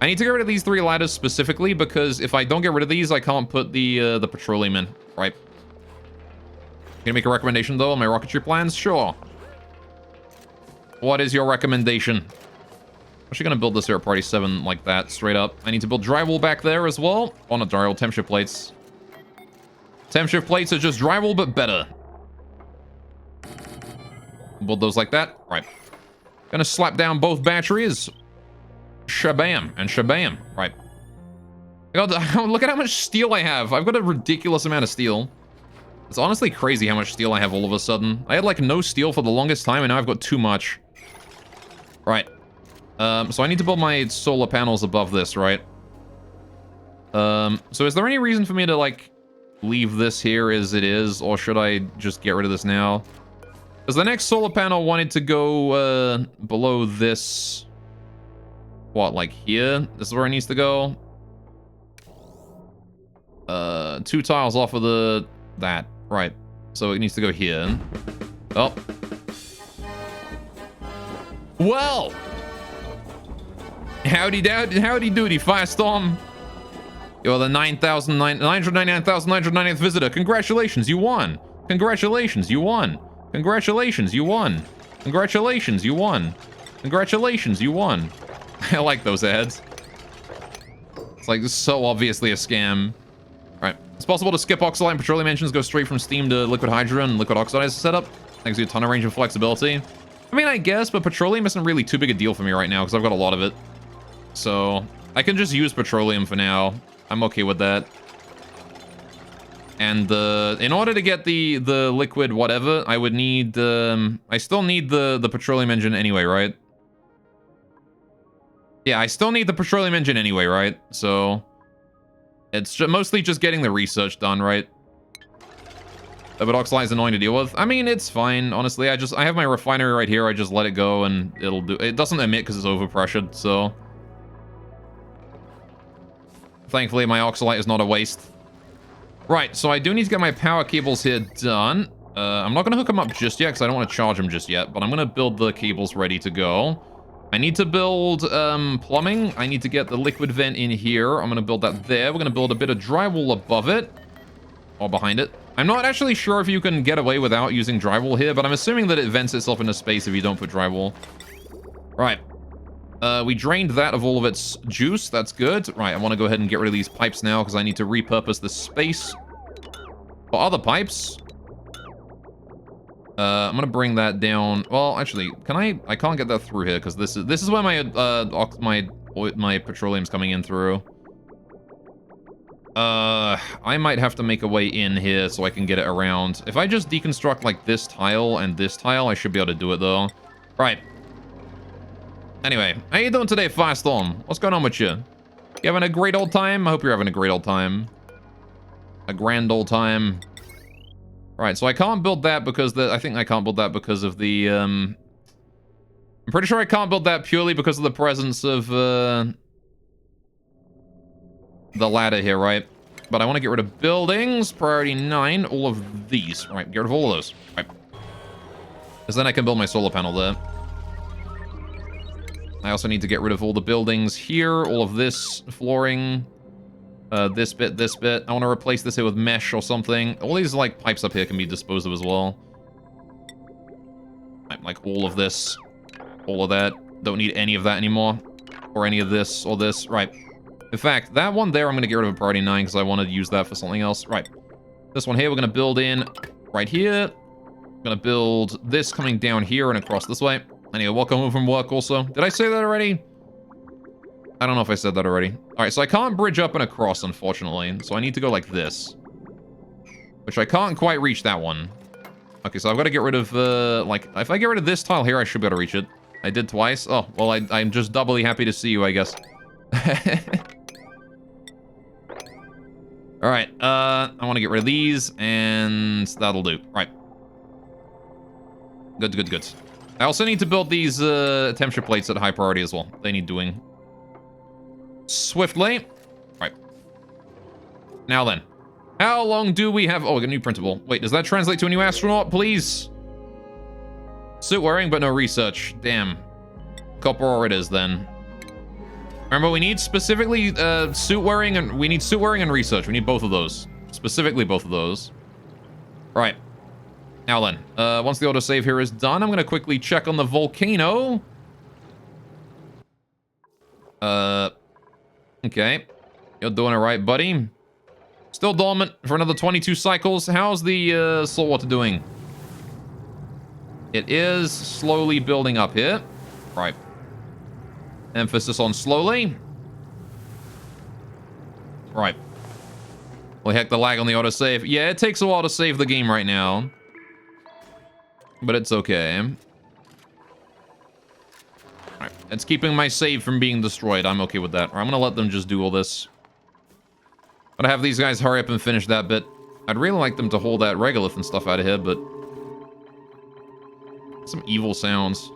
I need to get rid of these 3 ladders specifically, because if I don't get rid of these, I can't put the petroleum in, right? Can you make a recommendation, though, on my rocketry plans? Sure. What is your recommendation? I'm actually gonna build this here at priority 7 like that, straight up. I need to build drywall back there as well. Oh, not drywall, temp shift plates. Temp shift plates are just drywall, but better. Build those like that. Right. Gonna slap down both batteries. Shabam and shabam. Right. Look at how much steel I have. I've got a ridiculous amount of steel. It's honestly crazy how much steel I have all of a sudden. I had like no steel for the longest time, and now I've got too much. Right. So I need to build my solar panels above this, right? So is there any reason for me to like leave this here as it is, or should I just get rid of this now? Because the next solar panel wanted to go below this. What, like here? This is where it needs to go. 2 tiles off of that, right? So it needs to go here. Oh. Well. Howdy doody, Firestorm. You're the 999,999th visitor. Congratulations, you won. Congratulations, you won. Congratulations, you won. Congratulations, you won. Congratulations, you won. I like those ads. It's like so obviously a scam. Alright. It's possible to skip oxalite and petroleum engines, go straight from steam to liquid hydrogen and liquid oxidized setup. Gives you a ton of range and flexibility. I mean, I guess, but petroleum isn't really too big a deal for me right now because I've got a lot of it. So I can just use petroleum for now. I'm okay with that. And in order to get the liquid whatever, I would need I still need the petroleum engine anyway, right? Yeah, I still need the petroleum engine anyway, right? So it's mostly just getting the research done, right? The Bidoxolite is annoying to deal with. I mean, it's fine, honestly. I have my refinery right here. I just let it go and it'll do. It doesn't emit because it's overpressured, so thankfully my oxalite is not a waste. Right, so I do need to get my power cables here done. I'm not going to hook them up just yet because I don't want to charge them just yet, but I'm going to build the cables ready to go. I need to build plumbing. I need to get the liquid vent in here. I'm going to build that there. We're going to build a bit of drywall above it. Or behind it. I'm not actually sure if you can get away without using drywall here, but I'm assuming that it vents itself into space if you don't put drywall. Right. We drained that of all of its juice. That's good. Right, I want to go ahead and get rid of these pipes now because I need to repurpose the space for other pipes. I'm gonna bring that down. Well, actually, can I can't get that through here because this is where my petroleum's coming in through. I might have to make a way in here so I can get it around. If I just deconstruct like this tile and this tile, I should be able to do it though. Right. Anyway, how you doing today, Firestorm? What's going on with you? You having a great old time? I hope you're having a great old time. A grand old time. Right, so I can't build that because I think I can't build that because of the, I'm pretty sure I can't build that purely because of the presence of, the ladder here, right? But I want to get rid of buildings. Priority 9. All of these. Right, get rid of all of those. Right. Because then I can build my solar panel there. I also need to get rid of all the buildings here. All of this flooring. This bit, this bit. I want to replace this here with mesh or something. All these, like, pipes up here can be disposed of as well. Right, like, all of this. All of that. Don't need any of that anymore. Or any of this or this. Right. In fact, that one there, I'm going to get rid of a priority 9 because I want to use that for something else. Right. This one here, we're going to build in right here. I'm going to build this coming down here and across this way. Anyway, welcome home from work also. Did I say that already? I don't know if I said that already. All right, so I can't bridge up and across, unfortunately. So I need to go like this. Which I can't quite reach that one. Okay, so I've got to get rid of, like, if I get rid of this tile here, I should be able to reach it. I did twice. Oh, well, I'm just doubly happy to see you, I guess. All right, I want to get rid of these, and that'll do. All right. Good, good, good. I also need to build these temperature plates at high priority as well. They need doing swiftly. All right. Now then, how long do we have? Oh, we got a new printable. Wait, does that translate to a new astronaut, please? Suit wearing, but no research. Damn. Corporal it is then. Remember, we need specifically suit wearing, and we need suit wearing and research. We need both of those. Specifically both of those. All right. Now then, once the autosave here is done, I'm going to quickly check on the volcano. Okay. You're doing it right, buddy. Still dormant for another 22 cycles. How's the saltwater doing? It is slowly building up here. Right. Emphasis on slowly. Right. Well, heck, the lag on the autosave. Yeah, it takes a while to save the game right now. But it's okay. Alright, it's keeping my save from being destroyed. I'm okay with that. I'm gonna let them just do all this. But I have these guys hurry up and finish that bit. I'd really like them to hold that regolith and stuff out of here, but... some evil sounds.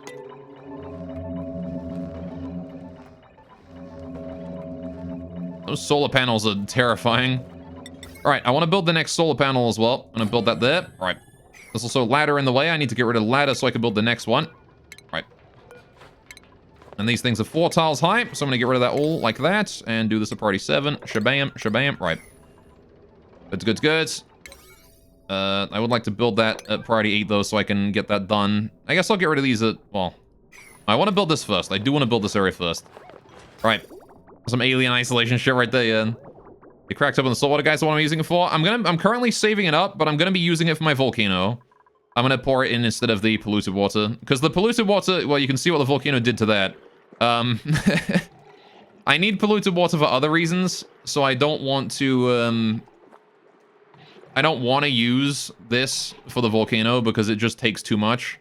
Those solar panels are terrifying. Alright, I want to build the next solar panel as well. I'm gonna build that there. Alright. There's also a ladder in the way. I need to get rid of the ladder so I can build the next one. Right. And these things are 4 tiles high, so I'm going to get rid of that all like that. And do this at priority 7. Shabam, shabam. Right. Good, good, good. I would like to build that at priority 8, though, so I can get that done. I guess I'll get rid of these at... well, I want to build this first. I do want to build this area first. Right. Some alien isolation shit right there, yeah. You cracked up on the saltwater, guys. What I'm using it for? I'm currently saving it up, but I'm gonna be using it for my volcano. I'm gonna pour it in instead of the polluted water, because the polluted water, well, you can see what the volcano did to that. I need polluted water for other reasons, so I don't want to, I don't want to use this for the volcano because it just takes too much.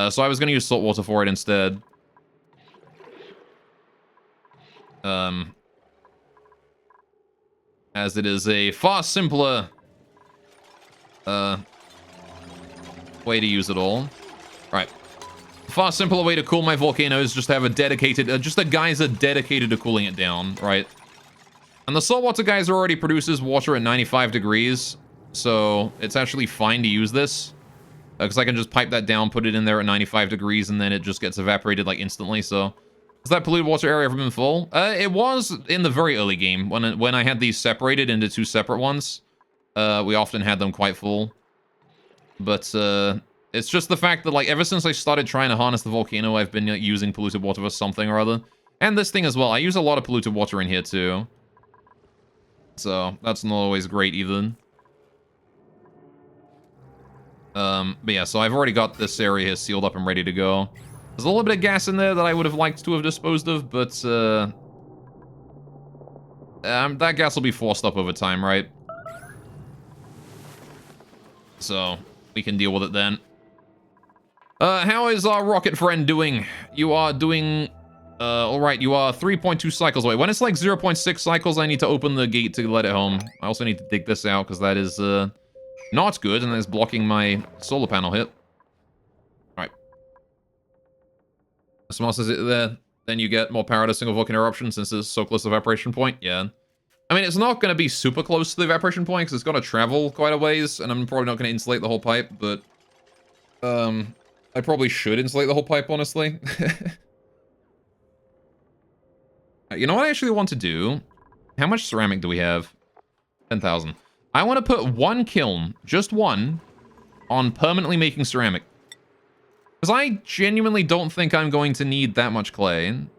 So I was going to use salt water for it instead. As it is a far simpler way to use it all. Alright. Far simpler way to cool my volcano is just to have a dedicated, just a geyser dedicated to cooling it down, right? And the saltwater geyser already produces water at 95 degrees, so it's actually fine to use this. Because I can just pipe that down, put it in there at 95 degrees, and then it just gets evaporated, like, instantly, so... Has that polluted water area ever been full? It was in the very early game, when I had these separated into two separate ones. We often had them quite full. But, it's just the fact that, like, ever since I started trying to harness the volcano, I've been using polluted water for something or other. And this thing as well. I use a lot of polluted water in here, too. So, that's not always great, either. But yeah, so I've already got this area here sealed up and ready to go. There's a little bit of gas in there that I would have liked to have disposed of, but, that gas will be forced up over time, right? So, we can deal with it then. How is our rocket friend doing? You are doing, alright, you are 3.2 cycles away. When it's like 0.6 cycles, I need to open the gate to let it home. I also need to dig this out, because that is, not good, and it's blocking my solar panel hit. Alright. Smart says it there. Then you get more power to single volcano eruption since it's so close to the evaporation point. Yeah. I mean, it's not going to be super close to the evaporation point, because it's going to travel quite a ways, and I'm probably not going to insulate the whole pipe, but... I probably should insulate the whole pipe, honestly. You know what I actually want to do? How much ceramic do we have? 10,000. I want to put one kiln, just one, on permanently making ceramic. Because I genuinely don't think I'm going to need that much clay. And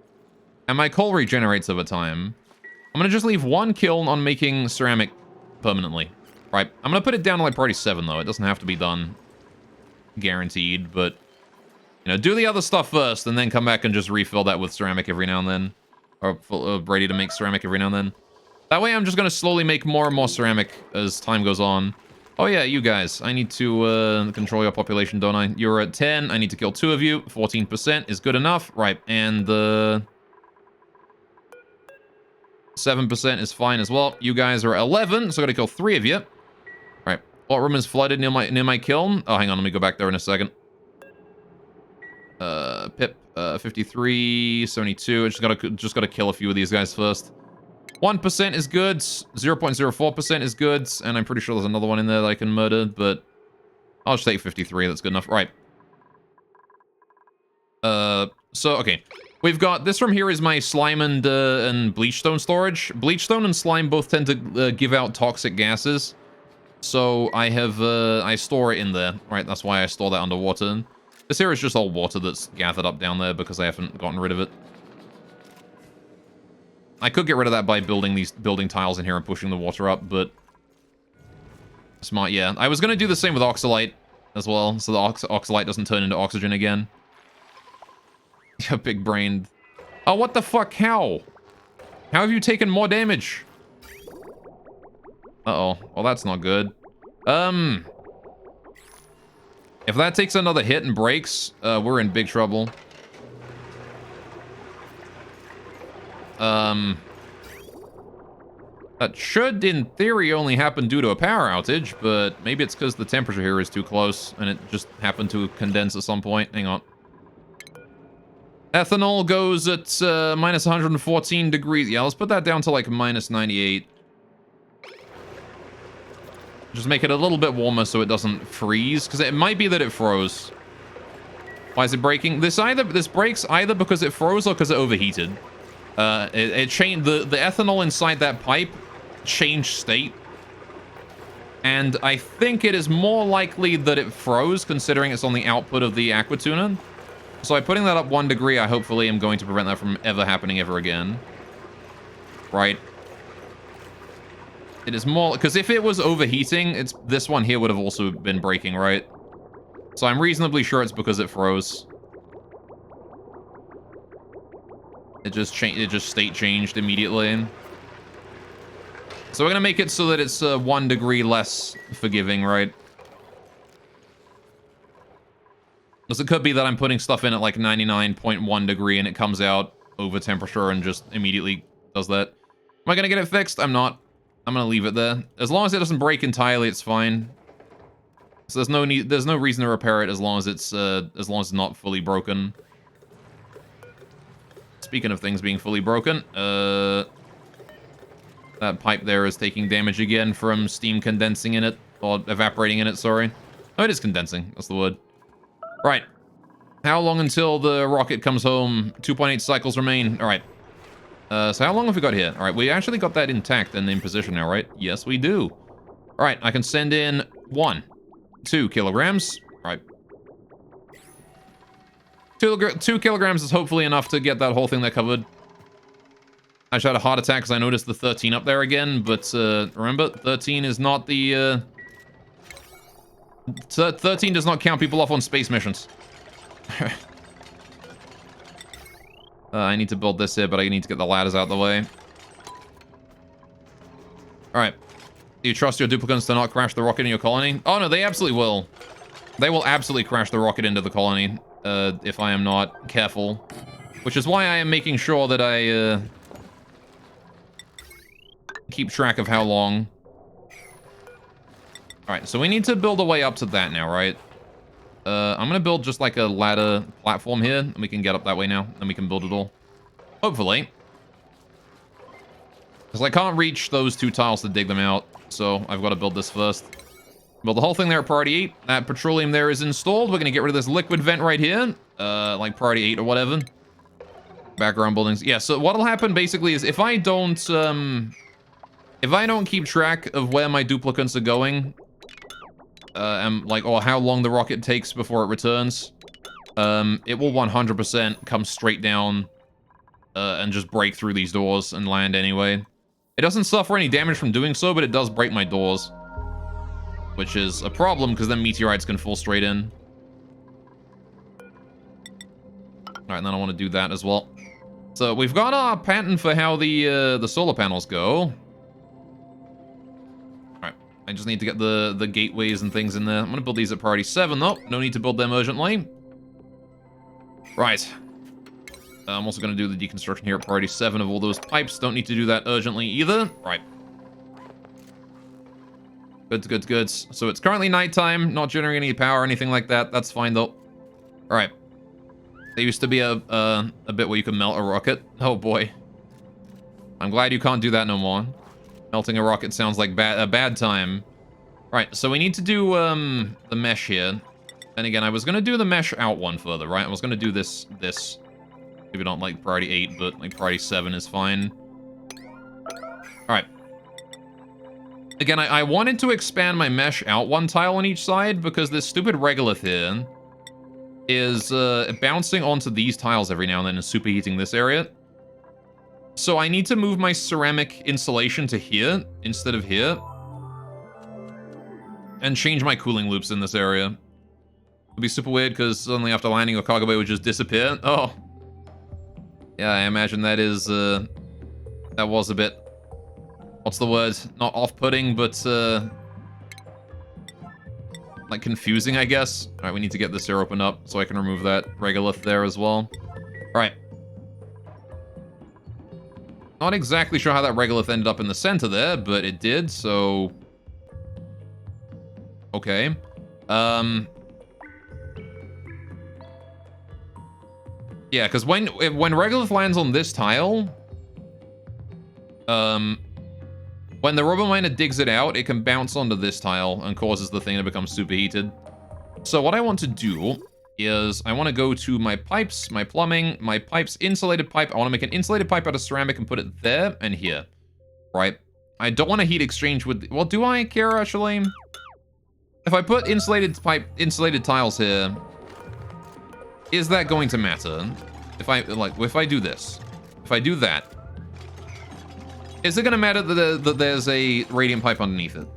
my coal regenerates over time. I'm going to just leave one kiln on making ceramic permanently. Right, I'm going to put it down to like priority 7 though. It doesn't have to be done guaranteed, but... You know, do the other stuff first, and then come back and just refill that with ceramic every now and then. Or ready to make ceramic every now and then. That way I'm just going to slowly make more and more ceramic as time goes on. Oh yeah, you guys. I need to control your population, don't I? You're at 10. I need to kill 2 of you. 14% is good enough. Right, and the 7% is fine as well. You guys are 11, so I got to kill 3 of you. Right, what room is flooded near my kiln? Oh, hang on, let me go back there in a second. Pip, 53, 72. I just gotta kill a few of these guys first. 1% is good, 0.04% is good, and I'm pretty sure there's another one in there that I can murder, but I'll just take 53, that's good enough. Right. So, okay. We've got, this from here is my slime and bleachstone storage. Bleachstone and slime both tend to give out toxic gases, so I have, I store it in there. Right, that's why I store that underwater. This here is just all water that's gathered up down there because I haven't gotten rid of it. I could get rid of that by building these building tiles in here and pushing the water up, but... Smart, yeah. I was going to do the same with oxalite as well, so the oxalite doesn't turn into oxygen again. Yeah, big-brained. Oh, what the fuck? How? How have you taken more damage? Uh-oh. Well, that's not good. If that takes another hit and breaks, we're in big trouble. That should, in theory, only happen due to a power outage, but maybe it's because the temperature here is too close, and it just happened to condense at some point. Hang on. Ethanol goes at minus 114 degrees. Yeah, let's put that down to like minus 98. Just make it a little bit warmer so it doesn't freeze, because it might be that it froze. Why is it breaking? This breaks either because it froze or because it overheated. It changed the ethanol inside that pipe changed state, and I think it is more likely that it froze considering it's on the output of the aqua tuner. So by putting that up 1 degree, I hopefully am going to prevent that from ever happening ever again. Right. It is more because if it was overheating, this one here would have also been breaking, right? So I'm reasonably sure it's because it froze. It just state changed immediately. So we're gonna make it so that it's 1 degree less forgiving, right? Because it could be that I'm putting stuff in at like 99.1 degree and it comes out over temperature and just immediately does that. Am I gonna get it fixed? I'm not. I'm gonna leave it there. As long as it doesn't break entirely, it's fine. So there's no reason to repair it as long as it's not fully broken. Speaking of things being fully broken, that pipe there is taking damage again from steam condensing in it, or evaporating in it, sorry. Oh, it is condensing, that's the word. Right. How long until the rocket comes home? 2.8 cycles remain. All right. So how long have we got here? All right, we actually got that intact and in position now, right? Yes, we do. All right, I can send in 1, 2 kilograms. All right. 2 kilograms is hopefully enough to get that whole thing there covered. I just had a heart attack because I noticed the 13 up there again, but remember, 13 is not the... 13 does not count people off on space missions. I need to build this here, but I need to get the ladders out of the way. Alright. Do you trust your duplicants to not crash the rocket in your colony? Oh no, they absolutely will. They will absolutely crash the rocket into the colony, if I am not careful. Which is why I am making sure that I, keep track of how long. Alright, so we need to build a way up to that now, right? I'm gonna build just like a ladder platform here, and we can get up that way now, and we can build it all. Hopefully. Because I can't reach those 2 tiles to dig them out, so I've got to build this first. Build the whole thing there at priority 8. That petroleum there is installed. We're gonna get rid of this liquid vent right here, like priority 8 or whatever. Background buildings. Yeah, so what'll happen basically is if I don't keep track of where my duplicants are going, and like, or how long the rocket takes before it returns, it will 100% come straight down and just break through these doors and land anyway. It doesn't suffer any damage from doing so, but it does break my doors, which is a problem because then meteorites can fall straight in. All right, and then I want to do that as well. So we've got our pattern for how the solar panels go. I just need to get the gateways and things in there. I'm going to build these at priority 7, though. No need to build them urgently. Right. I'm also going to do the deconstruction here at priority 7 of all those pipes. Don't need to do that urgently either. Right. Good. So it's currently nighttime, not generating any power or anything like that. That's fine, though. All right. There used to be a bit where you could melt a rocket. Oh, boy. I'm glad you can't do that no more. Melting a rocket sounds like a bad time. Right, so we need to do the mesh here. And again, I was going to do the mesh out 1 further, right? I was going to do this. Maybe not like priority 8, but like priority 7 is fine. Alright. Again, I wanted to expand my mesh out 1 tile on each side because this stupid regolith here is bouncing onto these tiles every now and then and superheating this area. So I need to move my ceramic insulation to here instead of here. And change my cooling loops in this area. It'd be super weird because suddenly after landing, your cargo bay would just disappear. Oh. Yeah, I imagine that is, that was a bit, what's the word? Not off-putting, but, like confusing, I guess. All right, we need to get this here opened up so I can remove that regolith there as well. All right. Not exactly sure how that regolith ended up in the center there, but it did, so... Okay. Yeah, because when regolith lands on this tile... when the rubber miner digs it out, it can bounce onto this tile and causes the thing to become superheated. So what I want to do is I want to go to my pipes, my plumbing, my pipes, insulated pipe. I want to make an insulated pipe out of ceramic and put it there and here, right? I don't want to heat exchange with, well, do I care actually? If I put insulated tiles here, is that going to matter? If I do this, if I do that, is it going to matter that there's a radiant pipe underneath it?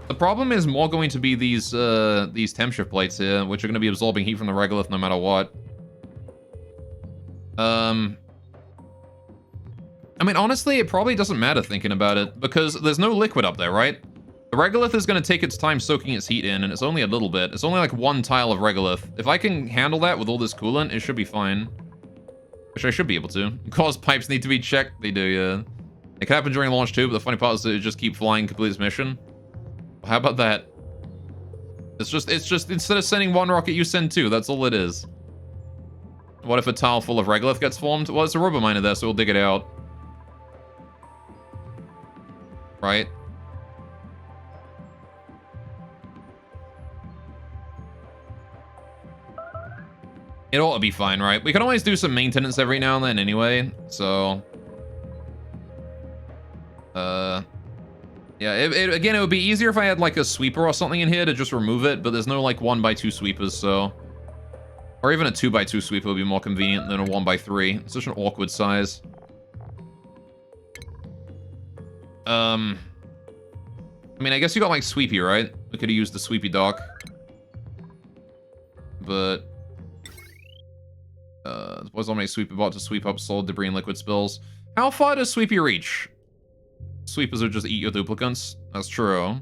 The problem is more going to be these temp shift plates here, which are going to be absorbing heat from the regolith no matter what. I mean, honestly, it probably doesn't matter thinking about it, because there's no liquid up there, right? The regolith is going to take its time soaking its heat in, and it's only a little bit. It's only like one tile of regolith. If I can handle that with all this coolant, it should be fine. Which I should be able to. Cause pipes need to be checked. They do, yeah. It can happen during launch too, but the funny part is that it just keep flying, complete its mission. How about that? It's just, instead of sending one rocket, you send two. That's all it is. What if a tile full of regolith gets formed? Well, it's a rubber miner there, so we'll dig it out. Right? It ought to be fine, right? We can always do some maintenance every now and then anyway, so... Yeah, again, it would be easier if I had, like, a sweeper or something in here to just remove it, but there's no, like, 1x2 sweepers, so... Or even a 2x2 sweeper would be more convenient than a 1x3. It's such an awkward size. I mean, I guess you got, like, Sweepy, right? We could have used the Sweepy dock. But... was on my Sweepy bot to sweep up solid debris and liquid spills. How far does Sweepy reach? Sweepers would just eat your duplicants. That's true.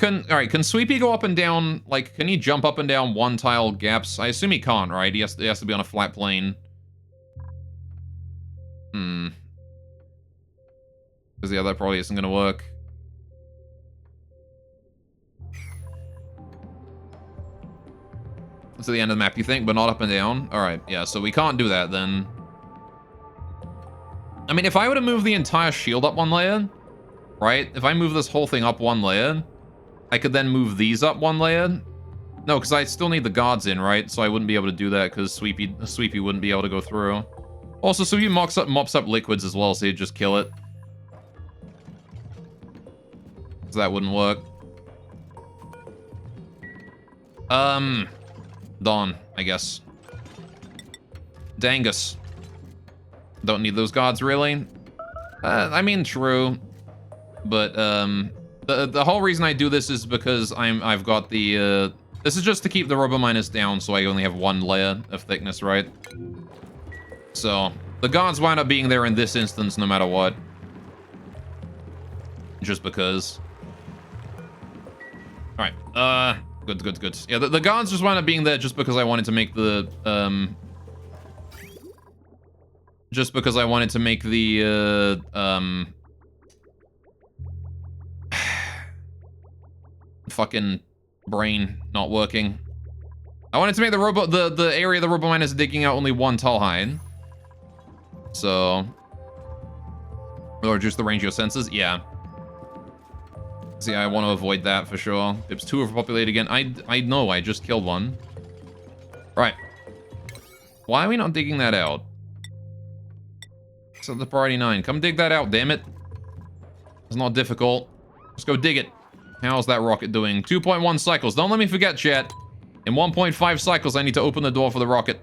Alright, can Sweepy go up and down, like, can he jump up and down one tile gaps? I assume he can't, right? He has to be on a flat plane. Because, yeah, that probably isn't gonna work. To the end of the map, you think, but not up and down? Alright, yeah, so we can't do that, then. I mean, if I were to move the entire shield up one layer, right? If I move this whole thing up one layer, I could then move these up one layer. No, because I still need the guards in, right? So I wouldn't be able to do that, because Sweepy wouldn't be able to go through. Also, Sweepy mops up liquids as well, so he'd just kill it. So that wouldn't work. Dawn, I guess. Dangus. Don't need those gods, really. I mean, true. But, the whole reason I do this is because I've got the, this is just to keep the rubber minus down, so I only have one layer of thickness, right? So, the gods wind up being there in this instance no matter what. Just because. Alright, Good. Yeah, the guards just wound up being there just because I wanted to make the, fucking brain not working. I wanted to make the area the robot mine is digging out only one tall high. So... Or reduce the range of your senses? Yeah. See, I want to avoid that for sure. Pips 2 overpopulated again. I know, I just killed one. Right. Why are we not digging that out? So the priority 9. Come dig that out, damn it. It's not difficult. Let's go dig it. How's that rocket doing? 2.1 cycles. Don't let me forget, chat. In 1.5 cycles, I need to open the door for the rocket.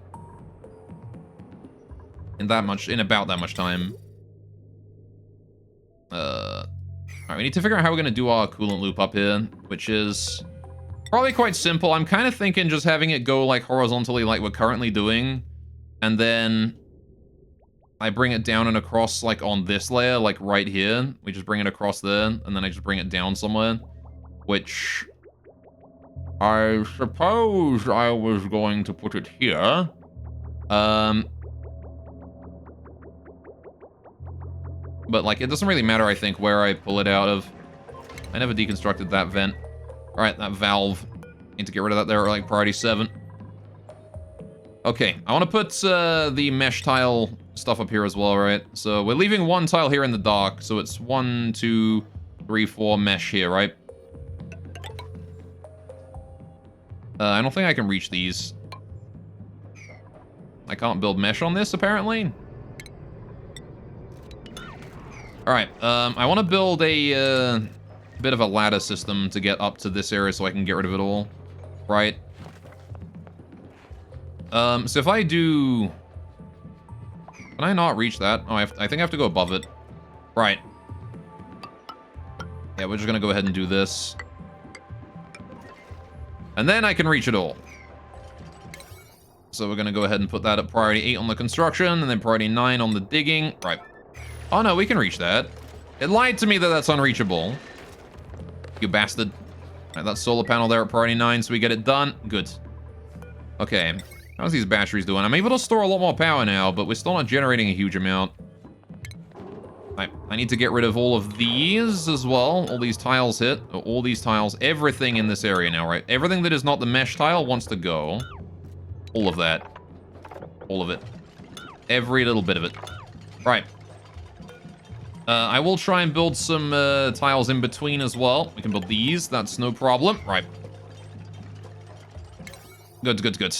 In about that much time. Alright, we need to figure out how we're going to do our coolant loop up here, which is probably quite simple. I'm kind of thinking just having it go, like, horizontally like we're currently doing, and then I bring it down and across, like, on this layer, like, right here. We just bring it across there, and then I just bring it down somewhere, which I suppose I was going to put it here. But, like, it doesn't really matter, I think, where I pull it out of. I never deconstructed that vent. Alright, that valve. Need to get rid of that there, like, priority 7. Okay, I want to put the mesh tile stuff up here as well, right? So we're leaving one tile here in the dock, so it's 1, 2, 3, 4 mesh here, right? I don't think I can reach these. I can't build mesh on this, apparently. Alright, I want to build a bit of a ladder system to get up to this area so I can get rid of it all. Right? So if I do... Can I not reach that? Oh, I think I have to go above it. Right. Yeah, we're just gonna go ahead and do this. And then I can reach it all. So we're gonna go ahead and put that at priority 8 on the construction, and then priority 9 on the digging. Right. Oh no, we can reach that. It lied to me that that's unreachable. You bastard. Alright, that solar panel there at priority 9, so we get it done. Good. Okay. How's these batteries doing? I'm able to store a lot more power now, but we're still not generating a huge amount. Right, I need to get rid of all of these as well. All these tiles hit. All these tiles. Everything in this area now, right? Everything that is not the mesh tile wants to go. All of that. All of it. Every little bit of it. Right. I will try and build some tiles in between as well. We can build these. That's no problem. Right. Good, good, good.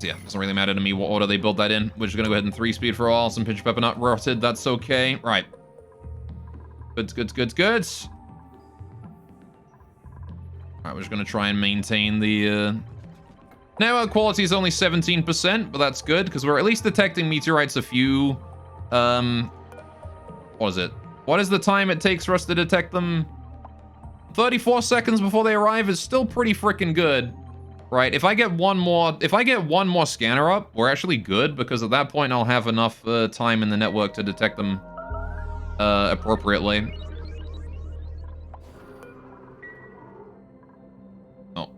Yeah, doesn't really matter to me what order they build that in. We're just gonna go ahead and 3-speed for all. Some pinch pepper nut rotted. That's okay. Right. Good, good, good, good. Alright, we're just gonna try and maintain the, network quality is only 17%, but that's good, because we're at least detecting meteorites a few, what is it? What is the time it takes for us to detect them? 34 seconds before they arrive is still pretty freaking good. Right, if I get one more scanner up, we're actually good, because at that point I'll have enough time in the network to detect them appropriately. Oh.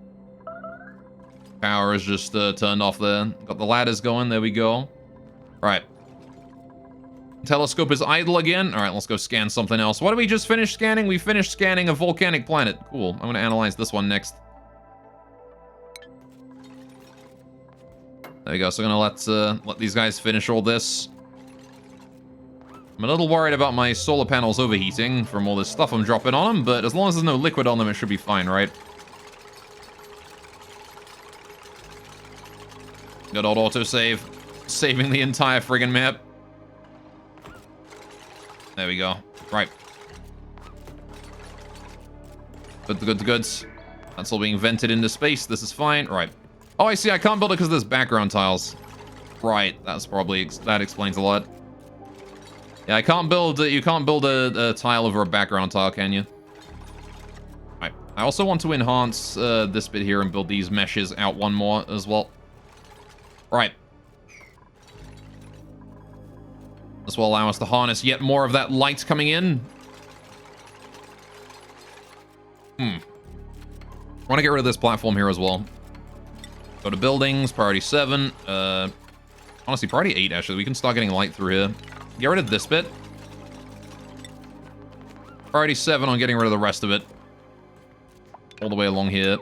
Power is just turned off there. Got the ladders going, there we go. Right. Telescope is idle again. Alright, let's go scan something else. What did we just finish scanning? We finished scanning a volcanic planet. Cool, I'm gonna analyze this one next. There we go, so I'm gonna let these guys finish all this. I'm a little worried about my solar panels overheating from all this stuff I'm dropping on them, but as long as there's no liquid on them, it should be fine, right? Good old autosave. Saving the entire friggin' map. There we go. Right. Good, good, good. That's all being vented into space. This is fine. Right. Oh, I see. I can't build it because there's background tiles. Right. That's probably... that explains a lot. Yeah, I can't build... you can't build a tile over a background tile, can you? Right. I also want to enhance this bit here and build these meshes out one more as well. Right. This will allow us to harness yet more of that light coming in. I want to get rid of this platform here as well. Go to buildings, priority 7. Honestly, priority 8, actually. We can start getting light through here. Get rid of this bit. Priority 7 on getting rid of the rest of it. All the way along here.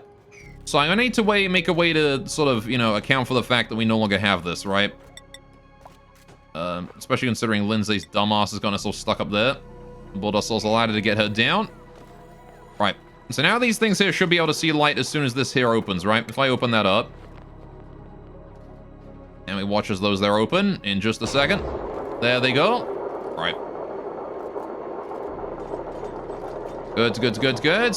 So I'm going to need to make a way to sort of, you know, account for the fact that we no longer have this, right? Especially considering Lindsay's dumbass has gotten us all stuck up there. Build ourselves a ladder to get her down. Right. So now these things here should be able to see light as soon as this here opens, right? If I open that up. And we watch as those there open in just a second. There they go. Right. Good, good, good, good.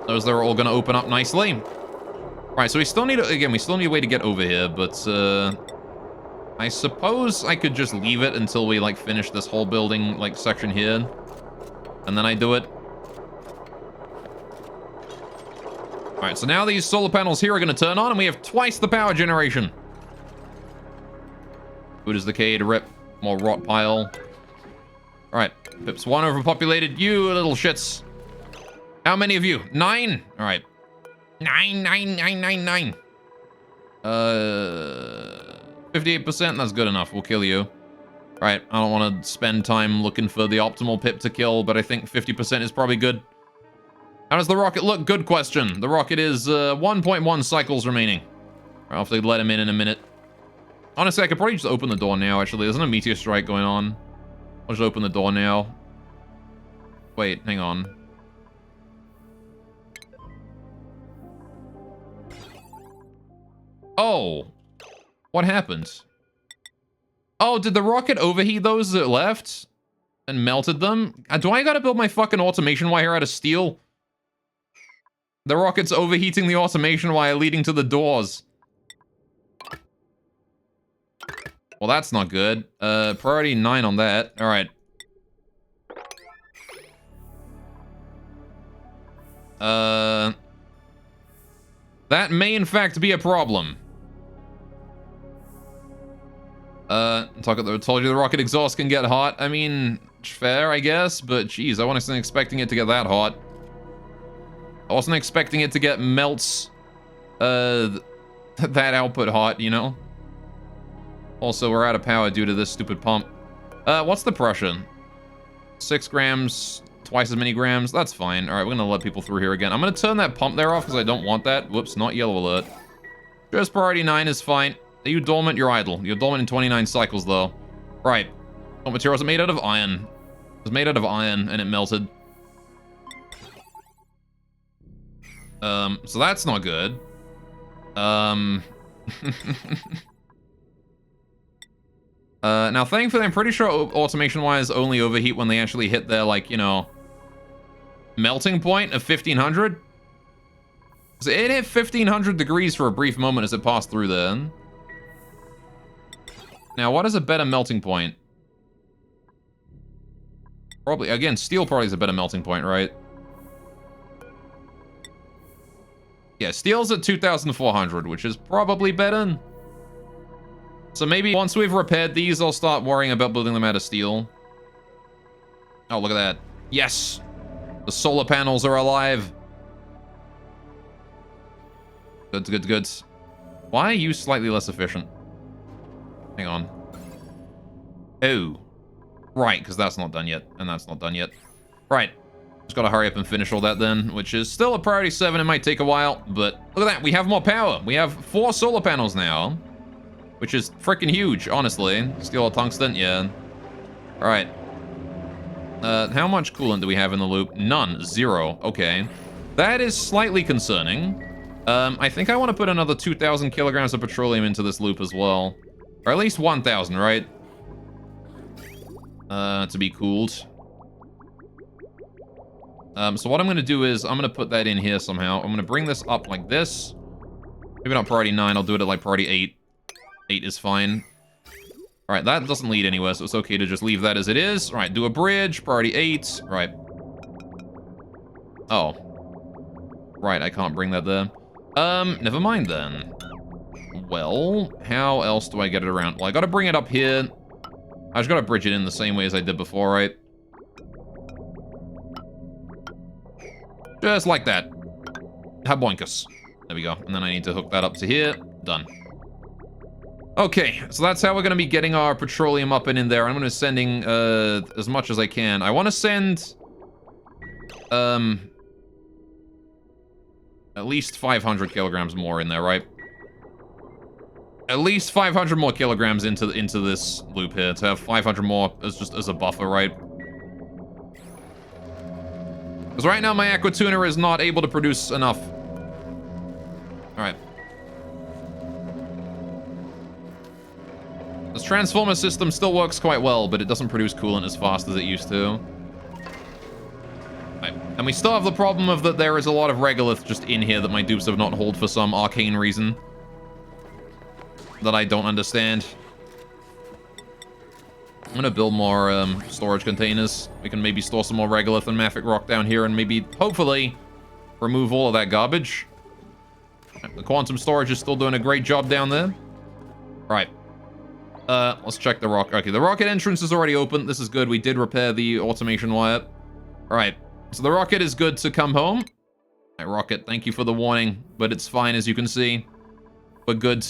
Those there are all going to open up nicely. Right, so we still need, again, we still need a way to get over here, but, I suppose I could just leave it until we, like, finish this whole building, like, section here. And then I do it. Alright, so now these solar panels here are going to turn on, and we have twice the power generation. Food is decayed, rip. More rot pile. Alright, Pips 1 overpopulated. You little shits. How many of you? 9? Alright. 9, 9, 9, 9, 9. 58%, that's good enough. We'll kill you. Right, I don't want to spend time looking for the optimal pip to kill, but I think 50% is probably good. How does the rocket look? Good question. The rocket is 1.1 cycles remaining. I'll have to let him in a minute. Honestly, I could probably just open the door now, actually. There's no meteor strike going on. I'll just open the door now. Wait, hang on. Oh. What happened? Oh, did the rocket overheat those that left? And melted them? Do I gotta build my fucking automation wire out of steel? The rocket's overheating the automation wire leading to the doors. Well, that's not good. Priority 9 on that. Alright. That may in fact be a problem. Told you the rocket exhaust can get hot. I mean, fair, I guess, but geez, I wasn't expecting it to get that hot. I wasn't expecting it to get melts, that output hot, you know? Also, we're out of power due to this stupid pump. What's the pressure? 6 grams, twice as many grams. That's fine. All right, we're gonna let people through here again. I'm gonna turn that pump there off because I don't want that. Whoops, not yellow alert. Just priority 9 is fine. Are you dormant? You're idle. You're dormant in 29 cycles, though. Right. What material is it made out of? Iron. It was made out of iron, and it melted. So that's not good. Now, thankfully, I'm pretty sure automation wires only overheat when they actually hit their, like, you know, melting point of 1500. So it hit 1500 degrees for a brief moment as it passed through there. Now, what is a better melting point? Probably, again, steel probably is a better melting point, right? Yeah, steel's at 2400, which is probably better. So maybe once we've repaired these, I'll start worrying about building them out of steel. Oh, look at that. Yes! The solar panels are alive. Good, good, good. Why are you slightly less efficient? Hang on. Oh. Right, because that's not done yet, and that's not done yet. Right. Just gotta hurry up and finish all that then, which is still a priority 7. It might take a while, but look at that. We have more power. We have 4 solar panels now. Which is freaking huge, honestly. Steel or tungsten? Yeah. Alright. How much coolant do we have in the loop? None. 0. Okay. That is slightly concerning. I think I want to put another 2,000 kilograms of petroleum into this loop as well. Or at least 1,000, right? To be cooled. So what I'm going to do is, I'm going to put that in here somehow. I'm going to bring this up like this. Maybe not priority 9, I'll do it at like priority 8. 8 is fine. Alright, that doesn't lead anywhere, so it's okay to just leave that as it is. Alright, do a bridge, priority 8. Right. Oh. Right, I can't bring that there. Never mind then. Well, how else do I get it around? Well, I gotta bring it up here. I just gotta bridge it in the same way as I did before, right? Just like that. Haboinkus. There we go. And then I need to hook that up to here. Done. Okay, so that's how we're going to be getting our petroleum up and in there. I'm going to be sending as much as I can. I want to send at least 500 kilograms more in there, right? At least 500 more kilograms into this loop here to have 500 more as a buffer, right? Because right now my aqua tuner is not able to produce enough. All right. This transformer system still works quite well, but it doesn't produce coolant as fast as it used to. Right. And we still have the problem of that there is a lot of regolith just in here that my dupes have not hauled for some arcane reason that I don't understand. I'm gonna build more storage containers. We can maybe store some more regolith and mafic rock down here and maybe, hopefully, remove all of that garbage. The quantum storage is still doing a great job down there. Right. Let's check the rocket. Okay, the rocket entrance is already open. This is good. We did repair the automation wire. All right. So the rocket is good to come home. All right, rocket, thank you for the warning, but it's fine as you can see. We're good.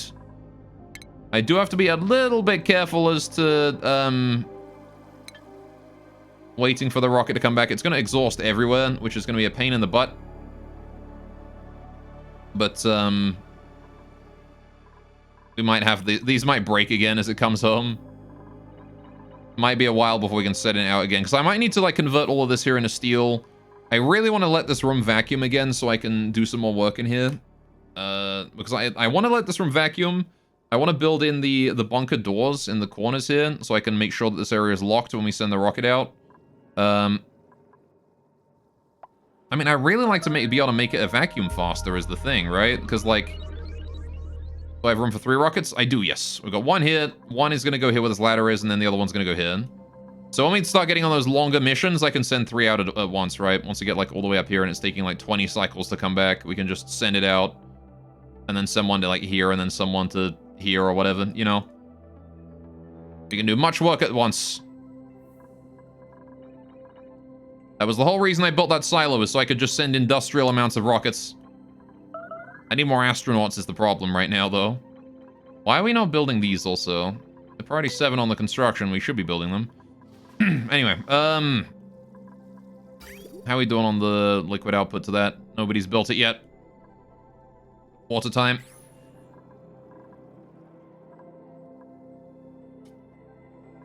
I do have to be a little bit careful as to, waiting for the rocket to come back. It's going to exhaust everywhere, which is going to be a pain in the butt. But, we might have these might break again as it comes home. Might be a while before we can set it out again, because I might need to like convert all of this here into steel. I really want to let this room vacuum again so I can do some more work in here. Because I want to let this room vacuum. I want to build in the bunker doors in the corners here so I can make sure that this area is locked when we send the rocket out. I mean, I really like to be able to make it a vacuum faster is the thing, right? Because like, do I have room for 3 rockets? I do, yes. We've got 1 here. 1 is going to go here where this ladder is, and then the other one's going to go here. So when we start getting on those longer missions, I can send 3 out at once, right? Once we get like all the way up here and it's taking like 20 cycles to come back, we can just send it out and then send one to like here, and then someone to here or whatever, you know? You can do much work at once. That was the whole reason I built that silo, is so I could just send industrial amounts of rockets. I need more astronauts is the problem right now, though. Why are we not building these also? The priority 7 on the construction, we should be building them. Anyway, how are we doing on the liquid output to that? Nobody's built it yet. Water time.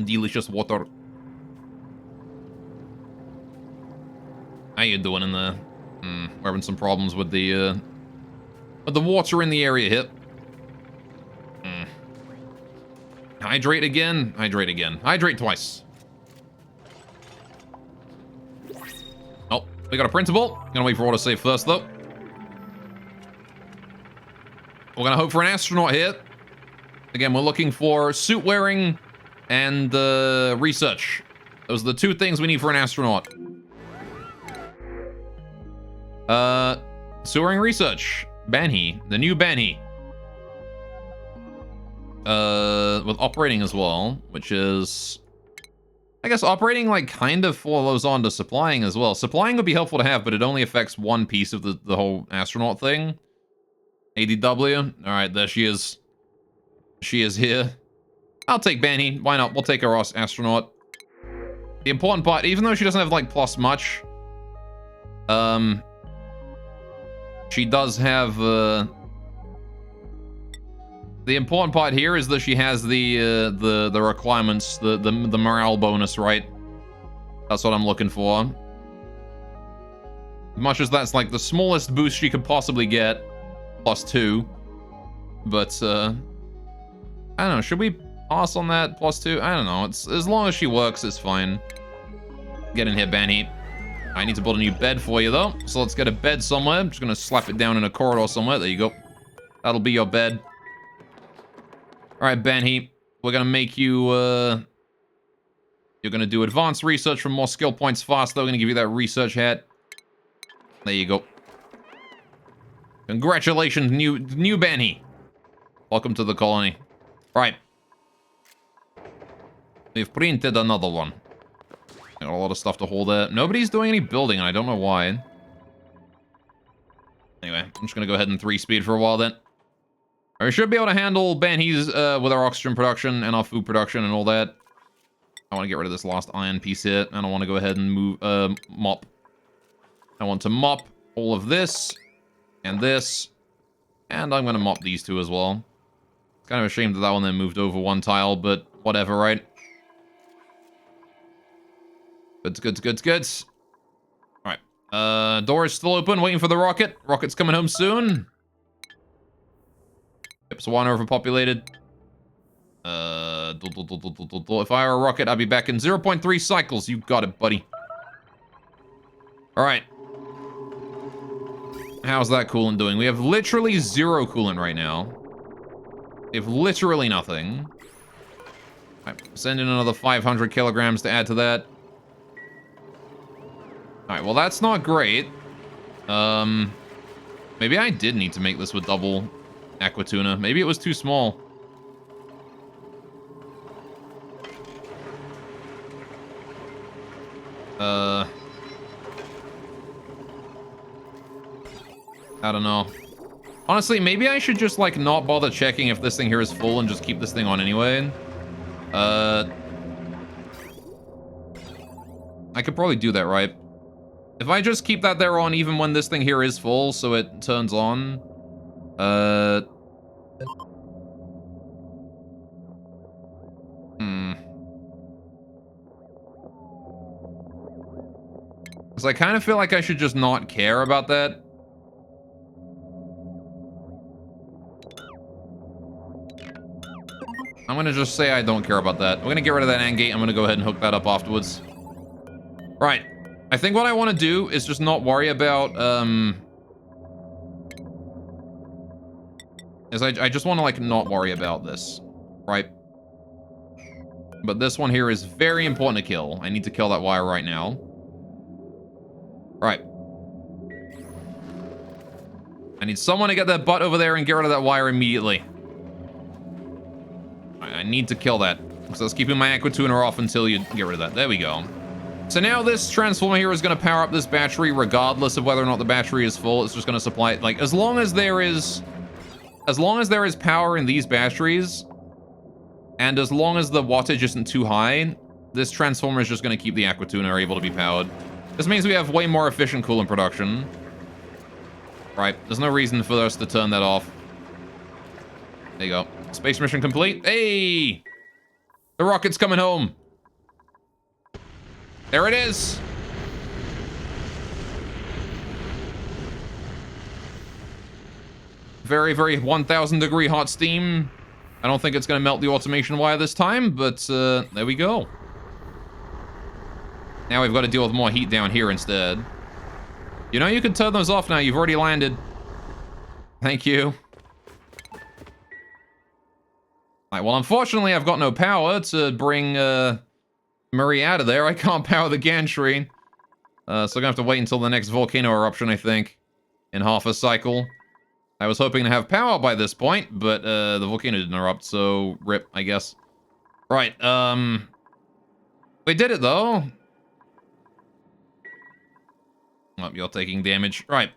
Delicious water. How you doing in there? We're having some problems with the water in the area here. Hydrate again. Hydrate again. Hydrate twice. Oh, we got a printable. Gonna wait for autosave first, though. We're gonna hope for an astronaut here. Again, we're looking for suit wearing and research. Those are the two things we need for an astronaut. Suit wearing research. Banhi. The new Banhi. With operating as well, which is... I guess operating, like, kind of follows on to supplying as well. Supplying would be helpful to have, but it only affects one piece of the whole astronaut thing. ADW. Alright, there she is. She is here. I'll take Banhi. Why not? We'll take our astronaut. The important part, even though she doesn't have, like, plus much, she does have, the important part here is that she has the requirements, the morale bonus, right? That's what I'm looking for. Much as that's like the smallest boost she could possibly get, +2. But I don't know. Should we pass on that +2? I don't know. It's as long as she works, it's fine. Get in here, Banhi. I need to build a new bed for you though. So let's get a bed somewhere. I'm just gonna slap it down in a corridor somewhere. There you go. That'll be your bed. Alright, Banhi, we're gonna make you, you're gonna do advanced research for more skill points faster. We're gonna give you that research hat. There you go. Congratulations, new Banhi. Welcome to the colony. Right. We've printed another one. Got a lot of stuff to hold there. Nobody's doing any building, and I don't know why. Anyway, I'm just gonna go ahead and 3-speed for a while then. We should be able to handle Banhi's with our oxygen production and our food production and all that. I want to get rid of this last iron piece here, and I want to go ahead and move mop. I want to mop all of this and this, and I'm going to mop these two as well. It's kind of a shame that that one then moved over one tile, but whatever, right? Good. All right, door is still open, waiting for the rocket. Rocket's coming home soon. Ships one overpopulated. If I were a rocket, I'd be back in 0.3 cycles. You got it, buddy. Alright. How's that coolant doing? We have literally 0 coolant right now. We have literally nothing. Alright, send in another 500 kilograms to add to that. Alright, well that's not great. Maybe I did need to make this with double aqua tuna. Maybe it was too small. I don't know. Honestly, maybe I should just, like, not bother checking if this thing here is full and just keep this thing on anyway. I could probably do that, right? If I just keep that there on even when this thing here is full, so it turns on... Because I kind of feel like I should just not care about that. I'm going to just say I don't care about that. We're going to get rid of that AND gate. I'm going to go ahead and hook that up afterwards. Right. I think what I want to do is just not worry about, I just want to, like, not worry about this. Right? But this one here is very important to kill. I need to kill that wire right now. Right. I I need someone to get that butt over there and get rid of that wire immediately. I need to kill that. So let's keep my aqua tuner off until you get rid of that. There we go. So now this transformer here is going to power up this battery regardless of whether or not the battery is full. It's just going to supply it. Like, as long as there is power in these batteries, and as long as the wattage isn't too high, this transformer is just going to keep the aqua tuner able to be powered. This means we have way more efficient coolant production. Right, there's no reason for us to turn that off. There you go. Space mission complete. Hey! The rocket's coming home. There it is. Very, very 1,000 degree hot steam. I don't think it's going to melt the automation wire this time, but there we go. Now we've got to deal with more heat down here instead. You know, you can turn those off now. You've already landed. Thank you. Alright, well, unfortunately, I've got no power to bring Marie out of there. I can't power the gantry. So I'm gonna have to wait until the next volcano eruption, I think, in half a cycle. I was hoping to have power by this point, but the volcano didn't erupt, so rip, I guess. Right, we did it, though. Oh, you're taking damage. Right,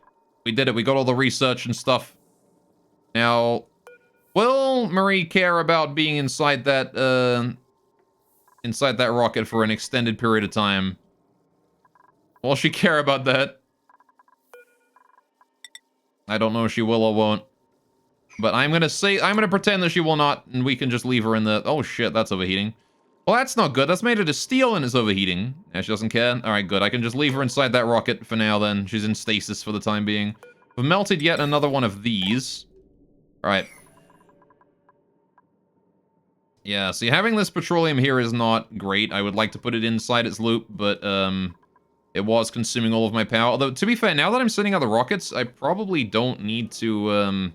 we did it. We got all the research and stuff. Now, will Marie care about being inside that rocket for an extended period of time? Will she care about that? I don't know if she will or won't. But I'm gonna pretend that she will not, and we can just leave her in the... Oh shit, that's overheating. Well, that's not good. That's made it of steel and it's overheating. Yeah, she doesn't care. Alright, good. I can just leave her inside that rocket for now then. She's in stasis for the time being. We've melted yet another one of these. Alright. Yeah, see, having this petroleum here is not great. I would like to put it inside its loop, but, it was consuming all of my power. Although, to be fair, now that I'm sending out the rockets, I probably don't need to,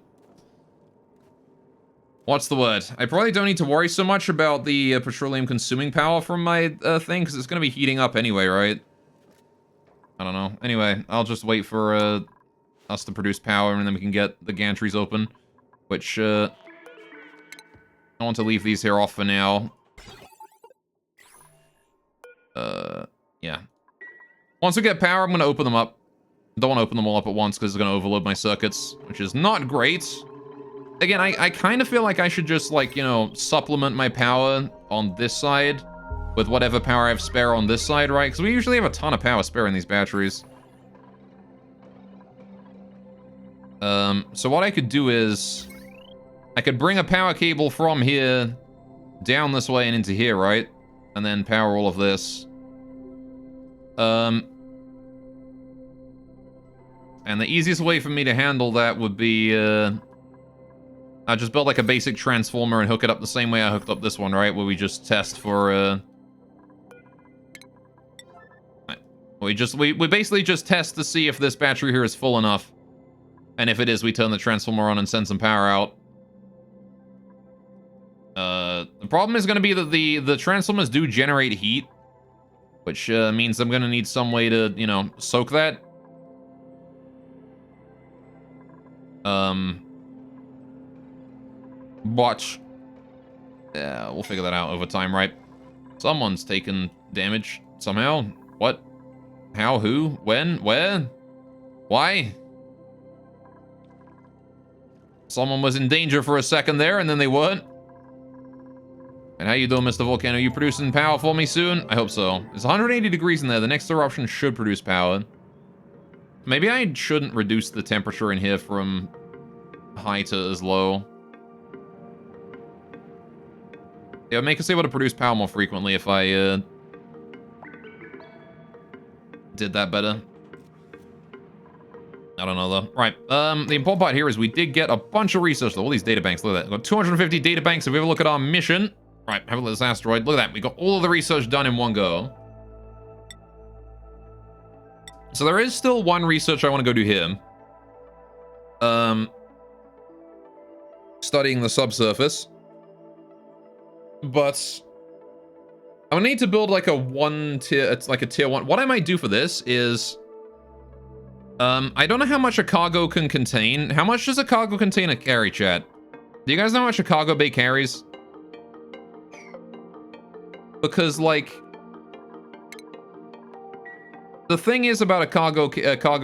what's the word? I probably don't need to worry so much about the petroleum consuming power from my thing, because it's going to be heating up anyway, right? I don't know. Anyway, I'll just wait for us to produce power, and then we can get the gantries open, which, I want to leave these here off for now. Yeah. Once we get power, I'm going to open them up. Don't want to open them all up at once, because it's going to overload my circuits, which is not great. Again, I kind of feel like I should just, like, you know, supplement my power on this side with whatever power I have spare on this side, right? Because we usually have a ton of power spare in these batteries. So what I could do is... I could bring a power cable from here down this way and into here, right? And then power all of this. And the easiest way for me to handle that would be, I just build like a basic transformer and hook it up the same way I hooked up this one, right? Where we just test for, we basically just test to see if this battery here is full enough. And if it is, we turn the transformer on and send some power out. The problem is going to be that the transformers do generate heat, which means I'm going to need some way to, you know, soak that. Watch. Yeah, we'll figure that out over time, right? Someone's taken damage somehow. What? How? Who? When? Where? Why? Someone was in danger for a second there, and then they weren't. And how you doing, Mr. Volcano? You producing power for me soon? I hope so. It's 180 degrees in there. The next eruption should produce power. Maybe I shouldn't reduce the temperature in here from high to as low. It would make us able to produce power more frequently if I did that better. I don't know, though. Right, the important part here is we did get a bunch of research, though. All these databanks, look at that. We've got 250 databanks. If we have a look at our mission... Right, have a look at this asteroid. Look at that. We got all of the research done in one go. So there is still one research I want to go do here. Studying the subsurface. But I would need to build like a one tier, it's like a tier one. What I might do for this is I don't know how much a cargo can contain. How much does a cargo container carry, chat? Do you guys know how much a cargo bay carries? Because, like, the thing is about a cargo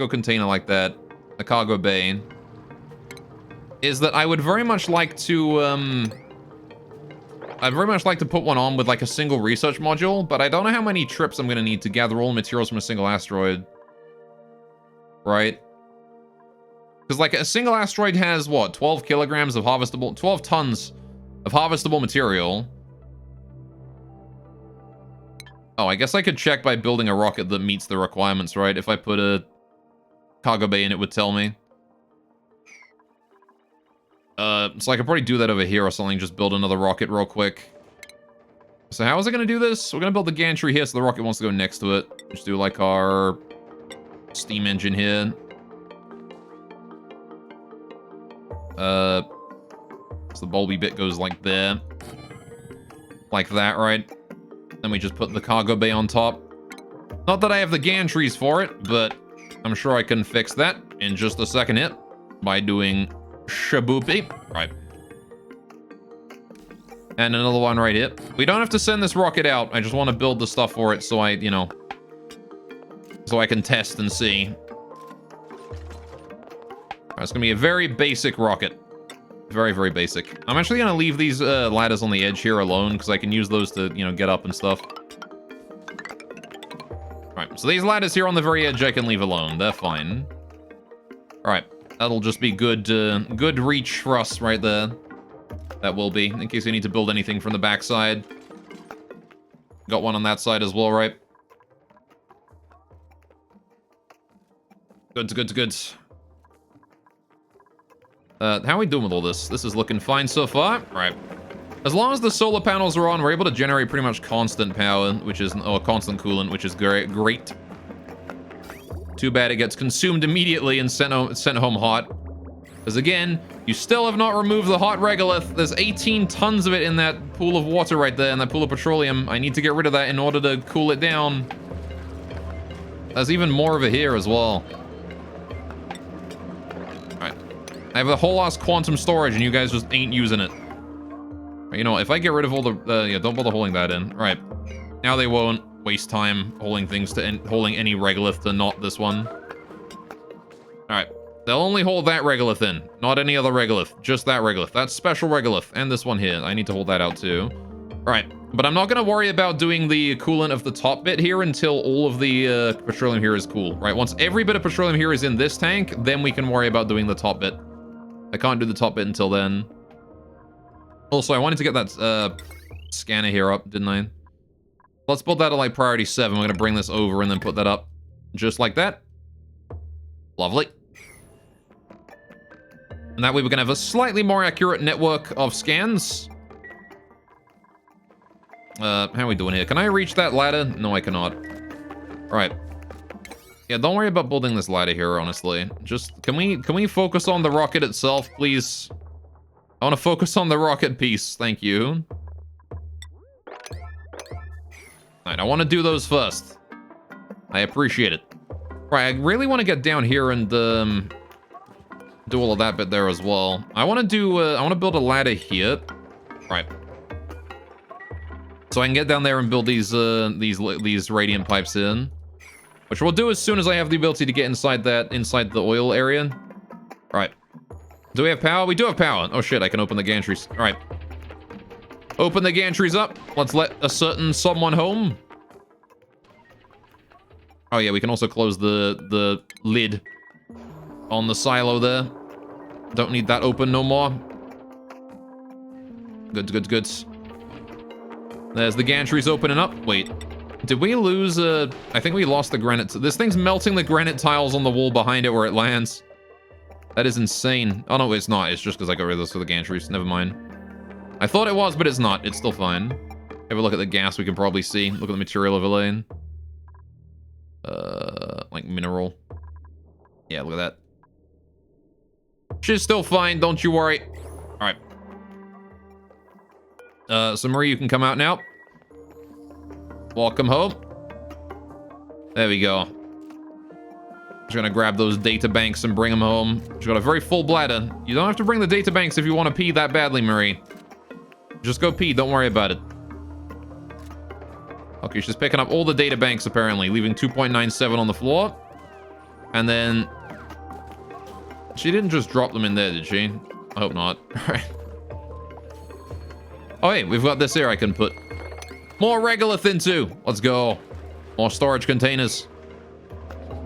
container like that, a cargo bay, is that I would very much like to, I'd very much like to put one on with, like, a single research module, but I don't know how many trips I'm gonna need to gather all the materials from a single asteroid. Right? Because, like, a single asteroid has, what, 12 kilograms of harvestable, 12 tons of harvestable material. Oh, I guess I could check by building a rocket that meets the requirements, right? If I put a cargo bay in, it would tell me. So I could probably do that over here or something, just build another rocket real quick. So how is it going to do this? We're going to build the gantry here so the rocket wants to go next to it. Just do, like, our steam engine here. So the bulby bit goes like there. Like that, right? Then we just put the cargo bay on top. Not that I have the gantries for it, but I'm sure I can fix that in just a second hit by doing shaboopy. Right. And another one right here. We don't have to send this rocket out. I just want to build the stuff for it so I, you know, so I can test and see. It's going to be a very basic rocket. Very, very basic. I'm actually going to leave these ladders on the edge here alone because I can use those to, you know, get up and stuff. Alright, so these ladders here on the very edge I can leave alone. They're fine. Alright, that'll just be good, good reach for us right there. That will be, in case we need to build anything from the backside. Got one on that side as well, right? Good, good, good. How are we doing with all this? This is looking fine so far. Right. As long as the solar panels are on, we're able to generate pretty much constant power, which is, or constant coolant, which is great. Too bad it gets consumed immediately and sent home hot. Because again, you still have not removed the hot regolith. There's 18 tons of it in that pool of water right there, in that pool of petroleum. I need to get rid of that in order to cool it down. There's even more of it here as well. I have a whole ass quantum storage and you guys just ain't using it. You know, if I get rid of all the, yeah, don't bother holding that in. All right. Now they won't waste time holding things to, holding any regolith to not this one. All right. They'll only hold that regolith in, not any other regolith. Just that regolith. That's special regolith. And this one here. I need to hold that out too. All right. But I'm not going to worry about doing the coolant of the top bit here until all of the petroleum here is cool. Right. Once every bit of petroleum here is in this tank, then we can worry about doing the top bit. I can't do the top bit until then. Also, I wanted to get that scanner here up, didn't I? Let's build that at like priority 7. We're going to bring this over and then put that up. Just like that. Lovely. And that way we're going to have a slightly more accurate network of scans. How are we doing here? Can I reach that ladder? No, I cannot. All right. Yeah, don't worry about building this ladder here, honestly. Just, can we focus on the rocket itself, please? I want to focus on the rocket piece. Thank you. Alright, I want to do those first. I appreciate it. Right, I really want to get down here and do all of that bit there as well. I want to do, I want to build a ladder here. Right. So I can get down there and build these radiant pipes in. Which we'll do as soon as I have the ability to get inside the oil area. Alright. Do we have power? We do have power. Oh shit, I can open the gantries. Alright. Open the gantries up. Let's let a certain someone home. Oh yeah, we can also close the lid on the silo there. Don't need that open no more. Good, good, good. There's the gantries opening up. Wait. Did we lose, I think we lost the granite. This thing's melting the granite tiles on the wall behind it where it lands. That is insane. Oh, no, it's not. It's just because I got rid of those for the gantries. Never mind. I thought it was, but it's not. It's still fine. Have a look at the gas we can probably see. Look at the material overlay. Like mineral. Yeah, look at that. She's still fine. Don't you worry. All right. So Marie, you can come out now. Welcome home. There we go. Just gonna grab those data banks and bring them home. She's got a very full bladder. You don't have to bring the data banks if you want to pee that badly, Marie. Just go pee, don't worry about it. Okay, she's picking up all the data banks apparently, leaving 2.97 on the floor. And then... She didn't just drop them in there, did she? I hope not. Alright. Oh, hey, we've got this here I can put more regolith into. Let's go. More storage containers.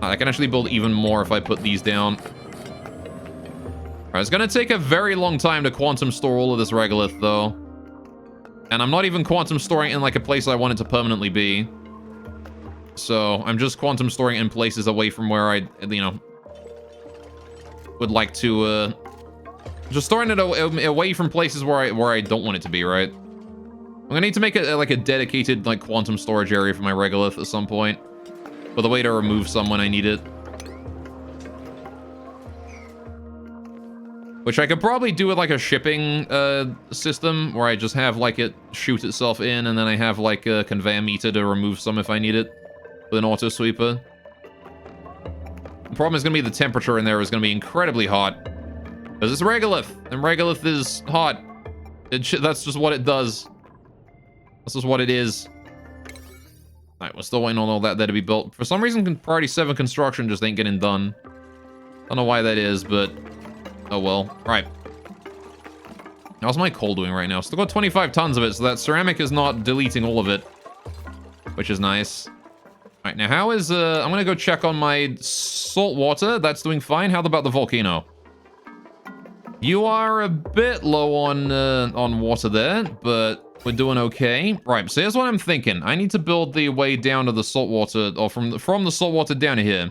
I can actually build even more if I put these down. Alright, it's gonna take a very long time to quantum store all of this regolith, though. And I'm not even quantum storing in, like, a place I want it to permanently be. So, I'm just quantum storing in places away from where I, you know, would like to, just storing it away from places where I don't want it to be, right? I'm gonna need to make it, like, a dedicated, like, quantum storage area for my regolith at some point. With a way to remove some when I need it. Which I could probably do with, like, a shipping system, where I just have, like, it shoot itself in, and then I have, like, a conveyor meter to remove some if I need it. With an auto sweeper. The problem is going to be the temperature in there is going to be incredibly hot. Because it's regolith, and regolith is hot. That's just what it does. That's just what it is. Alright, we're still waiting on all that there to be built. For some reason, Priority 7 construction just ain't getting done. Don't know why that is, but... Oh well. Alright. How's my coal doing right now? Still got 25 tons of it, so that ceramic is not deleting all of it. Which is nice. Alright, now how is... I'm gonna go check on my salt water. That's doing fine. How about the volcano? You are a bit low on water there, but... We're doing okay. Right, so here's what I'm thinking. I need to build the way down to the saltwater, or from the saltwater down to here.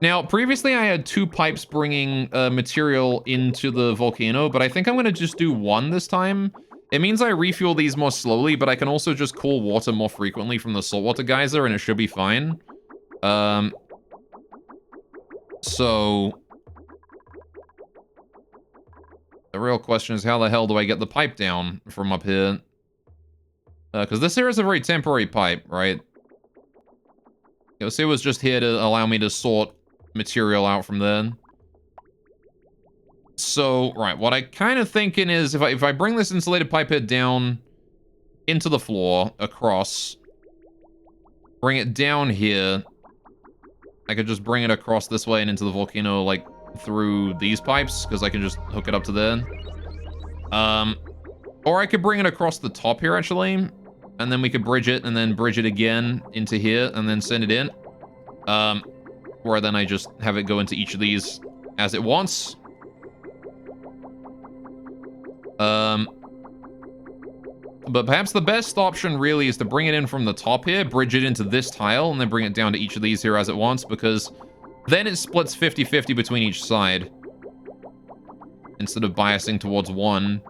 Now, previously I had 2 pipes bringing material into the volcano, but I think I'm going to just do 1 this time. It means I refuel these more slowly, but I can also just cool water more frequently from the saltwater geyser, and it should be fine. So... The real question is, how the hell do I get the pipe down from up here? Because this here is a very temporary pipe, right? It was just here to allow me to sort material out from there. So, right, what I kind of thinking is if I bring this insulated pipe head down into the floor, across, bring it down here, I could just bring it across this way and into the volcano, like, through these pipes, because I can just hook it up to there. Or I could bring it across the top here, actually. And then we could bridge it, and then bridge it again into here, and then send it in. Or then I just have it go into each of these as it wants. But perhaps the best option really is to bring it in from the top here, bridge it into this tile, and then bring it down to each of these here as it wants, because then it splits 50-50 between each side. Instead of biasing towards one.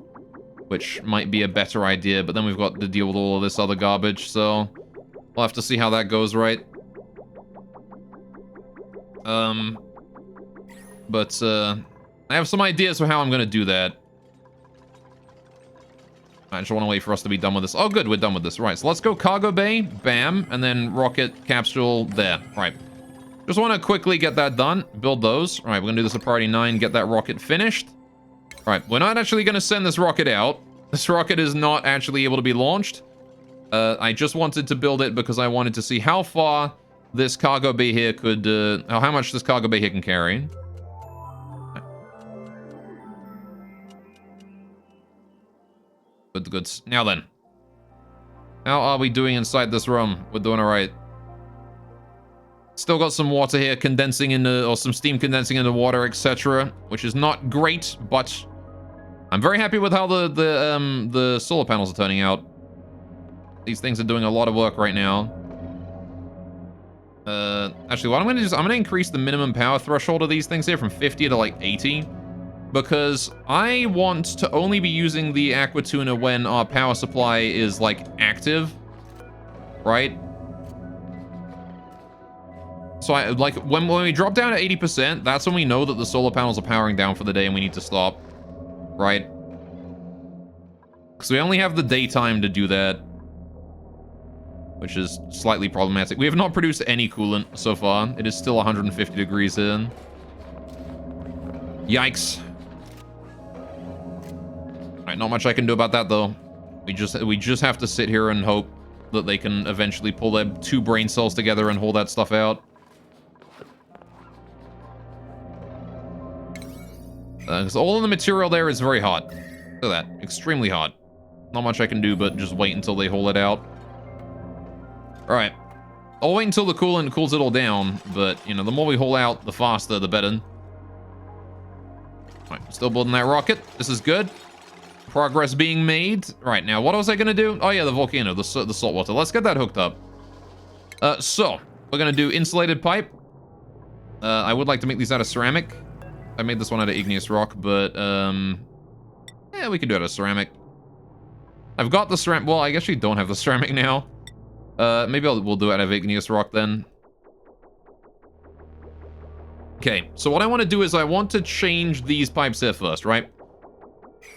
Which might be a better idea, but then we've got to deal with all of this other garbage, so we'll have to see how that goes, right? I have some ideas for how I'm gonna do that. I just want to wait for us to be done with this. Oh, good, we're done with this. Right, so let's go cargo bay, bam, and then rocket capsule there. Right. Just want to quickly get that done, build those. All right, we're gonna do this at priority 9, get that rocket finished. Right, we're not actually going to send this rocket out. This rocket is not actually able to be launched. I just wanted to build it because I wanted to see how far this cargo bay here could, how much this cargo bay here can carry. Good. Now then. How are we doing inside this room? We're doing all right. Still got some water here condensing into, or some steam condensing into water, etc., which is not great, but I'm very happy with how the solar panels are turning out. These things are doing a lot of work right now. Actually, what I'm gonna do is I'm gonna increase the minimum power threshold of these things here from 50 to like 80, because I want to only be using the aqua tuna when our power supply is like active, right? So I like when we drop down to 80%, that's when we know that the solar panels are powering down for the day and we need to stop, right? Because we only have the daytime to do that. which is slightly problematic. We have not produced any coolant so far. It is still 150 degrees in. Yikes. Alright, not much I can do about that, though. We just have to sit here and hope that they can eventually pull their 2 brain cells together and haul that stuff out. Because all of the material there is very hot. Look at that. Extremely hot. Not much I can do but just wait until they haul it out. Alright. I'll wait until the coolant cools it all down, but, you know, the more we haul out, the faster, the better. Alright, still building that rocket. This is good. Progress being made. Right, now, what was I gonna do? Oh, yeah, the volcano, the salt water. Let's get that hooked up. So, we're gonna do insulated pipe. I would like to make these out of ceramic. I made this one out of igneous rock, but, yeah, we can do it out of ceramic. I've got the ceramic. Well, I guess we don't have the ceramic now. Maybe we'll do it out of igneous rock then. Okay, so what I want to do is I want to change these pipes here first, right?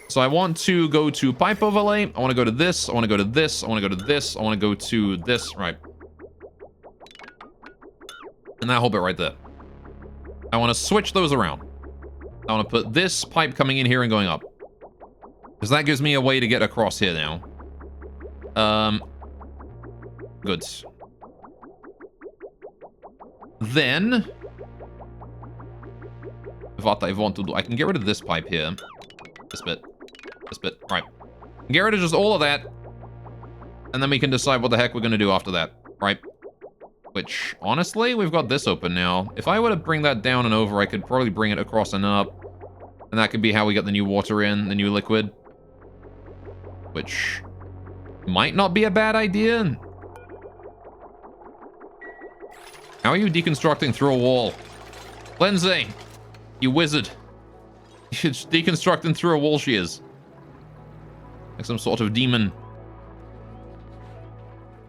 So I want to go to pipe overlay. I want to go to this. I want to go to this. I want to go to this. I want to go to this. Right. And that whole bit right there. I want to switch those around. I want to put this pipe coming in here and going up. Because that gives me a way to get across here now. Good. Then, what I want to do, I can get rid of this pipe here. This bit. This bit. Right. Get rid of just all of that. And then we can decide what the heck we're going to do after that. Right. Which, honestly, we've got this open now. If I were to bring that down and over, I could probably bring it across and up. And that could be how we get the new water in, the new liquid. Which might not be a bad idea. How are you deconstructing through a wall? Lindsay, you wizard. She's deconstructing through a wall, she is. Like some sort of demon.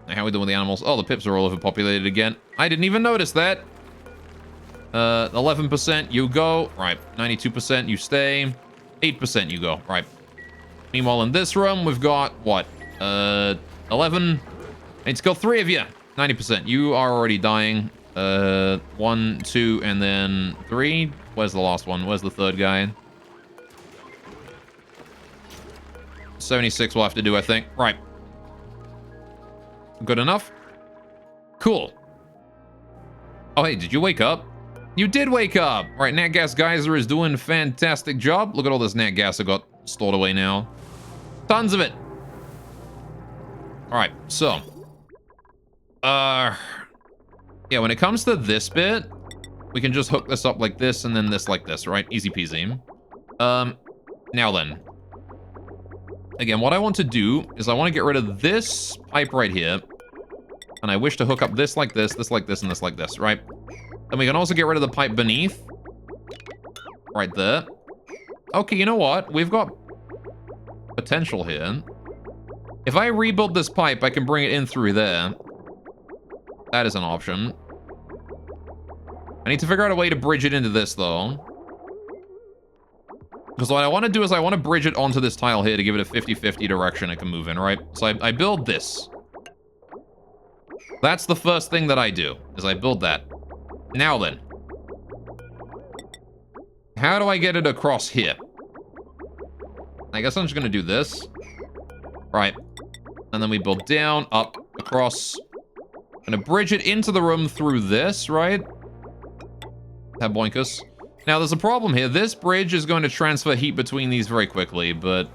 Now, how are we doing with the animals? Oh, the pips are all overpopulated again. I didn't even notice that. 11% you go. Right. 92% you stay. 8% you go. Right. Meanwhile, in this room, we've got, what? 11. I need to kill 3 of you. 90%. You are already dying. 1, 2, and then 3. Where's the last one? Where's the third guy? 76 we'll have to do, I think. Right. Good enough? Cool. Oh, hey, did you wake up? You did wake up! Alright, Nat Gas Geyser is doing a fantastic job. Look at all this Nat Gas I got stored away now. Tons of it. Alright, so. Yeah, when it comes to this bit, we can just hook this up like this and then this like this, right? Easy peasy. Now then. Again, what I want to do is I want to get rid of this pipe right here. And I wish to hook up this like this like this, and this like this, right? And we can also get rid of the pipe beneath. Right there. Okay, you know what? We've got potential here. If I rebuild this pipe, I can bring it in through there. That is an option. I need to figure out a way to bridge it into this, though. Because what I want to do is I want to bridge it onto this tile here to give it a 50-50 direction it can move in, right? So I build this. That's the first thing that I do, is I build that. Now then. How do I get it across here? I guess I'm just going to do this. Right. And then we build down, up, across. I'm going to bridge it into the room through this, right? Have boinkus. Now, there's a problem here. This bridge is going to transfer heat between these very quickly, but...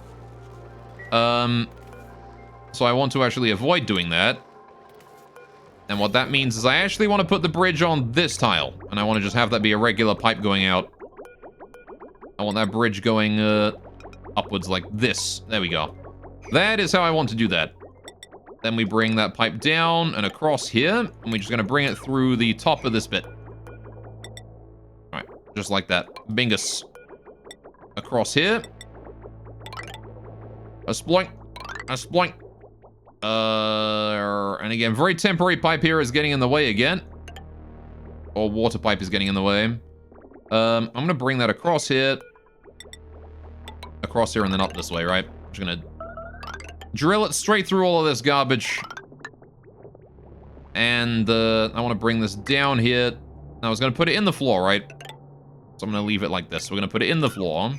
So I want to actually avoid doing that. And what that means is I actually want to put the bridge on this tile. And I want to just have that be a regular pipe going out. I want that bridge going upwards like this. There we go. That is how I want to do that. Then we bring that pipe down and across here. And we're just going to bring it through the top of this bit. Alright, just like that. Bingus. Across here. A sploink. A sploink. And again, very temporary pipe here is getting in the way again. Or water pipe is getting in the way. I'm going to bring that across here. Across here and then up this way, right? I'm just going to drill it straight through all of this garbage. And I want to bring this down here. I was going to put it in the floor, right? So I'm going to leave it like this. We're going to put it in the floor.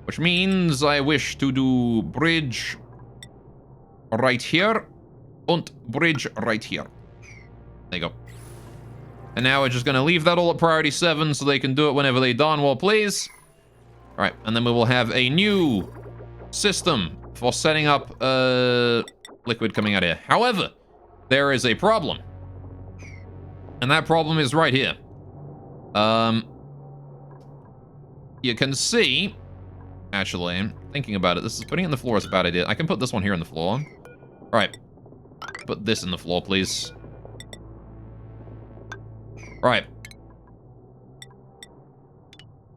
Which means I wish to do bridge right here. And bridge right here. There you go. And now we're just going to leave that all at priority 7 so they can do it whenever they darn well please. All right, and then we will have a new system for setting up liquid coming out here. However, there is a problem. And that problem is right here. You can see... Actually, thinking about it, this is putting it in the floor is a bad idea. I can put this one here in the floor. All right. Put this in the floor, please. All right.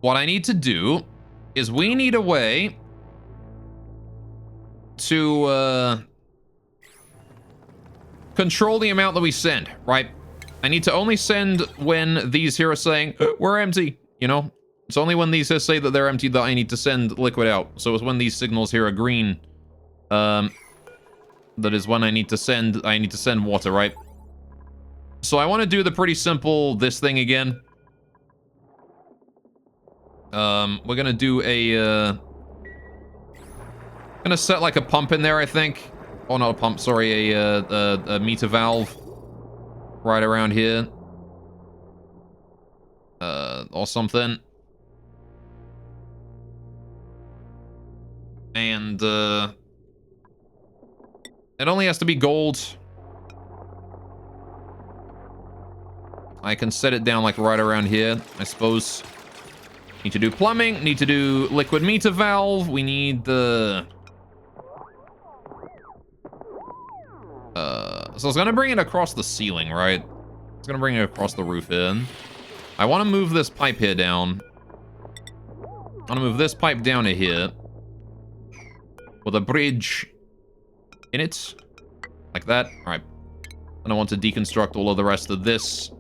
What I need to do is we need a way to control the amount that we send, right? I need to only send when these here are saying, we're empty, you know? It's only when these here say that they're empty that I need to send liquid out. So it's when these signals here are green. That is when I need to send water, right? So I want to do the pretty simple this thing again. We're gonna do a gonna set like a pump in there, I think. Oh, not a pump, sorry, a meter valve right around here. Or something. And, it only has to be gold. I can set it down, like, right around here, I suppose. Need to do plumbing, need to do liquid meter valve, we need the... So I was gonna bring it across the ceiling, right? I was gonna bring it across the roof in. I want to move this pipe here down. I want to move this pipe down to here. With a bridge in it. Like that. Alright. And I want to deconstruct all of the rest of this.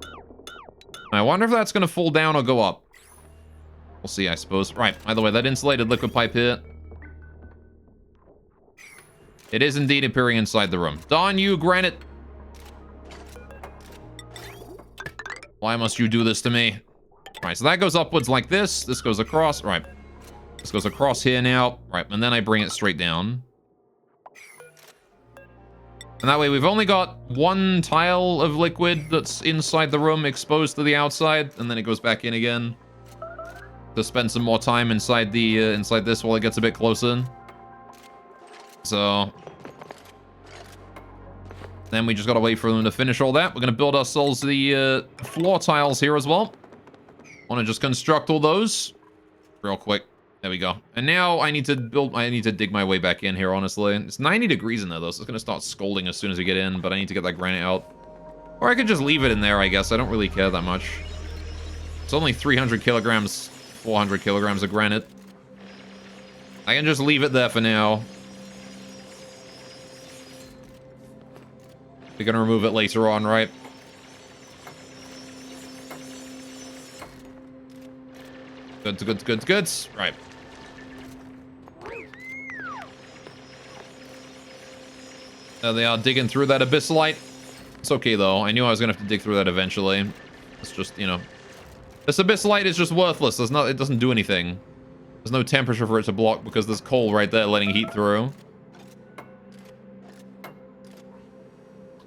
I wonder if that's going to fall down or go up. We'll see, I suppose. Right. Either way, that insulated liquid pipe here. It is indeed appearing inside the room. Darn you, granite. Why must you do this to me? Alright, so that goes upwards like this. This goes across. Right. This goes across here now. Right, and then I bring it straight down. And that way we've only got one tile of liquid that's inside the room exposed to the outside, and then it goes back in again. To spend some more time inside the inside this while it gets a bit closer. So then we just gotta wait for them to finish all that. We're gonna build ourselves the floor tiles here as well. Wanna just construct all those real quick. There we go. And now I need to dig my way back in here, honestly. It's 90 degrees in there, though, so it's going to start scolding as soon as we get in, but I need to get that granite out. Or I could just leave it in there, I guess. I don't really care that much. It's only 300 kilograms, 400 kilograms of granite. I can just leave it there for now. We're going to remove it later on, right? Good. Right. There they are, digging through that abyssite. It's okay, though. I knew I was gonna have to dig through that eventually. It's just, you know... This abyssite is just worthless. It doesn't do anything. There's no temperature for it to block because there's coal right there letting heat through.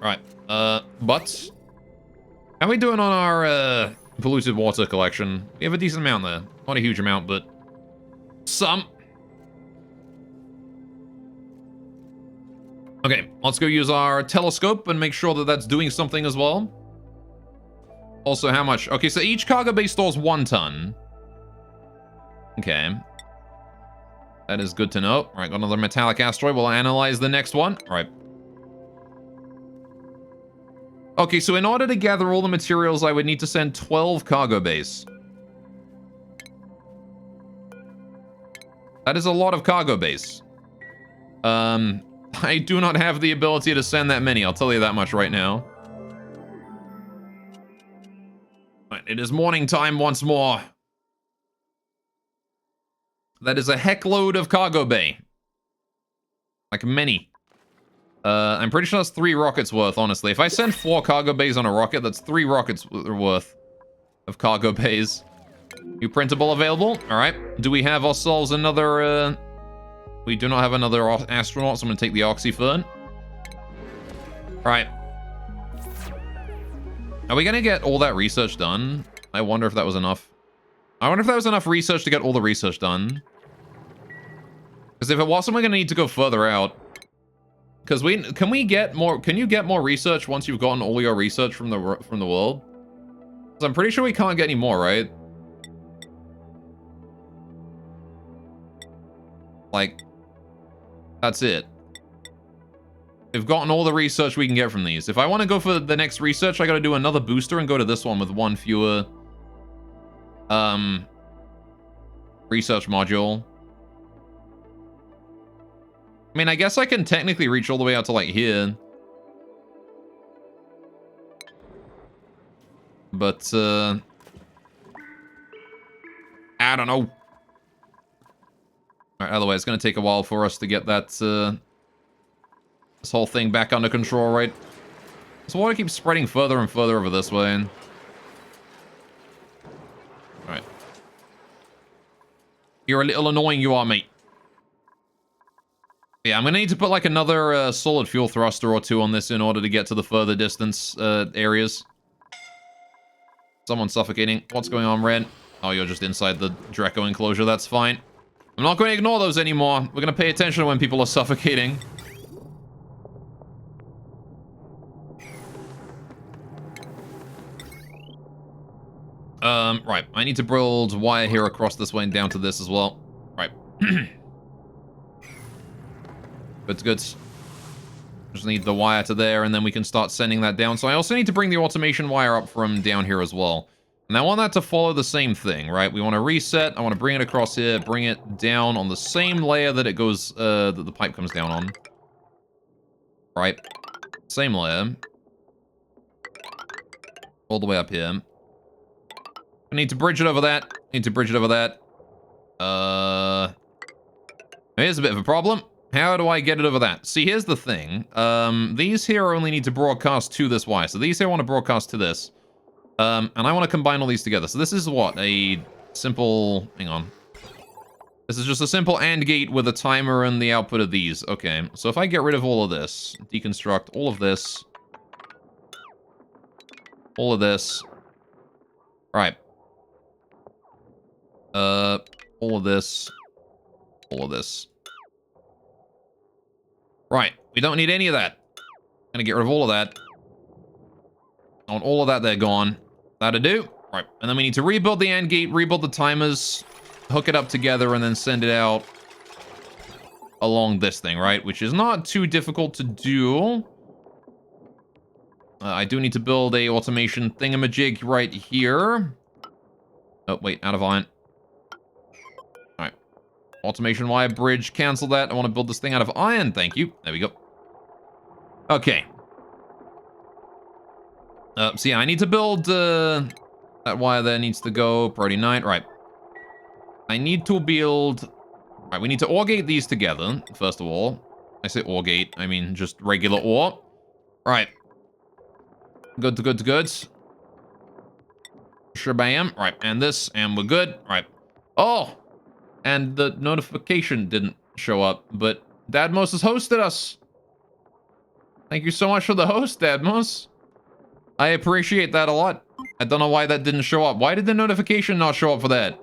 Right. But... How are we doing on our, polluted water collection? We have a decent amount there. Not a huge amount, but... some. Okay, let's go use our telescope and make sure that that's doing something as well. Also, how much? Okay, so each cargo bay stores 1 ton. Okay. That is good to know. All right, got another metallic asteroid. We'll analyze the next one. All right. Okay, so in order to gather all the materials, I would need to send 12 cargo bays. That is a lot of cargo bays. I do not have the ability to send that many, I'll tell you that much right now. Right, it is morning time once more. That is a heck load of cargo bay. Like many. I'm pretty sure that's 3 rockets worth, honestly. If I send 4 cargo bays on a rocket, that's 3 rockets worth of cargo bays. New printable available. All right. Do we have ourselves another... We do not have another astronaut, so I'm going to take the oxyfern. All right. Are we going to get all that research done? I wonder if that was enough. I wonder if that was enough research to get all the research done. Because if it wasn't, we're going to need to go further out. Because can you get more research once you've gotten all your research from the world? Because I'm pretty sure we can't get any more, right? Like, that's it. We've gotten all the research we can get from these. If I want to go for the next research, I got to do another booster and go to this one with 1 fewer research module. I mean, I guess I can technically reach all the way out to, like, here. But, I don't know. Alright, otherwise, it's going to take a while for us to get that, this whole thing back under control, right? So water keeps spreading further and further over this way. Alright. You're a little annoying, you are, mate. Yeah, I'm going to need to put, like, another solid fuel thruster or 2 on this in order to get to the further distance areas. Someone's suffocating. What's going on, Red? Oh, you're just inside the Draco enclosure. That's fine. I'm not going to ignore those anymore. We're going to pay attention when people are suffocating. Right. I need to build wire here across this way and down to this as well. Right. Good. Just need the wire to there, and then we can start sending that down. So I also need to bring the automation wire up from down here as well. And I want that to follow the same thing, right? We want to reset. I want to bring it across here, bring it down on the same layer that it goes, that the pipe comes down on. Right. Same layer. All the way up here. I need to bridge it over that. Here's a bit of a problem. How do I get it over that? See, here's the thing. These here only need to broadcast to this wire. So these here want to broadcast to this. And I want to combine all these together. So this is what? A simple... Hang on. This is just a simple AND gate with a timer and the output of these. Okay, so if I get rid of all of this, deconstruct all of this, all of this, right. All of this, all of this. Right, we don't need any of that. Gonna get rid of all of that. I want all of that there gone. That'll do. Right, and then we need to rebuild the AND gate, rebuild the timers, hook it up together, and then send it out along this thing, right? Which is not too difficult to do. I do need to build a automation thingamajig right here. Oh, wait, out of iron. All right. Automation wire bridge, cancel that. I want to build this thing out of iron. Thank you. There we go. Okay. So yeah, I need to build, that wire there needs to go. Priority 9. Right. I need to build... Alright, we need to ore gate these together, first of all. I say ore gate, I mean just regular ore. Right. Good. Shabam. Right, and this, and we're good. Right. Oh! And the notification didn't show up, but Dadmos has hosted us. Thank you so much for the host, Dadmos. I appreciate that a lot. I don't know why that didn't show up. Why did the notification not show up for that?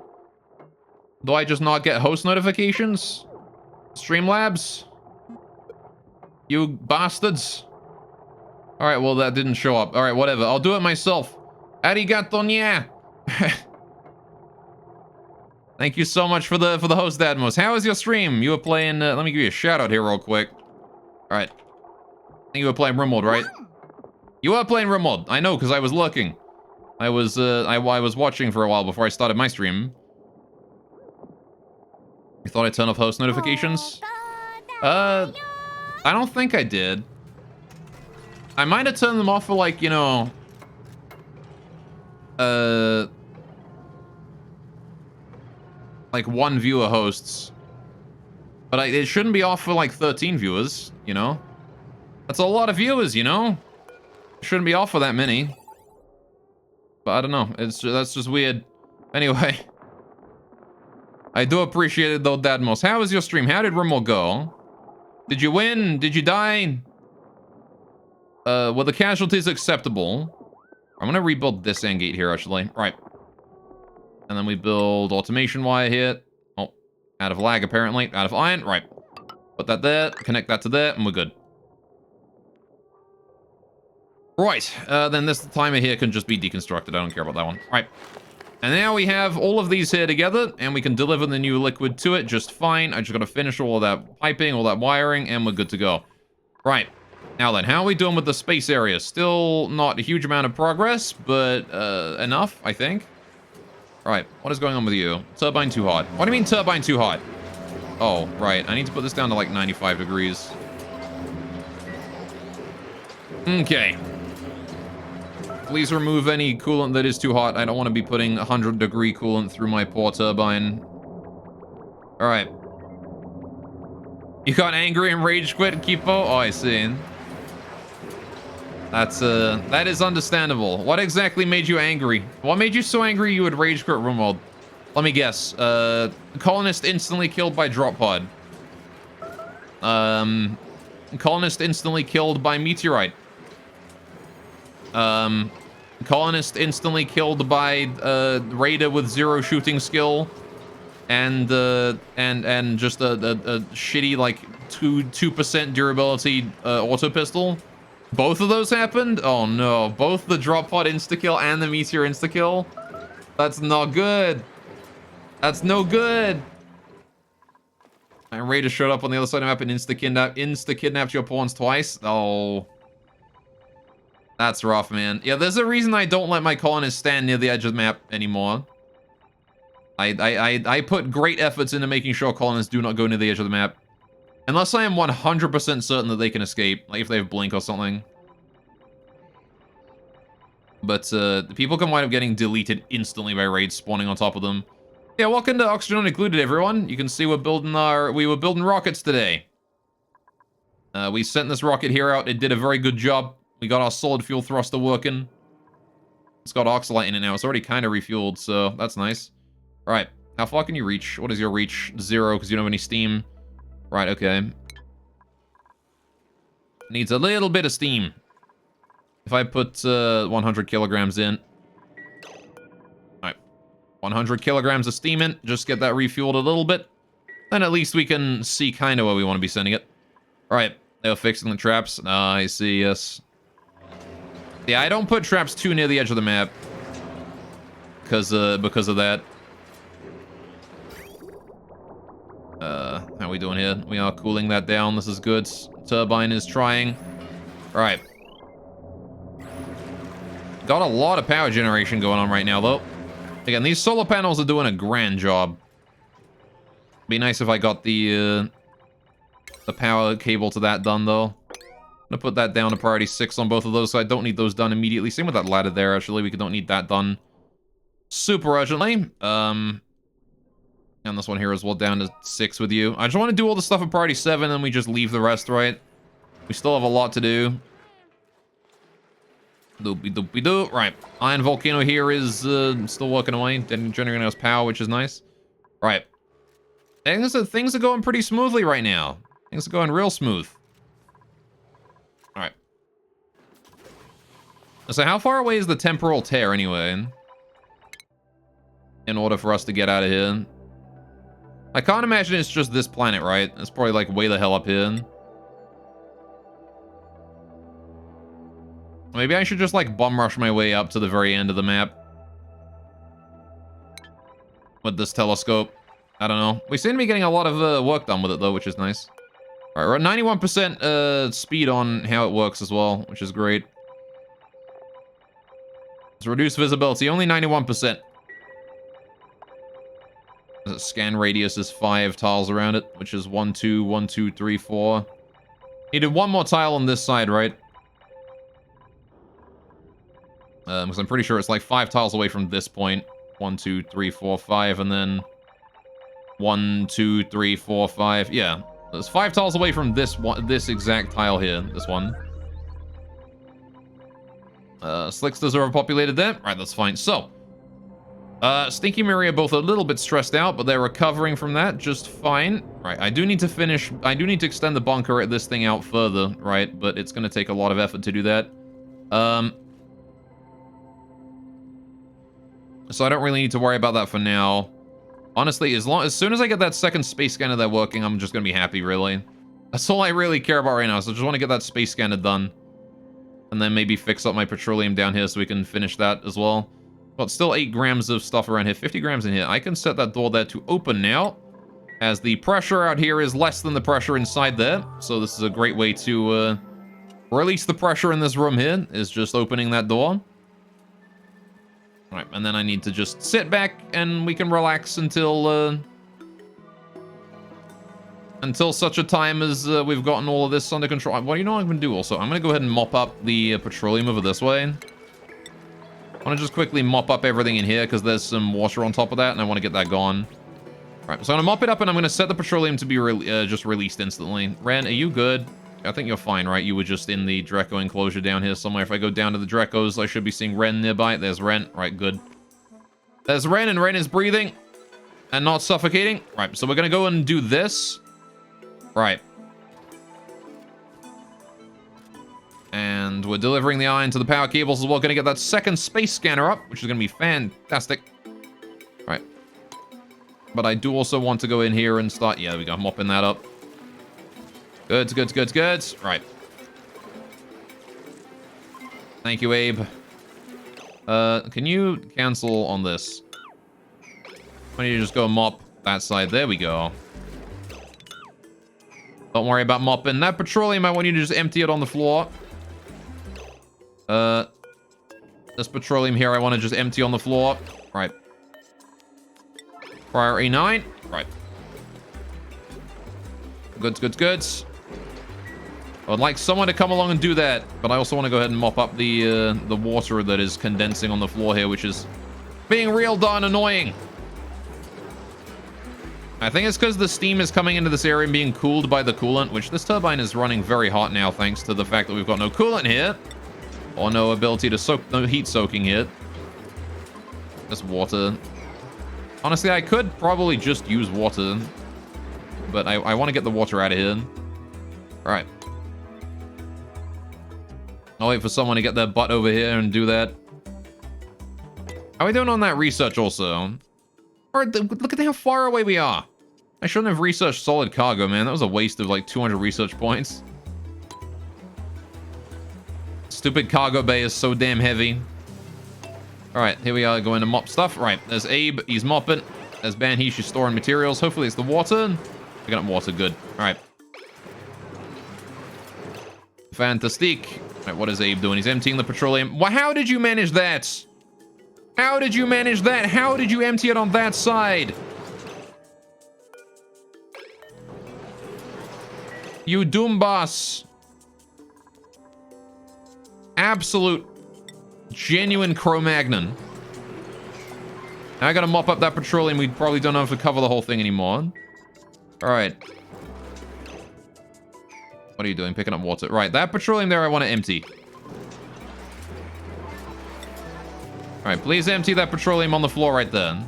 Do I just not get host notifications? Streamlabs? You bastards. Alright, well, that didn't show up. Alright, whatever. I'll do it myself. Arigato nya. Thank you so much for the host, Dadmos. How was your stream? You were playing... let me give you a shout out here real quick. Alright. I think you were playing RimWorld, right? You were playing RimWorld. I know, because I was looking. I was watching for a while before I started my stream. You thought I'd turn off host notifications? I don't think I did. I might have turned them off for, like, you know... like 1 viewer hosts. But it shouldn't be off for, like, 13 viewers, you know? That's a lot of viewers, you know? Shouldn't be off for that many. But I don't know. That's just weird. Anyway. I do appreciate it though, Dadmos. How was your stream? How did Rimmel go? Did you win? Did you die? Were the casualties acceptable? I'm gonna rebuild this end gate here, actually. Right. And then we build automation wire here. Oh, out of lag, apparently. Out of iron. Right. Put that there. Connect that to there, and we're good. Right. Then this timer here can just be deconstructed. I don't care about that one. Right. And now we have all of these here together, and we can deliver the new liquid to it just fine. I just gotta finish all of that piping, all that wiring, and we're good to go. Right. Now then, how are we doing with the space area? Still not a huge amount of progress, but enough, I think. Right, what is going on with you? Turbine too hot. What do you mean turbine too hot? Oh, right. I need to put this down to like 95 degrees. Okay. Please remove any coolant that is too hot. I don't want to be putting 100-degree coolant through my poor turbine. Alright. You got angry and rage quit, Kipo? Oh, I see. That is understandable. What exactly made you angry? What made you so angry you would rage quit RimWorld? Let me guess. Colonist instantly killed by drop pod. Colonist instantly killed by meteorite. Colonist instantly killed by raider with 0 shooting skill, and just a shitty like 2% durability auto pistol. Both of those happened? Oh no, both the drop pod insta-kill and the meteor insta-kill? That's not good. That's no good. And Raider showed up on the other side of the map and insta-kidnapped your pawns twice? Oh. That's rough, man. Yeah, there's a reason I don't let my colonists stand near the edge of the map anymore. I put great efforts into making sure colonists do not go near the edge of the map. Unless I am 100% certain that they can escape, like if they have blink or something. But the people can wind up getting deleted instantly by raids spawning on top of them. Yeah, welcome to Oxygen Unincluded, everyone. You can see we were building rockets today. We sent this rocket here out. It did a very good job. We got our solid fuel thruster working. It's got oxalite in it now. It's already kind of refueled, so that's nice. All right, how far can you reach? What is your reach? 0, because you don't have any steam. Right, okay. Needs a little bit of steam. If I put 100 kilograms in. Alright. 100 kilograms of steam in. Just get that refueled a little bit. Then at least we can see kind of where we want to be sending it. Alright. They're fixing the traps. I see, yes. Yeah, I don't put traps too near the edge of the map. Because of that. How are we doing here? We are cooling that down. This is good. Turbine is trying. All right. Got a lot of power generation going on right now, though. Again, these solar panels are doing a grand job. Be nice if I got the power cable to that done, though. I'm gonna put that down to priority 6 on both of those, so I don't need those done immediately. Same with that ladder there, actually. We don't need that done super urgently. And this one here as well, down to 6 with you. I just want to do all the stuff at priority 7, and we just leave the rest, right? We still have a lot to do. Doopy-doopy-doo. Right. Iron Volcano here is still working away, generating us power, which is nice. Right. Things are going pretty smoothly right now. Things are going real smooth. Alright. So how far away is the temporal tear, anyway? In order for us to get out of here. I can't imagine it's just this planet, right? It's probably like way the hell up here. Maybe I should just like bum rush my way up to the very end of the map. With this telescope. I don't know. We seem to be getting a lot of work done with it though, which is nice. Alright, we're at 91% speed on how it works as well, which is great. It's reduced visibility, only 91%. Scan radius is 5 tiles around it, which is 1, 2, 1, 2, 3, 4. Needed one more tile on this side, right? Because I'm pretty sure it's like 5 tiles away from this point. 1, 2, 3, 4, 5, and then 1, 2, 3, 4, 5. Yeah. It's 5 tiles away from this one, this exact tile here. This one. Slicksters are overpopulated there. Right, that's fine. So, Stinky Mary are both a little bit stressed out, but they're recovering from that just fine. Right, I do need to extend the bunker at this thing out further, right? But it's going to take a lot of effort to do that. So I don't really need to worry about that for now. Honestly, as soon as I get that second space scanner there working, I'm just going to be happy, really. That's all I really care about right now, so I just want to get that space scanner done. And then maybe fix up my petroleum down here so we can finish that as well. But still 8 grams of stuff around here, 50 grams in here. I can set that door there to open now, as the pressure out here is less than the pressure inside there. So this is a great way to release the pressure in this room here, is just opening that door. Alright, and then I need to just sit back and we can relax until such a time as we've gotten all of this under control. What do you know what I'm going to do also? I'm going to go ahead and mop up the petroleum over this way. I want to just quickly mop up everything in here because there's some water on top of that and I want to get that gone. Alright, so I'm going to mop it up and I'm going to set the petroleum to be just released instantly. Ren, are you good? I think you're fine, right? You were just in the Dreco enclosure down here somewhere. If I go down to the Drecos, I should be seeing Ren nearby. There's Ren. Right, good. There's Ren, and Ren is breathing and not suffocating. Right, so we're going to go and do this. Right. And we're delivering the iron to the power cables as well. Going to get that second space scanner up, which is going to be fantastic. Right. But I do also want to go in here and start... Yeah, there we go. Mopping that up. Good, good, good, good. Right. Thank you, Abe. Can you cancel on this? Why don't you just go mop that side? There we go. Don't worry about mopping. That petroleum, I want you to just empty it on the floor. This petroleum here, I want to just empty on the floor. Right. Priority 9. Right. Goods, goods, goods. I would like someone to come along and do that, but I also want to go ahead and mop up the water that is condensing on the floor here, which is being real darn annoying. I think it's because the steam is coming into this area and being cooled by the coolant, which this turbine is running very hot now thanks to the fact that we've got no coolant here. Or no ability to soak, no heat soaking here. Just water. Honestly, I could probably just use water, but I want to get the water out of here. All right. I'll wait for someone to get their butt over here and do that. How are we doing on that research also? Or look at how far away we are. I shouldn't have researched solid cargo, man. That was a waste of like 200 research points. Stupid cargo bay is so damn heavy. All right, here we are going to mop stuff. Right, there's Abe. He's mopping. There's Banheesh. She's storing materials. Hopefully it's the water. We got water. Good. All right. Fantastic. All right, what is Abe doing? He's emptying the petroleum. Well, how did you manage that? How did you manage that? How did you empty it on that side? You doombas. Absolute, genuine Cro-Magnon. Now I gotta mop up that petroleum. We probably don't have to cover the whole thing anymore. Alright. What are you doing? Picking up water. Right, that petroleum there I want to empty. Alright, please empty that petroleum on the floor right there.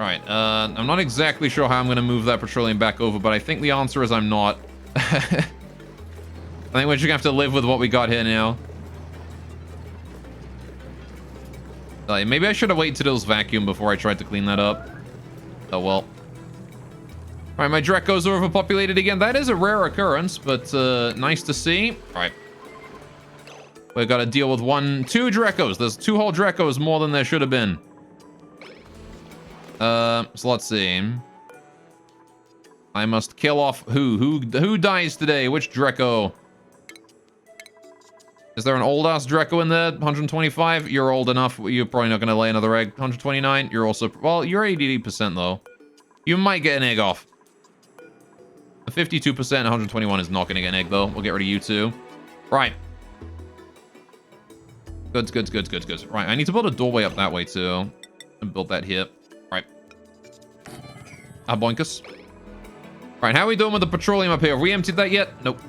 Alright, I'm not exactly sure how I'm going to move that petroleum back over, but I think the answer is I'm not. I think we're just going to have to live with what we got here now. Maybe I should have waited till it was vacuum before I tried to clean that up. Oh well. Alright, my Drecos are overpopulated again. That is a rare occurrence, but nice to see. Alright. We've got to deal with 2 Drecos. There's 2 whole Drecos more than there should have been. So let's see. I must kill off who dies today? Which Dreco? Is there an old-ass Dreco in there? 125? You're old enough. You're probably not going to lay another egg. 129? You're also... Well, you're 88%, though. You might get an egg off. 52%, 121 is not going to get an egg, though. We'll get rid of you, too. Right. Goods, goods, goods, goods, goods. Right, I need to build a doorway up that way, too. And build that here. Right. Boinkus. Alright, how are we doing with the petroleum up here? Have we emptied that yet? Nope.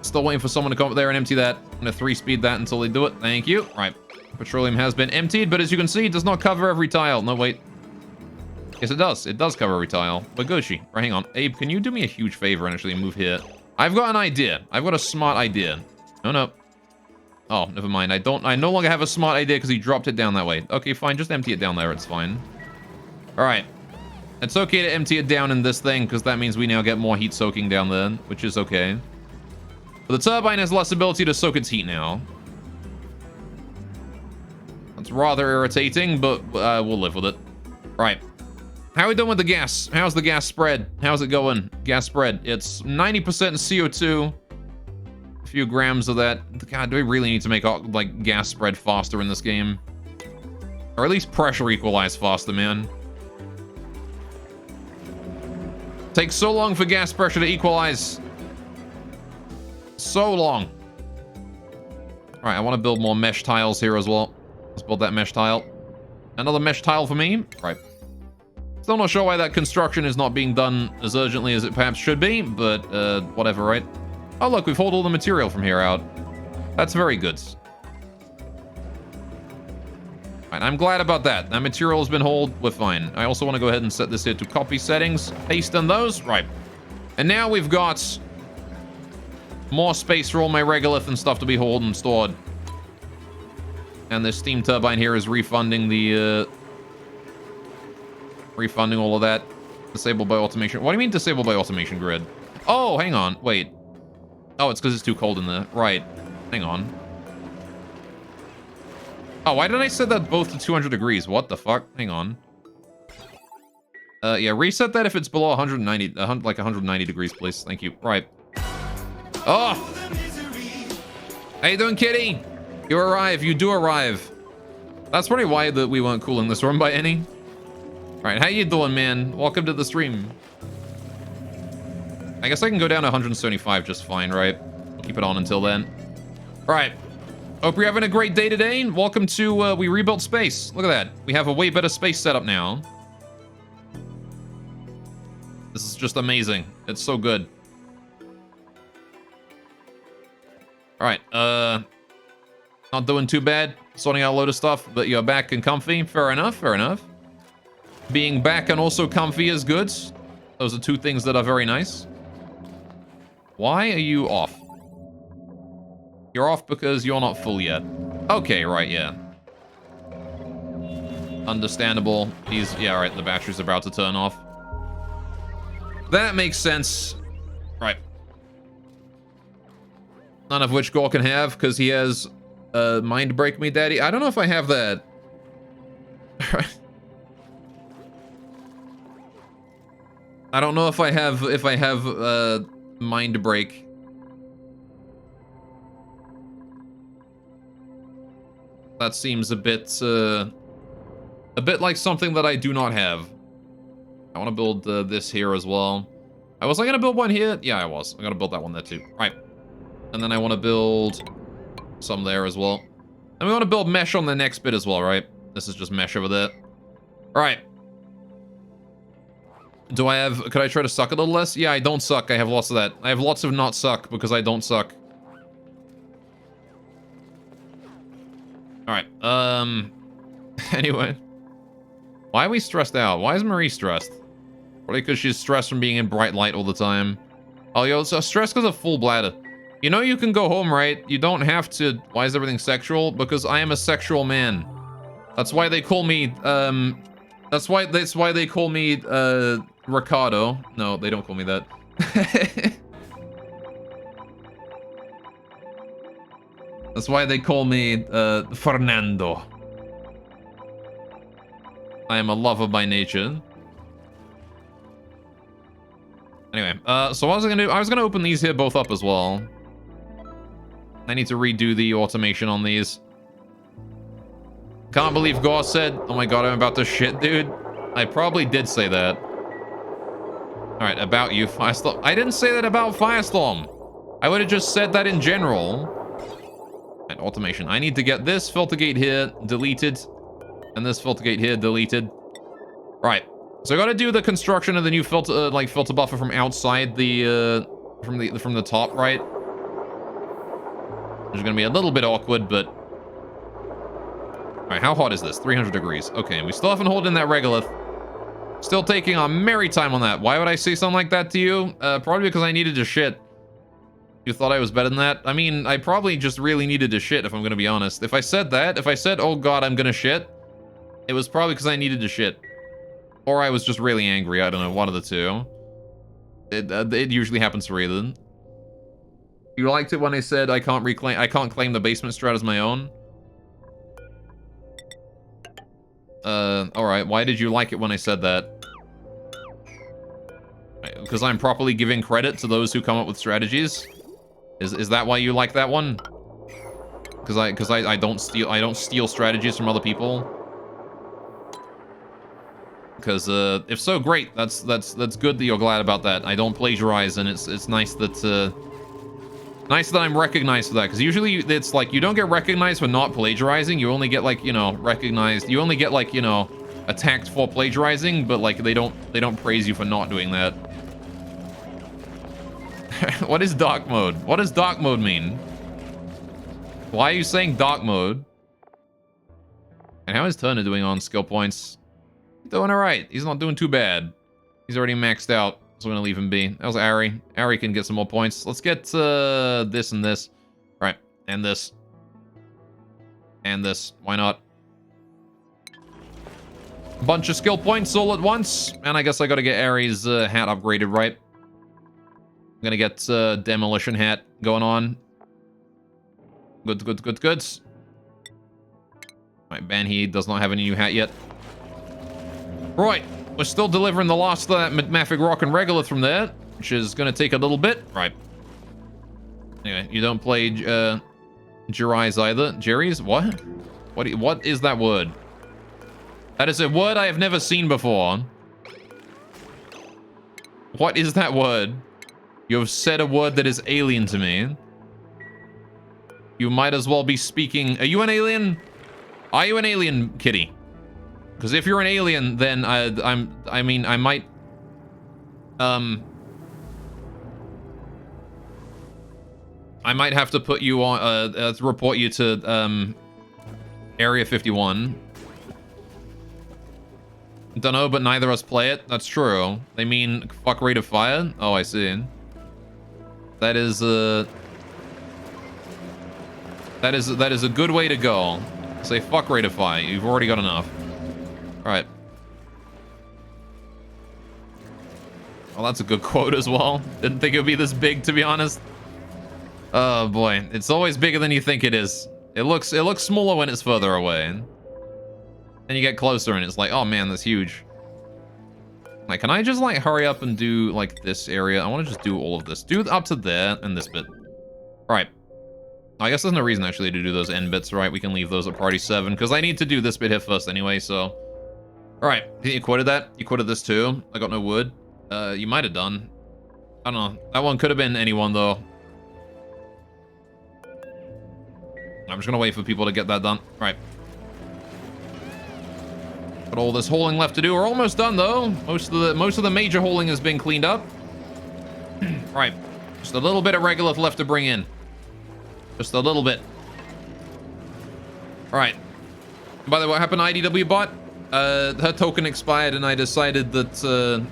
Still waiting for someone to come up there and empty that. I'm gonna 3-speed that until they do it. Thank you. Right. Petroleum has been emptied, but as you can see, it does not cover every tile. No, wait. Yes, it does. It does cover every tile. But Goshi, right, hang on. Abe, can you do me a huge favor and actually move here? I've got an idea. I've got a smart idea. No, no. Oh, never mind. I no longer have a smart idea because he dropped it down that way. Okay, fine. Just empty it down there. It's fine. All right. It's okay to empty it down in this thing because that means we now get more heat soaking down there, which is okay. But the turbine has less ability to soak its heat now. That's rather irritating, but we'll live with it. Right. How are we doing with the gas? How's the gas spread? How's it going? Gas spread. It's 90% CO2. A few grams of that. God, do we really need to make like gas spread faster in this game? Or at least pressure equalize faster, man. Takes so long for gas pressure to equalize. So long. All right, I want to build more mesh tiles here as well. Let's build that mesh tile. Another mesh tile for me. Right. Still not sure why that construction is not being done as urgently as it perhaps should be, but whatever, right? Oh, look, we've hauled all the material from here out. That's very good. Right, I'm glad about that. That material has been hauled. We're fine. I also want to go ahead and set this here to copy settings. Paste in those. Right. And now we've got more space for all my regolith and stuff to be hauled and stored. And this steam turbine here is refunding the... refunding all of that. Disabled by automation. What do you mean disabled by automation grid? Oh, hang on. Wait. Oh, it's because it's too cold in there. Right. Hang on. Oh, why did I set that both to 200 degrees? What the fuck? Hang on. Yeah, reset that if it's below 190, like 190 degrees, please. Thank you. Right. Oh! How you doing, kitty? You arrive. You do arrive. That's probably why that we weren't cooling this room by any. Alright, how you doing, man? Welcome to the stream. I guess I can go down to 175 just fine, right? We'll keep it on until then. Alright. Hope you're having a great day today. Welcome to, we rebuilt space. Look at that. We have a way better space setup now. This is just amazing. It's so good. Alright, not doing too bad. Sorting out a load of stuff, but you're back and comfy. Fair enough, fair enough. Being back and also comfy is good. Those are two things that are very nice. Why are you off? You're off because you're not full yet. Okay, right, yeah. Understandable. Yeah, right, the battery's about to turn off. That makes sense. Right. None of which Gore can have, because he has Mind Break Me Daddy. I don't know if I have that. I don't know if I have Mind Break. That seems a bit like something that I do not have. I want to build this here as well. Was I gonna build one here? Yeah, I was. I'm gonna build that one there too. Right. And then I want to build some there as well. And we want to build mesh on the next bit as well, right? This is just mesh over there. All right. Could I try to suck a little less? Yeah, I don't suck. I have lots of that. I have lots of not suck because I don't suck. All right. Anyway. Why are we stressed out? Why is Marie stressed? Probably because she's stressed from being in bright light all the time. Oh, yo, so stressed because of full bladder. You know you can go home, right? You don't have to... Why is everything sexual? Because I am a sexual man. That's why they call me, That's why they call me, Ricardo. No, they don't call me that. That's why they call me, Fernando. I am a lover by nature. Anyway, so what was I gonna do? I was gonna open these here both up as well. I need to redo the automation on these. Can't believe Gore said, oh my god, I'm about to shit, dude. I probably did say that. Alright, about you, Firestorm. I didn't say that about Firestorm. I would have just said that in general. And automation. I need to get this filter gate here deleted. And this filter gate here deleted. Right. So I gotta do the construction of the new filter, filter buffer from outside the, from the top, right? Which is gonna be a little bit awkward, but... Alright, how hot is this? 300 degrees. Okay, we still haven't hauled in that regolith. Still taking a merry time on that. Why would I say something like that to you? Probably because I needed to shit. You thought I was better than that? I mean, I probably just really needed to shit, if I'm gonna be honest. If I said that, if I said, oh god, I'm gonna shit, it was probably because I needed to shit. Or I was just really angry, I don't know, one of the two. It usually happens for either. You liked it when I said I can't claim the basement strat as my own? Alright, why did you like it when I said that? Because I'm properly giving credit to those who come up with strategies? Is that why you like that one? Because I don't steal strategies from other people? Because if so, great. That's good that you're glad about that. I don't plagiarize, and it's nice that I'm recognized for that. Because usually it's like you don't get recognized for not plagiarizing. You only get like, you know, recognized. You only get like, you know, attacked for plagiarizing, but like they don't praise you for not doing that. What is dark mode? What does dark mode mean? Why are you saying dark mode? And how is Turner doing on skill points? Doing alright. He's not doing too bad. He's already maxed out, so I'm gonna leave him be. That was Ari. Ari can get some more points. Let's get this and this. Right, and this. And this. Why not? Bunch of skill points all at once. And I guess I gotta get Ari's hat upgraded, right? I'm gonna get demolition hat going on. Good. Right, Banhee does not have any new hat yet. Right, we're still delivering the last of that Mafic Rock and Regolith from there, which is gonna take a little bit. Right. Anyway, you don't play Jerry's either. Jerry's? What? What is that word? That is a word I have never seen before. What is that word? You have said a word that is alien to me. You might as well be speaking... Are you an alien? Are you an alien, kitty? Because if you're an alien, then I mean, I might... I might have to put you on... report you to, Area 51. Dunno, but neither of us play it. That's true. They mean fuck rate of fire? Oh, I see. That is a good way to go. Say fuck rate of fire. You've already got enough. Alright. Well, that's a good quote as well. Didn't think it would be this big, to be honest. Oh boy, it's always bigger than you think it is. It looks smaller when it's further away. Then you get closer and it's like, oh man, that's huge. Like, can I just like hurry up and do like this area? I want to just do all of this. Do up to there and this bit. All right. I guess there's no reason actually to do those end bits, right? We can leave those at party 7 because I need to do this bit here first anyway, so. All right, you quoted that? You quoted this too? I got no wood. You might have done. I don't know. That one could have been anyone though. I'm just gonna wait for people to get that done. All right. Got all this hauling left to do. We're almost done though. Most of the major hauling has been cleaned up. Right. Just a little bit of regolith left to bring in. Just a little bit. All right. By the way, what happened to IDW bot? Her token expired and I decided that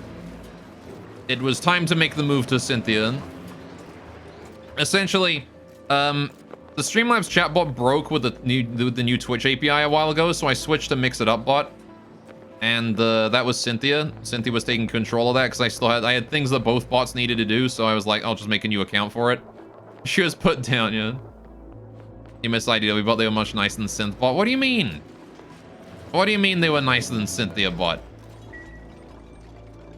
it was time to make the move to Cynthia. Essentially, the Streamlabs chatbot broke with the new Twitch API a while ago, so I switched to Mix It Up bot. And that was Cynthia. Cynthia was taking control of that because I had things that both bots needed to do, so I was like, I'll just make a new account for it. She was put down, yeah. You missed IDW bot, they were much nicer than Synth bot. What do you mean? What do you mean they were nicer than Cynthia bot?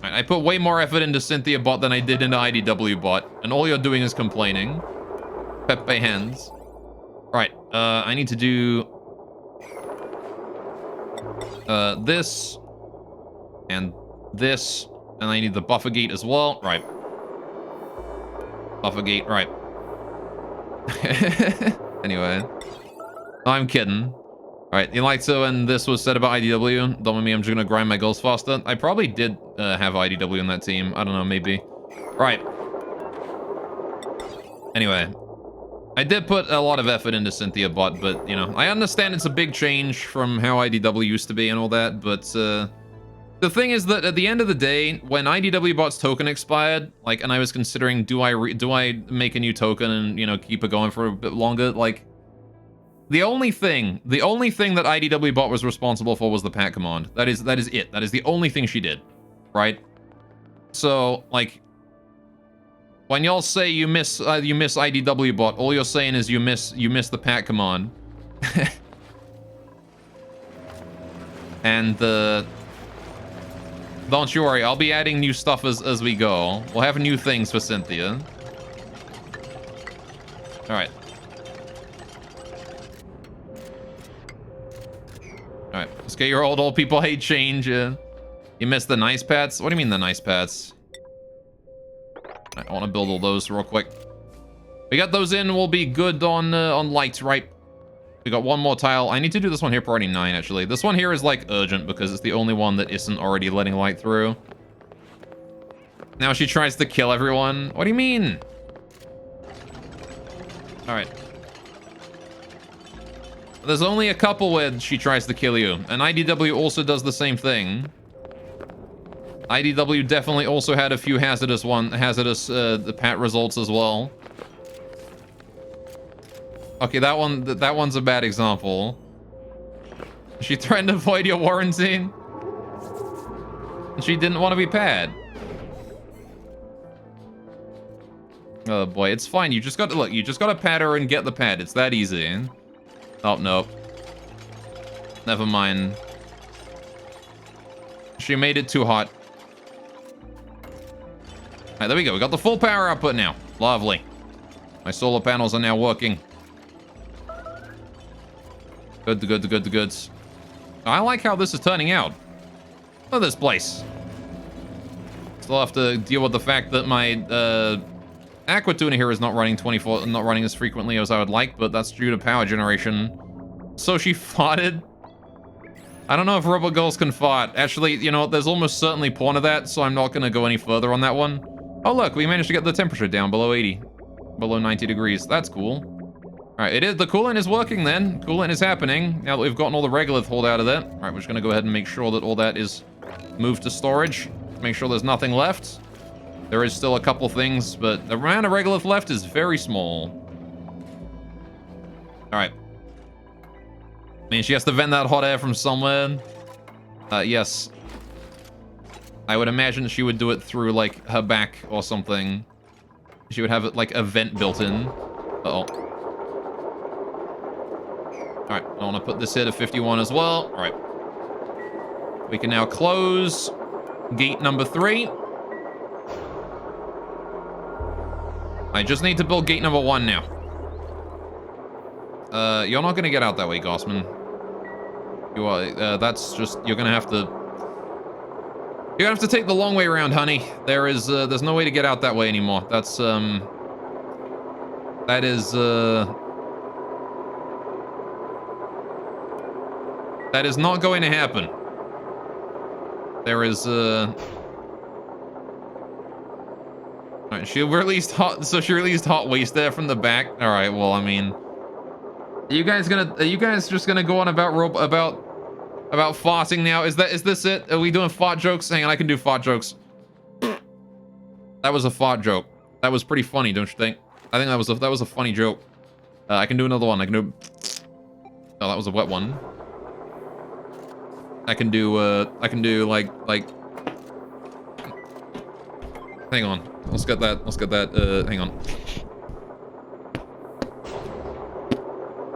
Right, I put way more effort into Cynthia bot than I did into IDW bot, and all you're doing is complaining. Pepe hands. Right, I need to do this and this, and I need the buffer gate as well. Right. Buffer gate, right. Anyway, I'm kidding. Alright, you like to when this was said about IDW? Don't mind me, I'm just gonna grind my goals faster. I probably did have IDW in that team. I don't know, maybe. Right. Anyway. I did put a lot of effort into Cynthia bot, but, you know, I understand it's a big change from how IDW used to be and all that, but, the thing is that at the end of the day, when IDW bot's token expired, like, and I was considering, do I make a new token and, you know, keep it going for a bit longer, like, the only thing that IDW bot was responsible for was the pat command. That is it. That is the only thing she did, right? So, like, when y'all say you miss IDW bot, all you're saying is you miss the pat command. And don't you worry, I'll be adding new stuff as we go. We'll have new things for Cynthia. All right. All right, let's get your old people hate change. You missed the nice pets? What do you mean the nice pets? I want to build all those real quick. We got those in, we'll be good on lights, right? We got one more tile. I need to do this one here, priority 9, actually. This one here is, like, urgent because it's the only one that isn't already letting light through. Now she tries to kill everyone. What do you mean? All right. There's only a couple where she tries to kill you, and IDW also does the same thing. IDW definitely also had a few hazardous the pat results as well. Okay, that one's a bad example. She threatened to void your warranty. And she didn't want to be pat. Oh boy, it's fine. You just got to look. You just got to pat her and get the pad. It's that easy. Oh no. Never mind. She made it too hot. Alright, there we go. We got the full power output now. Lovely. My solar panels are now working. Good. I like how this is turning out. Look at this place. Still have to deal with the fact that my aqua tuner here is not running as frequently as I would like, but that's due to power generation. So she farted. I don't know if robot girls can fart. Actually, you know, there's almost certainly porn of that, so I'm not gonna go any further on that one. Oh look, we managed to get the temperature down below 80. Below 90 degrees. That's cool. Alright, the coolant is working then. Coolant is happening. Now that we've gotten all the regolith hauled out of there. Alright, we're just gonna go ahead and make sure that all that is moved to storage. Make sure there's nothing left. There is still a couple things, but the amount of regolith left is very small. Alright. I mean, she has to vent that hot air from somewhere. Yes. I would imagine she would do it through, like, her back or something. She would have, like, a vent built in. Uh-oh. Alright, I want to put this here to 51 as well. Alright. We can now close gate number 3. I just need to build gate number 1 now. You're not going to get out that way, Gossman. You are, that's just, you're going to have to... You're gonna have to take the long way around, honey. There's no way to get out that way anymore. That is not going to happen. There is, Alright, she released hot waste there from the back. Alright, well, I mean... Are you guys just gonna go on about farting now? Is this it? Are we doing fart jokes? Hang on, I can do fart jokes. That was a fart joke. That was pretty funny, don't you think? I think that was a funny joke. I can do another one. I can do... Oh, that was a wet one. I can do like... Hang on. Let's get that, hang on.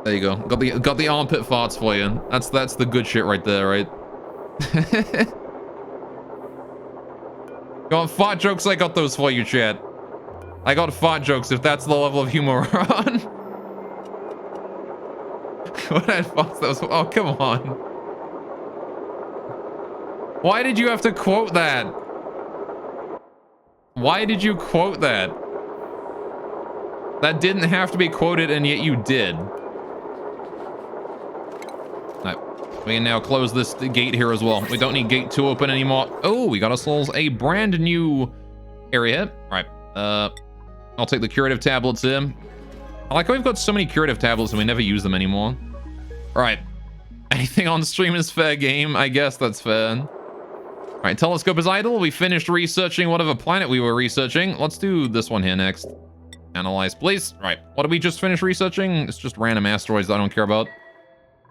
There you go. Got the armpit farts for you. That's the good shit right there, right? Got fart jokes, I got those for you, chat. I got fart jokes if that's the level of humor we're on. What had farts that was... Oh, come on. Why did you have to quote that? Why did you quote that? That didn't have to be quoted, and yet you did. We can now close this gate here as well. We don't need gate 2 open anymore. Oh, we got ourselves a brand new area. All right. I'll take the curative tablets in. I like how we've got so many curative tablets and we never use them anymore. All right. Anything on stream is fair game. I guess that's fair. All right, telescope is idle. We finished researching whatever planet we were researching. Let's do this one here next. Analyze, please. Right. What did we just finish researching? It's just random asteroids that I don't care about.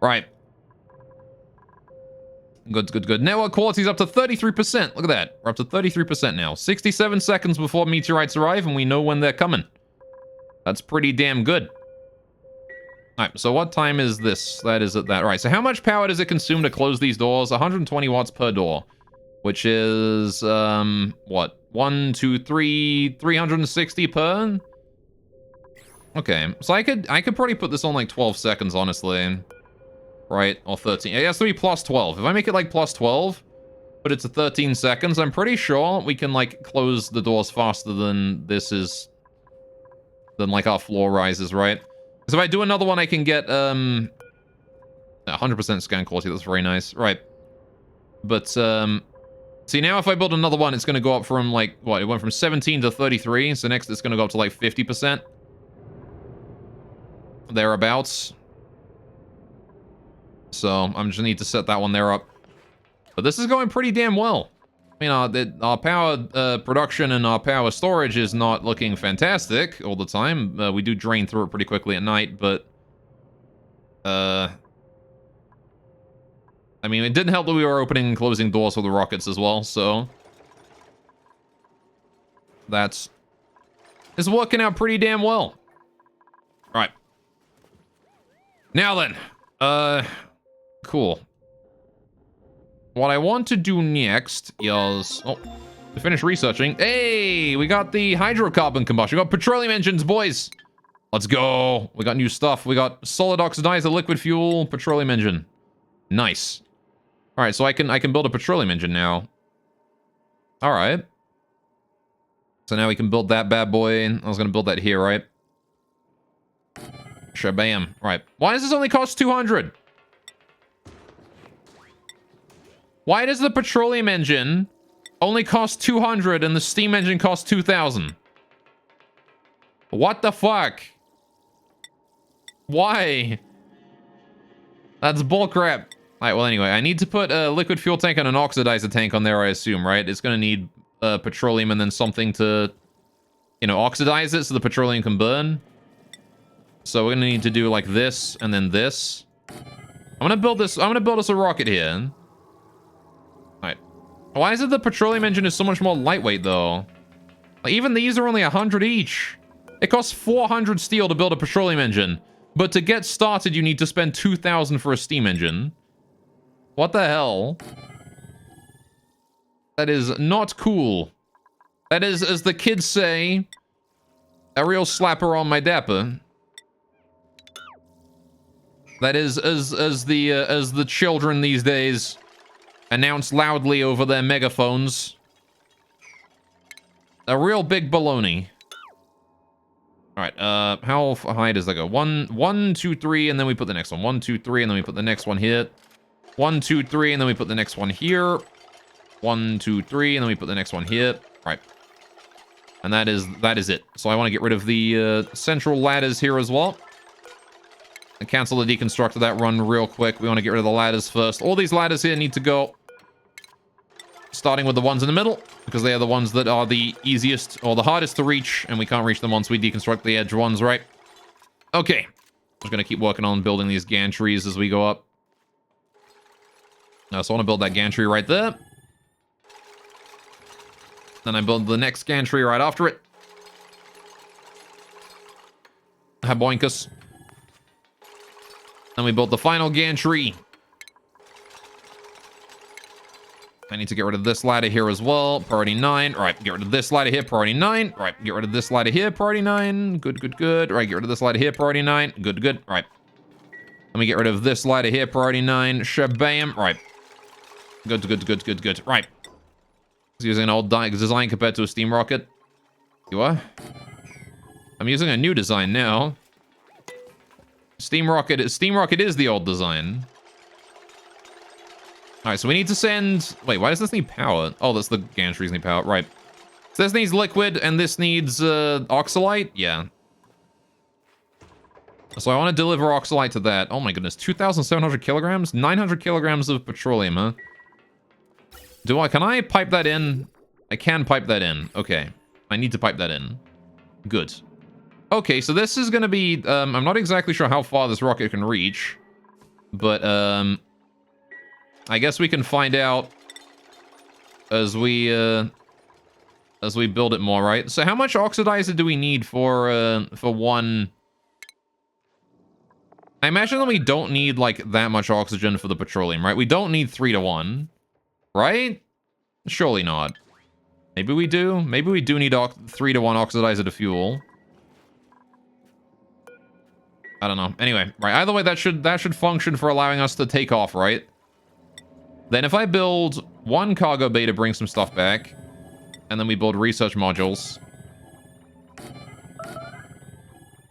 Right. Good, good, good. Network quality's up to 33%. Look at that. We're up to 33% now. 67 seconds before meteorites arrive, and we know when they're coming. That's pretty damn good. Alright, so what time is this? That is at that. Alright, so how much power does it consume to close these doors? 120 watts per door. Which is, what? 1, 2, 3, 360 per? Okay, so I could probably put this on like 12 seconds, honestly. Right, or 13. It has to be plus 12. If I make it like plus 12, but it's a 13 seconds, I'm pretty sure we can like close the doors faster than this is, than like our floor rises, right? Because if I do another one, I can get 100% scan quality. That's very nice, right? But see, now if I build another one, it's going to go up from like what? It went from 17 to 33. So next, it's going to go up to like 50%, thereabouts. So I'm just need to set that one there up. But this is going pretty damn well. I mean, our power production and our power storage is not looking fantastic all the time. We do drain through it pretty quickly at night, but I mean, it didn't help that we were opening and closing doors for the rockets as well, so it's working out pretty damn well. All right. Now then, cool. What I want to do next is... Oh, we finished researching. Hey, we got the hydrocarbon combustion. We got petroleum engines, boys. Let's go. We got new stuff. We got solid oxidizer, liquid fuel, petroleum engine. Nice. All right, so I can build a petroleum engine now. All right. So now we can build that bad boy. I was going to build that here, right? Shabam. All right. Why does this only cost 200? Why does the petroleum engine only cost 200 and the steam engine cost 2,000? What the fuck? Why? That's bullcrap. Alright, well anyway, I need to put a liquid fuel tank and an oxidizer tank on there, I assume, right? It's gonna need petroleum and then something to, you know, oxidize it so the petroleum can burn. So we're gonna need to do like this and then this. I'm gonna build us a rocket here. Alright. Why is it the petroleum engine is so much more lightweight though? Like, even these are only 100 each. It costs 400 steel to build a petroleum engine. But to get started, you need to spend 2,000 for a steam engine. What the hell? That is not cool. That is, as the kids say, a real slapper on my dapper. That is, as the children these days announce loudly over their megaphones. A real big baloney. Alright, how high does that go? 1, 2, 3, and then we put the next one. 1, 2, 3, and then we put the next one here. 1, 2, 3, and then we put the next one here. 1, 2, 3, and then we put the next one here. Right. And that is it. So I want to get rid of the central ladders here as well. And cancel the deconstruct of that run real quick. We want to get rid of the ladders first. All these ladders here need to go. Starting with the ones in the middle, because they are the ones that are the easiest or the hardest to reach, and we can't reach them once we deconstruct the edge ones, right? Okay. I'm just going to keep working on building these gantries as we go up. So I want to build that gantry right there. Then I build the next gantry right after it. Haboinkus. Then we build the final gantry. I need to get rid of this ladder here as well. Priority 9. All right, get rid of this ladder here. Priority 9. All right, get rid of this ladder here. Priority 9. Good, good, good. All right, get rid of this ladder here. Priority 9. Good, good. All right. Let me get rid of this ladder here. Priority 9. Shabam. All right. Good, good, good, good, good. Right. It's using an old design compared to a steam rocket. You are? I'm using a new design now. Steam rocket is the old design. All right, so we need to send... Wait, why does this need power? Oh, that's the gantries need power. Right. So this needs liquid, and this needs oxalite? Yeah. So I want to deliver oxalite to that. Oh my goodness, 2,700 kilograms? 900 kilograms of petroleum, huh? Can I pipe that in? I can pipe that in. Okay. I need to pipe that in. Good. Okay, so this is going to be... I'm not exactly sure how far this rocket can reach. But, I guess we can find out as we build it more, right? So how much oxidizer do we need for one... I imagine that we don't need, like, that much oxygen for the petroleum, right? We don't need 3 to 1, right? Surely not. Maybe we do. Maybe we do need 3 to 1 oxidizer to fuel. I don't know. Anyway, right. Either way, that should function for allowing us to take off, right? Then if I build 1 cargo bay to bring some stuff back, and then we build research modules.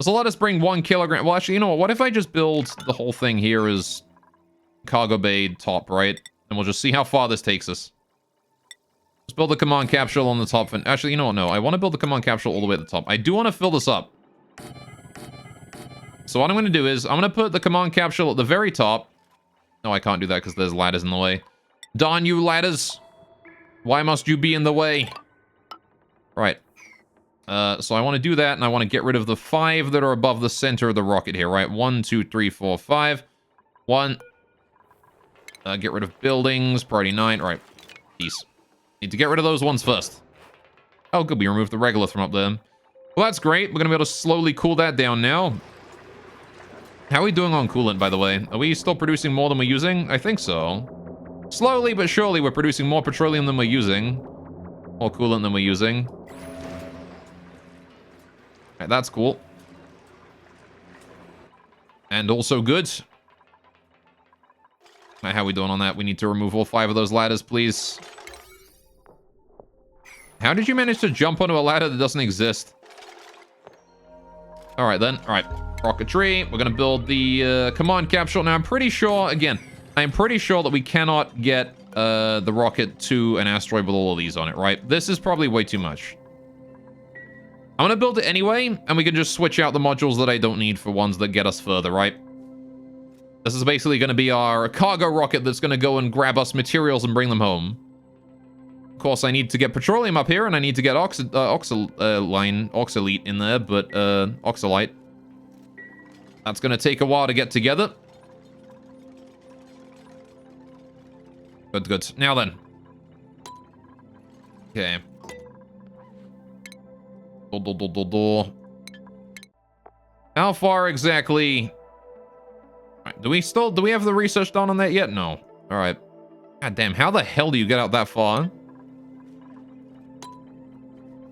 So let us bring 1 kilogram. Well, actually, you know what? What if I just build the whole thing here as cargo bay top, right? And we'll just see how far this takes us. Let's build the command capsule on the top. And actually, you know what? No, I want to build the command capsule all the way at the top. I do want to fill this up. So what I'm going to do is I'm going to put the command capsule at the very top. No, I can't do that because there's ladders in the way. Darn you, ladders. Why must you be in the way? Right. So I want to do that, and I want to get rid of the 5 that are above the center of the rocket here, right? 1, 2, 3, 4, 5. 1. Get rid of buildings. Priority 9. All right. Peace. Need to get rid of those ones first. Oh, good. We removed the regolith from up there. Well, that's great. We're going to be able to slowly cool that down now. How are we doing on coolant, by the way? Are we still producing more than we're using? I think so. Slowly but surely, we're producing more petroleum than we're using. More coolant than we're using. Right, that's cool. And also good. Right, how are we doing on that? We need to remove all 5 of those ladders, please. How did you manage to jump onto a ladder that doesn't exist? All right, then. All right. Rocketry. We're going to build the command capsule. Now, I'm pretty sure, again, I'm pretty sure that we cannot get the rocket to an asteroid with all of these on it, right? This is probably way too much. I'm going to build it anyway, and we can just switch out the modules that I don't need for ones that get us further, right? This is basically going to be our cargo rocket that's going to go and grab us materials and bring them home. Of course, I need to get petroleum up here, and I need to get oxalite in there, but oxalite. That's going to take a while to get together. Good, good. Now then. Okay. How far exactly? Right, do we have the research done on that yet? No. All right. God damn, how the hell do you get out that far?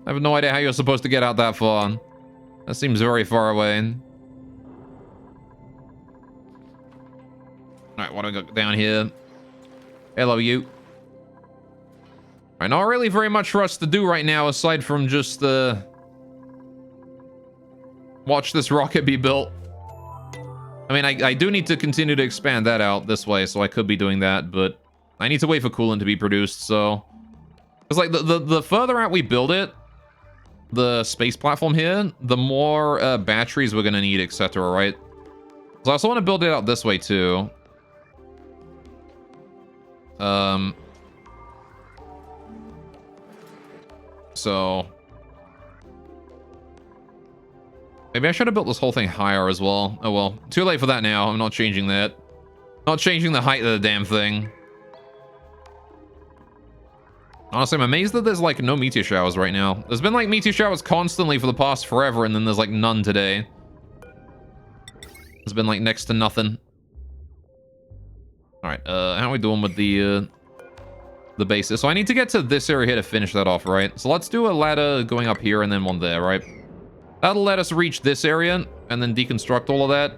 I have no idea how you're supposed to get out that far. That seems very far away. All right, what do I got down here? Hello, you. All right, not really very much for us to do right now, aside from just watch this rocket be built. I mean, I do need to continue to expand that out this way, so I could be doing that, but I need to wait for coolant to be produced, so... It's like, the further out we build it, the space platform here, the more batteries we're gonna need, etc., right? So I also want to build it out this way, too. So... Maybe I should have built this whole thing higher as well. Oh well, too late for that now. I'm not changing that. Not changing the height of the damn thing. Honestly, I'm amazed that there's like no meteor showers right now. There's been like meteor showers constantly for the past forever, and then there's like none today. There's been like next to nothing. Alright, how are we doing with the bases? So I need to get to this area here to finish that off, right? So let's do a ladder going up here and then one there, right? That'll let us reach this area and then deconstruct all of that.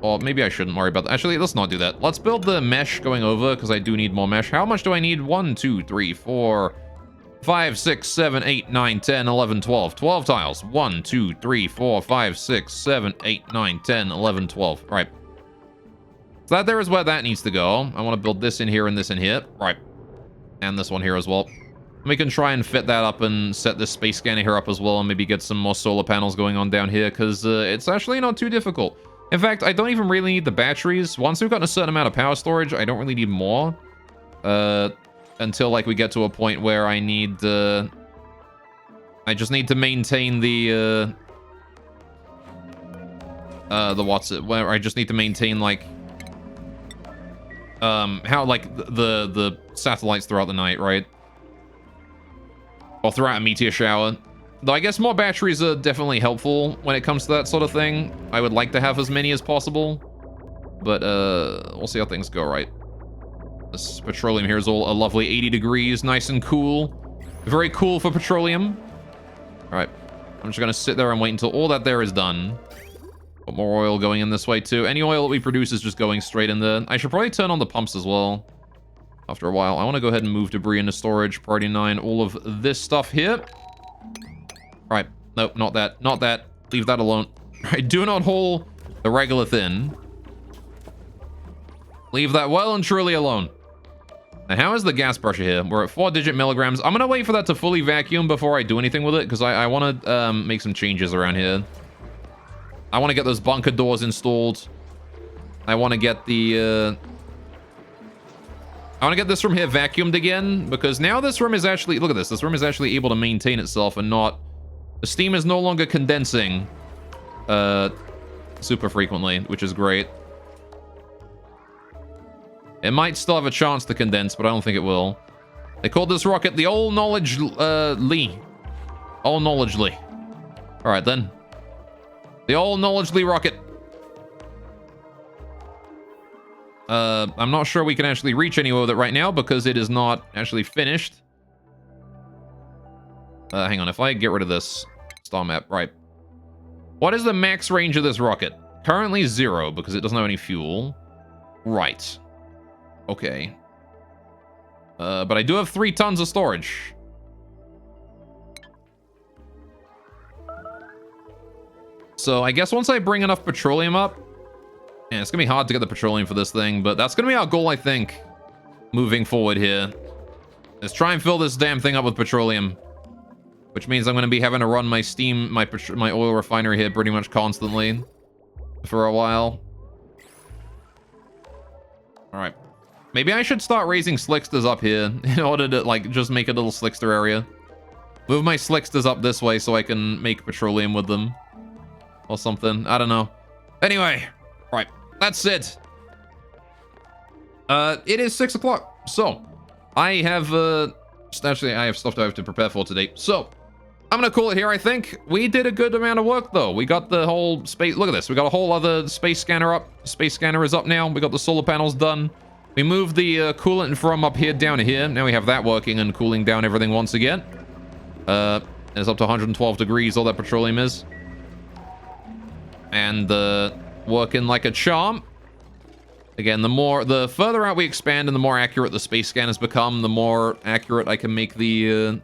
Or maybe I shouldn't worry about that. Actually, let's not do that. Let's build the mesh going over because I do need more mesh. How much do I need? 1, 2, 3, 4, 5, 6, 7, 8, 9, 10, 11, 12. 12 tiles. 1, 2, 3, 4, 5, 6, 7, 8, 9, 10, 11, 12. All right. So that there is where that needs to go. I want to build this in here and this in here. Right. And this one here as well. We can try and fit that up and set this space scanner here up as well, and maybe get some more solar panels going on down here, because it's actually not too difficult. In fact, I don't even really need the batteries. Once we've gotten a certain amount of power storage, I don't really need more. Until, like, we get to a point where I need, I just need to maintain the where I just need to maintain, like, how, like, the satellites throughout the night, right? Or throughout a meteor shower. Though I guess more batteries are definitely helpful when it comes to that sort of thing. I would like to have as many as possible. But, we'll see how things go, right? This petroleum here is all a lovely 80 degrees, nice and cool. Very cool for petroleum. Alright, I'm just gonna sit there and wait until all that there is done. Got more oil going in this way too. Any oil that we produce is just going straight in there. I should probably turn on the pumps as well. After a while, I want to go ahead and move debris into storage. Priority 9, all of this stuff here. Right. Nope, not that. Not that. Leave that alone. Right, do not haul the regolith in. Leave that well and truly alone. Now, how is the gas pressure here? We're at 4-digit milligrams. I'm going to wait for that to fully vacuum before I do anything with it, because I want to make some changes around here. I want to get those bunker doors installed. I want to get the... I want to get this room here vacuumed again, because now this room is actually... Look at this. This room is actually able to maintain itself and not... The steam is no longer condensing super frequently, which is great. It might still have a chance to condense, but I don't think it will. They called this rocket the All Knowledge Lee. All Knowledge Lee. Alright, then. The All Knowledge Lee rocket. I'm not sure we can actually reach anywhere with it right now because it is not actually finished. Hang on, if I get rid of this star map, right. What is the max range of this rocket? Currently 0 because it doesn't have any fuel. Right. Okay. But I do have 3 tons of storage. So I guess once I bring enough petroleum up, yeah, it's gonna be hard to get the petroleum for this thing, but that's gonna be our goal, I think, moving forward here. Let's try and fill this damn thing up with petroleum, which means I'm gonna be having to run my steam, my oil refinery here pretty much constantly for a while. All right, maybe I should start raising slicksters up here in order to like just make a little slickster area. Move my slicksters up this way so I can make petroleum with them or something. I don't know. Anyway. Right, that's it. It is 6 o'clock, so I have, actually, I have stuff to have to prepare for today, so I'm gonna call it here, I think. We did a good amount of work, though. We got the whole space, look at this, we got a whole other space scanner up. Space scanner is up now. We got the solar panels done. We moved the coolant from up here down to here. Now we have that working and cooling down everything once again. It's up to 112 degrees, all that petroleum is. And, working like a charm. Again, the further out we expand and the more accurate the space scanners become, the more accurate I can make the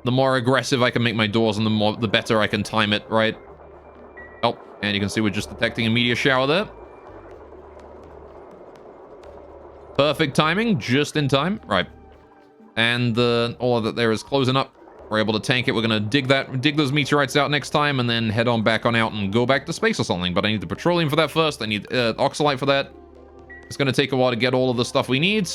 more aggressive I can make my doors, and the better I can time it, right? Oh, and you can see we're just detecting a meteor shower there. Perfect timing, just in time, right? And all of that there is closing up. We're able to tank it. We're gonna dig those meteorites out next time, and then head on back on out and go back to space or something. But I need the petroleum for that first. I need oxalite for that. It's gonna take a while to get all of the stuff we need.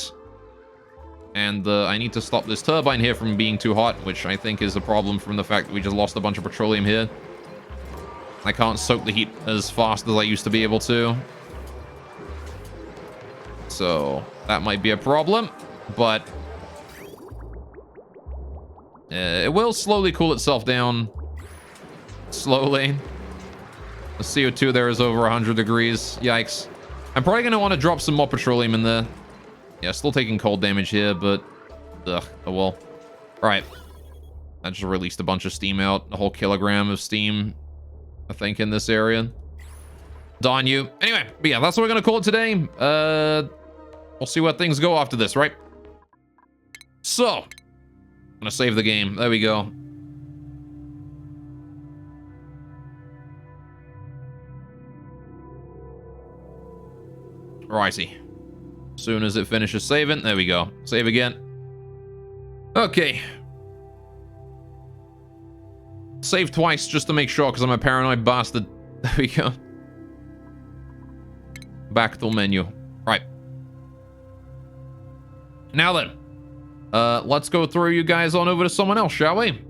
And I need to stop this turbine here from being too hot, which I think is a problem from the fact that we just lost a bunch of petroleum here. I can't soak the heat as fast as I used to be able to. So that might be a problem, but it will slowly cool itself down. Slowly. The CO2 there is over 100 degrees. Yikes. I'm probably going to want to drop some more petroleum in there. Yeah, still taking cold damage here, but... Ugh, oh well. Alright. I just released a bunch of steam out. A whole kilogram of steam, I think, in this area. Darn you. Anyway, but yeah, that's what we're going to call it today. We'll see where things go after this, right? So... I'm gonna save the game. There we go. Righty. As soon as it finishes saving, there we go. Save again. Okay. Save twice just to make sure, because I'm a paranoid bastard. There we go. Back to menu. Right. Now then. Let's go throw you guys on over to someone else, shall we?